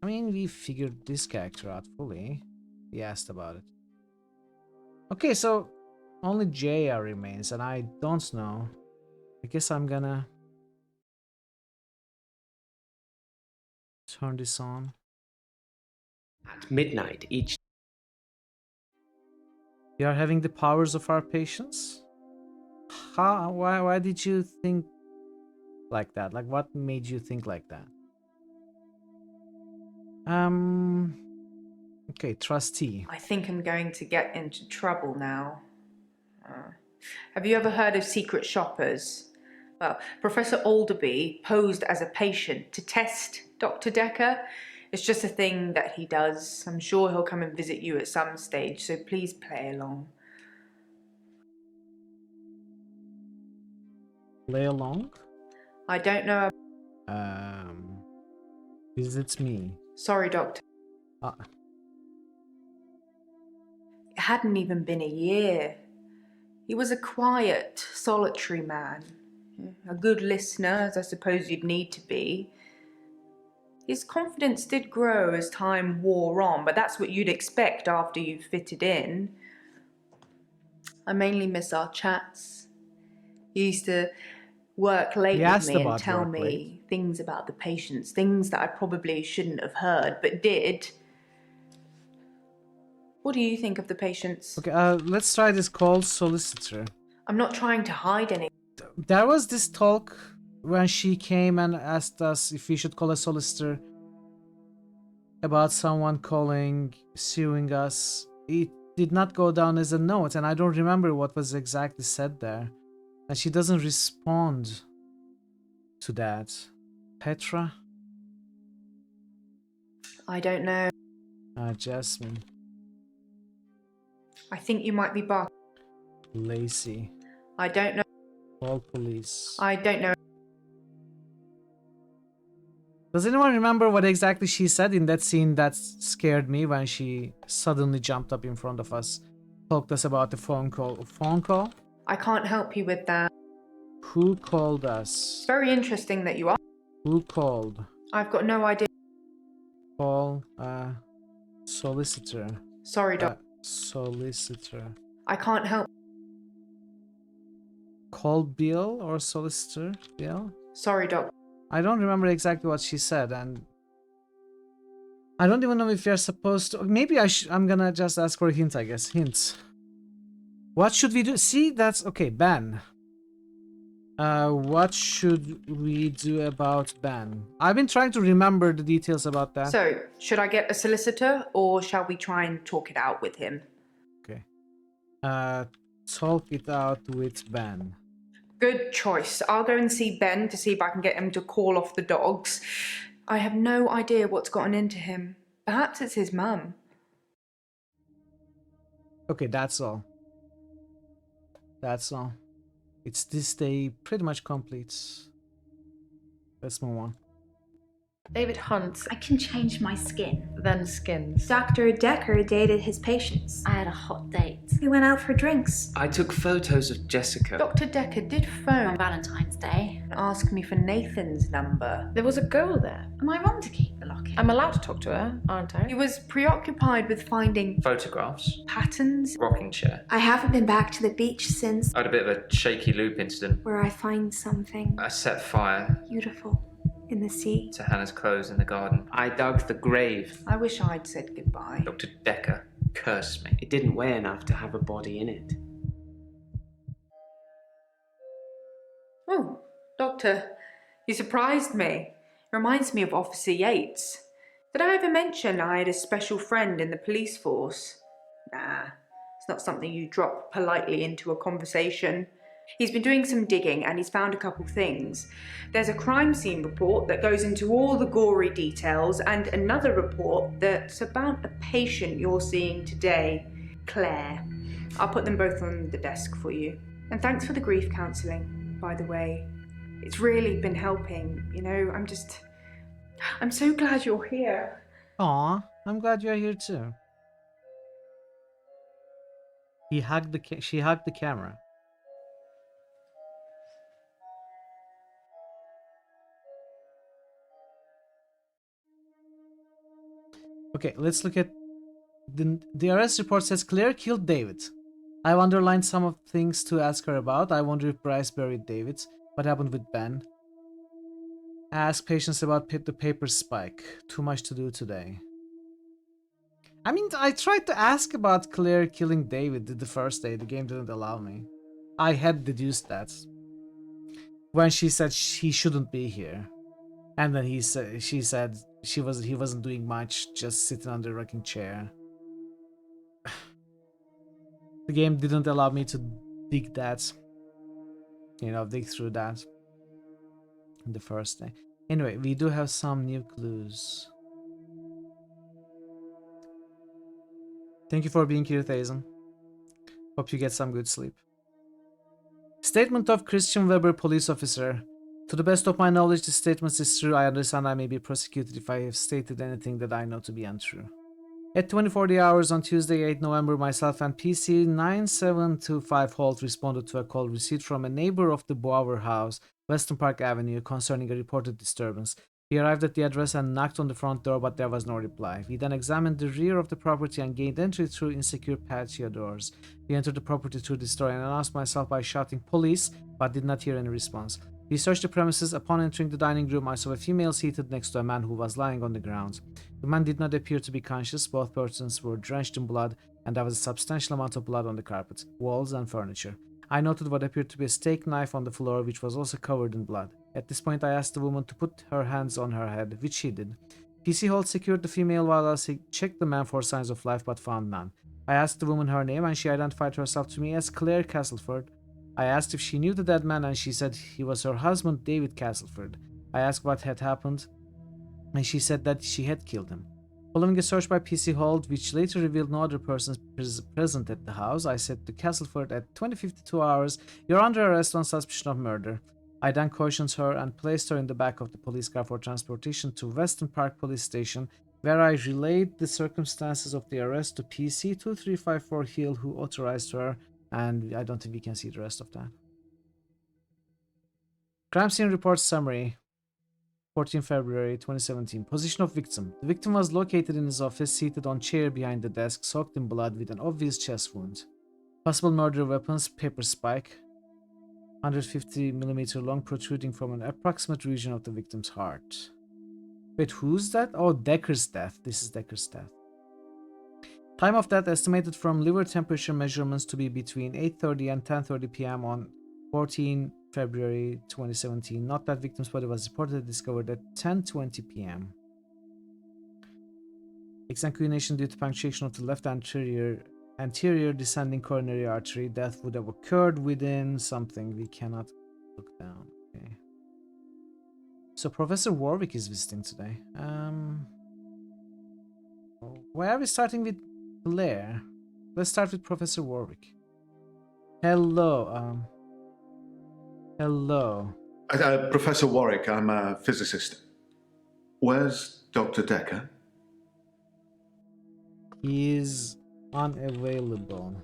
I mean, we figured this character out fully. We asked about it. Okay, so only Jaya remains, and I don't know. I guess I'm gonna turn this on. At midnight each... We are having the powers of our patience? How? Why did you think like that? Like, what made you think like that? Okay, trustee. I think I'm going to get into trouble now. Have you ever heard of secret shoppers? Well, Professor Alderby posed as a patient to test Dr. Dekker. It's just a thing that he does. I'm sure he'll come and visit you at some stage, so please play along. Play along? I don't know. Visits me. Sorry, Doctor. It hadn't even been a year. He was a quiet, solitary man. A good listener, as I suppose you'd need to be. His confidence did grow as time wore on, but that's what you'd expect after you've fitted in. I mainly miss our chats. He used to work late with me and tell me things about the patients, things that I probably shouldn't have heard, but did. What do you think of the patients? Okay, let's try this call solicitor. I'm not trying to hide anything. There was this talk when she came and asked us if we should call a solicitor about someone suing us, it did not go down as a note, and I don't remember what was exactly said there. And she doesn't respond to that. Petra? I don't know. Jasmine. I think you might be Bark. Lacey. I don't know. Call police. I don't know. Does anyone remember what exactly she said in that scene that scared me when she suddenly jumped up in front of us? Talked us about the phone call. Phone call? I can't help you with that. Who called us? It's very interesting that you are. Who called? I've got no idea. Call solicitor. Sorry, Doc. Solicitor. I can't help. Call Bill or solicitor? Bill? Sorry, Doc. I don't remember exactly what she said, and I don't even know if you're supposed to. Maybe I'm gonna just ask for a hint, I guess. Hints. What should we do? See, that's okay. Ben. What should we do about Ben? I've been trying to remember the details about that. So, should I get a solicitor, or shall we try and talk it out with him? Okay. Talk it out with Ben. Good choice. I'll go and see Ben to see if I can get him to call off the dogs. I have no idea what's gotten into him. Perhaps it's his mum. Okay, that's all. That's all. It's this day pretty much complete. Let's move on. David Hunt. I can change my skin. Then skins. Dr. Dekker dated his patients. I had a hot date. We went out for drinks. I took photos of Jessica. Dr. Dekker did phone On Valentine's Day. and ask me for Nathan's number. There was a girl there. Am I wrong to keep the locket? I'm allowed to talk to her, aren't I? He was preoccupied with finding Photographs. patterns. Rocking chair. I haven't been back to the beach since, I had a bit of a shaky loop incident. where I find something I set fire beautiful in the sea. to Hannah's clothes in the garden. I dug the grave. I wish I'd said goodbye. Dr. Dekker cursed me. It didn't weigh enough to have a body in it. Oh, Doctor, you surprised me. Reminds me of Officer Yates. Did I ever mention I had a special friend in the police force? Nah, it's not something you drop politely into a conversation. He's been doing some digging and he's found a couple things. There's a crime scene report that goes into all the gory details and another report that's about a patient you're seeing today, Claire. I'll put them both on the desk for you. And thanks for the grief counselling, by the way. It's really been helping, you know, I'm so glad you're here. Aw, I'm glad you're here too. She hugged the camera. Okay, let's look at the arrest report says Claire killed David. I've underlined some of things to ask her about. I wonder if Bryce buried David. What happened with Ben? Ask patients about the paper spike. Too much to do today. I mean, I tried to ask about Claire killing David the first day. The game didn't allow me. I had deduced that when she said he shouldn't be here, and then she said he wasn't doing much, just sitting on the rocking chair. The game didn't allow me to dig that, dig through that the first day. Anyway, we do have some new clues. Thank you for being here, Thazen. Hope you get some good sleep. Statement of Christian Weber, police officer. To the best of my knowledge, this statement is true. I understand I may be prosecuted if I have stated anything that I know to be untrue. At 20:40 hours on Tuesday, 8 November, myself and PC 9725 Holt responded to a call received from a neighbor of the Bower House, Western Park Avenue, concerning a reported disturbance. We arrived at the address and knocked on the front door, but there was no reply. We then examined the rear of the property and gained entry through insecure patio doors. We entered the property through this door and announced myself by shouting police, but did not hear any response. We searched the premises. Upon entering the dining room, I saw a female seated next to a man who was lying on the ground. The man did not appear to be conscious. Both persons were drenched in blood, and there was a substantial amount of blood on the carpet, walls, and furniture. I noted what appeared to be a steak knife on the floor, which was also covered in blood. At this point, I asked the woman to put her hands on her head, which she did. PC Holt secured the female while I checked the man for signs of life but found none. I asked the woman her name and she identified herself to me as Claire Castleford. I asked if she knew the dead man and she said he was her husband, David Castleford. I asked what had happened and she said that she had killed him. Following a search by PC Holt, which later revealed no other persons present at the house, I said to Castleford at 20:52 hours, "You're under arrest on suspicion of murder." I then cautioned her and placed her in the back of the police car for transportation to Weston Park Police Station, where I relayed the circumstances of the arrest to PC 2354 Hill, who authorized her, and I don't think we can see the rest of that. Crime scene report summary. 14 February 2017. Position of victim. The victim was located in his office, seated on chair behind the desk, soaked in blood with an obvious chest wound. Possible murder weapons, paper spike, 150mm long, protruding from an approximate region of the victim's heart. Wait, who's that? Oh, Dekker's death. This is Dekker's death. Time of death estimated from liver temperature measurements to be between 8:30 and 10:30 p.m. on 14 February 2017. Not that victim's body was reportedly discovered at 10:20 p.m. Exsanguination due to punctuation of the left anterior descending coronary artery. Death would have occurred within something. We cannot look down. Okay. So Professor Warwick is visiting today. Why are we starting with Blair? Let's start with Professor Warwick. Hello. Hello. Professor Warwick, I'm a physicist. Where's Dr. Dekker? He is unavailable.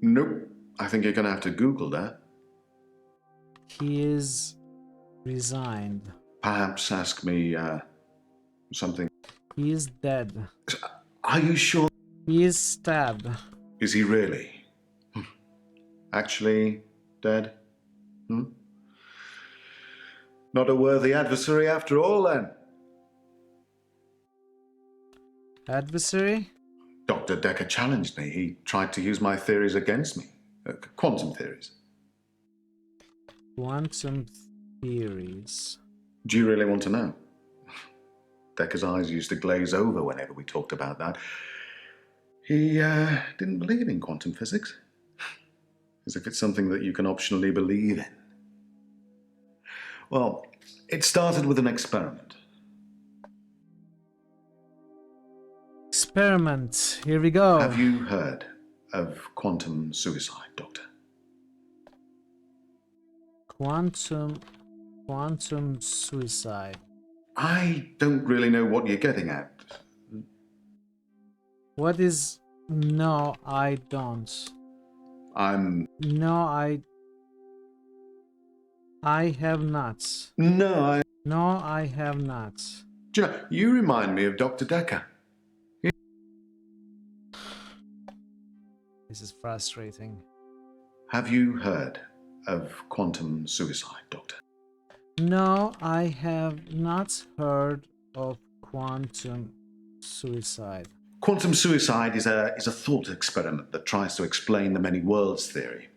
Nope. I think you're gonna have to Google that. He is resigned. Perhaps ask me, something. He is dead. Are you sure? He is stabbed. Is he really? Actually dead? Not a worthy adversary after all, then. Adversary? Dr. Dekker challenged me. He tried to use my theories against me. Quantum theories. Quantum theories. Do you really want to know? Dekker's eyes used to glaze over whenever we talked about that. He didn't believe in quantum physics. As if it's something that you can optionally believe in. Well, it started with an experiment. Experiment. Here we go. Have you heard of quantum suicide, Doctor? Quantum suicide. I don't really know what you're getting at. What is... No, I don't. No, I have not. No, I have not. Do you know, you remind me of Dr. Dekker. This is frustrating. Have you heard of quantum suicide, Doctor? No, I have not heard of quantum suicide. Quantum suicide is a thought experiment that tries to explain the many worlds theory.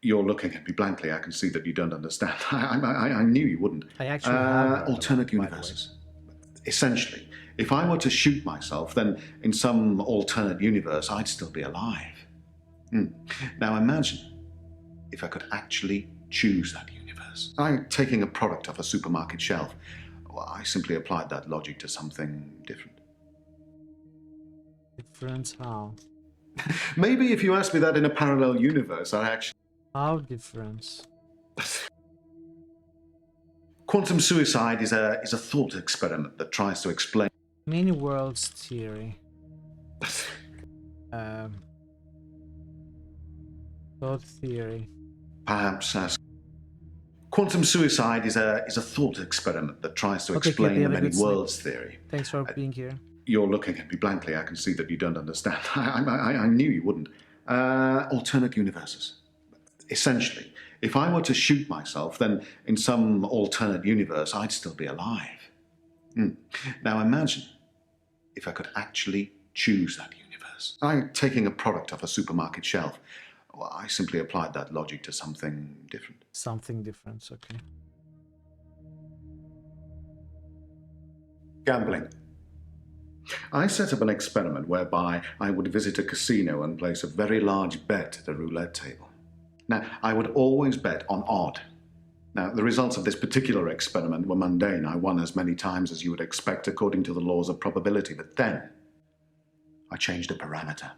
You're looking at me blankly. I can see that you don't understand. I knew you wouldn't. I actually have alternate universes. Essentially, if I were to shoot myself, then in some alternate universe, I'd still be alive. Now imagine if I could actually choose that universe. I'm taking a product off a supermarket shelf. Well, I simply applied that logic to something different. Different how? Maybe if you asked me that in a parallel universe, I actually... How different? Quantum suicide is a thought experiment that tries to explain... Many worlds theory. Thought theory. Perhaps ask... Quantum suicide is a thought experiment that tries to explain the many worlds theory. Thanks for being here. You're looking at me blankly. I can see that you don't understand. I knew you wouldn't. Alternate universes. Essentially, if I were to shoot myself, then in some alternate universe, I'd still be alive. Now imagine if I could actually choose that universe. I'm taking a product off a supermarket shelf. Well, I simply applied that logic to something different. Something different, okay. Gambling. I set up an experiment whereby I would visit a casino and place a very large bet at a roulette table. Now, I would always bet on odd. Now, the results of this particular experiment were mundane. I won as many times as you would expect according to the laws of probability. But then, I changed a parameter.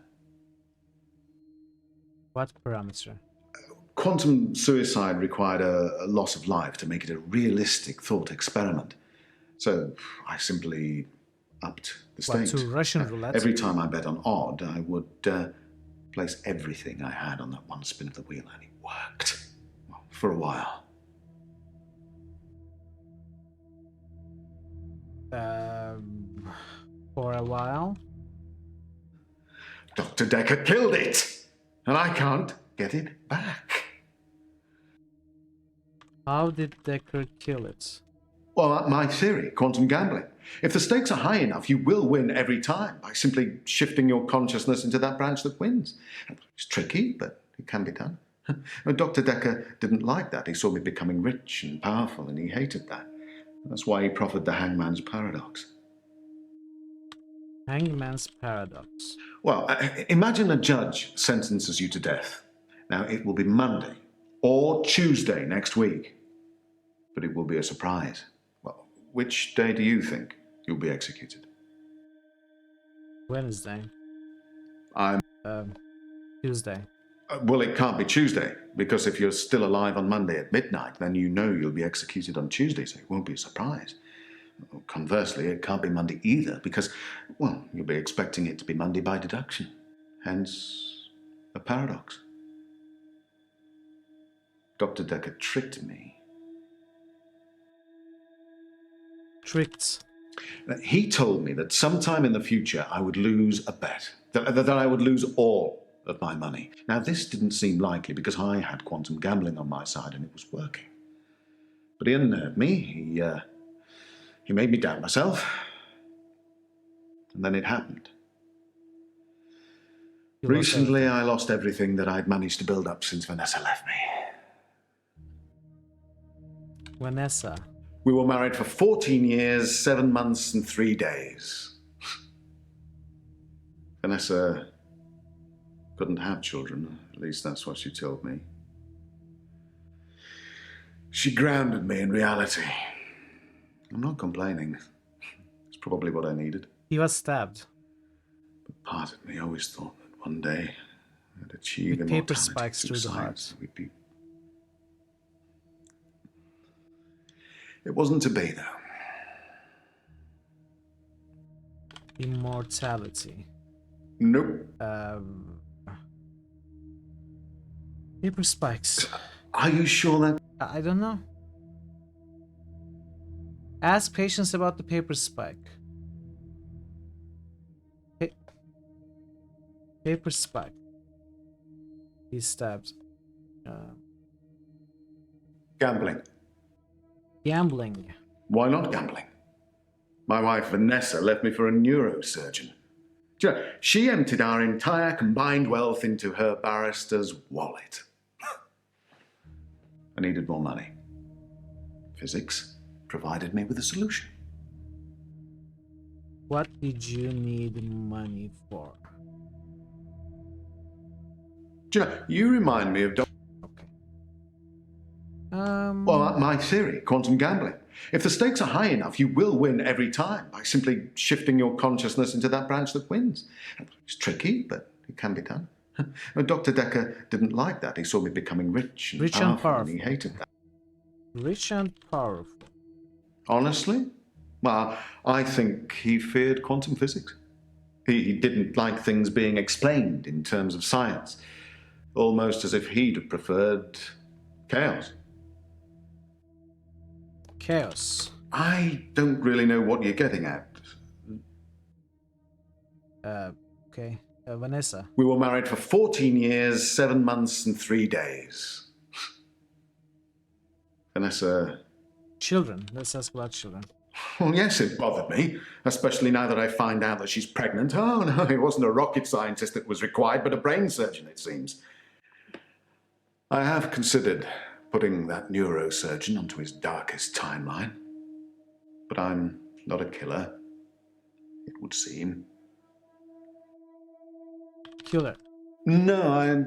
What parameter? Quantum suicide required a loss of life to make it a realistic thought experiment. So I simply upped the stakes. What, to Russian roulette? Every time I bet on odd, I would place everything I had on that one spin of the wheel, and it worked. Well, for a while. For a while? Dr. Dekker killed it, and I can't get it back. How did Dekker kill it? Well, my theory, quantum gambling. If the stakes are high enough, you will win every time by simply shifting your consciousness into that branch that wins. It's tricky, but it can be done. Dr. Dekker didn't like that. He saw me becoming rich and powerful, and he hated that. That's why he proffered the hangman's paradox. Hangman's paradox. Well, imagine a judge sentences you to death. Now, it will be Monday or Tuesday next week, but it will be a surprise. Well, which day do you think you'll be executed? Wednesday. I'm... Tuesday. Well, it can't be Tuesday, because if you're still alive on Monday at midnight, then you know you'll be executed on Tuesday, so it won't be a surprise. Conversely, it can't be Monday either, because, well, you'll be expecting it to be Monday by deduction. Hence, a paradox. Dr. Dekker tricked me. Tricked? He told me that sometime in the future I would lose a bet, that I would lose all of my money. Now, this didn't seem likely because I had quantum gambling on my side and it was working. But he unnerved me. He made me doubt myself. And then it happened. Recently, I lost everything that I'd managed to build up since Vanessa left me. Vanessa? We were married for 14 years, 7 months, and 3 days. Vanessa couldn't have children. At least that's what she told me. She grounded me in reality. I'm not complaining. It's probably what I needed. He was stabbed. But part of me always thought that one day I'd achieve with paper spikes through the heart. It wasn't to be, though. Immortality. Nope. Paper spikes. Are you sure that... I don't know. Ask Patience about the paper spike. Paper spike. He stabbed. Gambling. Gambling. Why not gambling? My wife Vanessa left me for a neurosurgeon. She emptied our entire combined wealth into her barrister's wallet. I needed more money. Physics provided me with a solution. What did you need money for? You remind me of... Well, my theory, quantum gambling. If the stakes are high enough, you will win every time by simply shifting your consciousness into that branch that wins. It's tricky, but it can be done. Dr. Dekker didn't like that. He saw me becoming rich and powerful, and he hated that. Rich and powerful. Honestly? Well, I think he feared quantum physics. He didn't like things being explained in terms of science. Almost as if he'd have preferred chaos. Chaos. I don't really know what you're getting at. Okay. Vanessa. We were married for 14 years, 7 months, and 3 days. Vanessa... Children. Let's ask about children. Well, yes, it bothered me. Especially now that I find out that she's pregnant. Oh, no, it wasn't a rocket scientist that was required, but a brain surgeon, it seems. I have considered putting that neurosurgeon onto his darkest timeline. But I'm not a killer, it would seem. Killer. No,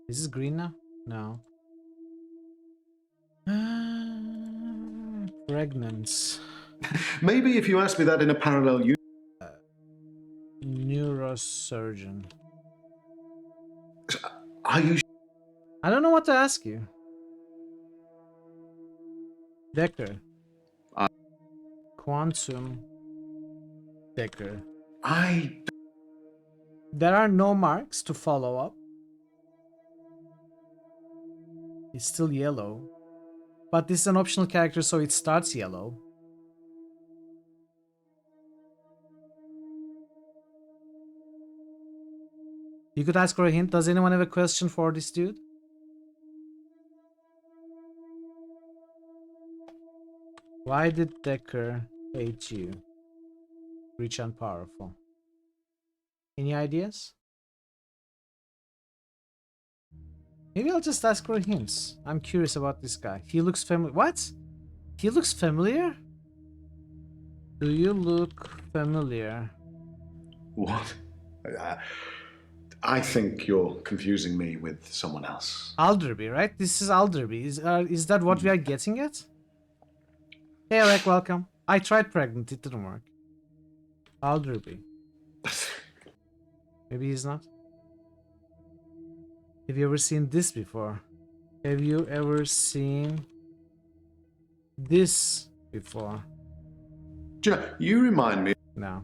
Is this green now? No. Pregnant. Maybe if you asked me that in a parallel universe. Neurosurgeon. Are you? I don't know what to ask you. Dekker. Quantum. Dekker. There are no marks to follow up. It's still yellow. But this is an optional character, so it starts yellow. You could ask for a hint. Does anyone have a question for this dude? Why did Dekker hate you? Rich and powerful. Any ideas? Maybe I'll just ask for hints. I'm curious about this guy. He looks familiar. What? He looks familiar? Do you look familiar? What? I think you're confusing me with someone else. Alderby, right? This is Alderby. Is that what we are getting at? Hey, Alec, welcome. I tried pregnant. It didn't work. Alderby. Maybe he's not. Have you ever seen this before? Have you ever seen this before? You remind me. No.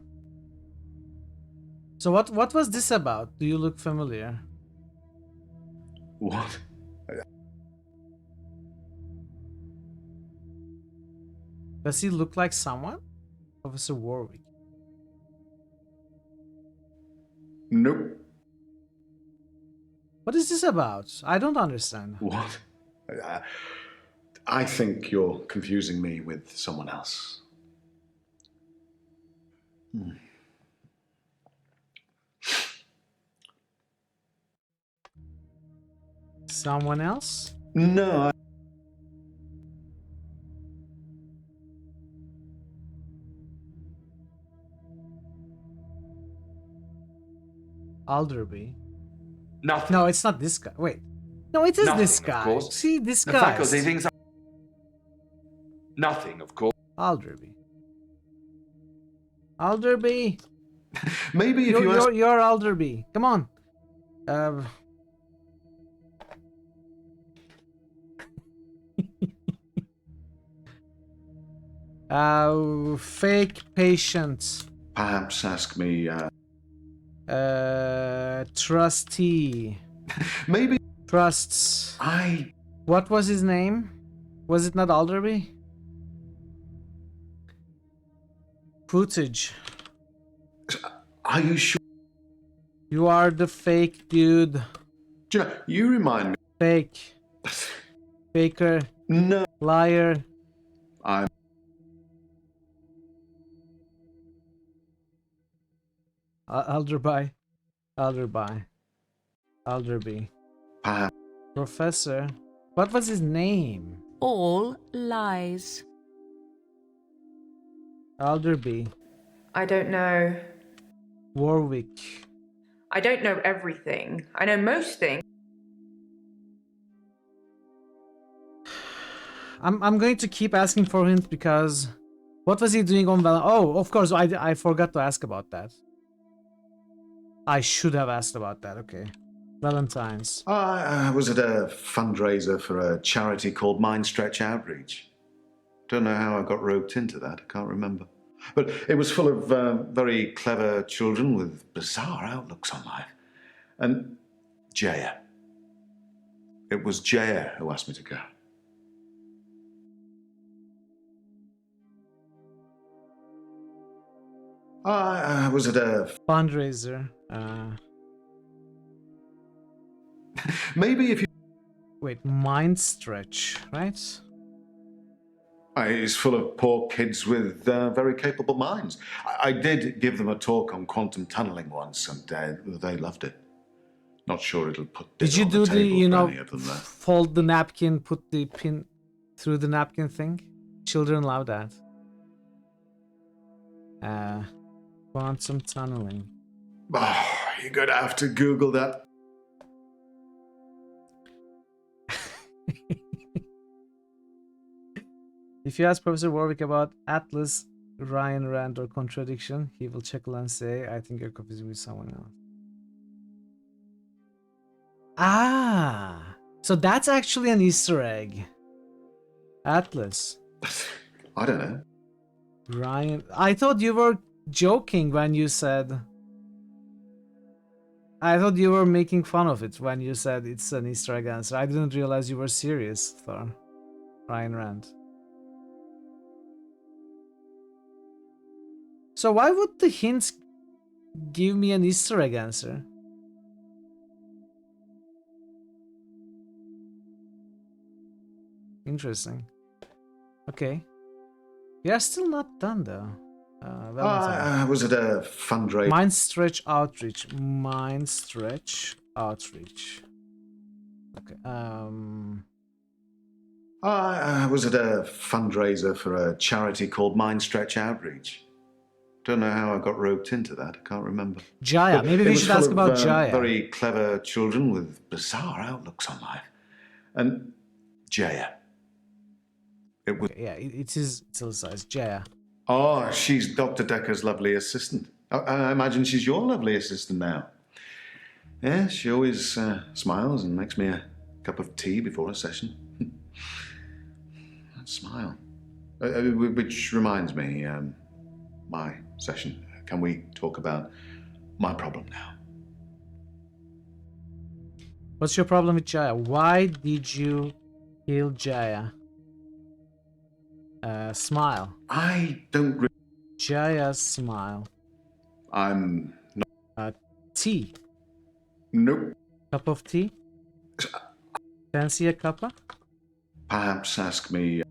So what was this about? Do you look familiar? What? Does he look like someone? Officer Warwick. Nope. What is this about? I don't understand. What? I think you're confusing me with someone else. Someone else? No. Alderby. Nothing. No, it's not this guy. Wait. No, it is Nothing, this of guy. course. See, this The guy. faculty thinks nothing, of course. Alderby. Alderby. Maybe if you're Alderby. Come on. Fake patient. Perhaps ask me. Trustee. Maybe. Trusts. What was his name? Was it not Alderby? Footage. Are you sure? You are the fake dude. You remind me. Fake. Faker. No. Liar. I'm. Alderby. Alderby. Alderby. Professor. What was his name? All lies. Alderby. I don't know. Warwick. I don't know everything. I know most things. I'm going to keep asking for hints because what was he doing on Oh, of course, I forgot to ask about that. I should have asked about that. Okay. Valentine's. I was at a fundraiser for a charity called Mind Stretch Outreach. Don't know how I got roped into that. I can't remember. But it was full of very clever children with bizarre outlooks on life. And Jaya. It was Jaya who asked me to go. I was at a fundraiser. Maybe if you. Wait, Mind Stretch, right? It's full of poor kids with very capable minds. I did give them a talk on quantum tunneling once, and they loved it. Not sure it'll put Did dinner you on do the the, table you for know, any of them, though. fold the napkin, put the pin through the napkin thing? Children love that. Quantum tunneling. Oh, you're going to have to Google that. If you ask Professor Warwick about Atlas, Ryan Rand, or contradiction, he will chuckle and say, I think you're confusing with someone else. Ah, so that's actually an Easter egg. Atlas. I don't know. Ryan, I thought you were joking when you said... I thought you were making fun of it when you said it's an Easter egg answer. I didn't realize you were serious, Thor. Ryan Rand. So why would the hints give me an Easter egg answer? Interesting. Okay. We are still not done though. Was it a fundraiser? Mind stretch outreach. Mind stretch outreach. Okay. Was it a fundraiser for a charity called Mind Stretch Outreach? Don't know how I got roped into that. I can't remember. Jaya. But Maybe it we was should full ask of, about Jaya. Very clever children with bizarre outlooks on life. And Jaya. It was. Okay, yeah, it is still size. Jaya. Oh, she's Dr. Dekker's lovely assistant. I imagine she's your lovely assistant now. Yeah, she always smiles and makes me a cup of tea before a session. That smile. Which reminds me, my session. Can we talk about my problem now? What's your problem with Jaya? Why did you kill Jaya? Smile. I don't. Jaya's smile. I'm not. Tea. Nope. Cup of tea. Fancy a cuppa? Perhaps ask me.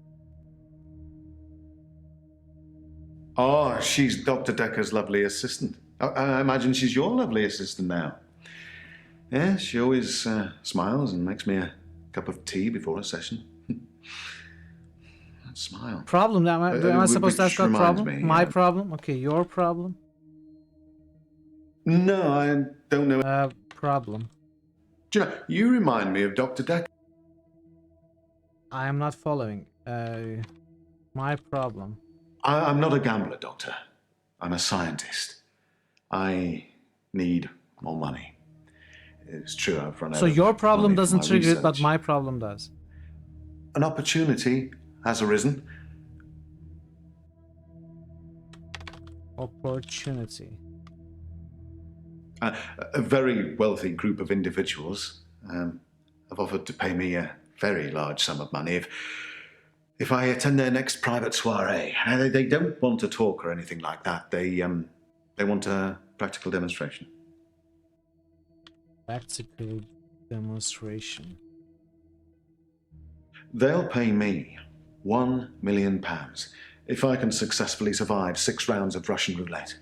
Oh, she's Dr. Dekker's lovely assistant. I imagine she's your lovely assistant now. Yeah, she always smiles and makes me a cup of tea before a session. That smile. Problem? Am I supposed to ask about problem? Me, My problem? Okay, your problem? No, I don't know. Problem. Do you know, you remind me of Dr. Dekker. I am not following. My problem. I'm not a gambler, Doctor. I'm a scientist. I need more money. It's true, I've run out. So your problem doesn't trigger research. it, but my problem does. An opportunity has arisen. Opportunity. A very wealthy group of individuals have offered to pay me a very large sum of money if I attend their next private soiree. They don't want to talk or anything like that. They want a practical demonstration. Practical demonstration. They'll pay me £1 million if I can successfully survive 6 rounds of Russian roulette.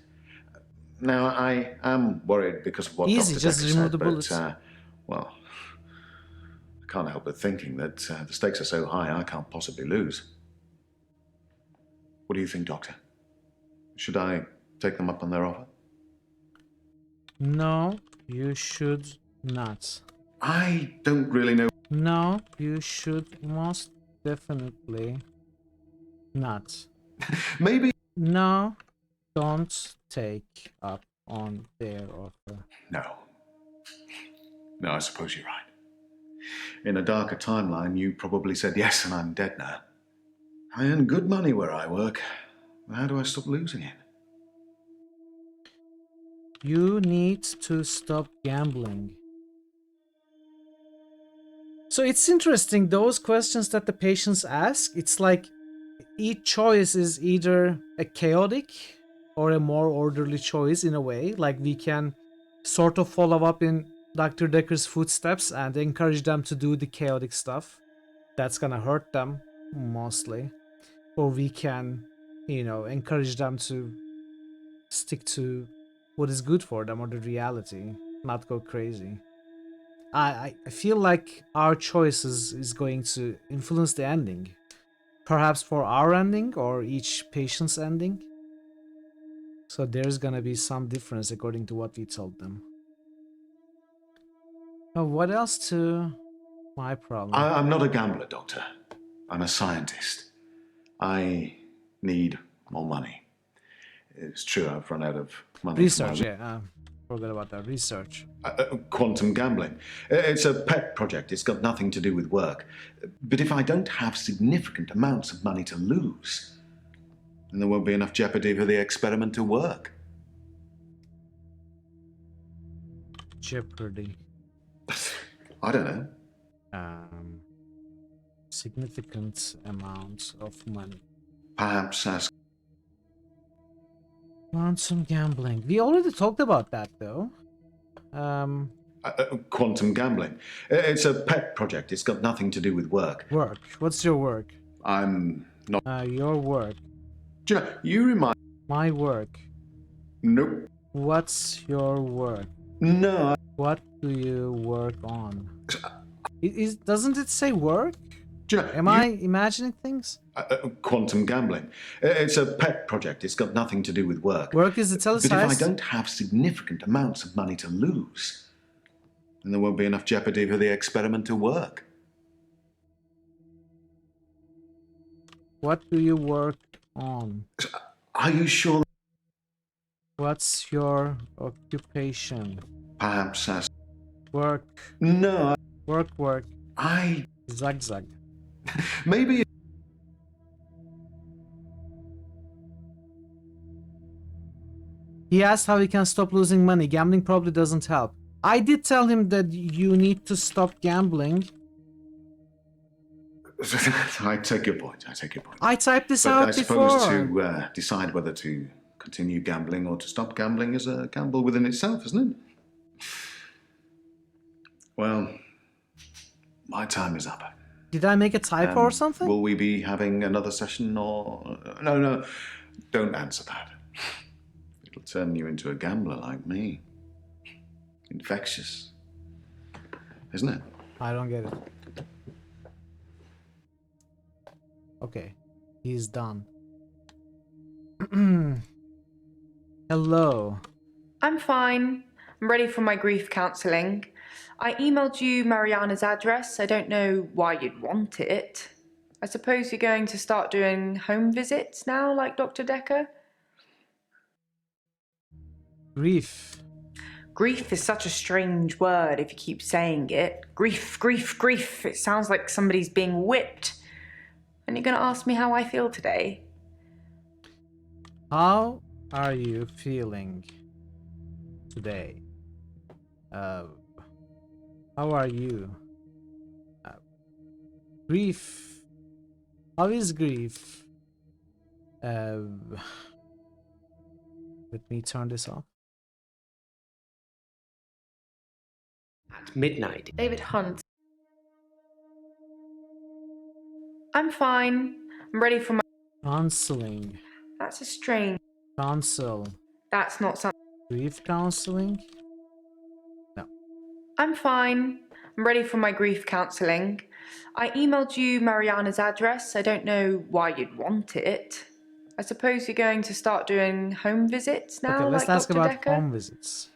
Now, I am worried because of what Easy, Dr. just Dekker remove said, the bullets. but, well, I can't help but thinking that the stakes are so high I can't possibly lose. What do you think, Doctor? Should I take them up on their offer? No, you should not. I don't really know. No, you should most definitely not. Maybe. No, don't take up on their offer. No. No, I suppose you're right. In a darker timeline, you probably said yes, and I'm dead now. I earn good money where I work. How do I stop losing it? You need to stop gambling. So it's interesting, those questions that the patients ask, it's like each choice is either a chaotic or a more orderly choice in a way. Like we can sort of follow up in Dr. Dekker's footsteps and encourage them to do the chaotic stuff. That's gonna hurt them, mostly. Or we can, you know, encourage them to stick to what is good for them or the reality, not go crazy. I feel like our choices is going to influence the ending. Perhaps for our ending or each patient's ending. So there's gonna be some difference according to what we told them. Now, what else to my problem? I'm not a gambler, Doctor. I'm a scientist. I need more money. It's true, I've run out of money. Research, yeah. Forgot about that. Research. Quantum gambling. It's a pet project. It's got nothing to do with work. But if I don't have significant amounts of money to lose, then there won't be enough jeopardy for the experiment to work. Jeopardy. I don't know. Significant amounts of money. Perhaps ask. Quantum gambling. We already talked about that, though. Quantum gambling. It's a pet project. It's got nothing to do with work. Work. What's your work? I'm not. Your work. Do you know, you remind. My work. Nope. What's your work? No. What do you work on? Doesn't it say work? Do you know, Am I imagining things? Quantum gambling. It's a pet project. It's got nothing to do with work. Work is italicized. But if I don't have significant amounts of money to lose, then there won't be enough jeopardy for the experiment to work. What do you work on? Are you sure? What's your occupation? Perhaps as. Work. No. Work. I. Zag. Maybe. He asked how he can stop losing money. Gambling probably doesn't help. I did tell him that you need to stop gambling. I take your point. I typed this out before. I suppose to decide whether to continue gambling or to stop gambling is a gamble within itself, isn't it? Well, my time is up. Did I make a typo or something? Will we be having another session or... No, don't answer that. It'll turn you into a gambler like me. Infectious. Isn't it? I don't get it. Okay. He's done. Hello. I'm fine. I'm ready for my grief counselling. I emailed you Mariana's address. I don't know why you'd want it. I suppose you're going to start doing home visits now, like Dr. Dekker? Grief. Grief is such a strange word if you keep saying it. Grief. It sounds like somebody's being whipped. And you're going to ask me how I feel today? How are you feeling today? How are you? Grief. How is grief? Let me turn this off. At midnight. David Hunt. I'm fine. I'm ready for my... Counseling. That's a strange... Counsel. That's not something... Grief counseling? No. I'm fine. I'm ready for my grief counselling. I emailed you Mariana's address. I don't know why you'd want it. I suppose you're going to start doing home visits now, okay, let's like ask Dr. about Dekker? home visits.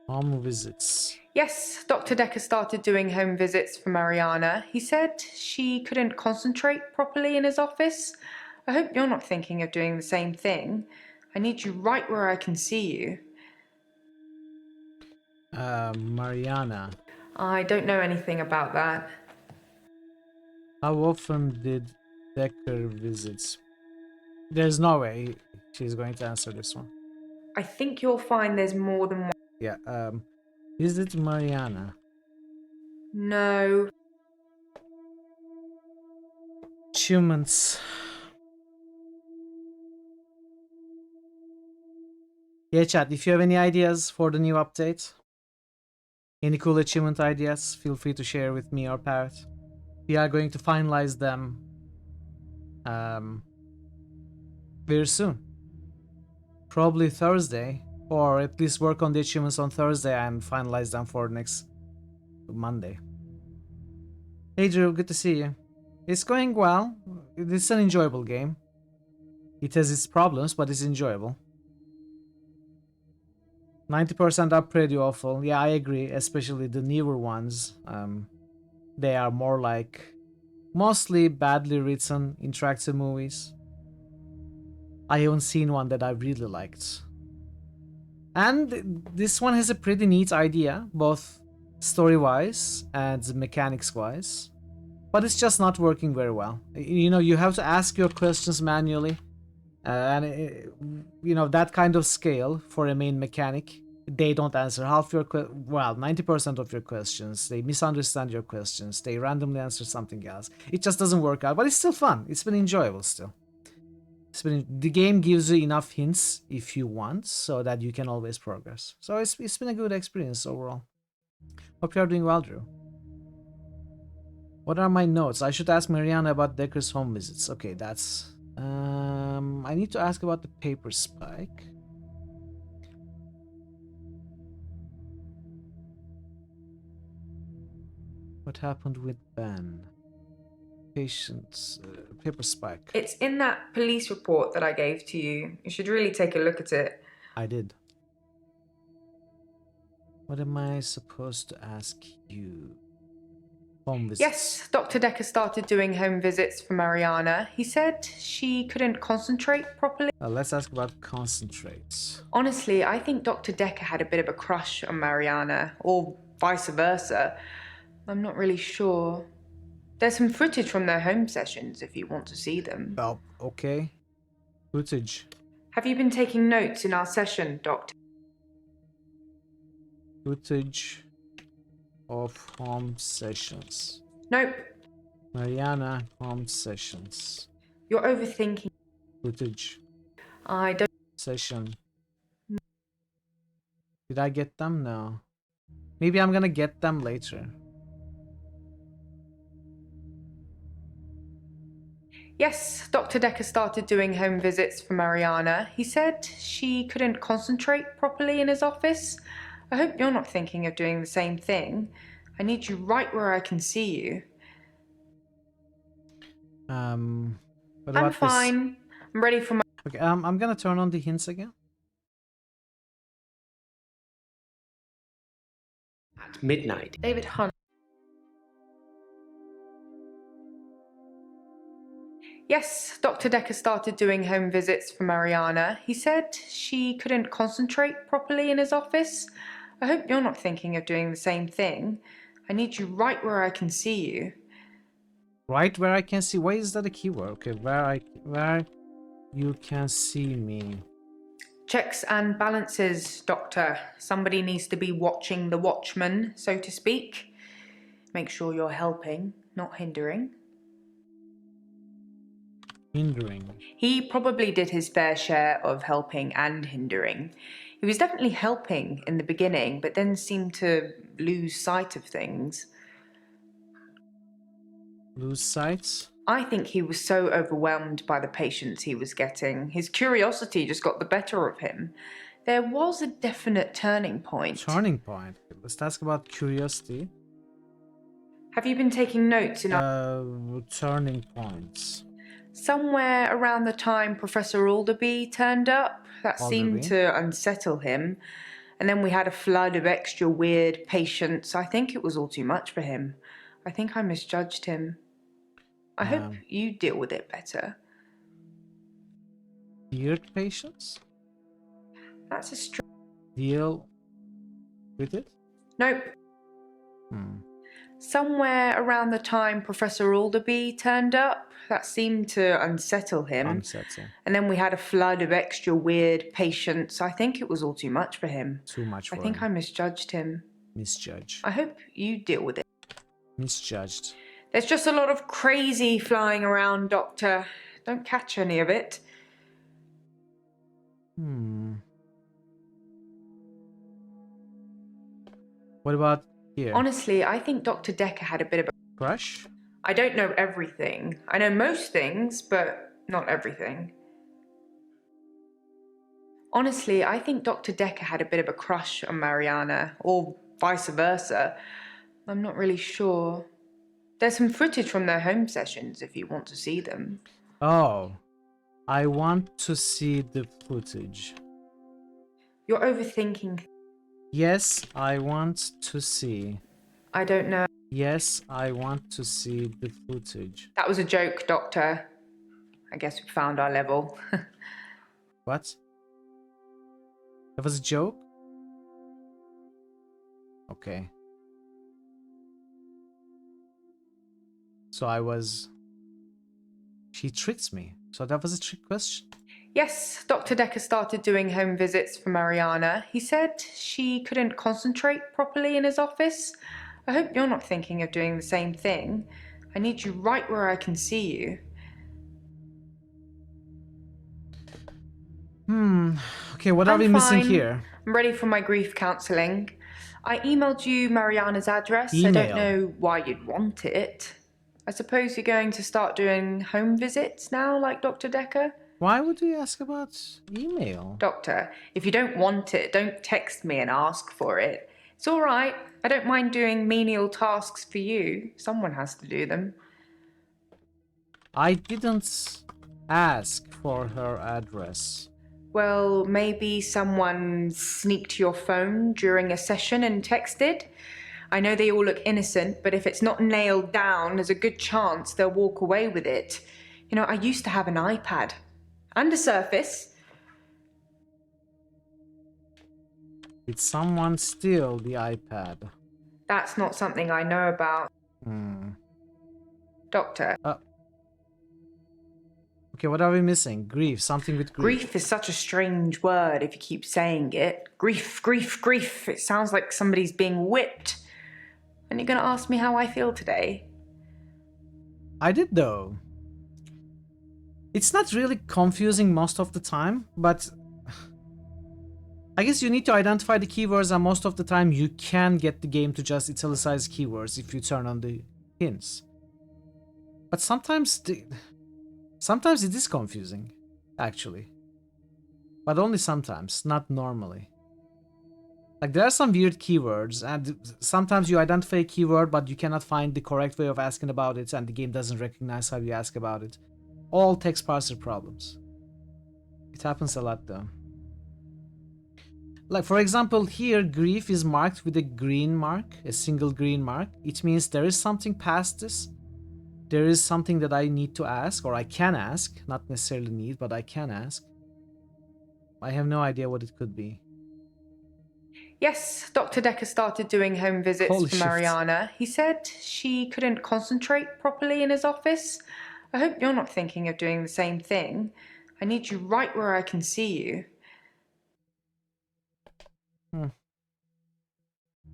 Home visits. Yes, Dr. Dekker started doing home visits for Mariana. He said she couldn't concentrate properly in his office. I hope you're not thinking of doing the same thing. I need you right where I can see you. Mariana. I don't know anything about that. How often did Dekker visits? There's no way she's going to answer this one. I think you'll find there's more than one. Yeah, is it Mariana? No. Achievements. Yeah, chat, if you have any ideas for the new update, any cool achievement ideas, feel free to share with me or Parrot. We are going to finalize them very soon. Probably Thursday, or at least work on the achievements on Thursday and finalize them for next Monday. Hey Drew, good to see you. It's going well. It's an enjoyable game. It has its problems, but it's enjoyable. 90% are pretty awful. Yeah, I agree. Especially the newer ones. They are more like mostly badly written interactive movies. I haven't seen one that I really liked. And this one has a pretty neat idea, both story-wise and mechanics-wise. But it's just not working very well. You know, you have to ask your questions manually. You know, that kind of scale for a main mechanic, they don't answer half your 90% of your questions. They misunderstand your questions. They randomly answer something else. It just doesn't work out, but it's still fun. It's been enjoyable still. The game gives you enough hints if you want, so that you can always progress. So it's been a good experience overall. Hope you are doing well, Drew. What are my notes? I should ask Mariana about Dekker's home visits. Okay, that's... I need to ask about the paper spike. What happened with Ben? Patient's paper spike. It's in that police report that I gave to you. You should really take a look at it. I did. What am I supposed to ask you? Home visits. Yes, Dr. Dekker started doing home visits for Mariana. He said she couldn't concentrate properly. Let's ask about concentrates. Honestly, I think Dr. Dekker had a bit of a crush on Mariana, or vice versa. I'm not really sure. There's some footage from their home sessions if you want to see them. Oh, okay. Footage. Have you been taking notes in our session, Doctor? Footage of home sessions. Nope. Mariana home sessions. You're overthinking. Footage. I don't... Session. Did I get them? No. Maybe I'm gonna get them later. Yes, Dr. Dekker started doing home visits for Mariana. He said she couldn't concentrate properly in his office. I hope you're not thinking of doing the same thing. I need you right where I can see you. What I'm about fine. I'm ready for my... Okay, I'm gonna turn on the hints again. At midnight. David Hunt. Yes, Dr. Dekker started doing home visits for Mariana. He said she couldn't concentrate properly in his office. I hope you're not thinking of doing the same thing. I need you right where I can see you. Right where I can see. Why is that a keyword? Okay, where you can see me. Checks and balances, Doctor. Somebody needs to be watching the watchman, so to speak. Make sure you're helping, not hindering. Hindering. He probably did his fair share of helping and hindering. He was definitely helping in the beginning, but then seemed to lose sight of things. Lose sight? I think he was so overwhelmed by the patients he was getting. His curiosity just got the better of him. There was a definite turning point. Turning point? Let's ask about curiosity. Have you been taking notes in turning points? Somewhere around the time Professor Alderby turned up, that seemed to unsettle him. And then we had a flood of extra weird patients. I think it was all too much for him. I think I misjudged him. I hope you deal with it better. Weird patients? That's a strange... Deal with it? Nope. Somewhere around the time Professor Alderby turned up, that seemed to unsettle him. And then we had a flood of extra weird patients. I think it was all too much for him. Too much for him. I think I misjudged him. Misjudge. I hope you deal with it. Misjudged. There's just a lot of crazy flying around, Doctor. Don't catch any of it. What about here? Honestly, I think Dr. Dekker had a bit of a... Crush? I don't know everything. I know most things, but not everything. Honestly, I think Dr. Dekker had a bit of a crush on Mariana, or vice versa. I'm not really sure. There's some footage from their home sessions if you want to see them. Oh, I want to see the footage. You're overthinking. Yes, I want to see. I don't know. Yes, I want to see the footage. That was a joke, Doctor. I guess we found our level. What? That was a joke? Okay. So I was... She tricked me. So that was a trick question? Yes, Dr. Dekker started doing home visits for Mariana. He said she couldn't concentrate properly in his office. I hope you're not thinking of doing the same thing. I need you right where I can see you. Okay, what are we missing fine. here? I'm ready for my grief counselling. I emailed you Mariana's address. I don't know why you'd want it. I suppose you're going to start doing home visits now, like Dr. Dekker? Why would we ask about email? Doctor, if you don't want it, don't text me and ask for it. It's all right. I don't mind doing menial tasks for you. Someone has to do them. I didn't ask for her address. Well, maybe someone sneaked your phone during a session and texted. I know they all look innocent, but if it's not nailed down, there's a good chance they'll walk away with it. You know, I used to have an iPad and a Surface. Did someone steal the iPad? That's not something I know about. Doctor. Okay, what are we missing? Grief, something with grief. Grief is such a strange word if you keep saying it. Grief, grief, grief. It sounds like somebody's being whipped. And you're going to ask me how I feel today? I did though. It's not really confusing most of the time, but I guess you need to identify the keywords, and most of the time you can get the game to just italicize keywords if you turn on the hints. But sometimes it is confusing, actually. But only sometimes, not normally. Like, there are some weird keywords, and sometimes you identify a keyword, but you cannot find the correct way of asking about it, and the game doesn't recognize how you ask about it. All text parser problems. It happens a lot, though. Like, for example, here, grief is marked with a green mark, a single green mark. It means there is something past this. There is something that I need to ask, or I can ask. Not necessarily need, but I can ask. I have no idea what it could be. Yes, Dr. Dekker started doing home visits Holy for shit. Mariana. He said she couldn't concentrate properly in his office. I hope you're not thinking of doing the same thing. I need you right where I can see you.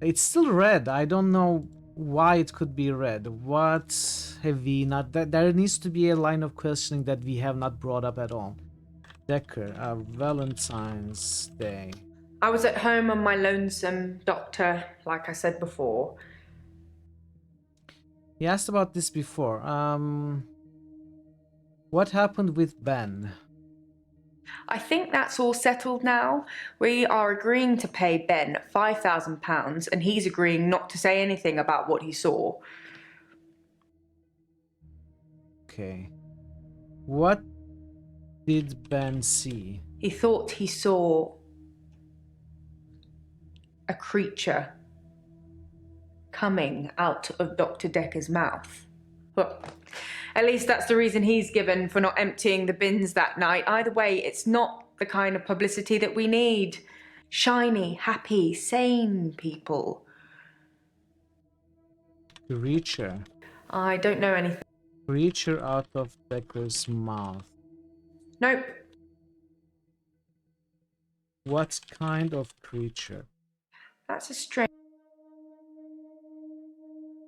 It's still red. I don't know why it could be red. What have we not... There needs to be a line of questioning that we have not brought up at all. Dekker, Valentine's Day. I was at home on my lonesome, Doctor, like I said before. He asked about this before. What happened with Ben? I think that's all settled now. We are agreeing to pay Ben £5,000 and he's agreeing not to say anything about what he saw. Okay. What did Ben see? He thought he saw a creature coming out of Dr. Dekker's mouth. Well, at least that's the reason he's given for not emptying the bins that night. Either way, it's not the kind of publicity that we need. Shiny, happy, sane people. Creature. I don't know anything. Creature out of Dekker's mouth. Nope. What kind of creature? That's a strange...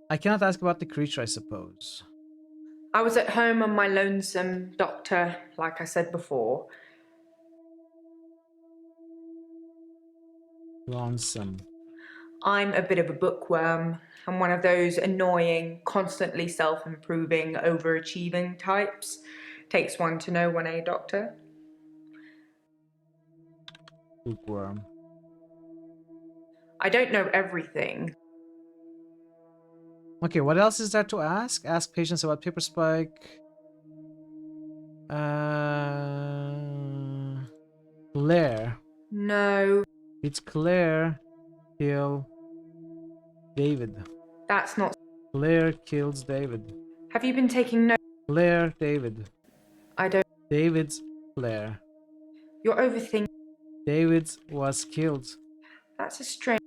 I cannot ask about the creature, I suppose. I was at home on my lonesome, Doctor, like I said before. Lonesome. I'm a bit of a bookworm. I'm one of those annoying, constantly self-improving, overachieving types. Takes one to know one, eh, Doctor? Bookworm. I don't know everything. Okay, what else is there to ask? Ask patients about Paper Spike. Claire. No. It's Claire kill David. That's not. Claire kills David. Have you been taking notes? Claire, David. I don't. David's Claire. You're overthinking. David was killed. That's a strange.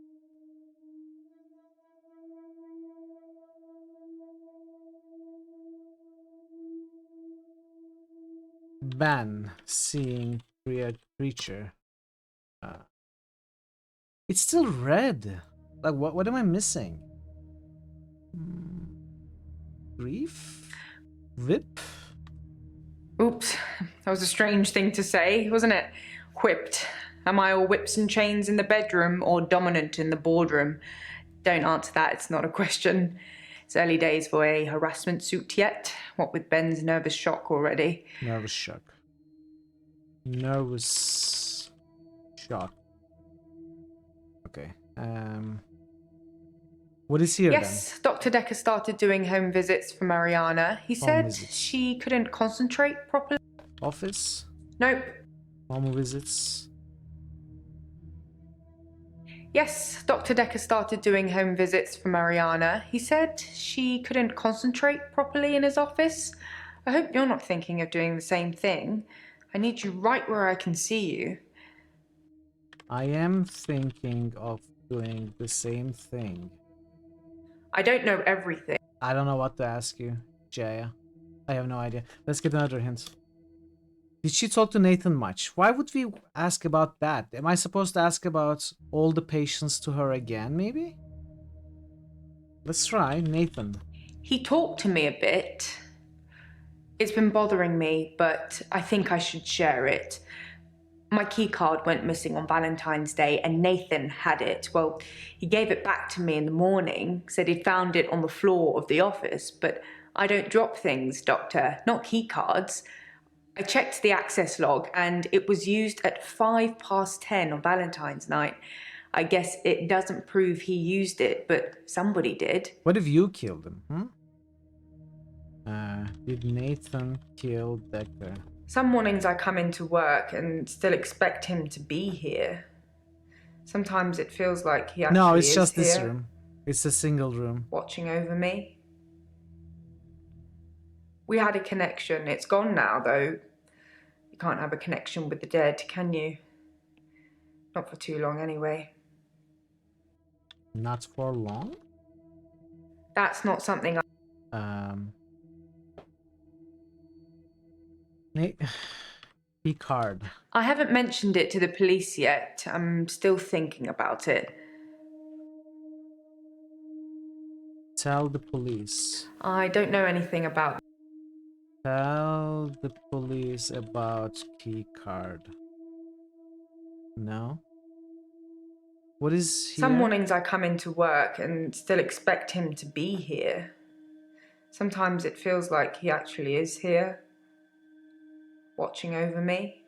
Ban seeing creature. It's still red. Like what am I missing? Grief? Whip? Oops, that was a strange thing to say, wasn't it? Whipped. Am I all whips and chains in the bedroom or dominant in the boardroom? Don't answer that, it's not a question. It's early days for a harassment suit yet, what with Ben's nervous shock already. Nervous shock. Nervous shock. Okay. What is here yes, then? Dr. Dekker started doing home visits for Mariana. He said she couldn't concentrate properly. Office? Nope. Home visits? Yes, Dr. Dekker started doing home visits for Mariana. He said she couldn't concentrate properly in his office. I hope you're not thinking of doing the same thing. I need you right where I can see you. I am thinking of doing the same thing. I don't know everything. I don't know what to ask you, Jaya. I have no idea. Let's get another hint. Did she talk to Nathan much? Why would we ask about that? Am I supposed to ask about all the patients to her again, maybe? Let's try Nathan. He talked to me a bit. It's been bothering me, but I think I should share it. My keycard went missing on Valentine's Day and Nathan had it. Well, he gave it back to me in the morning, said he'd found it on the floor of the office, but I don't drop things, Doctor, not keycards. I checked the access log and it was used at 10:05 on Valentine's night. I guess it doesn't prove he used it, but somebody did. What if you killed him, Did Nathan kill Dekker? Some mornings I come into work and still expect him to be here. Sometimes it feels like he actually is here. No, it's just this room. It's a single room. Watching over me. We had a connection. It's gone now, though. You can't have a connection with the dead, can you? Not for too long, anyway. Not for long? That's not something I... Picard. I haven't mentioned it to the police yet. I'm still thinking about it. Tell the police. I don't know anything about... Tell the police about Picard. No? What is here? Some mornings I come into work and still expect him to be here. Sometimes it feels like he actually is here. Watching over me.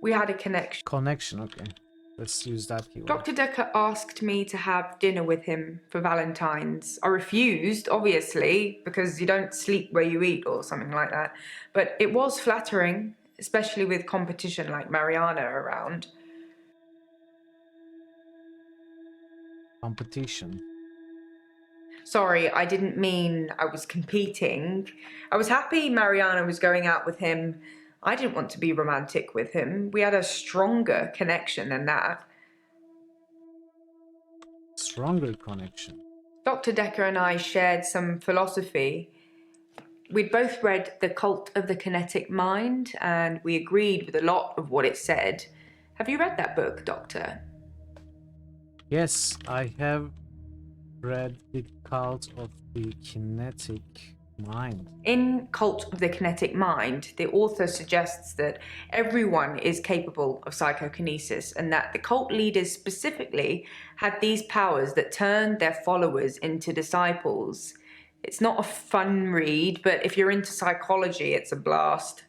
We had a connection. Connection, okay. Let's use that keyword. Dr. Dekker asked me to have dinner with him for Valentine's. I refused, obviously, because you don't sleep where you eat or something like that. But it was flattering, especially with competition like Mariana around. Competition. Sorry, I didn't mean I was competing. I was happy Mariana was going out with him. I didn't want to be romantic with him. We had a stronger connection than that. Stronger connection? Dr. Dekker and I shared some philosophy. We'd both read The Cult of the Kinetic Mind, and we agreed with a lot of what it said. Have you read that book, Doctor? Yes, I have read The Cult of the Kinetic Mind. In Cult of the Kinetic Mind, the author suggests that everyone is capable of psychokinesis and that the cult leaders specifically had these powers that turned their followers into disciples. It's not a fun read, but if you're into psychology, it's a blast.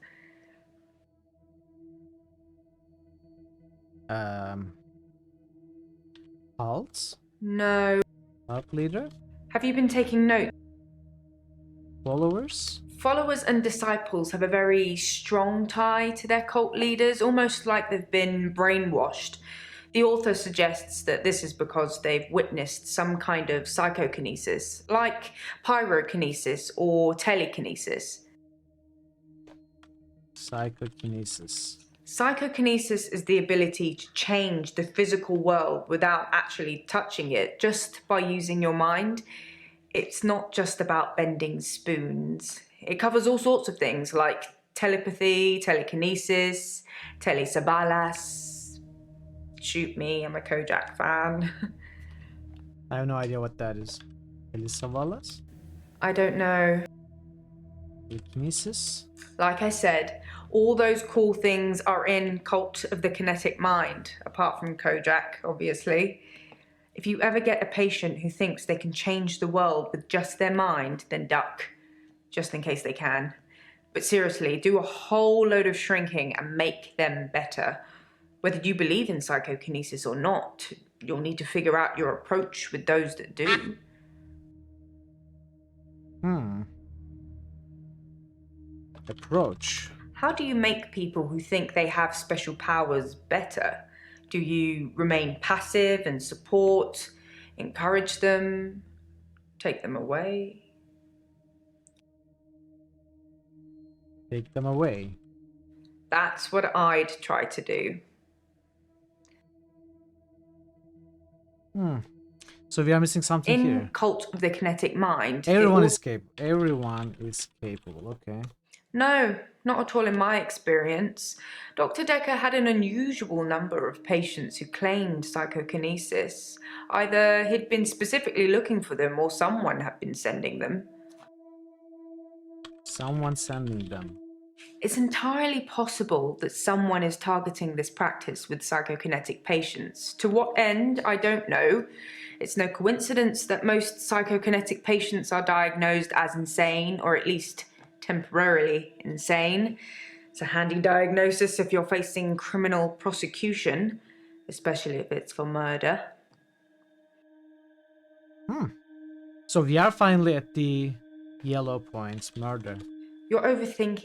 Cults? No. Cult leader? Have you been taking notes? Followers? Followers and disciples have a very strong tie to their cult leaders, almost like they've been brainwashed. The author suggests that this is because they've witnessed some kind of psychokinesis, like pyrokinesis or telekinesis. Psychokinesis. Psychokinesis is the ability to change the physical world without actually touching it, just by using your mind. It's not just about bending spoons. It covers all sorts of things like telepathy, telekinesis, telesabalas. Shoot me, I'm a Kojak fan. I have no idea what that is. Elisavalas? I don't know. Telekinesis? Like I said, all those cool things are in Cult of the Kinetic Mind, apart from Kojak, obviously. If you ever get a patient who thinks they can change the world with just their mind, then duck, just in case they can. But seriously, do a whole load of shrinking and make them better. Whether you believe in psychokinesis or not, you'll need to figure out your approach with those that do. Approach. How do you make people who think they have special powers better? Do you remain passive and support, encourage them, take them away? Take them away. That's what I'd try to do. So we are missing something here. In Cult of the Kinetic Mind... Everyone is capable. Everyone is capable, okay. No, not at all in my experience. Dr. Dekker had an unusual number of patients who claimed psychokinesis. Either he'd been specifically looking for them or someone had been sending them. Someone sending them. It's entirely possible that someone is targeting this practice with psychokinetic patients. To what end, I don't know. It's no coincidence that most psychokinetic patients are diagnosed as insane, or at least temporarily insane. It's a handy diagnosis if you're facing criminal prosecution, especially if it's for murder. So we are finally at the yellow points, murder. You're overthinking.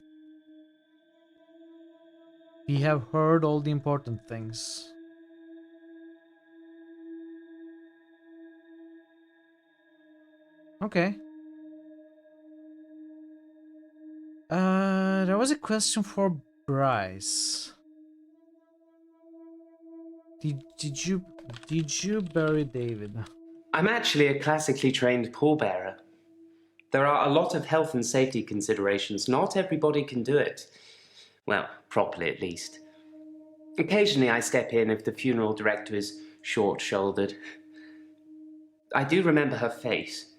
We have heard all the important things. Okay. There was a question for Bryce. Did you bury David? I'm actually a classically trained pallbearer. There are a lot of health and safety considerations. Not everybody can do it. Well, properly at least. Occasionally I step in if the funeral director is short-shouldered. I do remember her face.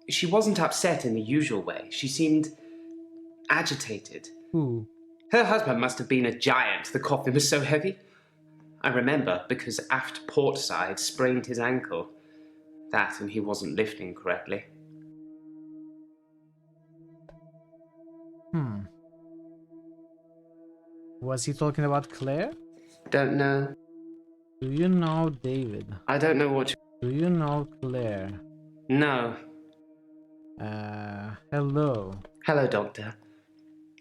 She wasn't upset in the usual way. She seemed agitated. Who? Her husband must have been a giant. The coffin was so heavy. I remember because aft port side sprained his ankle. That and he wasn't lifting correctly. Was he talking about Claire? Don't know. Do you know David? I don't know what... Do you know Claire? No. Hello. Hello, Doctor.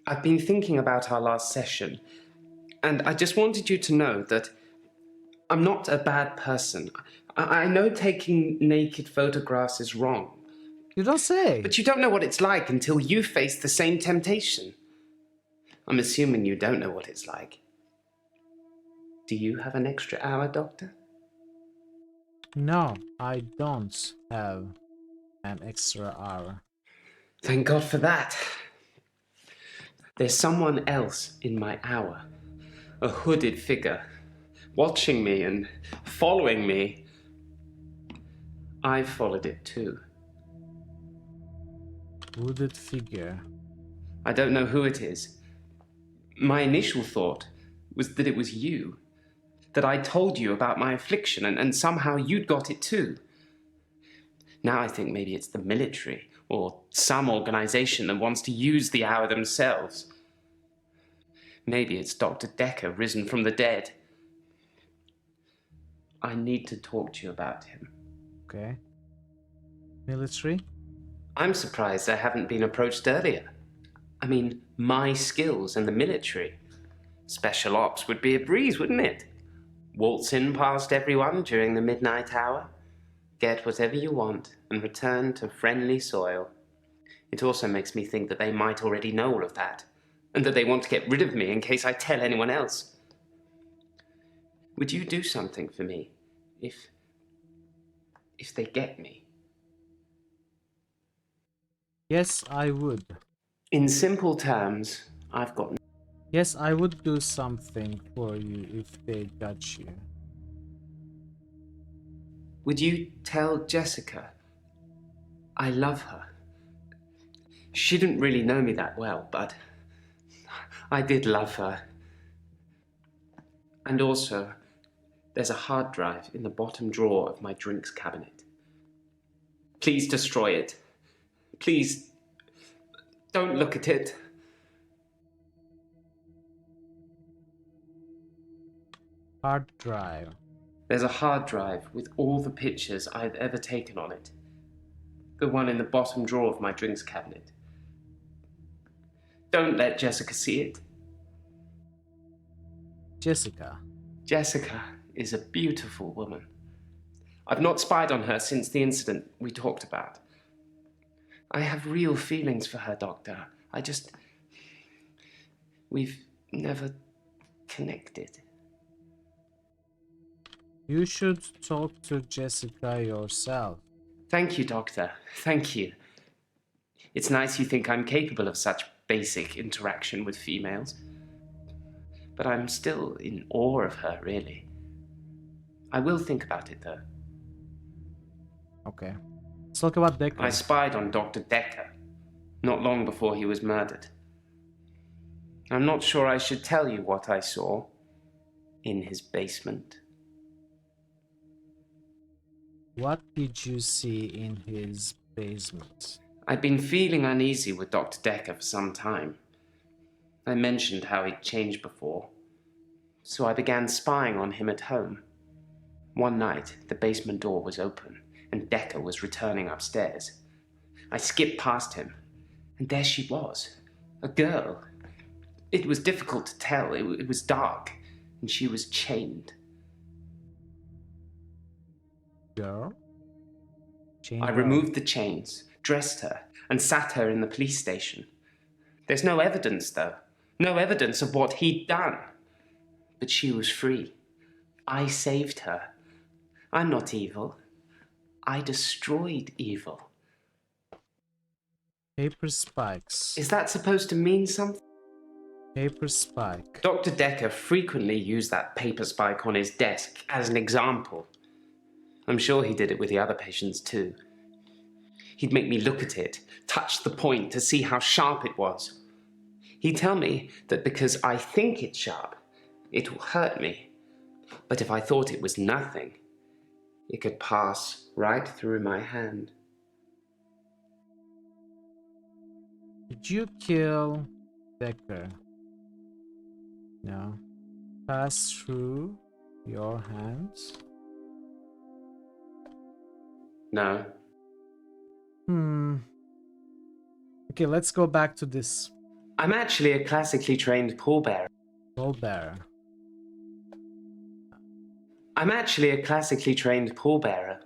I've been thinking about our last session, and I just wanted you to know that I'm not a bad person. I know taking naked photographs is wrong. You don't say. But you don't know what it's like until you face the same temptation. I'm assuming you don't know what it's like. Do you have an extra hour, Doctor? No, I don't have an extra hour. Thank God for that. There's someone else in my hour. A hooded figure. Watching me and following me. I followed it too. Hooded figure. I don't know who it is. My initial thought was that it was you. That I told you about my affliction and somehow you'd got it too. Now I think maybe it's the military or some organization that wants to use the hour themselves. Maybe it's Dr. Dekker risen from the dead. I need to talk to you about him. Okay. Military? I'm surprised I haven't been approached earlier. I mean, my skills in the military. Special ops would be a breeze, wouldn't it? Waltz in past everyone during the midnight hour, get whatever you want, and return to friendly soil. It also makes me think that they might already know all of that, and that they want to get rid of me in case I tell anyone else. Would you do something for me if they get me? Yes, I would. In simple terms, I've got... Yes, I would do something for you if they got you. Would you tell Jessica I love her? She didn't really know me that well, but I did love her. And also, there's a hard drive in the bottom drawer of my drinks cabinet. Please destroy it. Please, don't look at it. Hard drive. There's a hard drive with all the pictures I've ever taken on it. The one in the bottom drawer of my drinks cabinet. Don't let Jessica see it. Jessica. Jessica is a beautiful woman. I've not spied on her since the incident we talked about. I have real feelings for her, Doctor. We've never connected. You should talk to Jessica yourself. Thank you, Doctor. Thank you. It's nice you think I'm capable of such basic interaction with females. But I'm still in awe of her, really. I will think about it, though. Okay. Let's talk about Dekker. I spied on Dr. Dekker, not long before he was murdered. I'm not sure I should tell you what I saw in his basement. What did you see in his basement? I'd been feeling uneasy with Dr. Dekker for some time. I mentioned how he'd changed before, so I began spying on him at home. One night, the basement door was open, and Dekker was returning upstairs. I skipped past him, and there she was, a girl. It was difficult to tell, it was dark, and she was chained. Girl? I removed the chains, dressed her, and sat her in the police station. There's no evidence, though. No evidence of what he'd done. But she was free. I saved her. I'm not evil. I destroyed evil. Paper spikes. Is that supposed to mean something? Paper spike. Dr. Dekker frequently used that paper spike on his desk as an example. I'm sure he did it with the other patients too. He'd make me look at it, touch the point to see how sharp it was. He'd tell me that because I think it's sharp, it will hurt me. But if I thought it was nothing, it could pass right through my hand. Did you kill Dekker? No. Pass through your hands? No. Okay, let's go back to this. I'm actually a classically trained pallbearer. Pallbearer. I'm actually a classically trained pallbearer.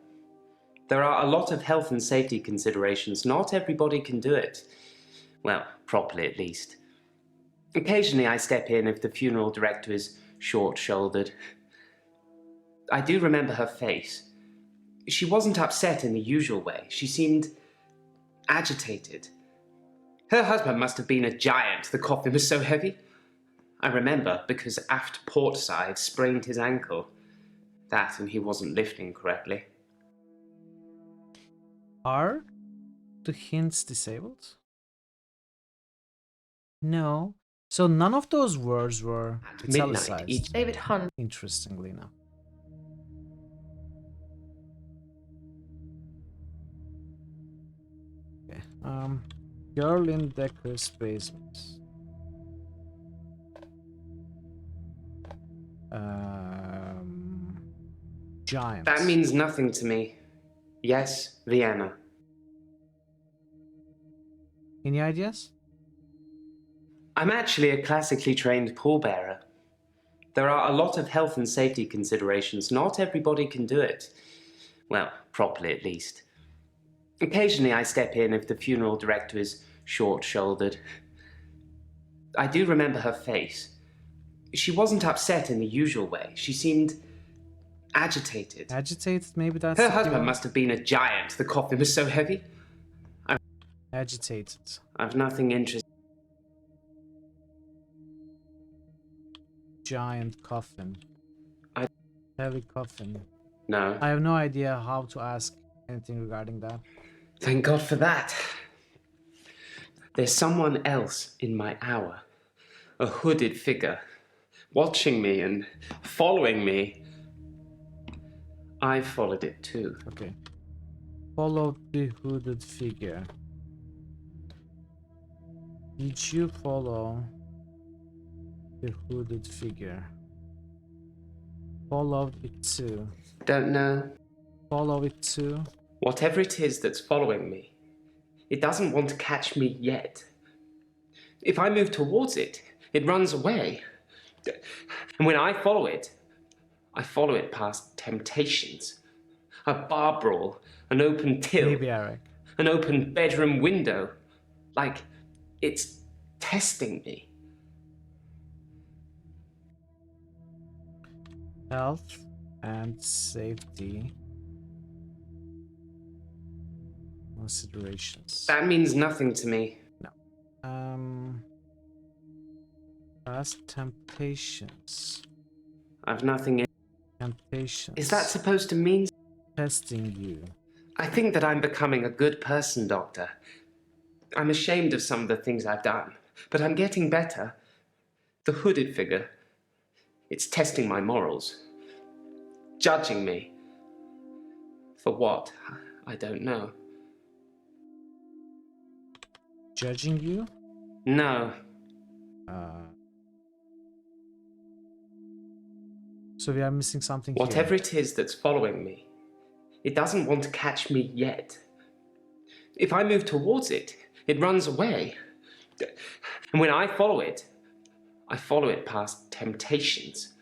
There are a lot of health and safety considerations. Not everybody can do it. Well, properly at least. Occasionally I step in if the funeral director is short-shouldered. I do remember her face. She wasn't upset in the usual way. She seemed agitated. Her husband must have been a giant. The coffin was so heavy. I remember because aft port side sprained his ankle. That and he wasn't lifting correctly. Are the hints disabled? No. So none of those words were italicized. David Hunt. Interestingly enough. Okay. Girl in Dekker's basement. Giant. That means nothing to me. Yes, Vienna. Any ideas? I'm actually a classically trained pallbearer. There are a lot of health and safety considerations. Not everybody can do it. Well, properly at least. Occasionally I step in if the funeral director is short-shouldered. I do remember her face. She wasn't upset in the usual way. She seemed agitated. Agitated? Maybe that's... Her husband must have been a giant. The coffin was so heavy. Agitated. I've nothing interesting. Giant coffin. Heavy coffin. No. I have no idea how to ask anything regarding that. Thank God for that. There's someone else in my hour. A hooded figure. Watching me and following me. I followed it too. Okay. Follow the hooded figure. Did you follow the hooded figure? Follow it too. Don't know. Follow it too. Whatever it is that's following me, it doesn't want to catch me yet. If I move towards it, it runs away. And when I follow it past temptations. A bar brawl, an open till, maybe Eric. An open bedroom window. Like it's testing me. Health and safety considerations. That means nothing to me. No. Past temptations. I've nothing in. Temptations. Is that supposed to mean? Testing you. I think that I'm becoming a good person, Doctor. I'm ashamed of some of the things I've done, but I'm getting better. The hooded figure, it's testing my morals. Judging me. For what? I don't know. Judging you? No. So we are missing something Whatever here. it is that's following me, it doesn't want to catch me yet. If I move towards it, it runs away. And when I follow it past temptations.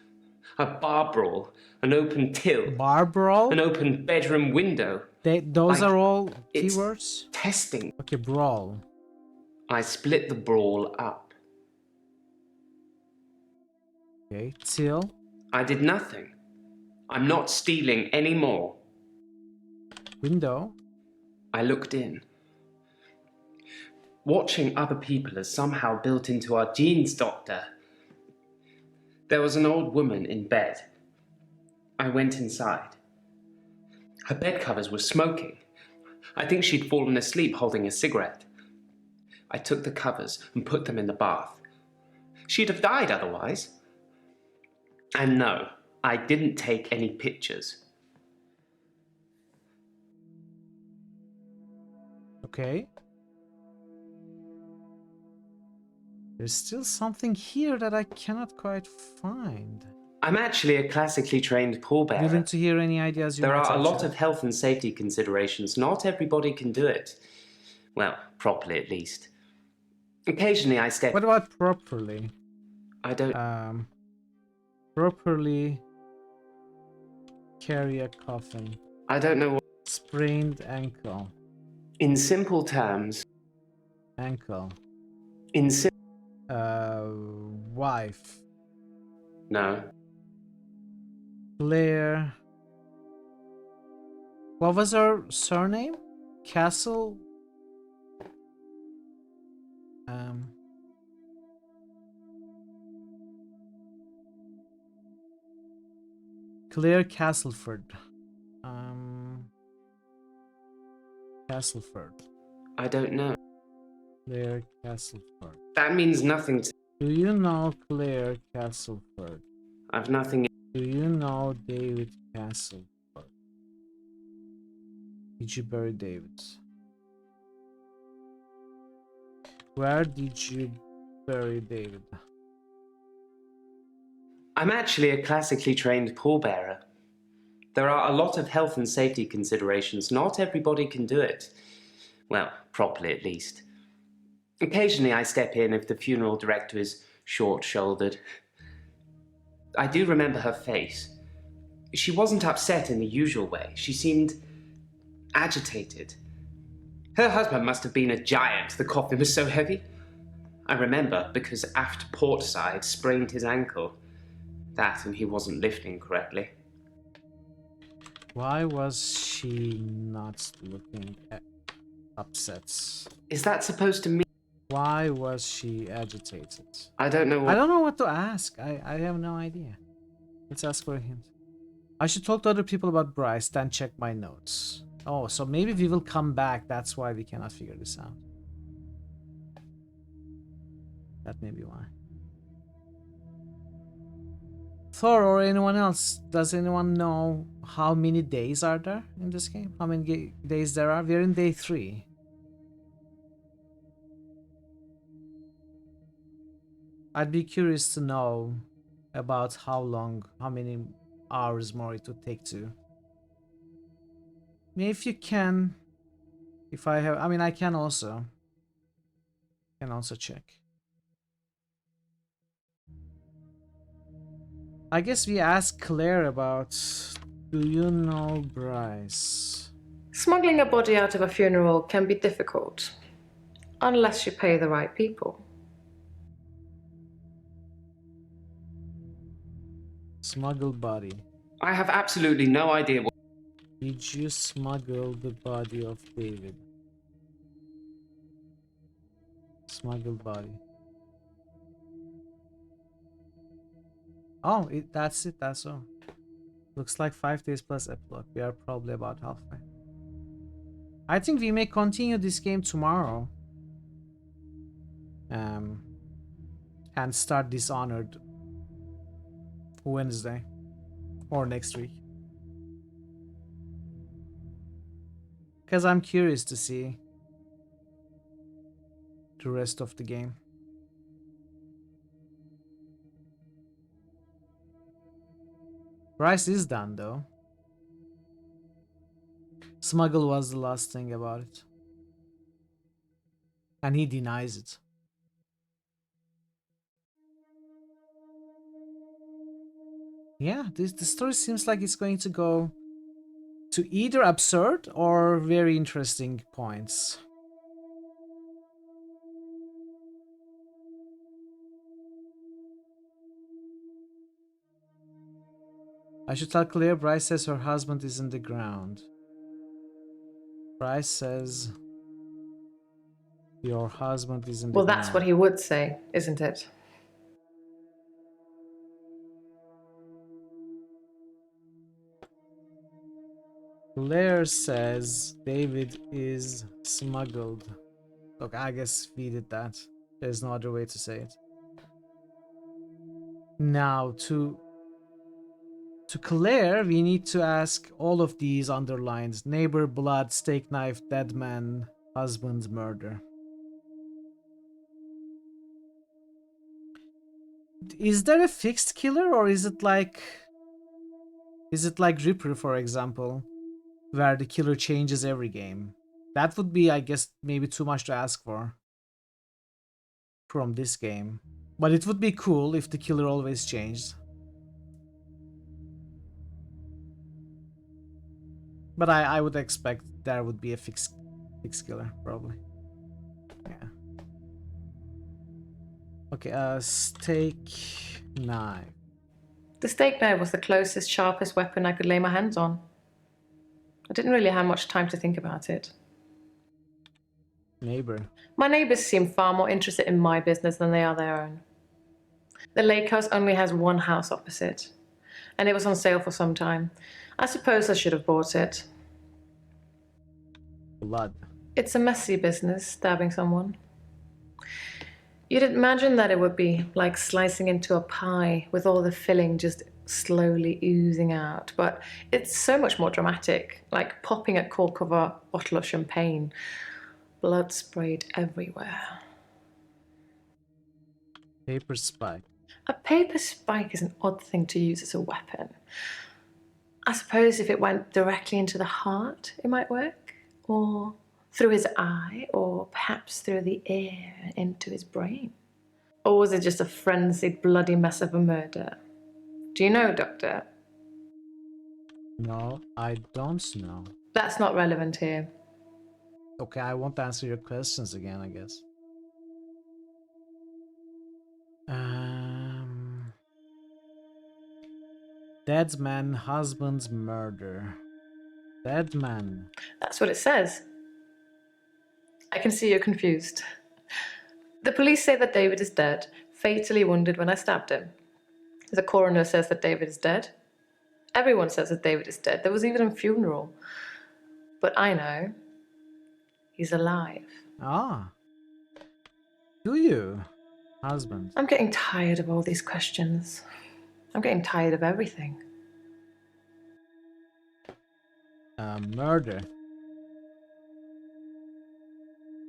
A bar brawl, an open till. Bar brawl? An open bedroom window. Those Like, are all it's keywords? Testing. Okay, brawl. I split the brawl up. Okay, till. I did nothing. I'm not stealing anymore. Window. I looked in. Watching other people is somehow built into our genes, Doctor. There was an old woman in bed. I went inside. Her bed covers were smoking. I think she'd fallen asleep holding a cigarette. I took the covers and put them in the bath. She'd have died otherwise. And no, I didn't take any pictures. Okay. There's still something here that I cannot quite find. I'm actually a classically trained pallbearer. Willing to hear any ideas you There might are a lot actually- of health and safety considerations. Not everybody can do it. Well, properly at least. Occasionally I step... What about properly? I don't... Properly carry a coffin. I don't know what... Sprained ankle. In simple terms... Ankle. In wife. No. Claire. What was her surname? Castle? Claire Castleford. Castleford. I don't know. Claire Castleford. That means nothing to... Do you know Claire Castleford? I've nothing... Do you know David Castleford? Did you bury David? Where did you bury David? I'm actually a classically trained pallbearer. There are a lot of health and safety considerations. Not everybody can do it. Well, properly at least. Occasionally I step in if the funeral director is short-shouldered. I do remember her face. She wasn't upset in the usual way. She seemed agitated. Her husband must have been a giant. The coffin was so heavy. I remember because aft port side sprained his ankle. That and he wasn't lifting correctly. Why was she not looking upset? Is that supposed to mean? Why was she agitated? I don't know. I don't know what to ask. I have no idea. Let's ask for a hint. I should talk to other people about Bryce, then check my notes. Oh, so maybe we will come back. That's why we cannot figure this out. That may be why. Thor or anyone else, does anyone know how many days are there in this game? How many days there are? We're in day 3. I'd be curious to know about how many hours more it would take to. Maybe if you can, if I have, I can also check. I guess we asked Claire about, do you know Bryce? Smuggling a body out of a funeral can be difficult, unless you pay the right people. Smuggle body. I have absolutely no idea what... Did you smuggle the body of David? Smuggle body. Oh, that's it, that's all. Looks like 5 days plus epilogue. We are probably about halfway. I think we may continue this game tomorrow. And start Dishonored Wednesday. Or next week. Because I'm curious to see the rest of the game. Bryce is done though. Smuggle was the last thing about it. And he denies it. Yeah, the story seems like it's going to go to either absurd or very interesting points. I should tell Claire. Bryce says her husband is in the ground. Bryce says your husband is in the ground. Well, that's what he would say, isn't it? Claire says David is smuggled. Look, I guess we did that. There's no other way to say it. Now, to Claire, we need to ask all of these underlines. Neighbor, blood, steak knife, dead man, husband, murder. Is there a fixed killer, or is it like Ripper, for example, where the killer changes every game? That would be, I guess, maybe too much to ask for from this game. But it would be cool if the killer always changed. But I would expect there would be a fixed killer, probably. Yeah. Okay, steak knife. The steak knife was the closest, sharpest weapon I could lay my hands on. I didn't really have much time to think about it. Neighbor. My neighbors seem far more interested in my business than they are their own. The lake house only has one house opposite, and it was on sale for some time. I suppose I should have bought it. Blood. It's a messy business, stabbing someone. You'd imagine that it would be like slicing into a pie with all the filling just slowly oozing out, but it's so much more dramatic, like popping a cork of a bottle of champagne. Blood sprayed everywhere. Paper spike. A paper spike is an odd thing to use as a weapon. I suppose if it went directly into the heart, it might work. Or through his eye, or or perhaps through the air and into his brain? Or was it just a frenzied, bloody mess of a murder? Do you know, Doctor? No, I don't know. That's not relevant here. Okay, I won't answer your questions again, I guess. Dead man, husband's murder. Dead man. That's what it says. I can see you're confused. The police say that David is dead, fatally wounded when I stabbed him. The coroner says that David is dead. Everyone says that David is dead. There was even a funeral. But I know he's alive. Ah. Do you? Husband. I'm getting tired of all these questions. I'm getting tired of everything. Murder.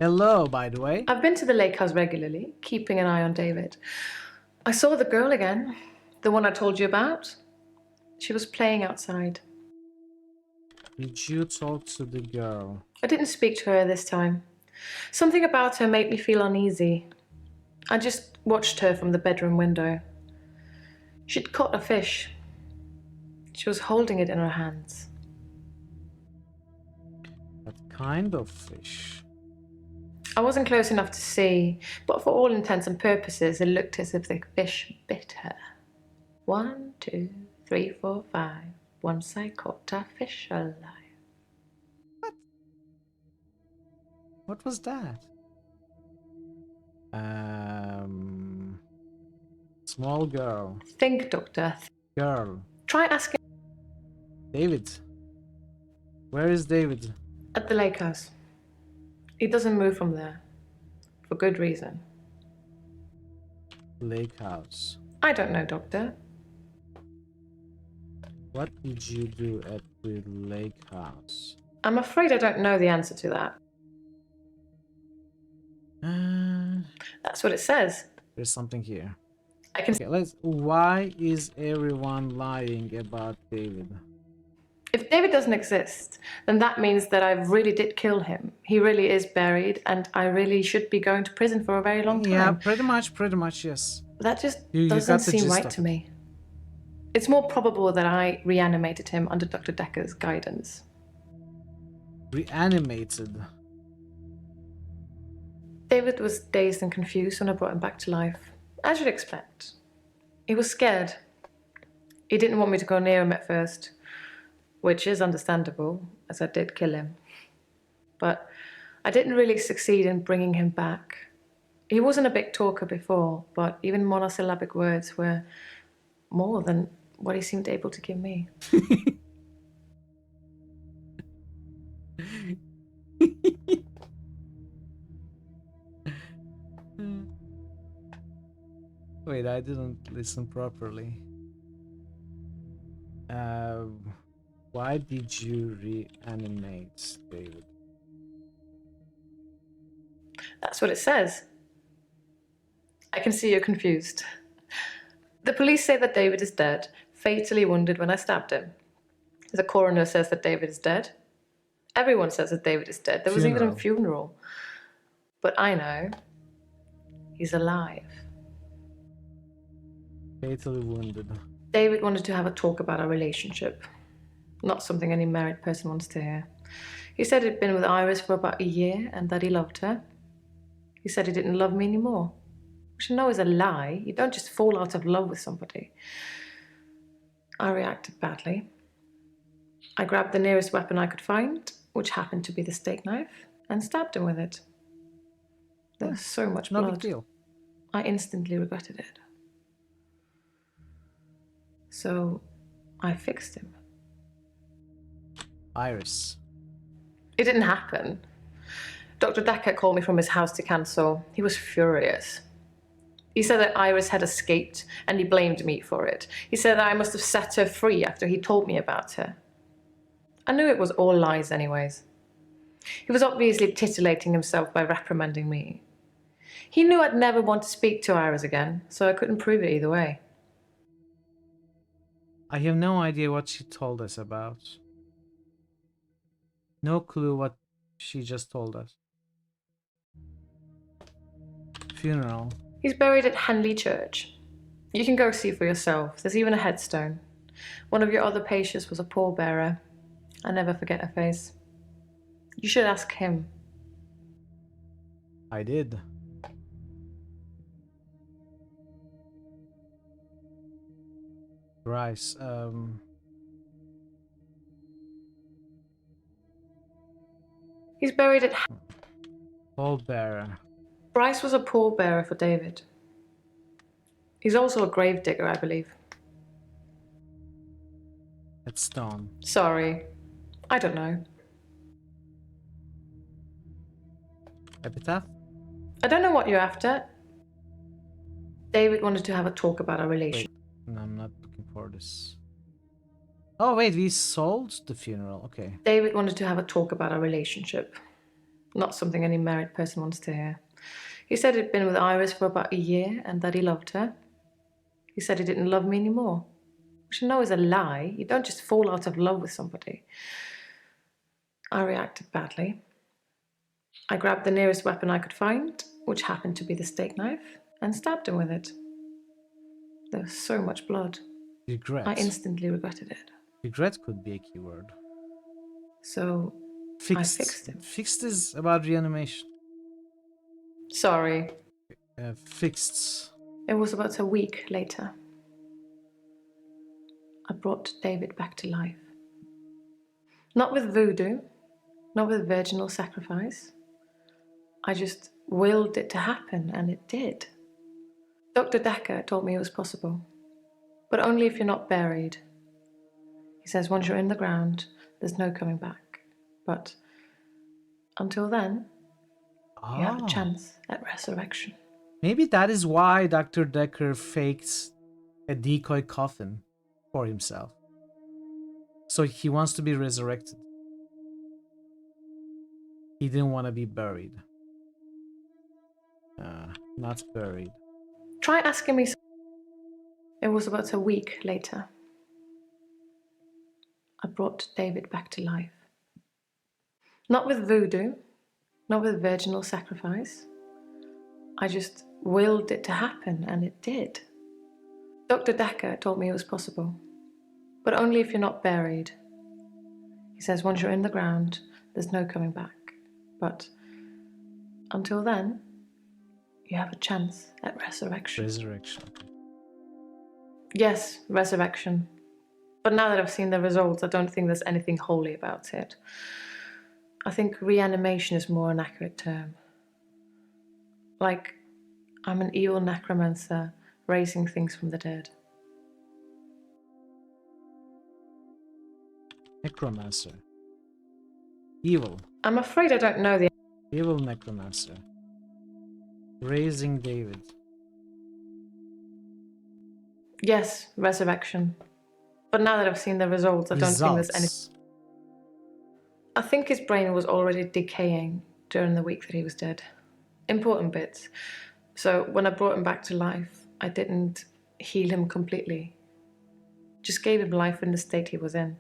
Hello, by the way. I've been to the lake house regularly, keeping an eye on David. I saw the girl again, the one I told you about. She was playing outside. Did you talk to the girl? I didn't speak to her this time. Something about her made me feel uneasy. I just watched her from the bedroom window. She'd caught a fish. She was holding it in her hands. What kind of fish? I wasn't close enough to see, but for all intents and purposes, it looked as if the fish bit her. 1, 2, 3, 4, 5. Once I caught a fish alive. What was that? Small girl. Think, Doctor. Girl. Try asking. David. Where is David? At the lake house. He doesn't move from there. For good reason. Lake house. I don't know, Doctor. What did you do at the lake house? I'm afraid I don't know the answer to that. That's what it says. There's something here. I can. Okay, why is everyone lying about David? If David doesn't exist, then that means that I really did kill him. He really is buried, and I really should be going to prison for a very long time. Yeah, pretty much, yes. That just You doesn't got the seem gist right of to it. me. It's more probable that I reanimated him under Dr. Dekker's guidance. Reanimated? David was dazed and confused when I brought him back to life, as you'd expect. He was scared. He didn't want me to go near him at first, which is understandable, as I did kill him. But I didn't really succeed in bringing him back. He wasn't a big talker before, but even monosyllabic words were more than what he seemed able to give me. Wait, I didn't listen properly. Why did you reanimate David? That's what it says. I can see you're confused. The police say that David is dead, fatally wounded when I stabbed him. The coroner says that David is dead. Everyone says that David is dead. There was even a funeral. But I know he's alive. Fatally wounded. David wanted to have a talk about our relationship. Not something any married person wants to hear. He said he'd been with Iris for about a year and that he loved her. He said he didn't love me anymore. Which I know is a lie. You don't just fall out of love with somebody. I reacted badly. I grabbed the nearest weapon I could find, which happened to be the steak knife, and stabbed him with it. There was so much blood. No big deal. I instantly regretted it. So I fixed him. Iris. It didn't happen. Dr. Dekker called me from his house to cancel. He was furious. He said that Iris had escaped and he blamed me for it. He said that I must have set her free after he told me about her. I knew it was all lies anyways. He was obviously titillating himself by reprimanding me. He knew I'd never want to speak to Iris again, so I couldn't prove it either way. I have no idea what she told us about. No clue what she just told us. funeral? He's buried at Henley Church. You can go see for yourself. There's even a headstone. One of your other patients was a pallbearer. I never forget her face. You should ask him. I did. Bryce, He's buried at... pallbearer. Bryce was a pallbearer for David. He's also a gravedigger, I believe. Headstone. Sorry. I don't know. Epitaph? I don't know what you're after. David wanted to have a talk about our relationship. No, I'm not looking for this. Oh wait, we sold the funeral. Okay. David wanted to have a talk about our relationship. Not something any married person wants to hear. He said he'd been with Iris for about a year and that he loved her. He said he didn't love me anymore. Which I know is a lie. You don't just fall out of love with somebody. I reacted badly. I grabbed the nearest weapon I could find, which happened to be the steak knife, and stabbed him with it. There was so much blood. Regret. I instantly regretted it. Regret could be a keyword. So Fixed. I fixed him. Fixed is about reanimation. Sorry. Fixed. It was about a week later. I brought David back to life. Not with voodoo, not with virginal sacrifice. I just willed it to happen, and it did. Dr. Dekker told me it was possible, but only if you're not buried. He says once you're in the ground, there's no coming back. But until then, you have a chance at resurrection. Maybe that is why Dr. Dekker faked a decoy coffin for himself. So he wants to be resurrected. He didn't want to be buried. Not buried. Try asking me. It was about a week later. I brought David back to life. Not with voodoo, not with virginal sacrifice. I just willed it to happen, and it did. Dr. Dekker told me it was possible, but only if you're not buried. He says once you're in the ground, there's no coming back. But until then, you have a chance at resurrection. Resurrection. Yes, resurrection. But now that I've seen the results, I don't think there's anything holy about it. I think reanimation is more an accurate term. Like, I'm an evil necromancer raising things from the dead. Necromancer. Evil. I'm afraid I don't know the... Evil necromancer. Raising David. Yes, resurrection. But now that I've seen the results, I don't think there's any... I think his brain was already decaying during the week that he was dead. Important bits. So when I brought him back to life, I didn't heal him completely. Just gave him life in the state he was in.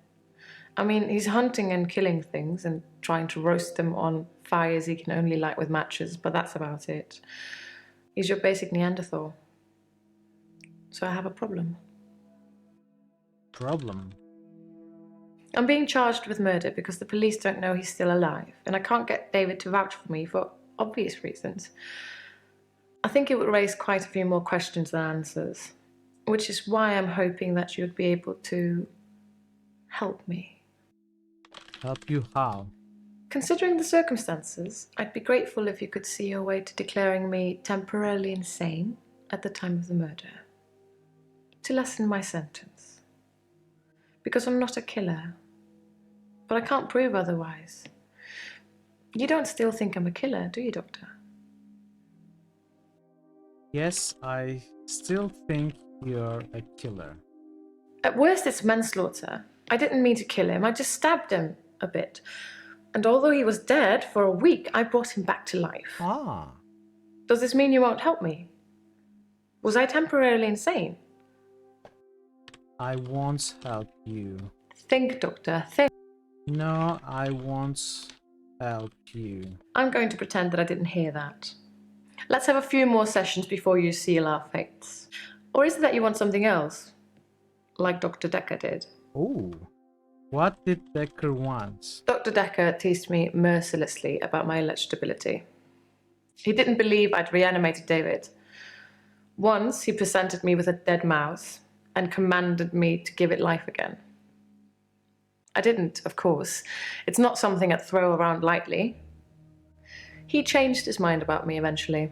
I mean, he's hunting and killing things and trying to roast them on fires he can only light with matches, but that's about it. He's your basic Neanderthal. So I have a problem. Problem? I'm being charged with murder because the police don't know he's still alive, and I can't get David to vouch for me for obvious reasons. I think it would raise quite a few more questions than answers, which is why I'm hoping that you'd be able to help me. Help you how? Considering the circumstances, I'd be grateful if you could see your way to declaring me temporarily insane at the time of the murder, to lessen my sentence. Because I'm not a killer, but I can't prove otherwise. You don't still think I'm a killer, do you, Doctor? Yes, I still think you're a killer. At worst, it's manslaughter. I didn't mean to kill him, I just stabbed him a bit. And although he was dead for a week, I brought him back to life. Ah. Does this mean you won't help me? Was I temporarily insane? I won't help you. Think, Doctor, think. No, I won't help you. I'm going to pretend that I didn't hear that. Let's have a few more sessions before you seal our fates. Or is it that you want something else? Like Dr. Dekker did? Ooh. What did Dekker want? Dr. Dekker teased me mercilessly about my electability. He didn't believe I'd reanimated David. Once he presented me with a dead mouse and commanded me to give it life again. I didn't, of course. It's not something I'd throw around lightly. He changed his mind about me eventually.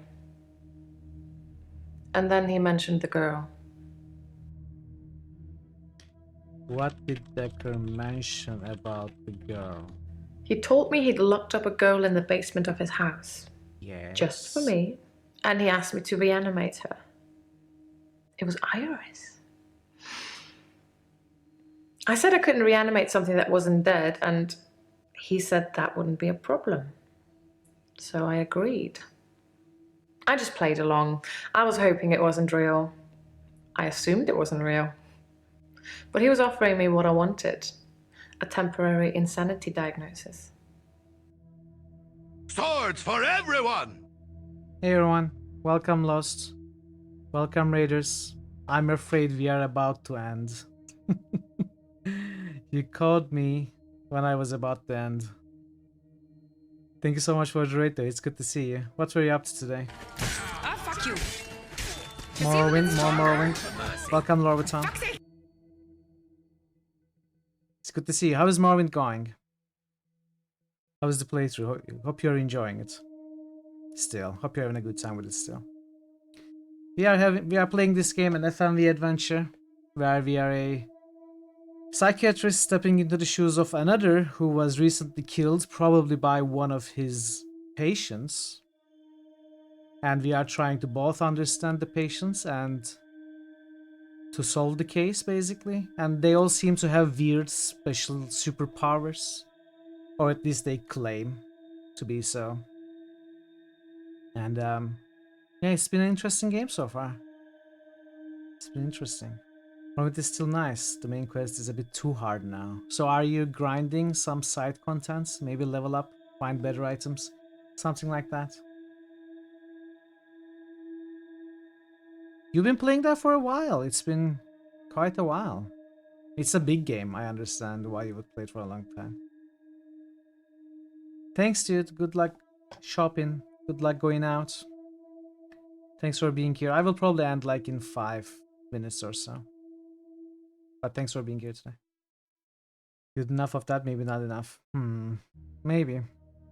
And then he mentioned the girl. What did Dekker mention about the girl? He told me he'd locked up a girl in the basement of his house. Yes. Just for me. And he asked me to reanimate her. It was Iris. I said I couldn't reanimate something that wasn't dead, and he said that wouldn't be a problem. So I agreed. I just played along. I was hoping it wasn't real. I assumed it wasn't real. But he was offering me what I wanted. A temporary insanity diagnosis. Swords for everyone! Hey everyone, welcome Lost. Welcome Raiders. I'm afraid we are about to end. You caught me when I was about to end. Thank you so much for the raid though, it's good to see you. What were you up to today? Ah, fuck you. Morrowind, more Morrowind. Welcome Lord Tom. It's good to see you. How is Morrowind going? How is the playthrough? Hope you're enjoying it. Still, hope you're having a good time with it still. We are playing this game, an FMV adventure, where we are a psychiatrist stepping into the shoes of another who was recently killed, probably by one of his patients. And we are trying to both understand the patients and to solve the case, basically. And they all seem to have weird special superpowers. Or at least they claim to be so. And yeah, it's been an interesting game so far. It's been interesting. It is still nice. The main quest is a bit too hard now. So are you grinding some side contents? Maybe level up, find better items, something like that? You've been playing that for a while. It's been quite a while. It's a big game. I understand why you would play it for a long time. Thanks, dude. Good luck shopping. Good luck going out. Thanks for being here. I will probably end like in 5 minutes or so. But thanks for being here today. You did enough of that, maybe not enough. Maybe.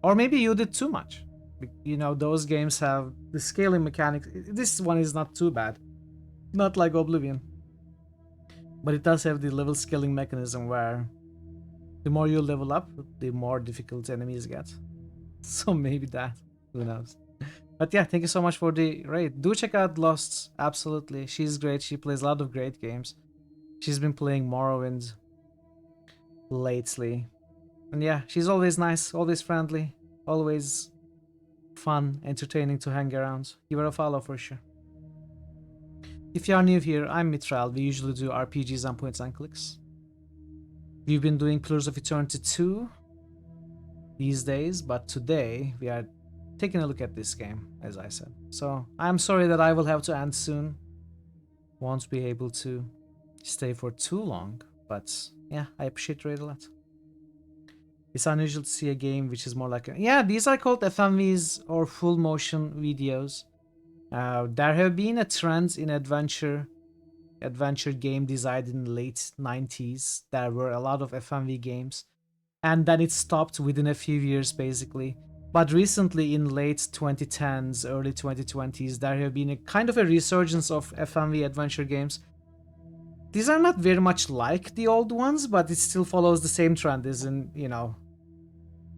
Or maybe you did too much. You know, those games have the scaling mechanics. This one is not too bad. Not like Oblivion. But it does have the level scaling mechanism where the more you level up, the more difficult enemies get. So maybe that. Who knows? But yeah, thank you so much for the raid. Do check out Lost. Absolutely. She's great. She plays a lot of great games. She's been playing Morrowind lately. And yeah, she's always nice, always friendly, always fun, entertaining to hang around. Give her a follow for sure. If you are new here, I'm Mitral. We usually do RPGs and points and clicks. We've been doing Pillars of Eternity 2 these days, but today we are taking a look at this game, as I said. So I'm sorry that I will have to end soon. Won't be able to stay for too long, but yeah, I appreciate it a lot. It's unusual to see a game which is more like a... Yeah, these are called FMVs or full motion videos. There have been a trend in adventure game design in the late 90s. There were a lot of FMV games, and then it stopped within a few years basically. But recently, in late 2010s, early 2020s, there have been a kind of a resurgence of FMV adventure games. These are not very much like the old ones, but it still follows the same trend, as in, you know,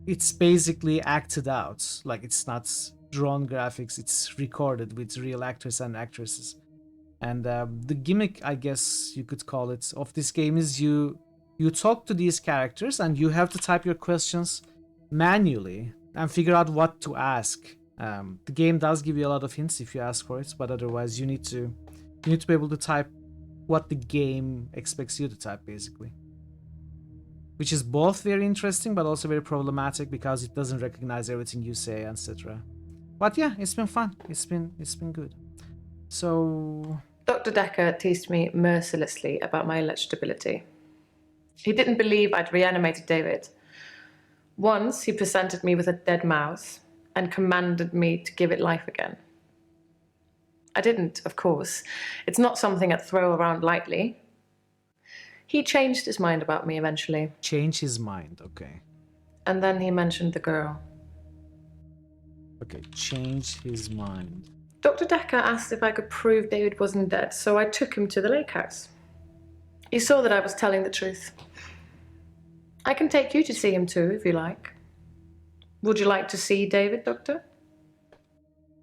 it's basically acted out. Like, it's not drawn graphics, it's recorded with real actors and actresses. And the gimmick, I guess you could call it, of this game is you talk to these characters and you have to type your questions manually and figure out what to ask. The game does give you a lot of hints if you ask for it, but otherwise you need to be able to type what the game expects you to type, basically. Which is both very interesting, but also very problematic because it doesn't recognize everything you say, etc. But yeah, it's been fun. It's been good. So Dr. Dekker teased me mercilessly about my electability. He didn't believe I'd reanimated David. Once he presented me with a dead mouse and commanded me to give it life again. I didn't, of course. It's not something I'd throw around lightly. He changed his mind about me eventually. Change his mind, okay. And then he mentioned the girl. Okay, change his mind. Dr. Dekker asked if I could prove David wasn't dead, so I took him to the lake house. He saw that I was telling the truth. I can take you to see him too, if you like. Would you like to see David, Doctor?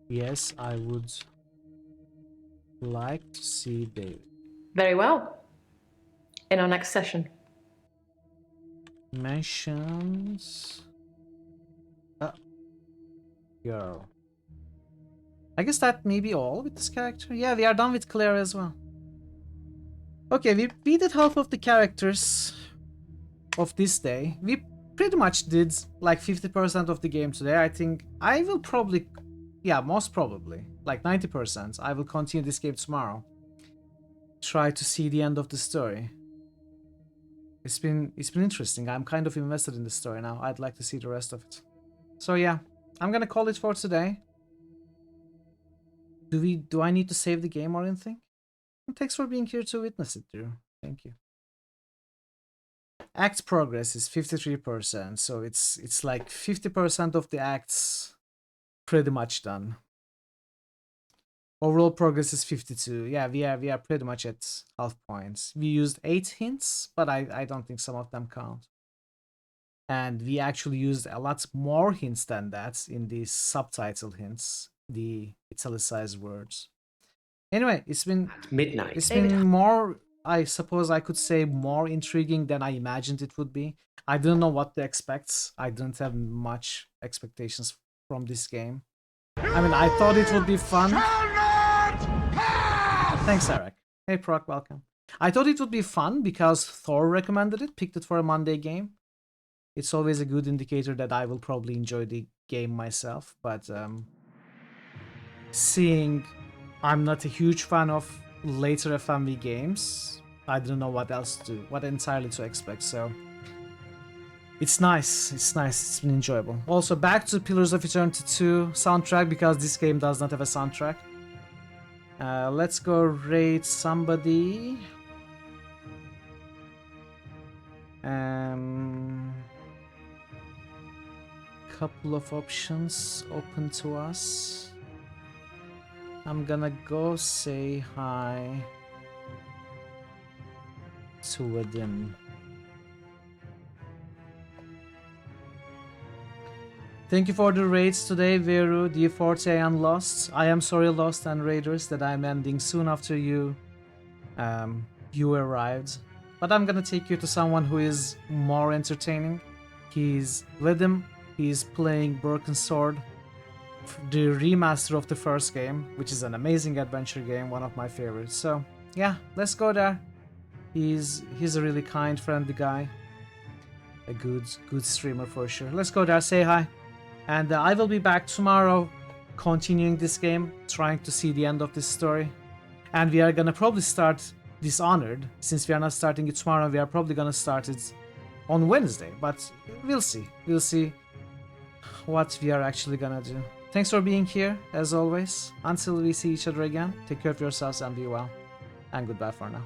Yes, I would like to see David. Very well. In our next session. Mentions... girl. I guess that may be all with this character. Yeah, we are done with Claire as well. Okay, we did half of the characters of this day. We pretty much did like 50% of the game today. I think I will probably, yeah, most probably, like 90%. I will continue this game tomorrow. Try to see the end of the story. It's been interesting. I'm kind of invested in the story now. I'd like to see the rest of it. So yeah, I'm gonna call it for today. Do I need to save the game or anything? And thanks for being here to witness it, Drew. Thank you. Act progress is 53%, so it's like 50% of the acts pretty much done. Overall progress is 52. Yeah, we are pretty much at half points. We used 8 hints, but I don't think some of them count. And we actually used a lot more hints than that in the subtitle hints, the italicized words. Anyway, it's been at midnight. It's been more, I suppose I could say, more intriguing than I imagined it would be. I didn't know what to expect. I didn't have much expectations from this game. I mean, I thought it would be fun. Thanks, Eric. Hey, Proc, welcome. I thought it would be fun because Thor recommended it, picked it for a Monday game. It's always a good indicator that I will probably enjoy the game myself, but seeing I'm not a huge fan of later FMV games, I don't know what entirely to expect, so it's nice, it's been enjoyable. Also, back to Pillars of Eternity 2 soundtrack, because this game does not have a soundtrack. Let's go raid somebody. Couple of options open to us. I'm gonna go say hi to Wadim. Thank you for the raids today, Veru, D40 and Lost. I am sorry, Lost and Raiders, that I'm ending soon after you arrived. But I'm gonna take you to someone who is more entertaining. He's Wadim. He's playing Broken Sword, the remaster of the first game, which is an amazing adventure game, one of my favorites. So yeah, let's go there. He's a really kind, friendly guy, a good streamer for sure. Let's go there, say hi, and I will be back tomorrow, continuing this game, trying to see the end of this story, and we are gonna probably start Dishonored. Since we are not starting it tomorrow, we are probably gonna start it on Wednesday, but we'll see what we are actually gonna do. Thanks for being here, as always. Until we see each other again, take care of yourselves and be well. And goodbye for now.